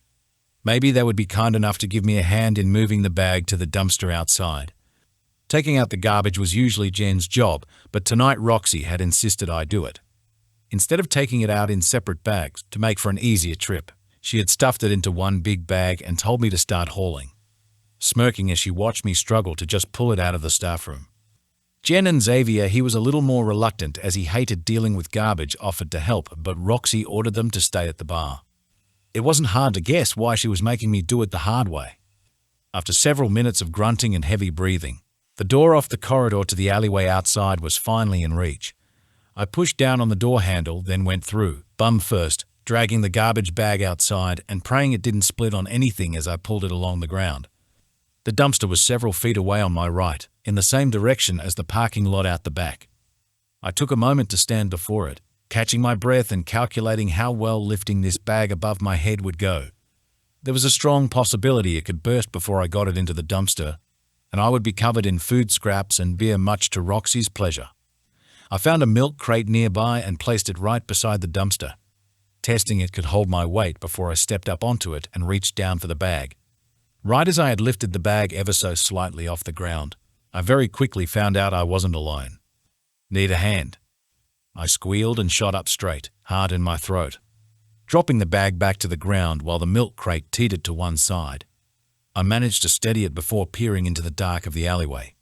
Maybe they would be kind enough to give me a hand in moving the bag to the dumpster outside. Taking out the garbage was usually Jen's job, but tonight Roxy had insisted I do it. Instead of taking it out in separate bags to make for an easier trip, She had stuffed it into one big bag and told me to start hauling, smirking as she watched me struggle to just pull it out of the staff room. Jen and Xavier, he was a little more reluctant as he hated dealing with garbage, offered to help, but Roxy ordered them to stay at the bar. It wasn't hard to guess why she was making me do it the hard way. After several minutes of grunting and heavy breathing, the door off the corridor to the alleyway outside was finally in reach. I pushed down on the door handle, then went through, bum first, dragging the garbage bag outside and praying it didn't split on anything as I pulled it along the ground. The dumpster was several feet away on my right, in the same direction as the parking lot out the back. I took a moment to stand before it, catching my breath and calculating how well lifting this bag above my head would go. There was a strong possibility it could burst before I got it into the dumpster, and I would be covered in food scraps and beer, much to Roxy's pleasure. I found a milk crate nearby and placed it right beside the dumpster, testing it could hold my weight before I stepped up onto it and reached down for the bag. Right as I had lifted the bag ever so slightly off the ground, I very quickly found out I wasn't alone. "Need a hand?" I squealed and shot up straight, hard in my throat, dropping the bag back to the ground while the milk crate teetered to one side. I managed to steady it before peering into the dark of the alleyway.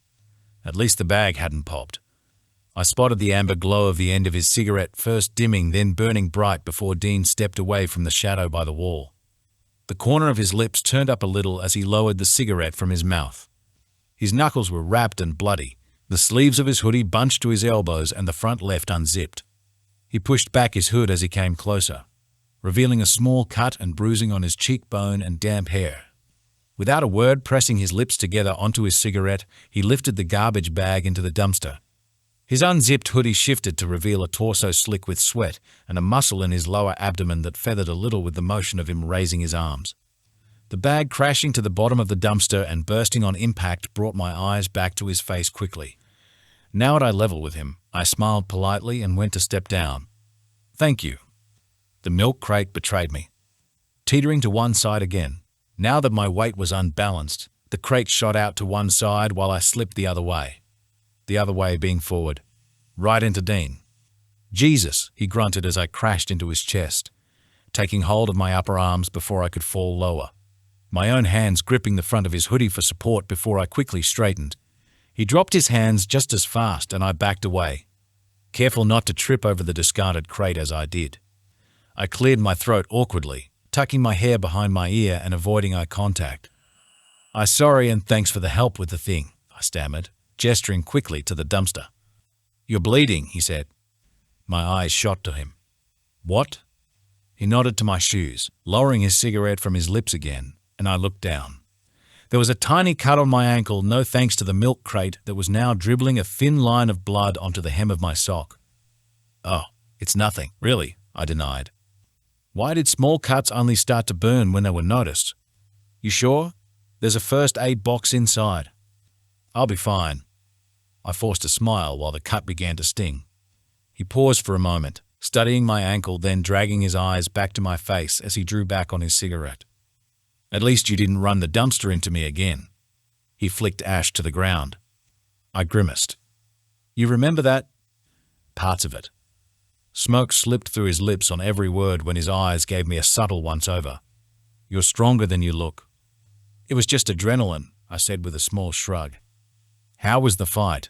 At least the bag hadn't popped. I spotted the amber glow of the end of his cigarette, first dimming, then burning bright before Dean stepped away from the shadow by the wall. The corner of his lips turned up a little as he lowered the cigarette from his mouth. His knuckles were wrapped and bloody, the sleeves of his hoodie bunched to his elbows and the front left unzipped. He pushed back his hood as he came closer, revealing a small cut and bruising on his cheekbone and damp hair. Without a word, pressing his lips together onto his cigarette, he lifted the garbage bag into the dumpster. His unzipped hoodie shifted to reveal a torso slick with sweat and a muscle in his lower abdomen that feathered a little with the motion of him raising his arms. The bag crashing to the bottom of the dumpster and bursting on impact brought my eyes back to his face quickly. Now at eye level with him, I smiled politely and went to step down. "Thank you." The milk crate betrayed me. Teetering to one side again, now that my weight was unbalanced, the crate shot out to one side while I slipped the other way being forward, right into Dean. "Jesus," he grunted as I crashed into his chest, taking hold of my upper arms before I could fall lower, my own hands gripping the front of his hoodie for support before I quickly straightened. He dropped his hands just as fast and I backed away, careful not to trip over the discarded crate as I did. I cleared my throat awkwardly, tucking my hair behind my ear and avoiding eye contact. "I'm sorry and thanks for the help with the thing," I stammered, gesturing quickly to the dumpster. "You're bleeding," he said. My eyes shot to him. "What?" He nodded to my shoes, lowering his cigarette from his lips again, and I looked down. There was a tiny cut on my ankle, no thanks to the milk crate that was now dribbling a thin line of blood onto the hem of my sock. "Oh, it's nothing, really," I denied. "Why did small cuts only start to burn when they were noticed?" "You sure? There's a first aid box inside." "I'll be fine." I forced a smile while the cut began to sting. He paused for a moment, studying my ankle, then dragging his eyes back to my face as he drew back on his cigarette. "At least you didn't run the dumpster into me again." He flicked ash to the ground. I grimaced. "You remember that?" "Parts of it." Smoke slipped through his lips on every word when his eyes gave me a subtle once-over. "You're stronger than you look." "It was just adrenaline," I said with a small shrug. "How was the fight?"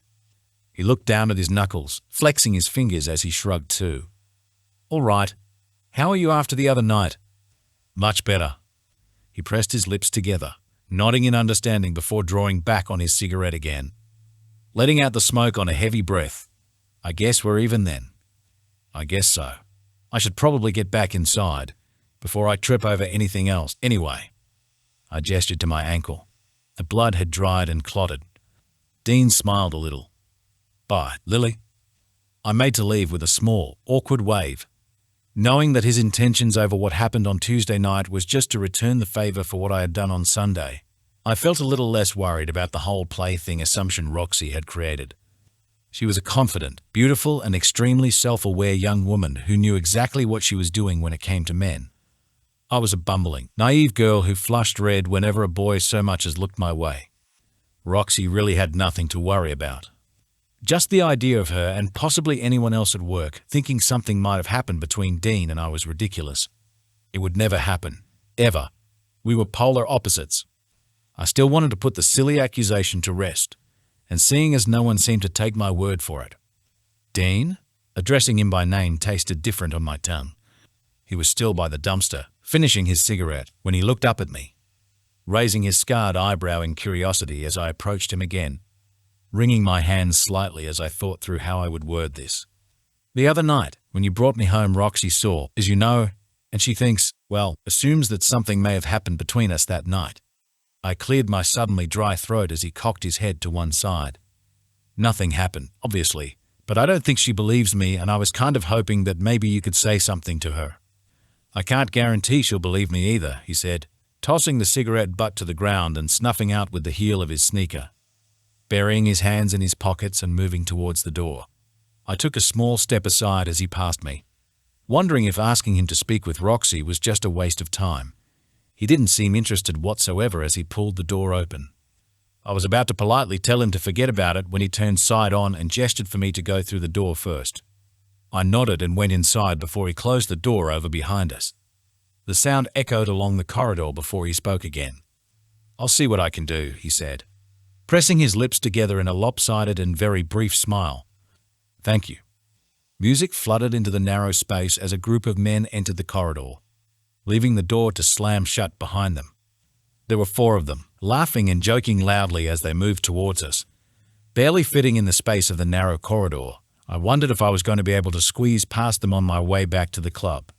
He looked down at his knuckles, flexing his fingers as he shrugged too. "All right. How are you after the other night?" "Much better." He pressed his lips together, nodding in understanding before drawing back on his cigarette again, letting out the smoke on a heavy breath. "I guess we're even then." "I guess so. I should probably get back inside before I trip over anything else anyway." I gestured to my ankle. The blood had dried and clotted. Dean smiled a little. "Bye, Lily." I made to leave with a small, awkward wave, knowing that his intentions over what happened on Tuesday night was just to return the favor for what I had done on Sunday. I felt a little less worried about the whole plaything assumption Roxy had created. She was a confident, beautiful, and extremely self-aware young woman who knew exactly what she was doing when it came to men. I was a bumbling, naive girl who flushed red whenever a boy so much as looked my way. Roxy really had nothing to worry about. Just the idea of her and possibly anyone else at work thinking something might have happened between Dean and I was ridiculous. It would never happen. Ever. We were polar opposites. I still wanted to put the silly accusation to rest, and seeing as no one seemed to take my word for it. Dean? Addressing him by name tasted different on my tongue. He was still by the dumpster, finishing his cigarette, when he looked up at me, raising his scarred eyebrow in curiosity as I approached him again, wringing my hands slightly as I thought through how I would word this. The other night, when you brought me home, Roxy saw, as you know, and she thinks, well, assumes that something may have happened between us that night. I cleared my suddenly dry throat as he cocked his head to one side. Nothing happened, obviously, but I don't think she believes me, and I was kind of hoping that maybe you could say something to her. I can't guarantee she'll believe me either, he said, tossing the cigarette butt to the ground and snuffing out with the heel of his sneaker, burying his hands in his pockets and moving towards the door. I took a small step aside as he passed me, wondering if asking him to speak with Roxy was just a waste of time. He didn't seem interested whatsoever as he pulled the door open. I was about to politely tell him to forget about it when he turned side on and gestured for me to go through the door first. I nodded and went inside before he closed the door over behind us. The sound echoed along the corridor before he spoke again. I'll see what I can do, he said, pressing his lips together in a lopsided and very brief smile. Thank you. Music flooded into the narrow space as a group of men entered the corridor, leaving the door to slam shut behind them. There were 4 of them, laughing and joking loudly as they moved towards us. Barely fitting in the space of the narrow corridor, I wondered if I was going to be able to squeeze past them on my way back to the club.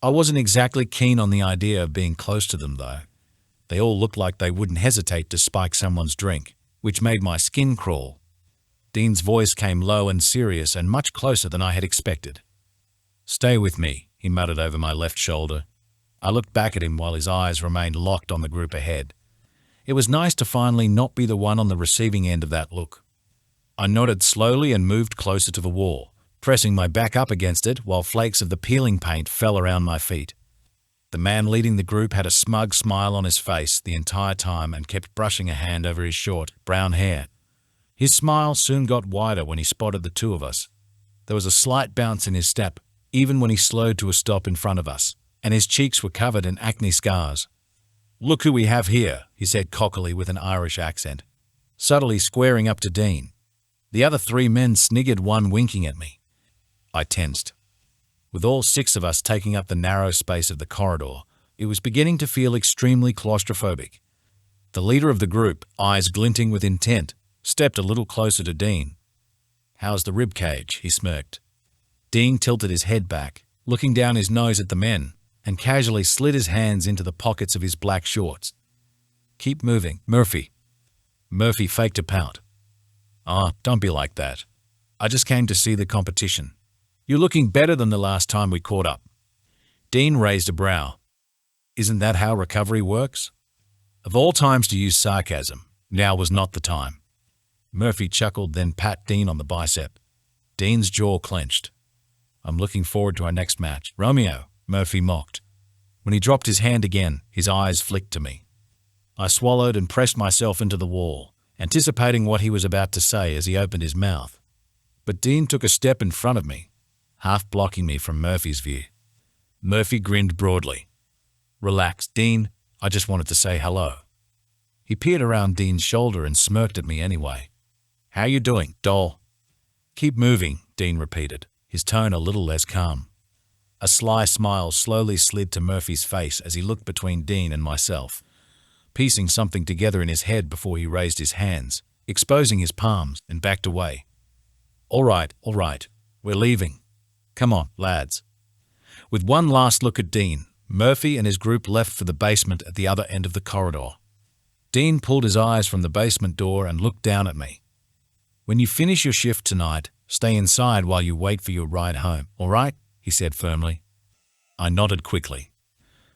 I wasn't exactly keen on the idea of being close to them, though. They all looked like they wouldn't hesitate to spike someone's drink, which made my skin crawl. Dean's voice came low and serious and much closer than I had expected. Stay with me, he muttered over my left shoulder. I looked back at him while his eyes remained locked on the group ahead. It was nice to finally not be the one on the receiving end of that look. I nodded slowly and moved closer to the wall, pressing my back up against it while flakes of the peeling paint fell around my feet. The man leading the group had a smug smile on his face the entire time and kept brushing a hand over his short, brown hair. His smile soon got wider when he spotted the 2 of us. There was a slight bounce in his step, even when he slowed to a stop in front of us, and his cheeks were covered in acne scars. Look who we have here, he said cockily with an Irish accent, subtly squaring up to Dean. The other 3 men sniggered, one winking at me. I tensed. With all 6 of us taking up the narrow space of the corridor, it was beginning to feel extremely claustrophobic. The leader of the group, eyes glinting with intent, stepped a little closer to Dean. How's the rib cage? He smirked. Dean tilted his head back, looking down his nose at the men, and casually slid his hands into the pockets of his black shorts. Keep moving, Murphy. Murphy faked a pout. Don't be like that. I just came to see the competition. You're looking better than the last time we caught up. Dean raised a brow. Isn't that how recovery works? Of all times to use sarcasm, now was not the time. Murphy chuckled, then pat Dean on the bicep. Dean's jaw clenched. I'm looking forward to our next match. Romeo, Murphy mocked. When he dropped his hand again, his eyes flicked to me. I swallowed and pressed myself into the wall, anticipating what he was about to say as he opened his mouth. But Dean took a step in front of me, half blocking me from Murphy's view. Murphy grinned broadly. Relax, Dean. I just wanted to say hello. He peered around Dean's shoulder and smirked at me anyway. How you doing, doll? Keep moving, Dean repeated, his tone a little less calm. A sly smile slowly slid to Murphy's face as he looked between Dean and myself, piecing something together in his head before he raised his hands, exposing his palms, and backed away. All right, we're leaving. Come on, lads. With one last look at Dean, Murphy and his group left for the basement at the other end of the corridor. Dean pulled his eyes from the basement door and looked down at me. When you finish your shift tonight, stay inside while you wait for your ride home, all right? He said firmly. I nodded quickly.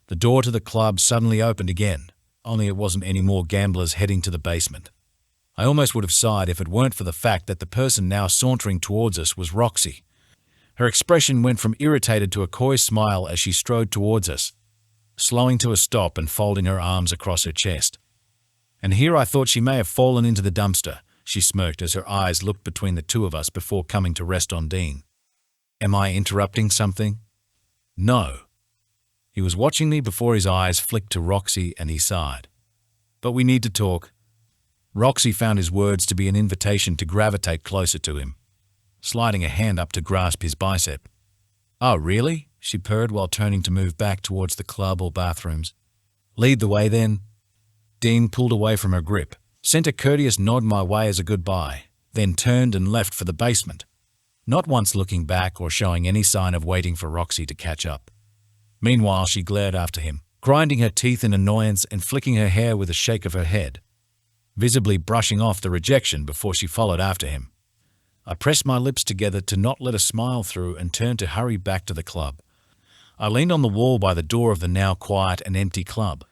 The door to the club suddenly opened again, only it wasn't any more gamblers heading to the basement. I almost would have sighed if it weren't for the fact that the person now sauntering towards us was Roxy. Her expression went from irritated to a coy smile as she strode towards us, slowing to a stop and folding her arms across her chest. And here I thought she may have fallen into the dumpster, she smirked as her eyes looked between the 2 of us before coming to rest on Dean. Am I interrupting something? No. He was watching me before his eyes flicked to Roxy and he sighed. "But we need to talk." Roxy found his words to be an invitation to gravitate closer to him, sliding a hand up to grasp his bicep. "Oh, really?" she purred while turning to move back towards the club or bathrooms. "Lead the way then." Dean pulled away from her grip, sent a courteous nod my way as a goodbye, then turned and left for the basement, not once looking back or showing any sign of waiting for Roxy to catch up. Meanwhile, she glared after him, grinding her teeth in annoyance and flicking her hair with a shake of her head, visibly brushing off the rejection before she followed after him. I pressed my lips together to not let a smile through and turned to hurry back to the club. I leaned on the wall by the door of the now quiet and empty club,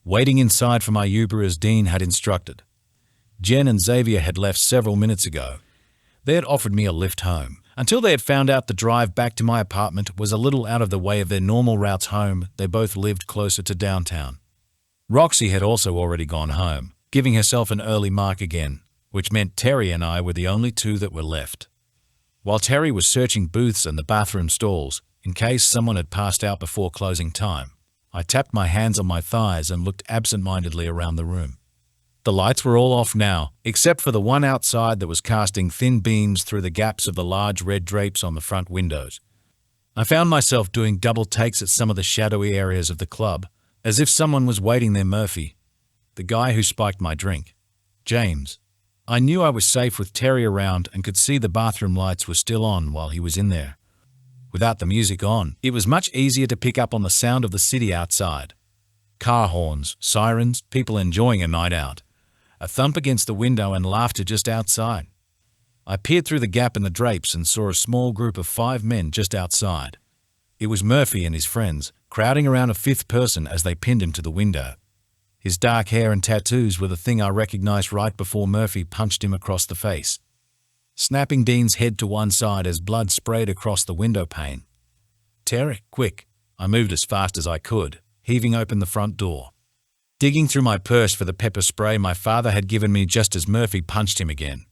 waiting inside for my Uber as Dean had instructed. Jen and Xavier had left several minutes ago. They had offered me a lift home, until they had found out the drive back to my apartment was a little out of the way of their normal routes home. They both lived closer to downtown. Roxy had also already gone home, giving herself an early mark again, which meant Terry and I were the only two that were left. While Terry was searching booths and the bathroom stalls, in case someone had passed out before closing time, I tapped my hands on my thighs and looked absent-mindedly around the room. The lights were all off now, except for the one outside that was casting thin beams through the gaps of the large red drapes on the front windows. I found myself doing double takes at some of the shadowy areas of the club, as if someone was waiting there. Murphy, the guy who spiked my drink. James. I knew I was safe with Terry around and could see the bathroom lights were still on while he was in there. Without the music on, it was much easier to pick up on the sound of the city outside. Car horns, sirens, people enjoying a night out. A thump against the window and laughter just outside. I peered through the gap in the drapes and saw a small group of 5 men just outside. It was Murphy and his friends, crowding around a 5th person as they pinned him to the window. His dark hair and tattoos were the thing I recognized right before Murphy punched him across the face, snapping Dean's head to one side as blood sprayed across the window pane. "Terry, quick!" I moved as fast as I could, heaving open the front door, digging through my purse for the pepper spray my father had given me just as Murphy punched him again.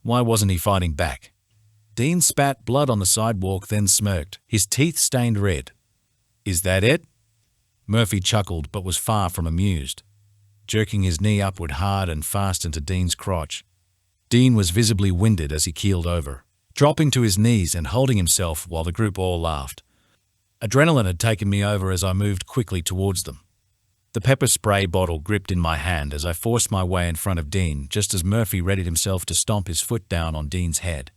Why wasn't he fighting back? Dean spat blood on the sidewalk, then smirked, his teeth stained red. "Is that it?" Murphy chuckled but was far from amused, jerking his knee upward hard and fast into Dean's crotch. Dean was visibly winded as he keeled over, dropping to his knees and holding himself while the group all laughed. Adrenaline had taken me over as I moved quickly towards them. The pepper spray bottle gripped in my hand as I forced my way in front of Dean just as Murphy readied himself to stomp his foot down on Dean's head.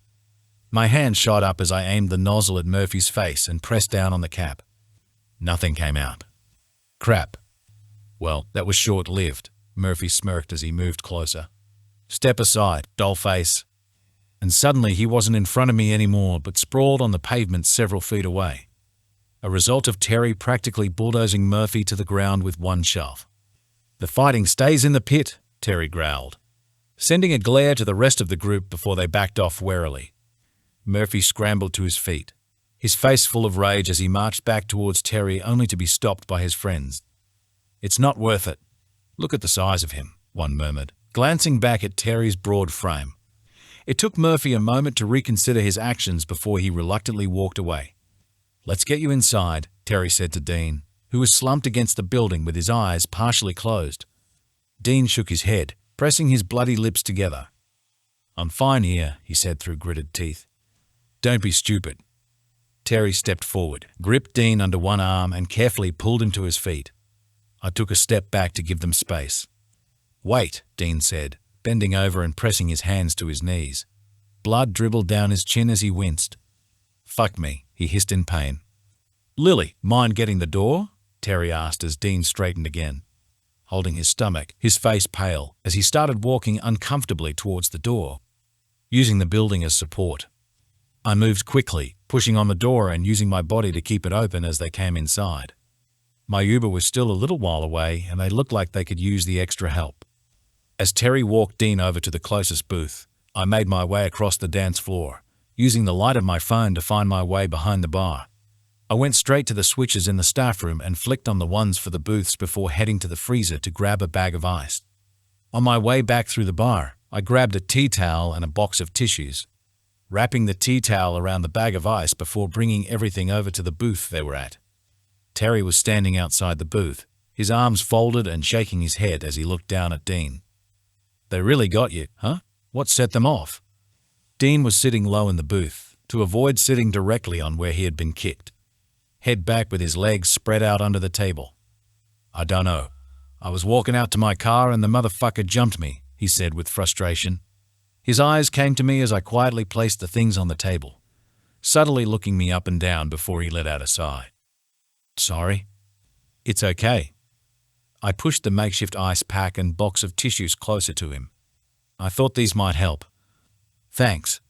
My hand shot up as I aimed the nozzle at Murphy's face and pressed down on the cap. Nothing came out. Crap. Well, that was short-lived, Murphy smirked as he moved closer. "Step aside, dollface." And suddenly he wasn't in front of me anymore but sprawled on the pavement several feet away, a result of Terry practically bulldozing Murphy to the ground with one shove. "The fighting stays in the pit," Terry growled, sending a glare to the rest of the group before they backed off warily. Murphy scrambled to his feet, his face full of rage as he marched back towards Terry only to be stopped by his friends. "It's not worth it. Look at the size of him," one murmured, glancing back at Terry's broad frame. It took Murphy a moment to reconsider his actions before he reluctantly walked away. "Let's get you inside," Terry said to Dean, who was slumped against the building with his eyes partially closed. Dean shook his head, pressing his bloody lips together. "I'm fine here," he said through gritted teeth. "Don't be stupid." Terry stepped forward, gripped Dean under one arm and carefully pulled him to his feet. I took a step back to give them space. "Wait," Dean said, bending over and pressing his hands to his knees. Blood dribbled down his chin as he winced. "Fuck me," he hissed in pain. "Lily, mind getting the door?" Terry asked as Dean straightened again, holding his stomach, his face pale, as he started walking uncomfortably towards the door, using the building as support. I moved quickly, pushing on the door and using my body to keep it open as they came inside. My Uber was still a little while away and they looked like they could use the extra help. As Terry walked Dean over to the closest booth, I made my way across the dance floor, using the light of my phone to find my way behind the bar. I went straight to the switches in the staff room and flicked on the ones for the booths before heading to the freezer to grab a bag of ice. On my way back through the bar, I grabbed a tea towel and a box of tissues, wrapping the tea towel around the bag of ice before bringing everything over to the booth they were at. Terry was standing outside the booth, his arms folded and shaking his head as he looked down at Dean. "They really got you, huh? What set them off?" Dean was sitting low in the booth, to avoid sitting directly on where he had been kicked, head back with his legs spread out under the table. "I don't know. I was walking out to my car and the motherfucker jumped me," he said with frustration. His eyes came to me as I quietly placed the things on the table, subtly looking me up and down before he let out a sigh. "Sorry?" "It's okay." I pushed the makeshift ice pack and box of tissues closer to him. "I thought these might help." "Thanks."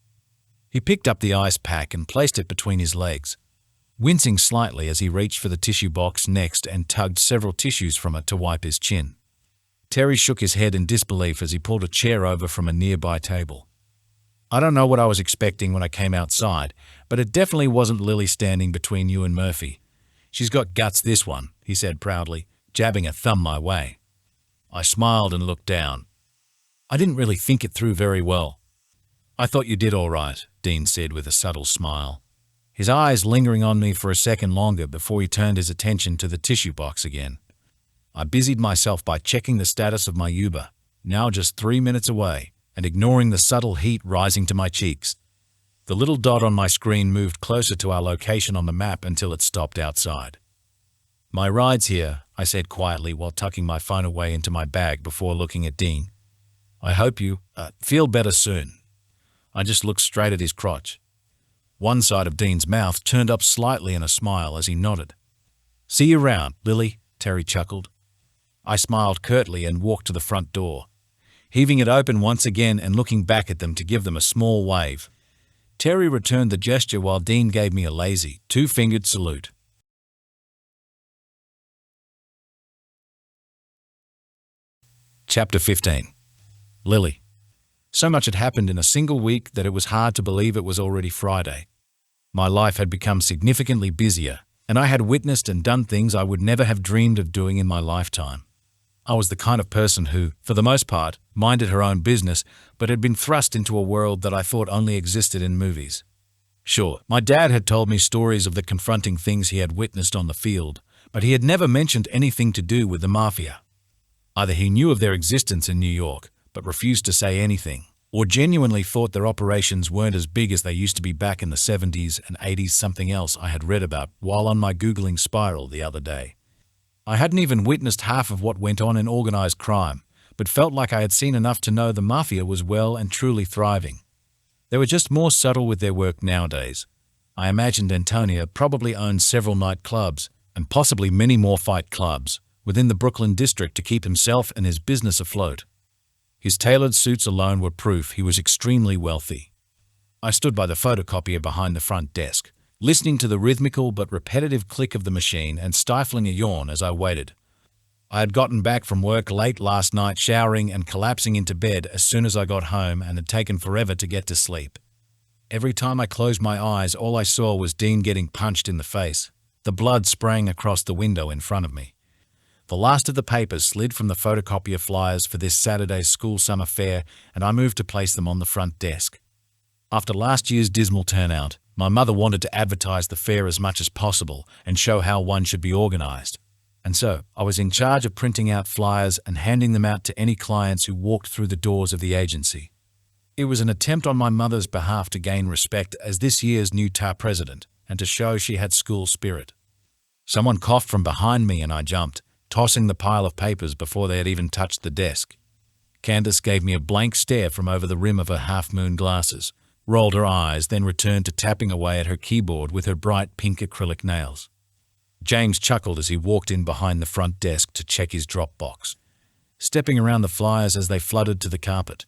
He picked up the ice pack and placed it between his legs, wincing slightly as he reached for the tissue box next and tugged several tissues from it to wipe his chin. Terry shook his head in disbelief as he pulled a chair over from a nearby table. "I don't know what I was expecting when I came outside, but it definitely wasn't Lily standing between you and Murphy. She's got guts, this one," he said proudly, jabbing a thumb my way. I smiled and looked down. "I didn't really think it through very well." "I thought you did all right," Dean said with a subtle smile, his eyes lingering on me for a second longer before he turned his attention to the tissue box again. I busied myself by checking the status of my Uber, now just 3 minutes away, and ignoring the subtle heat rising to my cheeks. The little dot on my screen moved closer to our location on the map until it stopped outside. "My ride's here," I said quietly while tucking my phone away into my bag before looking at Dean. "I hope you feel better soon." I just looked straight at his crotch. One side of Dean's mouth turned up slightly in a smile as he nodded. "See you round, Lily," Terry chuckled. I smiled curtly and walked to the front door, heaving it open once again and looking back at them to give them a small wave. Terry returned the gesture while Dean gave me a lazy, two-fingered salute. Chapter 15. Lily. So much had happened in a single week that it was hard to believe it was already Friday. My life had become significantly busier, and I had witnessed and done things I would never have dreamed of doing in my lifetime. I was the kind of person who, for the most part, minded her own business, but had been thrust into a world that I thought only existed in movies. Sure, my dad had told me stories of the confronting things he had witnessed on the field, but he had never mentioned anything to do with the mafia. Either he knew of their existence in New York, but refused to say anything, or genuinely thought their operations weren't as big as they used to be back in the 70s and 80s, something else I had read about while on my Googling spiral the other day. I hadn't even witnessed half of what went on in organized crime, but felt like I had seen enough to know the mafia was well and truly thriving. They were just more subtle with their work nowadays. I imagined Antonio probably owned several nightclubs, and possibly many more fight clubs, within the Brooklyn district to keep himself and his business afloat. His tailored suits alone were proof he was extremely wealthy. I stood by the photocopier behind the front desk, listening to the rhythmical but repetitive click of the machine and stifling a yawn as I waited. I had gotten back from work late last night, showering and collapsing into bed as soon as I got home, and had taken forever to get to sleep. Every time I closed my eyes, all I saw was Dean getting punched in the face, the blood spraying across the window in front of me. The last of the papers slid from the photocopier flyers for this Saturday's school summer fair, and I moved to place them on the front desk. After last year's dismal turnout, my mother wanted to advertise the fair as much as possible and show how one should be organized. And so, I was in charge of printing out flyers and handing them out to any clients who walked through the doors of the agency. It was an attempt on my mother's behalf to gain respect as this year's new TAR president and to show she had school spirit. Someone coughed from behind me and I jumped, tossing the pile of papers before they had even touched the desk. Candace gave me a blank stare from over the rim of her half-moon glasses, rolled her eyes, then returned to tapping away at her keyboard with her bright pink acrylic nails. James chuckled as he walked in behind the front desk to check his drop box, stepping around the flyers as they fluttered to the carpet.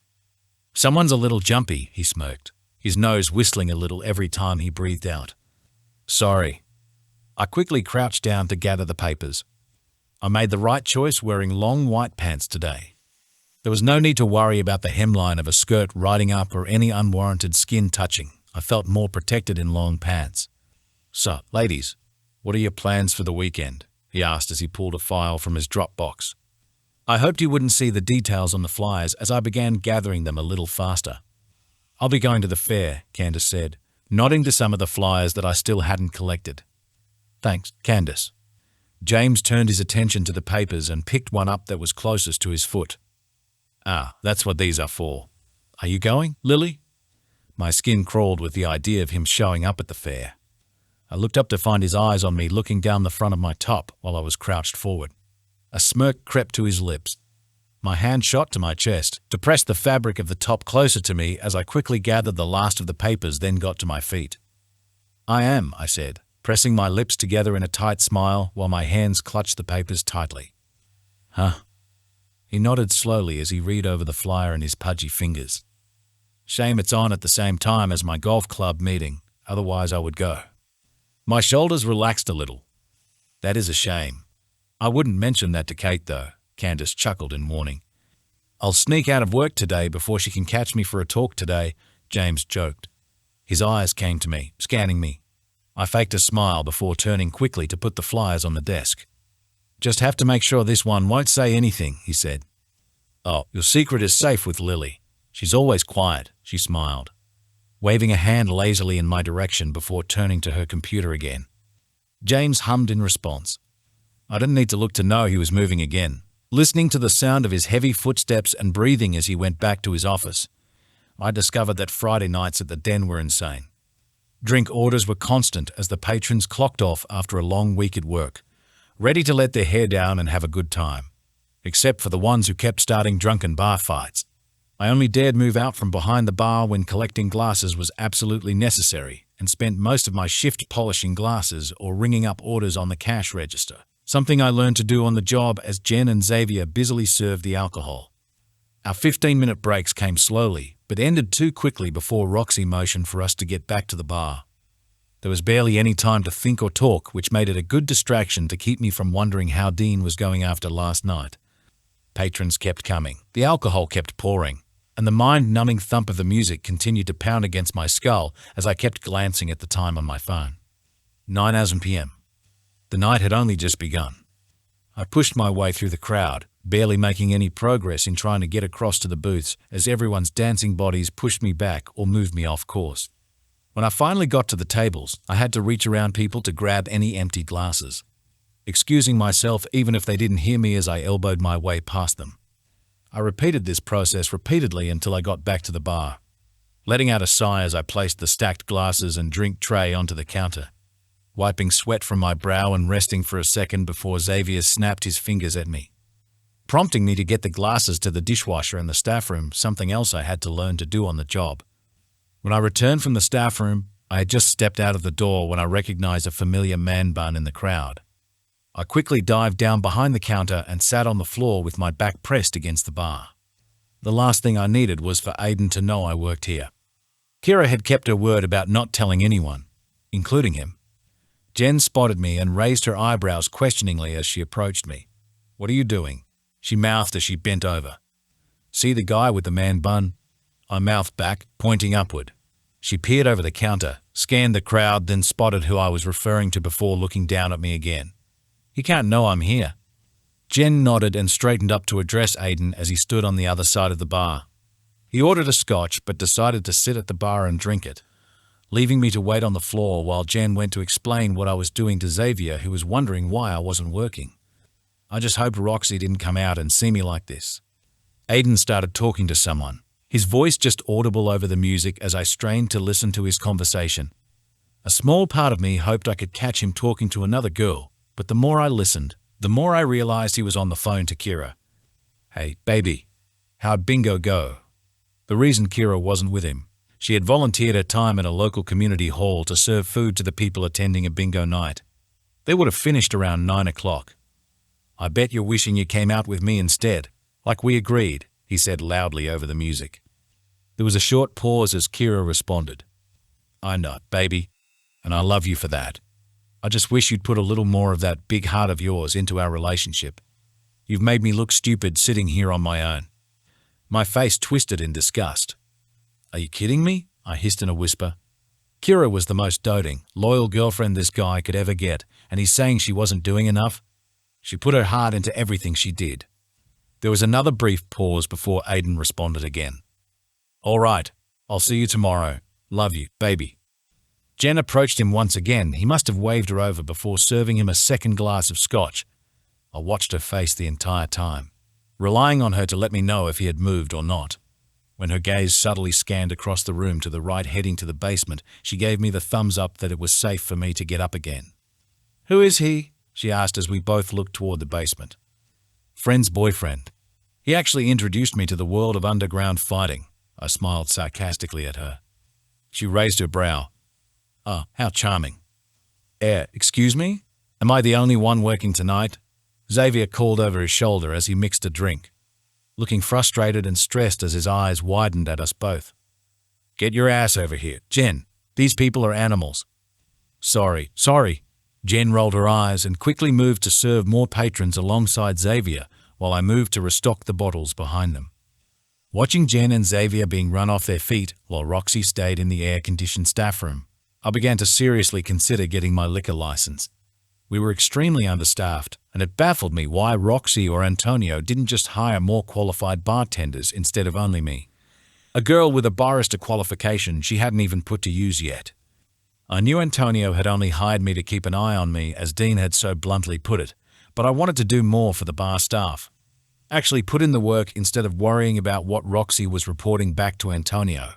"Someone's a little jumpy," he smirked, his nose whistling a little every time he breathed out. "Sorry." I quickly crouched down to gather the papers. I made the right choice wearing long white pants today. There was no need to worry about the hemline of a skirt riding up or any unwarranted skin touching. I felt more protected in long pants. "So, ladies, what are your plans for the weekend?" he asked as he pulled a file from his drop box. I hoped you wouldn't see the details on the flyers as I began gathering them a little faster. "I'll be going to the fair," Candace said, nodding to some of the flyers that I still hadn't collected. "Thanks, Candace." James turned his attention to the papers and picked one up that was closest to his foot. "Ah, that's what these are for. Are you going, Lily?" My skin crawled with the idea of him showing up at the fair. I looked up to find his eyes on me looking down the front of my top while I was crouched forward. A smirk crept to his lips. My hand shot to my chest to press the fabric of the top closer to me as I quickly gathered the last of the papers, then got to my feet. "I am," I said, pressing my lips together in a tight smile while my hands clutched the papers tightly. "Huh?" He nodded slowly as he read over the flyer in his pudgy fingers. "Shame it's on at the same time as my golf club meeting, otherwise I would go." My shoulders relaxed a little. "That is a shame. I wouldn't mention that to Kate, though," Candace chuckled in warning. "I'll sneak out of work today before she can catch me for a talk today," James joked. His eyes came to me, scanning me. I faked a smile before turning quickly to put the flyers on the desk. "Just have to make sure this one won't say anything," he said. "Oh, your secret is safe with Lily. She's always quiet," she smiled, waving a hand lazily in my direction before turning to her computer again. James hummed in response. I didn't need to look to know he was moving again. Listening to the sound of his heavy footsteps and breathing as he went back to his office, I discovered that Friday nights at the Den were insane. Drink orders were constant as the patrons clocked off after a long week at work, ready to let their hair down and have a good time, except for the ones who kept starting drunken bar fights. I only dared move out from behind the bar when collecting glasses was absolutely necessary, and spent most of my shift polishing glasses or ringing up orders on the cash register, something I learned to do on the job as Jen and Xavier busily served the alcohol. Our 15-minute breaks came slowly, but ended too quickly before Roxy motioned for us to get back to the bar. There was barely any time to think or talk, which made it a good distraction to keep me from wondering how Dean was going after last night. Patrons kept coming, the alcohol kept pouring, and the mind-numbing thump of the music continued to pound against my skull as I kept glancing at the time on my phone. 9 p.m. The night had only just begun. I pushed my way through the crowd, barely making any progress in trying to get across to the booths as everyone's dancing bodies pushed me back or moved me off course. When I finally got to the tables, I had to reach around people to grab any empty glasses, excusing myself even if they didn't hear me as I elbowed my way past them. I repeated this process repeatedly until I got back to the bar, letting out a sigh as I placed the stacked glasses and drink tray onto the counter, wiping sweat from my brow and resting for a second before Xavier snapped his fingers at me, prompting me to get the glasses to the dishwasher in the staff room, something else I had to learn to do on the job. When I returned from the staff room, I had just stepped out of the door when I recognized a familiar man bun in the crowd. I quickly dived down behind the counter and sat on the floor with my back pressed against the bar. The last thing I needed was for Aiden to know I worked here. Kira had kept her word about not telling anyone, including him. Jen spotted me and raised her eyebrows questioningly as she approached me. "What are you doing?" she mouthed as she bent over. "See the guy with the man bun?" I mouthed back, pointing upward. She peered over the counter, scanned the crowd, then spotted who I was referring to before looking down at me again. "He can't know I'm here." Jen nodded and straightened up to address Aiden as he stood on the other side of the bar. He ordered a scotch but decided to sit at the bar and drink it, leaving me to wait on the floor while Jen went to explain what I was doing to Xavier, who was wondering why I wasn't working. I just hoped Roxy didn't come out and see me like this. Aiden started talking to someone, his voice just audible over the music as I strained to listen to his conversation. A small part of me hoped I could catch him talking to another girl, but the more I listened, the more I realized he was on the phone to Kira. "Hey, baby, how'd bingo go?" The reason Kira wasn't with him, she had volunteered her time at a local community hall to serve food to the people attending a bingo night. They would have finished around 9 o'clock. "I bet you're wishing you came out with me instead, like we agreed," he said loudly over the music. There was a short pause as Kira responded. "I know, baby, and I love you for that. I just wish you'd put a little more of that big heart of yours into our relationship. You've made me look stupid sitting here on my own." My face twisted in disgust. "Are you kidding me?" I hissed in a whisper. Kira was the most doting, loyal girlfriend this guy could ever get, and he's saying she wasn't doing enough? She put her heart into everything she did. There was another brief pause before Aiden responded again. "All right, I'll see you tomorrow. Love you, baby." Jen approached him once again. He must have waved her over before serving him a second glass of scotch. I watched her face the entire time, relying on her to let me know if he had moved or not. When her gaze subtly scanned across the room to the right heading to the basement, she gave me the thumbs up that it was safe for me to get up again. "Who is he?" she asked as we both looked toward the basement. "Friend's boyfriend. He actually introduced me to the world of underground fighting." I smiled sarcastically at her. She raised her brow. "Oh, how charming." Excuse me? Am I the only one working tonight?" Xavier called over his shoulder as he mixed a drink, looking frustrated and stressed as his eyes widened at us both. "Get your ass over here, Jen. These people are animals." Sorry. Jen rolled her eyes and quickly moved to serve more patrons alongside Xavier while I moved to restock the bottles behind them. Watching Jen and Xavier being run off their feet while Roxy stayed in the air-conditioned staff room, I began to seriously consider getting my liquor license. We were extremely understaffed, and it baffled me why Roxy or Antonio didn't just hire more qualified bartenders instead of only me, a girl with a barista qualification she hadn't even put to use yet. I knew Antonio had only hired me to keep an eye on me, as Dean had so bluntly put it, but I wanted to do more for the bar staff. Actually put in the work instead of worrying about what Roxy was reporting back to Antonio.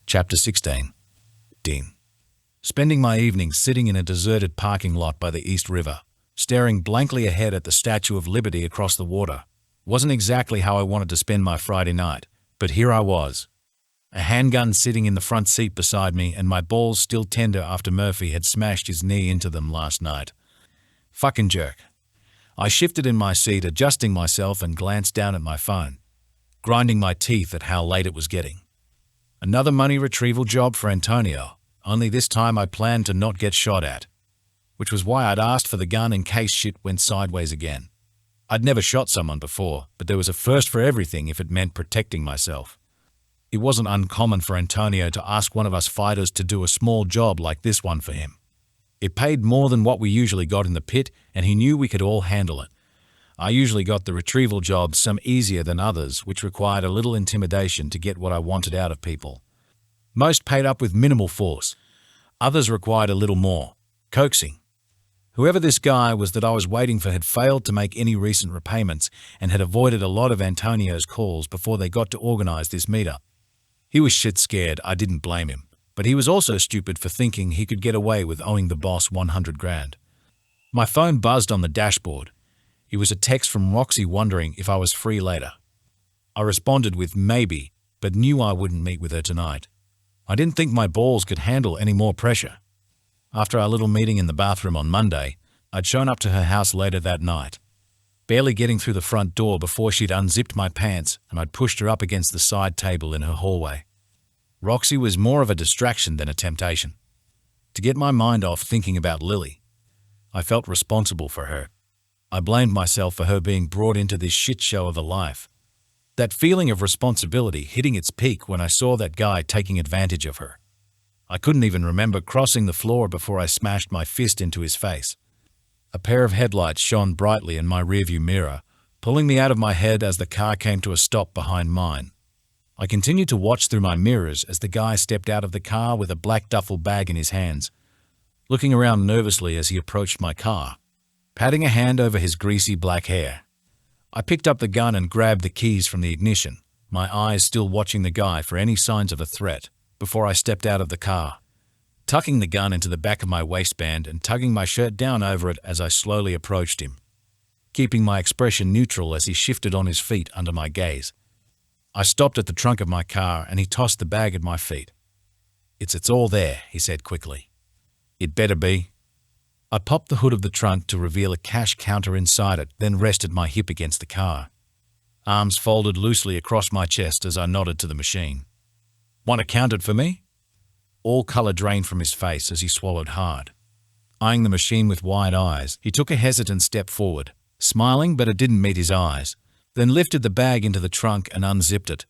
Chapter 16. Dean. Spending my evenings sitting in a deserted parking lot by the East River, staring blankly ahead at the Statue of Liberty across the water, wasn't exactly how I wanted to spend my Friday night, but here I was. A handgun sitting in the front seat beside me and my balls still tender after Murphy had smashed his knee into them last night. Fucking jerk. I shifted in my seat, adjusting myself, and glanced down at my phone, grinding my teeth at how late it was getting. Another money retrieval job for Antonio, only this time I planned to not get shot at, which was why I'd asked for the gun in case shit went sideways again. I'd never shot someone before, but there was a first for everything if it meant protecting myself. It wasn't uncommon for Antonio to ask one of us fighters to do a small job like this one for him. It paid more than what we usually got in the pit, and he knew we could all handle it. I usually got the retrieval jobs some easier than others, which required a little intimidation to get what I wanted out of people. Most paid up with minimal force. Others required a little more, coaxing. Whoever this guy was that I was waiting for had failed to make any recent repayments and had avoided a lot of Antonio's calls before they got to organize this meetup. He was shit scared, I didn't blame him, but he was also stupid for thinking he could get away with owing the boss 100 grand. My phone buzzed on the dashboard. It was a text from Roxy wondering if I was free later. I responded with maybe, but knew I wouldn't meet with her tonight. I didn't think my balls could handle any more pressure. After our little meeting in the bathroom on Monday, I'd shown up to her house later that night, barely getting through the front door before she'd unzipped my pants and I'd pushed her up against the side table in her hallway. Roxy was more of a distraction than a temptation. To get my mind off thinking about Lily, I felt responsible for her. I blamed myself for her being brought into this shit show of a life. That feeling of responsibility hitting its peak when I saw that guy taking advantage of her. I couldn't even remember crossing the floor before I smashed my fist into his face. A pair of headlights shone brightly in my rearview mirror, pulling me out of my head as the car came to a stop behind mine. I continued to watch through my mirrors as the guy stepped out of the car with a black duffel bag in his hands, looking around nervously as he approached my car, patting a hand over his greasy black hair. I picked up the gun and grabbed the keys from the ignition, my eyes still watching the guy for any signs of a threat, before I stepped out of the car, tucking the gun into the back of my waistband and tugging my shirt down over it as I slowly approached him, keeping my expression neutral as he shifted on his feet under my gaze. I stopped at the trunk of my car and he tossed the bag at my feet. It's all there," he said quickly. "It better be." I popped the hood of the trunk to reveal a cash counter inside it, then rested my hip against the car. Arms folded loosely across my chest as I nodded to the machine. "Want it counted for me?" All color drained from his face as he swallowed hard. Eyeing the machine with wide eyes, he took a hesitant step forward, smiling but it didn't meet his eyes, then lifted the bag into the trunk and unzipped it.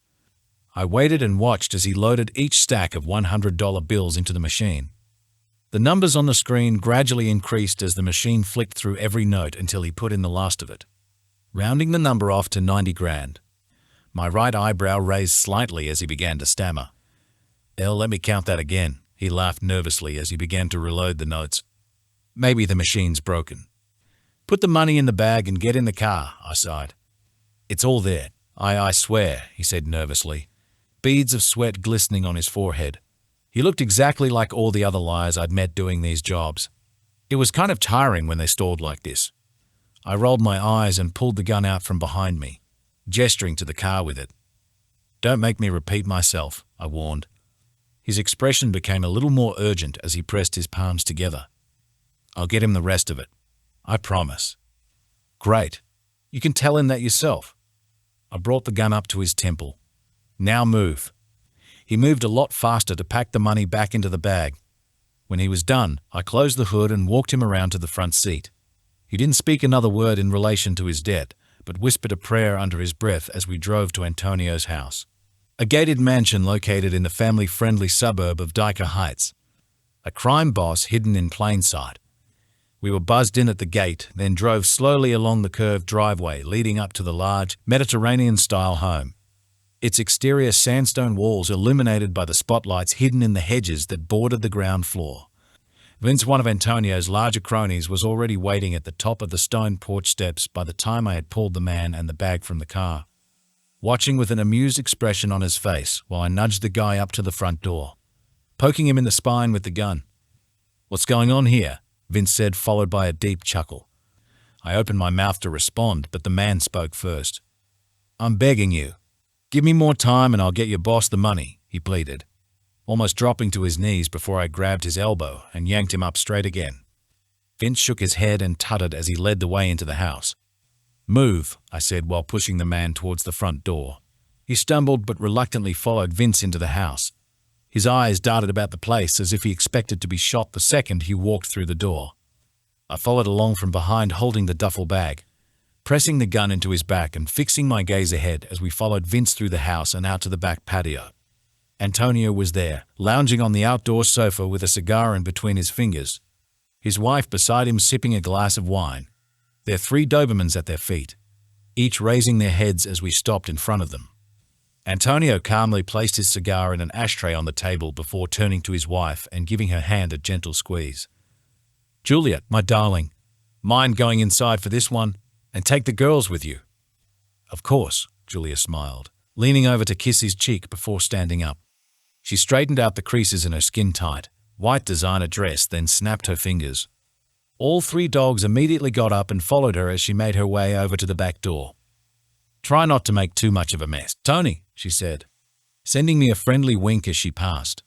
I waited and watched as he loaded each stack of $100 bills into the machine. The numbers on the screen gradually increased as the machine flicked through every note until he put in the last of it, rounding the number off to 90 grand. My right eyebrow raised slightly as he began to stammer. Let me count that again. He laughed nervously as he began to reload the notes. Maybe the machine's broken. Put the money in the bag and get in the car, I sighed. It's all there. I swear, he said nervously, beads of sweat glistening on his forehead. He looked exactly like all the other liars I'd met doing these jobs. It was kind of tiring when they stalled like this. I rolled my eyes and pulled the gun out from behind me, gesturing to the car with it. Don't make me repeat myself, I warned. His expression became a little more urgent as he pressed his palms together. I'll get him the rest of it. I promise. Great. You can tell him that yourself. I brought the gun up to his temple. Now move. He moved a lot faster to pack the money back into the bag. When he was done, I closed the hood and walked him around to the front seat. He didn't speak another word in relation to his debt, but whispered a prayer under his breath as we drove to Antonio's house, a gated mansion located in the family-friendly suburb of Dyker Heights, a crime boss hidden in plain sight. We were buzzed in at the gate, then drove slowly along the curved driveway leading up to the large, Mediterranean-style home. Its exterior sandstone walls illuminated by the spotlights hidden in the hedges that bordered the ground floor. Vince, one of Antonio's larger cronies, was already waiting at the top of the stone porch steps by the time I had pulled the man and the bag from the car, watching with an amused expression on his face while I nudged the guy up to the front door, poking him in the spine with the gun. What's going on here? Vince said, followed by a deep chuckle. I opened my mouth to respond, but the man spoke first. I'm begging you. Give me more time and I'll get your boss the money, he pleaded, almost dropping to his knees before I grabbed his elbow and yanked him up straight again. Vince shook his head and tutted as he led the way into the house. Move, I said while pushing the man towards the front door. He stumbled but reluctantly followed Vince into the house. His eyes darted about the place as if he expected to be shot the second he walked through the door. I followed along from behind holding the duffel bag, pressing the gun into his back and fixing my gaze ahead as we followed Vince through the house and out to the back patio. Antonio was there, lounging on the outdoor sofa with a cigar in between his fingers, his wife beside him sipping a glass of wine, their 3 Dobermans at their feet, each raising their heads as we stopped in front of them. Antonio calmly placed his cigar in an ashtray on the table before turning to his wife and giving her hand a gentle squeeze. Juliet, my darling, mind going inside for this one? And take the girls with you. Of course, Julia smiled, leaning over to kiss his cheek before standing up. She straightened out the creases in her skin-tight, white designer dress, then snapped her fingers. All 3 dogs immediately got up and followed her as she made her way over to the back door. Try not to make too much of a mess, Tony, she said, sending me a friendly wink as she passed.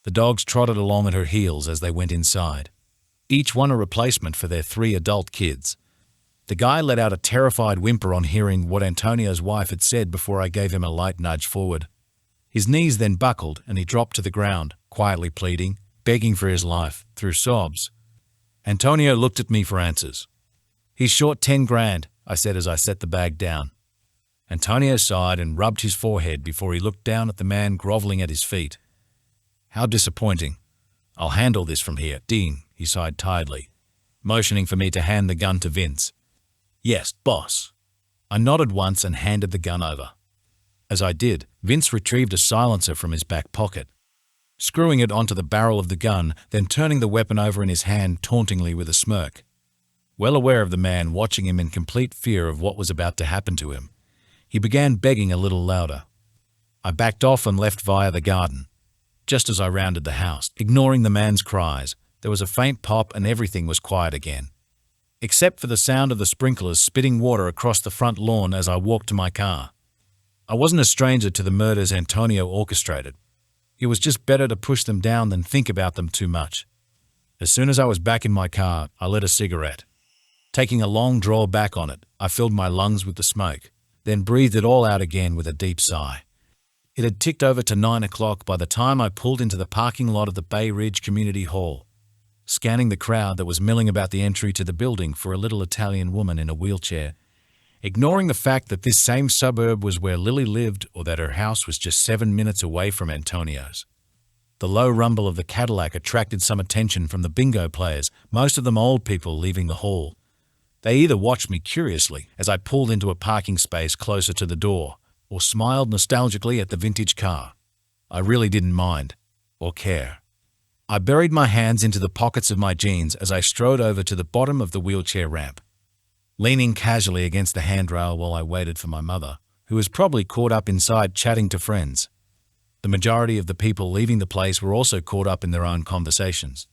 The dogs trotted along at her heels as they went inside, each one a replacement for their 3 adult kids. The guy let out a terrified whimper on hearing what Antonio's wife had said before I gave him a light nudge forward. His knees then buckled and he dropped to the ground, quietly pleading, begging for his life, through sobs. Antonio looked at me for answers. He's short 10 grand, I said as I set the bag down. Antonio sighed and rubbed his forehead before he looked down at the man groveling at his feet. How disappointing. I'll handle this from here, Dean, he sighed tiredly, motioning for me to hand the gun to Vince. Yes, boss. I nodded once and handed the gun over. As I did, Vince retrieved a silencer from his back pocket, screwing it onto the barrel of the gun, then turning the weapon over in his hand tauntingly with a smirk. Well aware of the man watching him in complete fear of what was about to happen to him, he began begging a little louder. I backed off and left via the garden. Just as I rounded the house, ignoring the man's cries, there was a faint pop and everything was quiet again, except for the sound of the sprinklers spitting water across the front lawn as I walked to my car. I wasn't a stranger to the murders Antonio orchestrated. It was just better to push them down than think about them too much. As soon as I was back in my car, I lit a cigarette. Taking a long draw back on it, I filled my lungs with the smoke, then breathed it all out again with a deep sigh. It had ticked over to 9 o'clock by the time I pulled into the parking lot of the Bay Ridge Community Hall, scanning the crowd that was milling about the entry to the building for a little Italian woman in a wheelchair, ignoring the fact that this same suburb was where Lily lived or that her house was just 7 minutes away from Antonio's. The low rumble of the Cadillac attracted some attention from the bingo players, most of them old people leaving the hall. They either watched me curiously as I pulled into a parking space closer to the door, or smiled nostalgically at the vintage car. I really didn't mind or care. I buried my hands into the pockets of my jeans as I strode over to the bottom of the wheelchair ramp, leaning casually against the handrail while I waited for my mother, who was probably caught up inside chatting to friends. The majority of the people leaving the place were also caught up in their own conversations,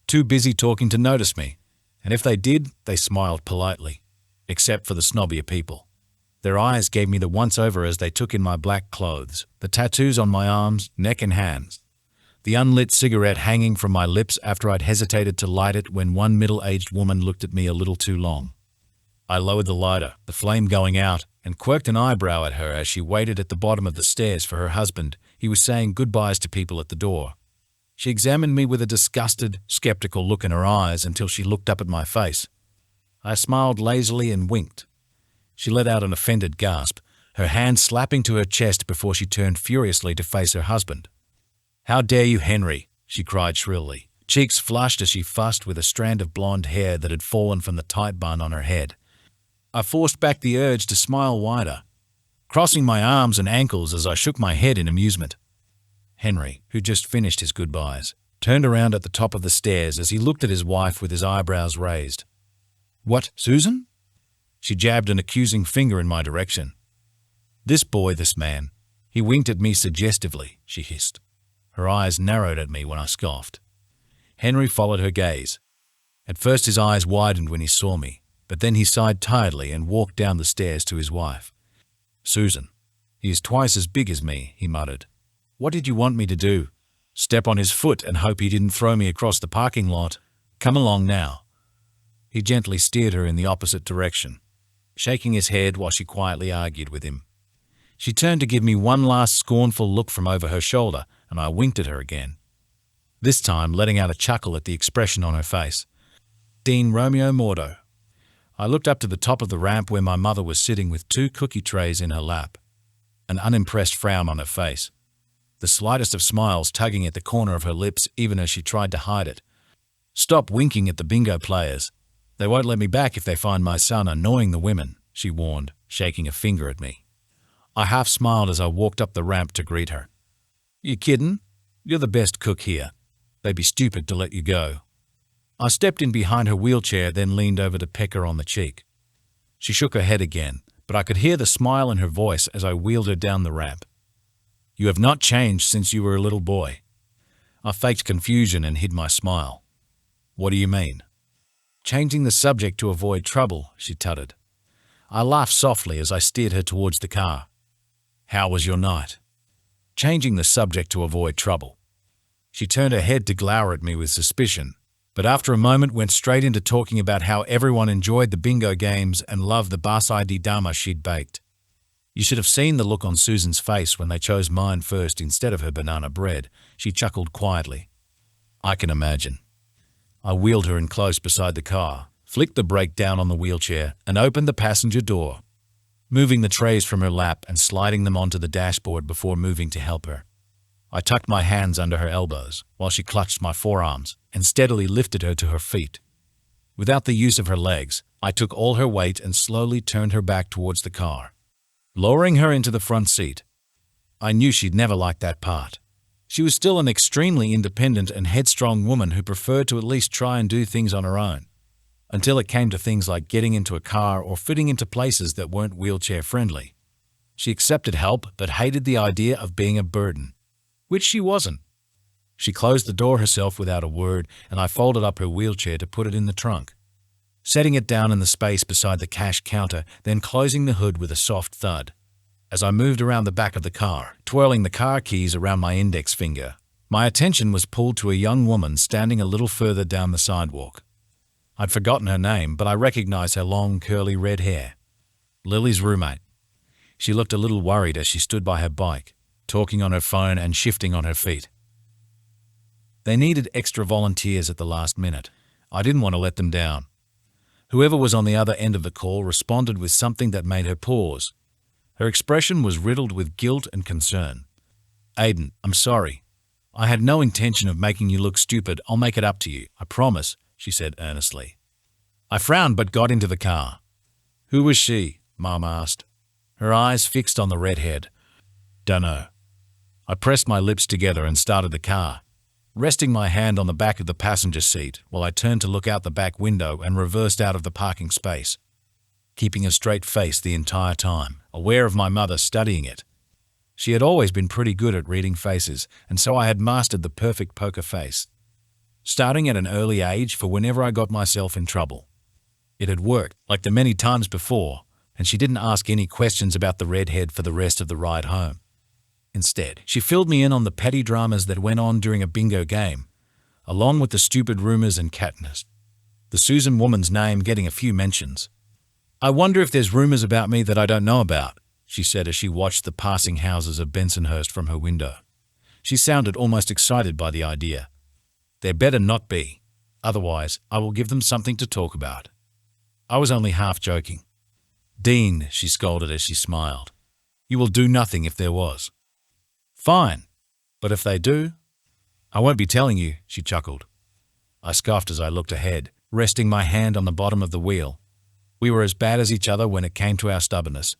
too busy talking to notice me, and if they did, they smiled politely, except for the snobbier people. Their eyes gave me the once-over as they took in my black clothes, the tattoos on my arms, neck and hands, the unlit cigarette hanging from my lips after I'd hesitated to light it when one middle-aged woman looked at me a little too long. I lowered the lighter, the flame going out, and quirked an eyebrow at her as she waited at the bottom of the stairs for her husband. He was saying goodbyes to people at the door. She examined me with a disgusted, skeptical look in her eyes until she looked up at my face. I smiled lazily and winked. She let out an offended gasp, her hand slapping to her chest before she turned furiously to face her husband. "How dare you, Henry?" she cried shrilly, cheeks flushed as she fussed with a strand of blonde hair that had fallen from the tight bun on her head. I forced back the urge to smile wider, crossing my arms and ankles as I shook my head in amusement. Henry, who just finished his goodbyes, turned around at the top of the stairs as he looked at his wife with his eyebrows raised. "What, Susan?" She jabbed an accusing finger in my direction. This man. He winked at me suggestively," she hissed. Her eyes narrowed at me when I scoffed. Henry followed her gaze. At first his eyes widened when he saw me, but then he sighed tiredly and walked down the stairs to his wife. "Susan, he is twice as big as me," he muttered. "What did you want me to do? Step on his foot and hope he didn't throw me across the parking lot? Come along now." He gently steered her in the opposite direction, shaking his head while she quietly argued with him. She turned to give me one last scornful look from over her shoulder, and I winked at her again, this time letting out a chuckle at the expression on her face. Dean Romeo Mordo. I looked up to the top of the ramp where my mother was sitting with 2 cookie trays in her lap, an unimpressed frown on her face, the slightest of smiles tugging at the corner of her lips even as she tried to hide it. "Stop winking at the bingo players. They won't let me back if they find my son annoying the women," she warned, shaking a finger at me. I half smiled as I walked up the ramp to greet her. "You kiddin'? You're the best cook here. They'd be stupid to let you go." I stepped in behind her wheelchair, then leaned over to peck her on the cheek. She shook her head again, but I could hear the smile in her voice as I wheeled her down the ramp. "You have not changed since you were a little boy." I faked confusion and hid my smile. "What do you mean?" "Changing the subject to avoid trouble," she tutted. I laughed softly as I steered her towards the car. "How was your night?" "Changing the subject to avoid trouble." She turned her head to glower at me with suspicion, but after a moment went straight into talking about how everyone enjoyed the bingo games and loved the basai di dama she'd baked. You should have seen the look on Susan's face when they chose mine first instead of her banana bread. She chuckled quietly. "I can imagine." I wheeled her in close beside the car, flicked the brake down on the wheelchair, and opened the passenger door, moving the trays from her lap and sliding them onto the dashboard before moving to help her. I tucked my hands under her elbows while she clutched my forearms and steadily lifted her to her feet. Without the use of her legs, I took all her weight and slowly turned her back towards the car, lowering her into the front seat. I knew she'd never like that part. She was still an extremely independent and headstrong woman who preferred to at least try and do things on her own, until it came to things like getting into a car or fitting into places that weren't wheelchair-friendly. She accepted help but hated the idea of being a burden, which she wasn't. She closed the door herself without a word, and I folded up her wheelchair to put it in the trunk, setting it down in the space beside the cash counter, then closing the hood with a soft thud. As I moved around the back of the car, twirling the car keys around my index finger, my attention was pulled to a young woman standing a little further down the sidewalk. I'd forgotten her name, but I recognized her long, curly red hair. Lily's roommate. She looked a little worried as she stood by her bike, talking on her phone and shifting on her feet. They needed extra volunteers at the last minute. I didn't want to let them down. Whoever was on the other end of the call responded with something that made her pause. Her expression was riddled with guilt and concern. "Aiden, I'm sorry. I had no intention of making you look stupid. I'll make it up to you, I promise," she said earnestly. I frowned but got into the car. "Who was she?" Mom asked. her eyes fixed on the redhead. Dunno. I pressed my lips together and started the car, resting my hand on the back of the passenger seat while I turned to look out the back window and reversed out of the parking space, keeping a straight face the entire time, aware of my mother studying it. She had always been pretty good at reading faces, and so I had mastered the perfect poker face, starting at an early age for whenever I got myself in trouble. It had worked, like the many times before, and she didn't ask any questions about the redhead for the rest of the ride home. Instead, she filled me in on the petty dramas that went on during a bingo game, along with the stupid rumors and Katniss, the Susan woman's name getting a few mentions. "I wonder if there's rumors about me that I don't know about," she said as she watched the passing houses of Bensonhurst from her window. She sounded almost excited by the idea. "There better not be. Otherwise, I will give them something to talk about." I was only half joking. "Dean," she scolded as she smiled, "you will do nothing if there was." "Fine. But if they do?" "I won't be telling you," she chuckled. I scoffed as I looked ahead, resting my hand on the bottom of the wheel. We were as bad as each other when it came to our stubbornness.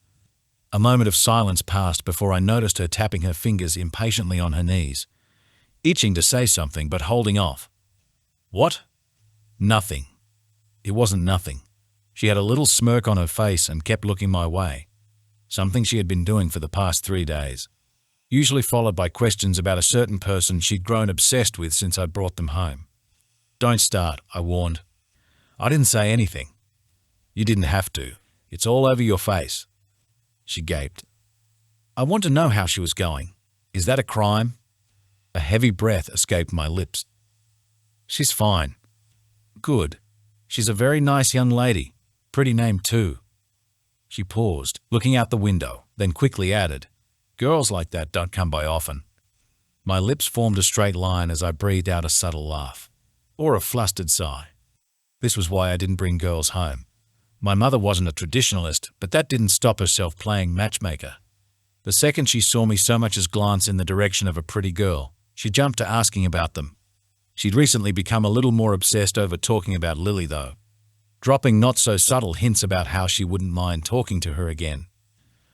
A moment of silence passed before I noticed her tapping her fingers impatiently on her knees, itching to say something but holding off. "What?" "Nothing." It wasn't nothing. She had a little smirk on her face and kept looking my way, something she had been doing for the past 3 days, usually followed by questions about a certain person she'd grown obsessed with since I'd brought them home. "Don't start," I warned. "I didn't say anything." "You didn't have to. It's all over your face." She gaped. "I want to know how she was going. Is that a crime?" A heavy breath escaped my lips. "She's fine." "Good. She's a very nice young lady. Pretty name too." She paused, looking out the window, then quickly added, "Girls like that don't come by often." My lips formed a straight line as I breathed out a subtle laugh, or a flustered sigh. This was why I didn't bring girls home. My mother wasn't a traditionalist, but that didn't stop herself playing matchmaker. The second she saw me so much as glance in the direction of a pretty girl, she jumped to asking about them. She'd recently become a little more obsessed over talking about Lily, though, dropping not-so-subtle hints about how she wouldn't mind talking to her again.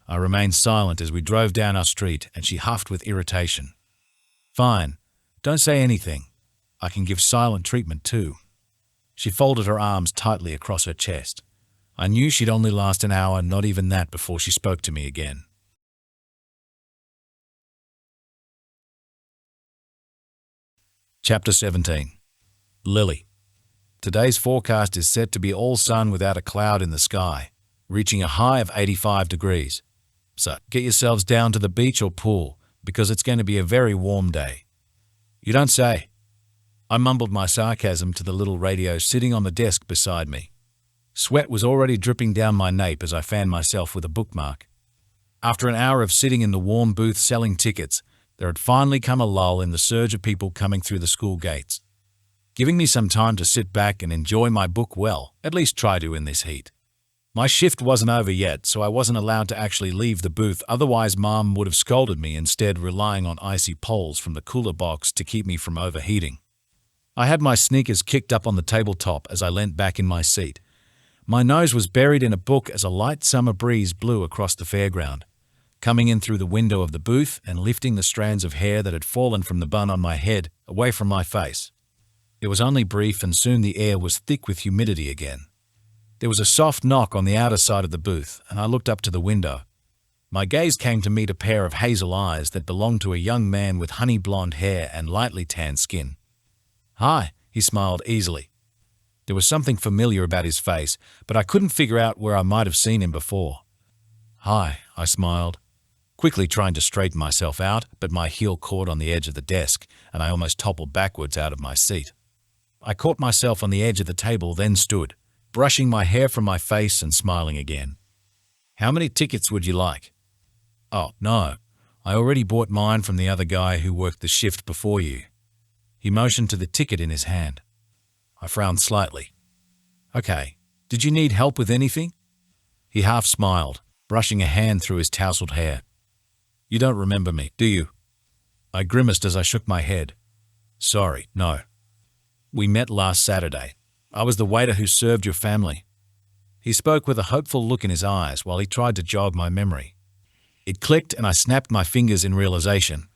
I remained silent as we drove down our street, and she huffed with irritation. "Fine. Don't say anything. I can give silent treatment too." She folded her arms tightly across her chest. I knew she'd only last an hour, not even that, before she spoke to me again. Chapter 17. Lily. Today's forecast is set to be all sun without a cloud in the sky, reaching a high of 85 degrees. So get yourselves down to the beach or pool, because it's going to be a very warm day. "You don't say." I mumbled my sarcasm to the little radio sitting on the desk beside me. Sweat was already dripping down my nape as I fanned myself with a bookmark. After an hour of sitting in the warm booth selling tickets, there had finally come a lull in the surge of people coming through the school gates, giving me some time to sit back and enjoy my book well, at least try to in this heat. My shift wasn't over yet, so I wasn't allowed to actually leave the booth, otherwise Mom would have scolded me, instead relying on icy poles from the cooler box to keep me from overheating. I had my sneakers kicked up on the tabletop as I leant back in my seat. My nose was buried in a book as a light summer breeze blew across the fairground, coming in through the window of the booth and lifting the strands of hair that had fallen from the bun on my head away from my face. It was only brief, and soon the air was thick with humidity again. There was a soft knock on the outer side of the booth, and I looked up to the window. My gaze came to meet a pair of hazel eyes that belonged to a young man with honey blonde hair and lightly tanned skin. "Hi," he smiled easily. There was something familiar about his face, but I couldn't figure out where I might have seen him before. "Hi," I smiled, quickly trying to straighten myself out, but my heel caught on the edge of the desk, and I almost toppled backwards out of my seat. I caught myself on the edge of the table, then stood, brushing my hair from my face and smiling again. "How many tickets would you like?" "Oh, no. I already bought mine from the other guy who worked the shift before you." He motioned to the ticket in his hand. I frowned slightly. "Okay. Did you need help with anything?" He half smiled, brushing a hand through his tousled hair. "You don't remember me, do you?" I grimaced as I shook my head. "Sorry, no. We met last Saturday. I was the waiter who served your family." He spoke with a hopeful look in his eyes while he tried to jog my memory. It clicked and I snapped my fingers in realization.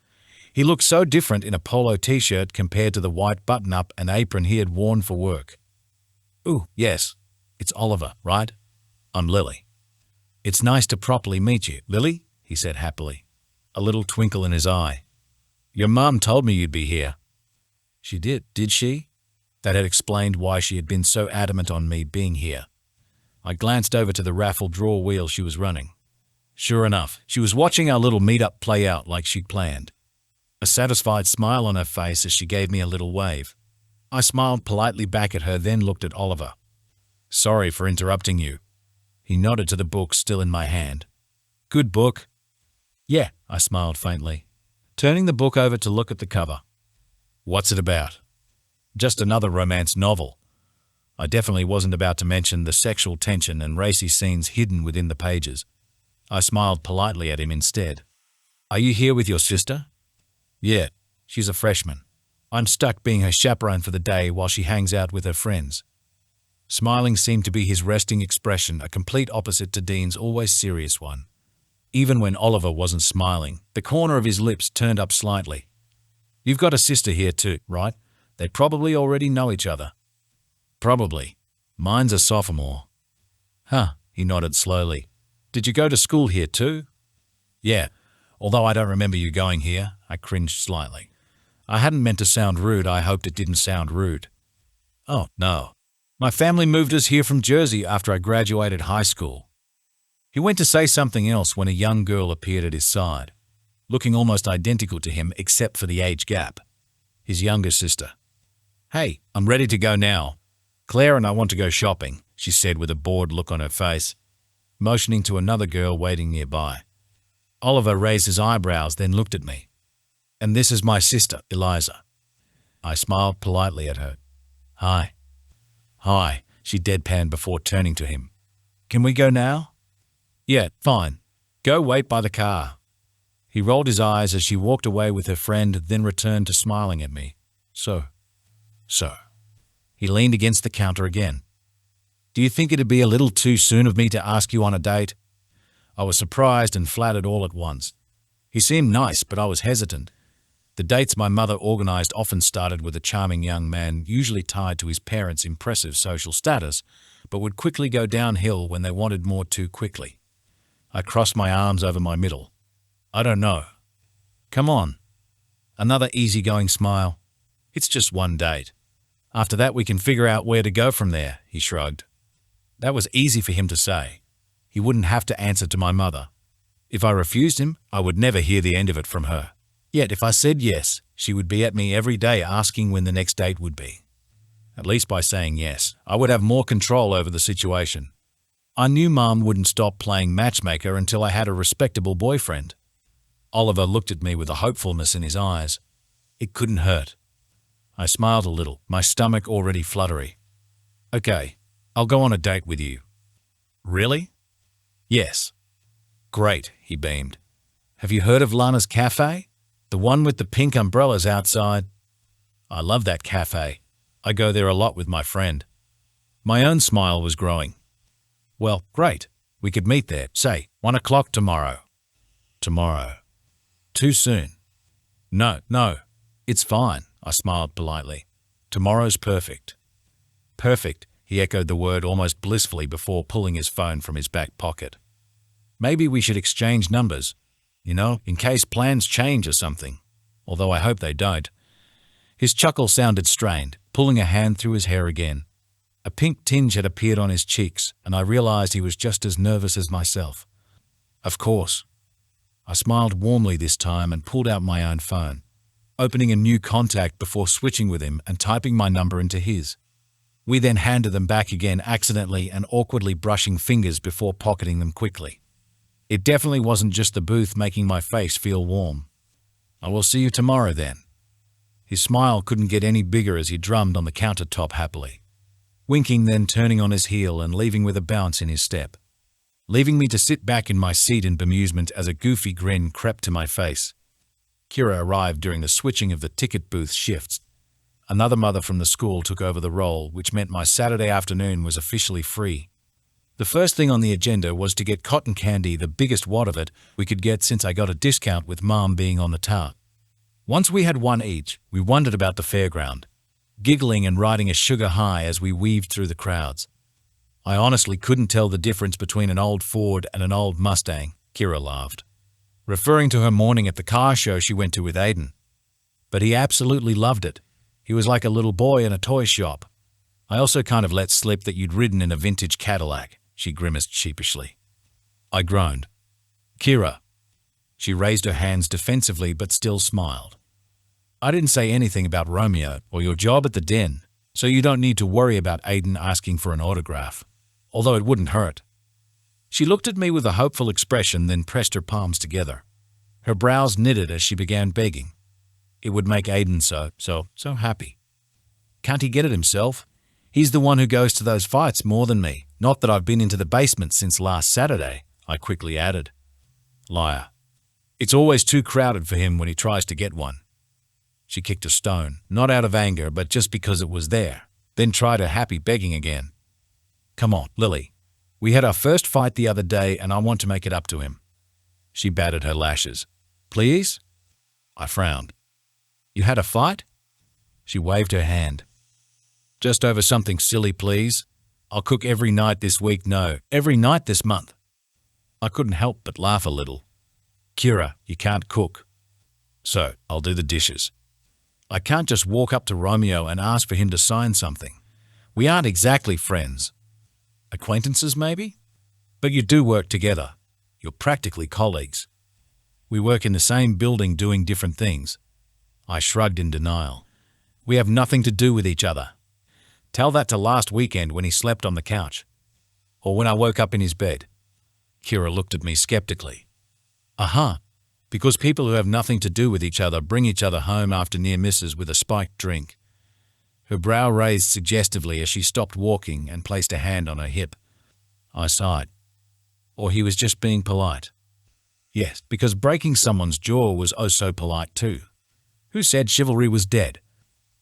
He looked so different in a polo t-shirt compared to the white button-up and apron he had worn for work. "Ooh, yes. It's Oliver, right? I'm Lily." "It's nice to properly meet you, Lily," he said happily, a little twinkle in his eye. "Your mom told me you'd be here." "She did she?" That had explained why she had been so adamant on me being here. I glanced over to the raffle draw wheel she was running. Sure enough, she was watching our little meet-up play out like she'd planned. A satisfied smile on her face as she gave me a little wave. I smiled politely back at her, then looked at Oliver. "Sorry for interrupting you." He nodded to the book still in my hand. "Good book?" "Yeah," I smiled faintly, turning the book over to look at the cover. "What's it about?" "Just another romance novel." I definitely wasn't about to mention the sexual tension and racy scenes hidden within the pages. I smiled politely at him instead. "Are you here with your sister?" "Yeah, she's a freshman. I'm stuck being her chaperone for the day while she hangs out with her friends." Smiling seemed to be his resting expression, a complete opposite to Dean's always serious one. Even when Oliver wasn't smiling, the corner of his lips turned up slightly. "You've got a sister here too, right? They probably already know each other." "Probably. Mine's a sophomore." "Huh," he nodded slowly. "Did you go to school here too?" "Yeah, although I don't remember you going here." I cringed slightly. I hadn't meant to sound rude. I hoped it didn't sound rude. "Oh, no. My family moved us here from Jersey after I graduated high school." He went to say something else when a young girl appeared at his side, looking almost identical to him except for the age gap. His younger sister. "Hey, I'm ready to go now. Claire and I want to go shopping," she said with a bored look on her face, motioning to another girl waiting nearby. Oliver raised his eyebrows, then looked at me. "And this is my sister, Eliza." I smiled politely at her. "Hi." "Hi," she deadpanned before turning to him. "Can we go now?" "Yeah, fine. Go wait by the car." He rolled his eyes as she walked away with her friend, then returned to smiling at me. So. He leaned against the counter again. "Do you think it'd be a little too soon of me to ask you on a date?" I was surprised and flattered all at once. He seemed nice, but I was hesitant. The dates my mother organized often started with a charming young man, usually tied to his parents' impressive social status, but would quickly go downhill when they wanted more too quickly. I crossed my arms over my middle. "I don't know." "Come on." Another easygoing smile. "It's just one date. After that we can figure out where to go from there," he shrugged. That was easy for him to say. He wouldn't have to answer to my mother. If I refused him, I would never hear the end of it from her. Yet if I said yes, she would be at me every day asking when the next date would be. At least by saying yes, I would have more control over the situation. I knew Mom wouldn't stop playing matchmaker until I had a respectable boyfriend. Oliver looked at me with a hopefulness in his eyes. It couldn't hurt. I smiled a little, my stomach already fluttery. "Okay, I'll go on a date with you." "Really?" "Yes." "Great," he beamed. "Have you heard of Lana's Cafe? The one with the pink umbrellas outside?" "I love that cafe. I go there a lot with my friend." My own smile was growing. "Well, great. We could meet there, say, 1 o'clock tomorrow." "Tomorrow. Too soon." No, it's fine," I smiled politely. "Tomorrow's perfect." "Perfect," he echoed the word almost blissfully before pulling his phone from his back pocket. "Maybe we should exchange numbers, in case plans change or something. Although I hope they don't." His chuckle sounded strained, pulling a hand through his hair again. A pink tinge had appeared on his cheeks, and I realized he was just as nervous as myself. "Of course." I smiled warmly this time and pulled out my own phone, opening a new contact before switching with him and typing my number into his. We then handed them back again, accidentally and awkwardly brushing fingers before pocketing them quickly. It definitely wasn't just the booth making my face feel warm. "I will see you tomorrow then." His smile couldn't get any bigger as he drummed on the countertop happily, winking, then turning on his heel and leaving with a bounce in his step, leaving me to sit back in my seat in bemusement as a goofy grin crept to my face. Kira arrived during the switching of the ticket booth shifts. Another mother from the school took over the role, which meant my Saturday afternoon was officially free. The first thing on the agenda was to get cotton candy, the biggest wad of it we could get since I got a discount with Mom being on the tower. Once we had one each, we wandered about the fairground, giggling and riding a sugar high as we weaved through the crowds. I honestly couldn't tell the difference between an old Ford and an old Mustang, Kyla laughed, referring to her morning at the car show she went to with Aiden. But he absolutely loved it. He was like a little boy in a toy shop. I also kind of let slip that you'd ridden in a vintage Cadillac, she grimaced sheepishly. I groaned. Kyla. She raised her hands defensively but still smiled. I didn't say anything about Romeo or your job at the den, so you don't need to worry about Aiden asking for an autograph, although it wouldn't hurt. She looked at me with a hopeful expression, then pressed her palms together. Her brows knitted as she began begging. It would make Aiden so happy. Can't he get it himself? He's the one who goes to those fights more than me. Not that I've been into the basement since last Saturday, I quickly added. Liar. It's always too crowded for him when he tries to get one. She kicked a stone, not out of anger, but just because it was there, then tried her happy begging again. Come on, Lily. We had our first fight the other day and I want to make it up to him. She batted her lashes. Please? I frowned. You had a fight? She waved her hand. Just over something silly, please. I'll cook every night this week, no, every night this month. I couldn't help but laugh a little. Kyla, you can't cook. So, I'll do the dishes. I can't just walk up to Romeo and ask for him to sign something. We aren't exactly friends. Acquaintances, maybe? But you do work together. You're practically colleagues. We work in the same building doing different things. I shrugged in denial. We have nothing to do with each other. Tell that to last weekend when he slept on the couch. Or when I woke up in his bed. Kyla looked at me skeptically. Because people who have nothing to do with each other bring each other home after near misses with a spiked drink. Her brow raised suggestively as she stopped walking and placed a hand on her hip. I sighed. Or he was just being polite. Yes, because breaking someone's jaw was oh so polite too. Who said chivalry was dead?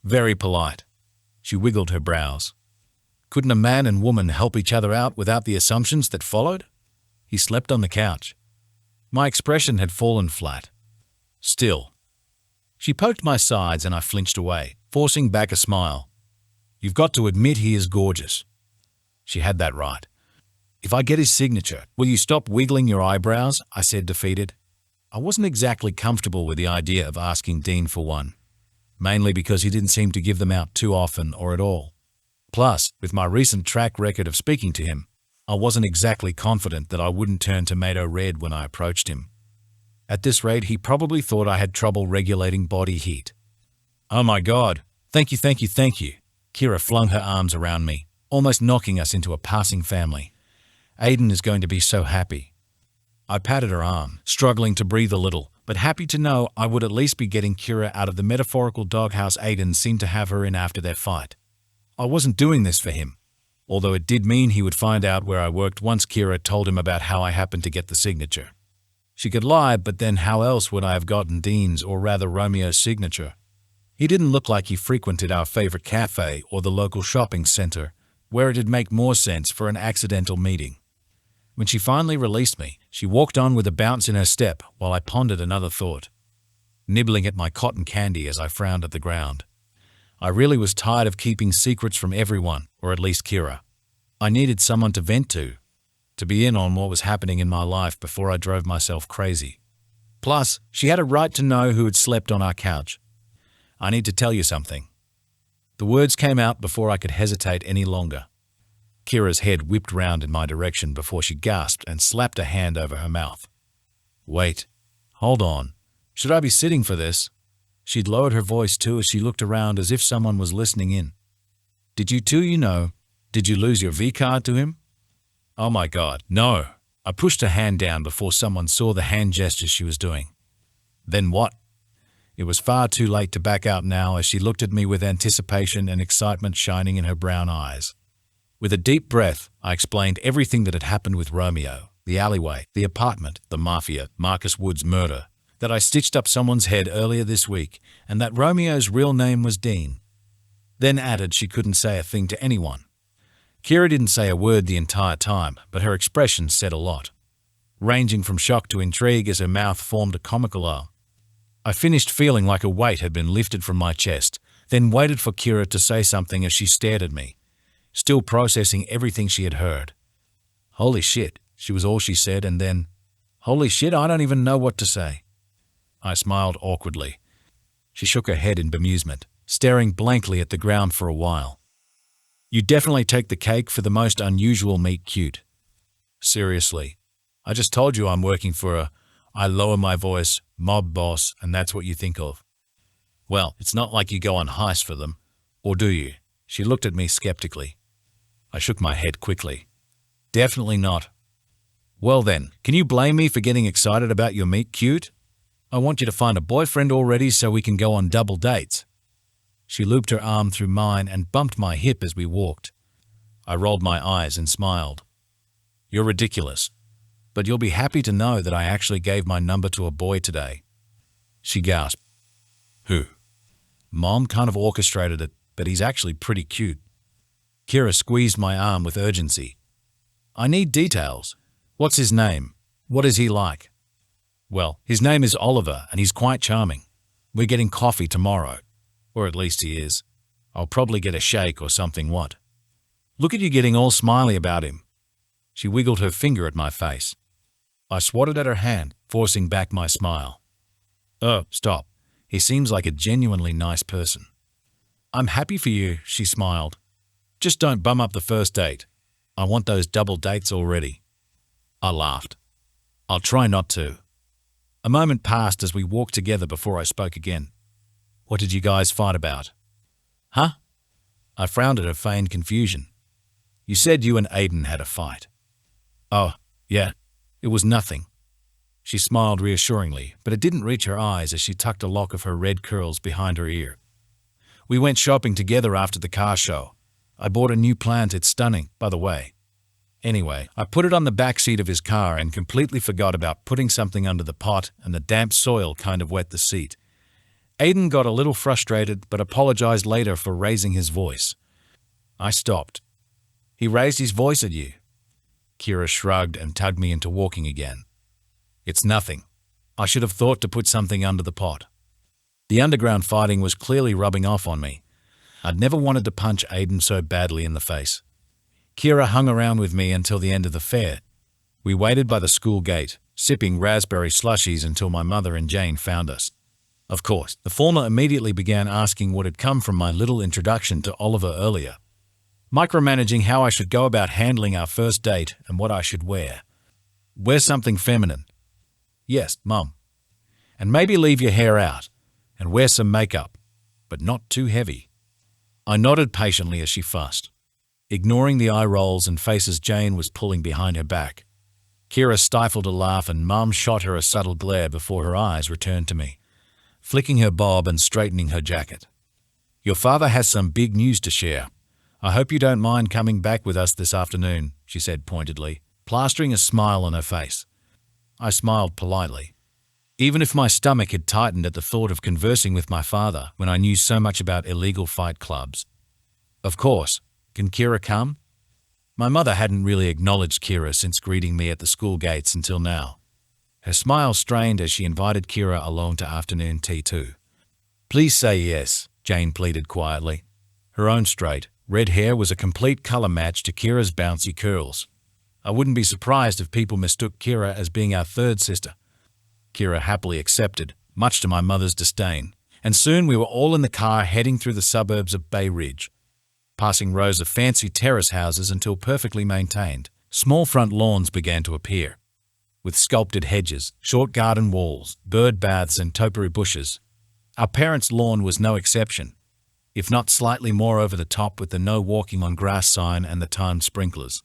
Very polite. She wiggled her brows. Couldn't a man and woman help each other out without the assumptions that followed? He slept on the couch. My expression had fallen flat. Still. She poked my sides and I flinched away, forcing back a smile. You've got to admit he is gorgeous. She had that right. If I get his signature, will you stop wiggling your eyebrows? I said, defeated. I wasn't exactly comfortable with the idea of asking Dean for one, mainly because he didn't seem to give them out too often or at all. Plus, with my recent track record of speaking to him, I wasn't exactly confident that I wouldn't turn tomato red when I approached him. At this rate, he probably thought I had trouble regulating body heat. Oh my God, thank you. Kyla flung her arms around me, almost knocking us into a passing family. Aiden is going to be so happy. I patted her arm, struggling to breathe a little, but happy to know I would at least be getting Kyla out of the metaphorical doghouse Aiden seemed to have her in after their fight. I wasn't doing this for him, although it did mean he would find out where I worked once Kyla told him about how I happened to get the signature. She could lie, but then how else would I have gotten Dean's, or rather Romeo's, signature? He didn't look like he frequented our favorite cafe or the local shopping center, where it'd make more sense for an accidental meeting. When she finally released me, she walked on with a bounce in her step while I pondered another thought, nibbling at my cotton candy as I frowned at the ground. I really was tired of keeping secrets from everyone, or at least Kyla. I needed someone to vent to be in on what was happening in my life before I drove myself crazy. Plus, she had a right to know who had slept on our couch. I need to tell you something. The words came out before I could hesitate any longer. Kyla's head whipped round in my direction before she gasped and slapped a hand over her mouth. Wait. Hold on. Should I be sitting for this? She'd lowered her voice too as she looked around as if someone was listening in. Did you two, did you lose your V-card to him? Oh my God, no. I pushed her hand down before someone saw the hand gestures she was doing. Then what? It was far too late to back out now as she looked at me with anticipation and excitement shining in her brown eyes. With a deep breath, I explained everything that had happened with Romeo, the alleyway, the apartment, the mafia, Marcus Wood's murder, that I stitched up someone's head earlier this week, and that Romeo's real name was Dean. Then added she couldn't say a thing to anyone. Kyra didn't say a word the entire time, but her expression said a lot, ranging from shock to intrigue as her mouth formed a comical R. I finished feeling like a weight had been lifted from my chest, then waited for Kyra to say something as she stared at me, still processing everything she had heard. "Holy shit," she was all she said, and then, "Holy shit, I don't even know what to say." I smiled awkwardly. She shook her head in bemusement, staring blankly at the ground for a while. "You definitely take the cake for the most unusual meet cute. Seriously, I just told you I'm working for a, I lower my voice, mob boss, and that's what you think of. Well, it's not like you go on heists for them, or do you?" She looked at me skeptically. I shook my head quickly. "Definitely not." "Well then, can you blame me for getting excited about your meet cute? I want you to find a boyfriend already so we can go on double dates." She looped her arm through mine and bumped my hip as we walked. I rolled my eyes and smiled. "You're ridiculous, but you'll be happy to know that I actually gave my number to a boy today." She gasped. "Who?" "Mom kind of orchestrated it, but he's actually pretty cute." Kyra squeezed my arm with urgency. "I need details. What's his name? What is he like?" "Well, his name is Oliver, and he's quite charming. We're getting coffee tomorrow. Or at least he is. I'll probably get a shake or something, what? Look at you getting all smiley about him." She wiggled her finger at my face. I swatted at her hand, forcing back my smile. "Oh, stop. He seems like a genuinely nice person." "I'm happy for you," she smiled. "Just don't bum up the first date. I want those double dates already." I laughed. "I'll try not to." A moment passed as we walked together before I spoke again. "What did you guys fight about?" "Huh?" I frowned at her feigned confusion. "You said you and Aiden had a fight." "Oh, yeah. It was nothing." She smiled reassuringly, but it didn't reach her eyes as she tucked a lock of her red curls behind her ear. "We went shopping together after the car show. I bought a new plant. It's stunning, by the way. Anyway, I put it on the back seat of his car and completely forgot about putting something under the pot, and the damp soil kind of wet the seat. Aiden got a little frustrated but apologized later for raising his voice. I stopped. "He raised his voice at you?" Kyra shrugged and tugged me into walking again. "It's nothing. I should have thought to put something under the pot." The underground fighting was clearly rubbing off on me. I'd never wanted to punch Aiden so badly in the face. Kyra hung around with me until the end of the fair. We waited by the school gate, sipping raspberry slushies until my mother and Jane found us. Of course, the former immediately began asking what had come from my little introduction to Oliver earlier, micromanaging how I should go about handling our first date and what I should wear. "Wear something feminine." "Yes, Mum." "And maybe leave your hair out, and wear some makeup, but not too heavy." I nodded patiently as she fussed, ignoring the eye rolls and faces Jane was pulling behind her back. Kyra stifled a laugh and Mum shot her a subtle glare before her eyes returned to me, flicking her bob and straightening her jacket. "Your father has some big news to share. I hope you don't mind coming back with us this afternoon," she said pointedly, plastering a smile on her face. I smiled politely. Even if my stomach had tightened at the thought of conversing with my father when I knew so much about illegal fight clubs. "Of course. Can Kyra come?" My mother hadn't really acknowledged Kyra since greeting me at the school gates until now. Her smile strained as she invited Kyra along to afternoon tea too. "Please say yes," Jane pleaded quietly. Her own straight, red hair was a complete color match to Kyra's bouncy curls. I wouldn't be surprised if people mistook Kyra as being our third sister. Kyra happily accepted, much to my mother's disdain, and soon we were all in the car heading through the suburbs of Bay Ridge, passing rows of fancy terrace houses until perfectly maintained, small front lawns began to appear, with sculpted hedges, short garden walls, bird baths and topiary bushes. Our parents' lawn was no exception, if not slightly more over the top with the no walking on grass sign and the timed sprinklers.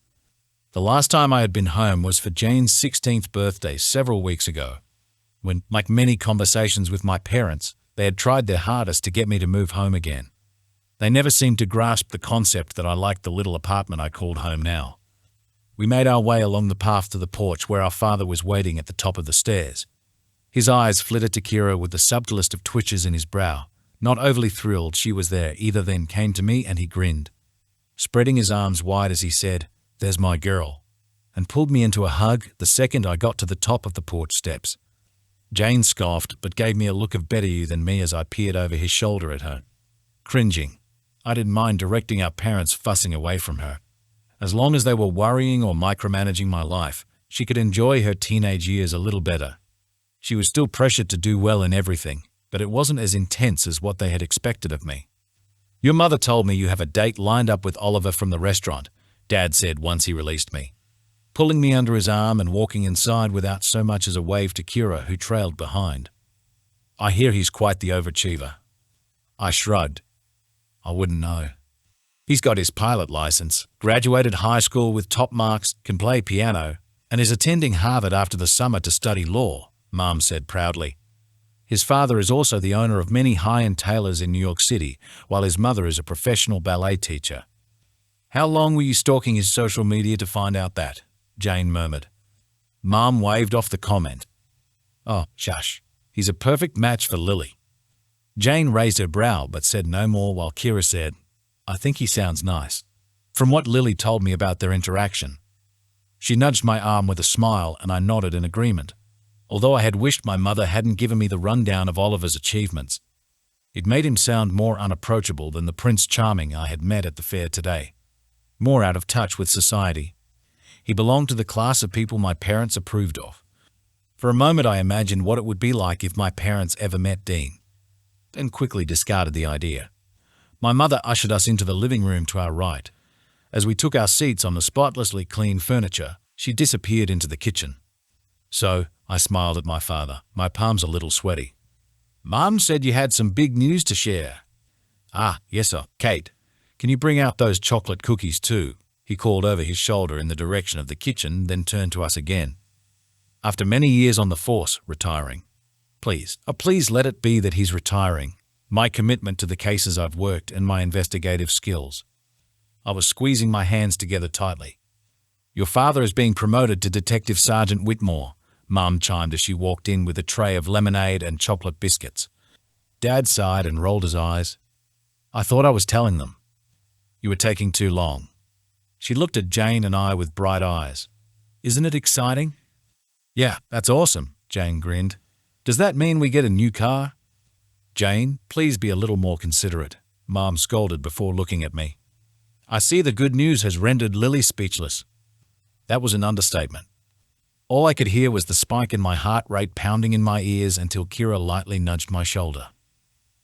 The last time I had been home was for Jane's 16th birthday several weeks ago, when, like many conversations with my parents, they had tried their hardest to get me to move home again. They never seemed to grasp the concept that I liked the little apartment I called home now. We made our way along the path to the porch where our father was waiting at the top of the stairs. His eyes flitted to Kyra with the subtlest of twitches in his brow. Not overly thrilled she was there either, then came to me and he grinned. spreading his arms wide as he said, "There's my girl," and pulled me into a hug the second I got to the top of the porch steps. Jane scoffed, but gave me a look of better you than me as I peered over his shoulder at her. Cringing, I didn't mind directing our parents fussing away from her. As long as they were worrying or micromanaging my life, she could enjoy her teenage years a little better. She was still pressured to do well in everything, but it wasn't as intense as what they had expected of me. "Your mother told me you have a date lined up with Oliver from the restaurant," Dad said once he released me, pulling me under his arm and walking inside without so much as a wave to Kyra, who trailed behind. "I hear he's quite the overachiever." I shrugged. "I wouldn't know. He's got his pilot license, graduated high school with top marks, can play piano, and is attending Harvard after the summer to study law," Mom said proudly. "His father is also the owner of many high-end tailors in New York City, while his mother is a professional ballet teacher." "How long were you stalking his social media to find out that?" Jane murmured. Mom waved off the comment. "Oh, shush. He's a perfect match for Lily." Jane raised her brow but said no more, while Kyra said, "I think he sounds nice, from what Lily told me about their interaction." She nudged my arm with a smile and I nodded in agreement, although I had wished my mother hadn't given me the rundown of Oliver's achievements. It made him sound more unapproachable than the Prince Charming I had met at the fair today, more out of touch with society. He belonged to the class of people my parents approved of. For a moment I imagined what it would be like if my parents ever met Dean, then quickly discarded the idea. My mother ushered us into the living room to our right. As we took our seats on the spotlessly clean furniture, she disappeared into the kitchen. "So," I smiled at my father, my palms a little sweaty. "Mom said you had some big news to share." "Ah, yes sir. Kate, can you bring out those chocolate cookies too?" He called over his shoulder in the direction of the kitchen, then turned to us again. "After many years on the force, retiring. Please let it be that he's retiring. My commitment to the cases I've worked and my investigative skills." I was squeezing my hands together tightly. "Your father is being promoted to Detective Sergeant Whitmore," Mom chimed as she walked in with a tray of lemonade and chocolate biscuits. Dad sighed and rolled his eyes. "I thought I was telling them." "You were taking too long." She looked at Jane and I with bright eyes. "Isn't it exciting?" "Yeah, that's awesome," Jane grinned. "Does that mean we get a new car?" "Jane, please be a little more considerate," Mom scolded before looking at me. "I see the good news has rendered Lily speechless." That was an understatement. All I could hear was the spike in my heart rate pounding in my ears until Kyra lightly nudged my shoulder.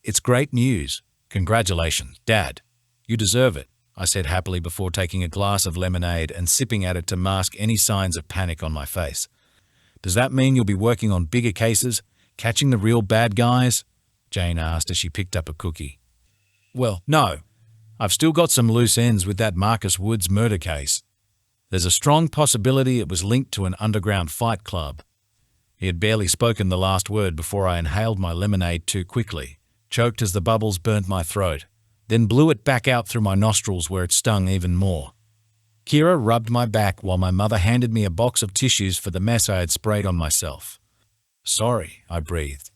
"It's great news. Congratulations, Dad. You deserve it," I said happily before taking a glass of lemonade and sipping at it to mask any signs of panic on my face. "Does that mean you'll be working on bigger cases, catching the real bad guys?" Jane asked as she picked up a cookie. "Well, no. I've still got some loose ends with that Marcus Woods murder case. There's a strong possibility it was linked to an underground fight club." He had barely spoken the last word before I inhaled my lemonade too quickly, choked as the bubbles burnt my throat, then blew it back out through my nostrils where it stung even more. Kyra rubbed my back while my mother handed me a box of tissues for the mess I had sprayed on myself. "Sorry," I breathed,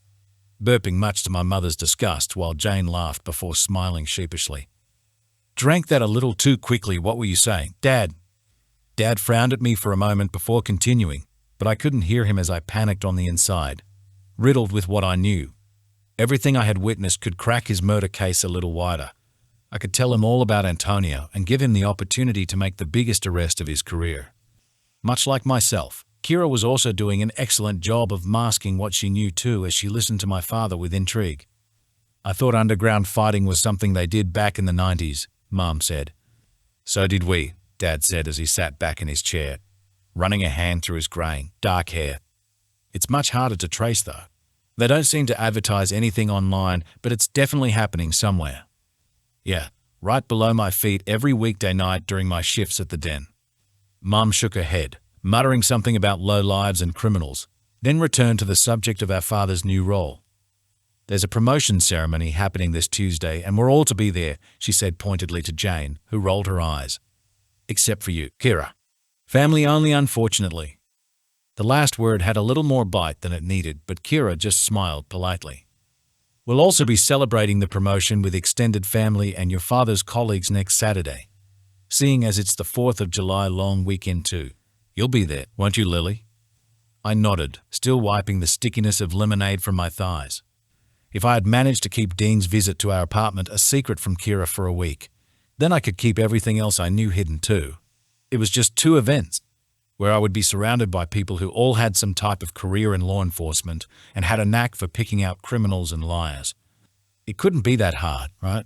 burping much to my mother's disgust while Jane laughed before smiling sheepishly. "Drank that a little too quickly. What were you saying, Dad?" Dad frowned at me for a moment before continuing, but I couldn't hear him as I panicked on the inside, riddled with what I knew. Everything I had witnessed could crack his murder case a little wider. I could tell him all about Antonio and give him the opportunity to make the biggest arrest of his career. Much like myself, Kyra was also doing an excellent job of masking what she knew too as she listened to my father with intrigue. "I thought underground fighting was something they did back in the 90s, Mom said. "So did we," Dad said as he sat back in his chair, running a hand through his graying, dark hair. "It's much harder to trace though. They don't seem to advertise anything online, but it's definitely happening somewhere. Yeah, right below my feet every weekday night during my shifts at the den." Mum shook her head, muttering something about lowlives and criminals, then returned to the subject of our father's new role. "There's a promotion ceremony happening this Tuesday and we're all to be there," she said pointedly to Jane, who rolled her eyes. "Except for you, Kyra. Family only, unfortunately." The last word had a little more bite than it needed, but Kyra just smiled politely. "We'll also be celebrating the promotion with extended family and your father's colleagues next Saturday. seeing as it's the 4th of July long weekend too. You'll be there, won't you, Lily? I nodded, still wiping the stickiness of lemonade from my thighs. If I had managed to keep Dean's visit to our apartment a secret from Kira for a week, then I could keep everything else I knew hidden too. It was just 2 events, where I would be surrounded by people who all had some type of career in law enforcement and had a knack for picking out criminals and liars. It couldn't be that hard, right?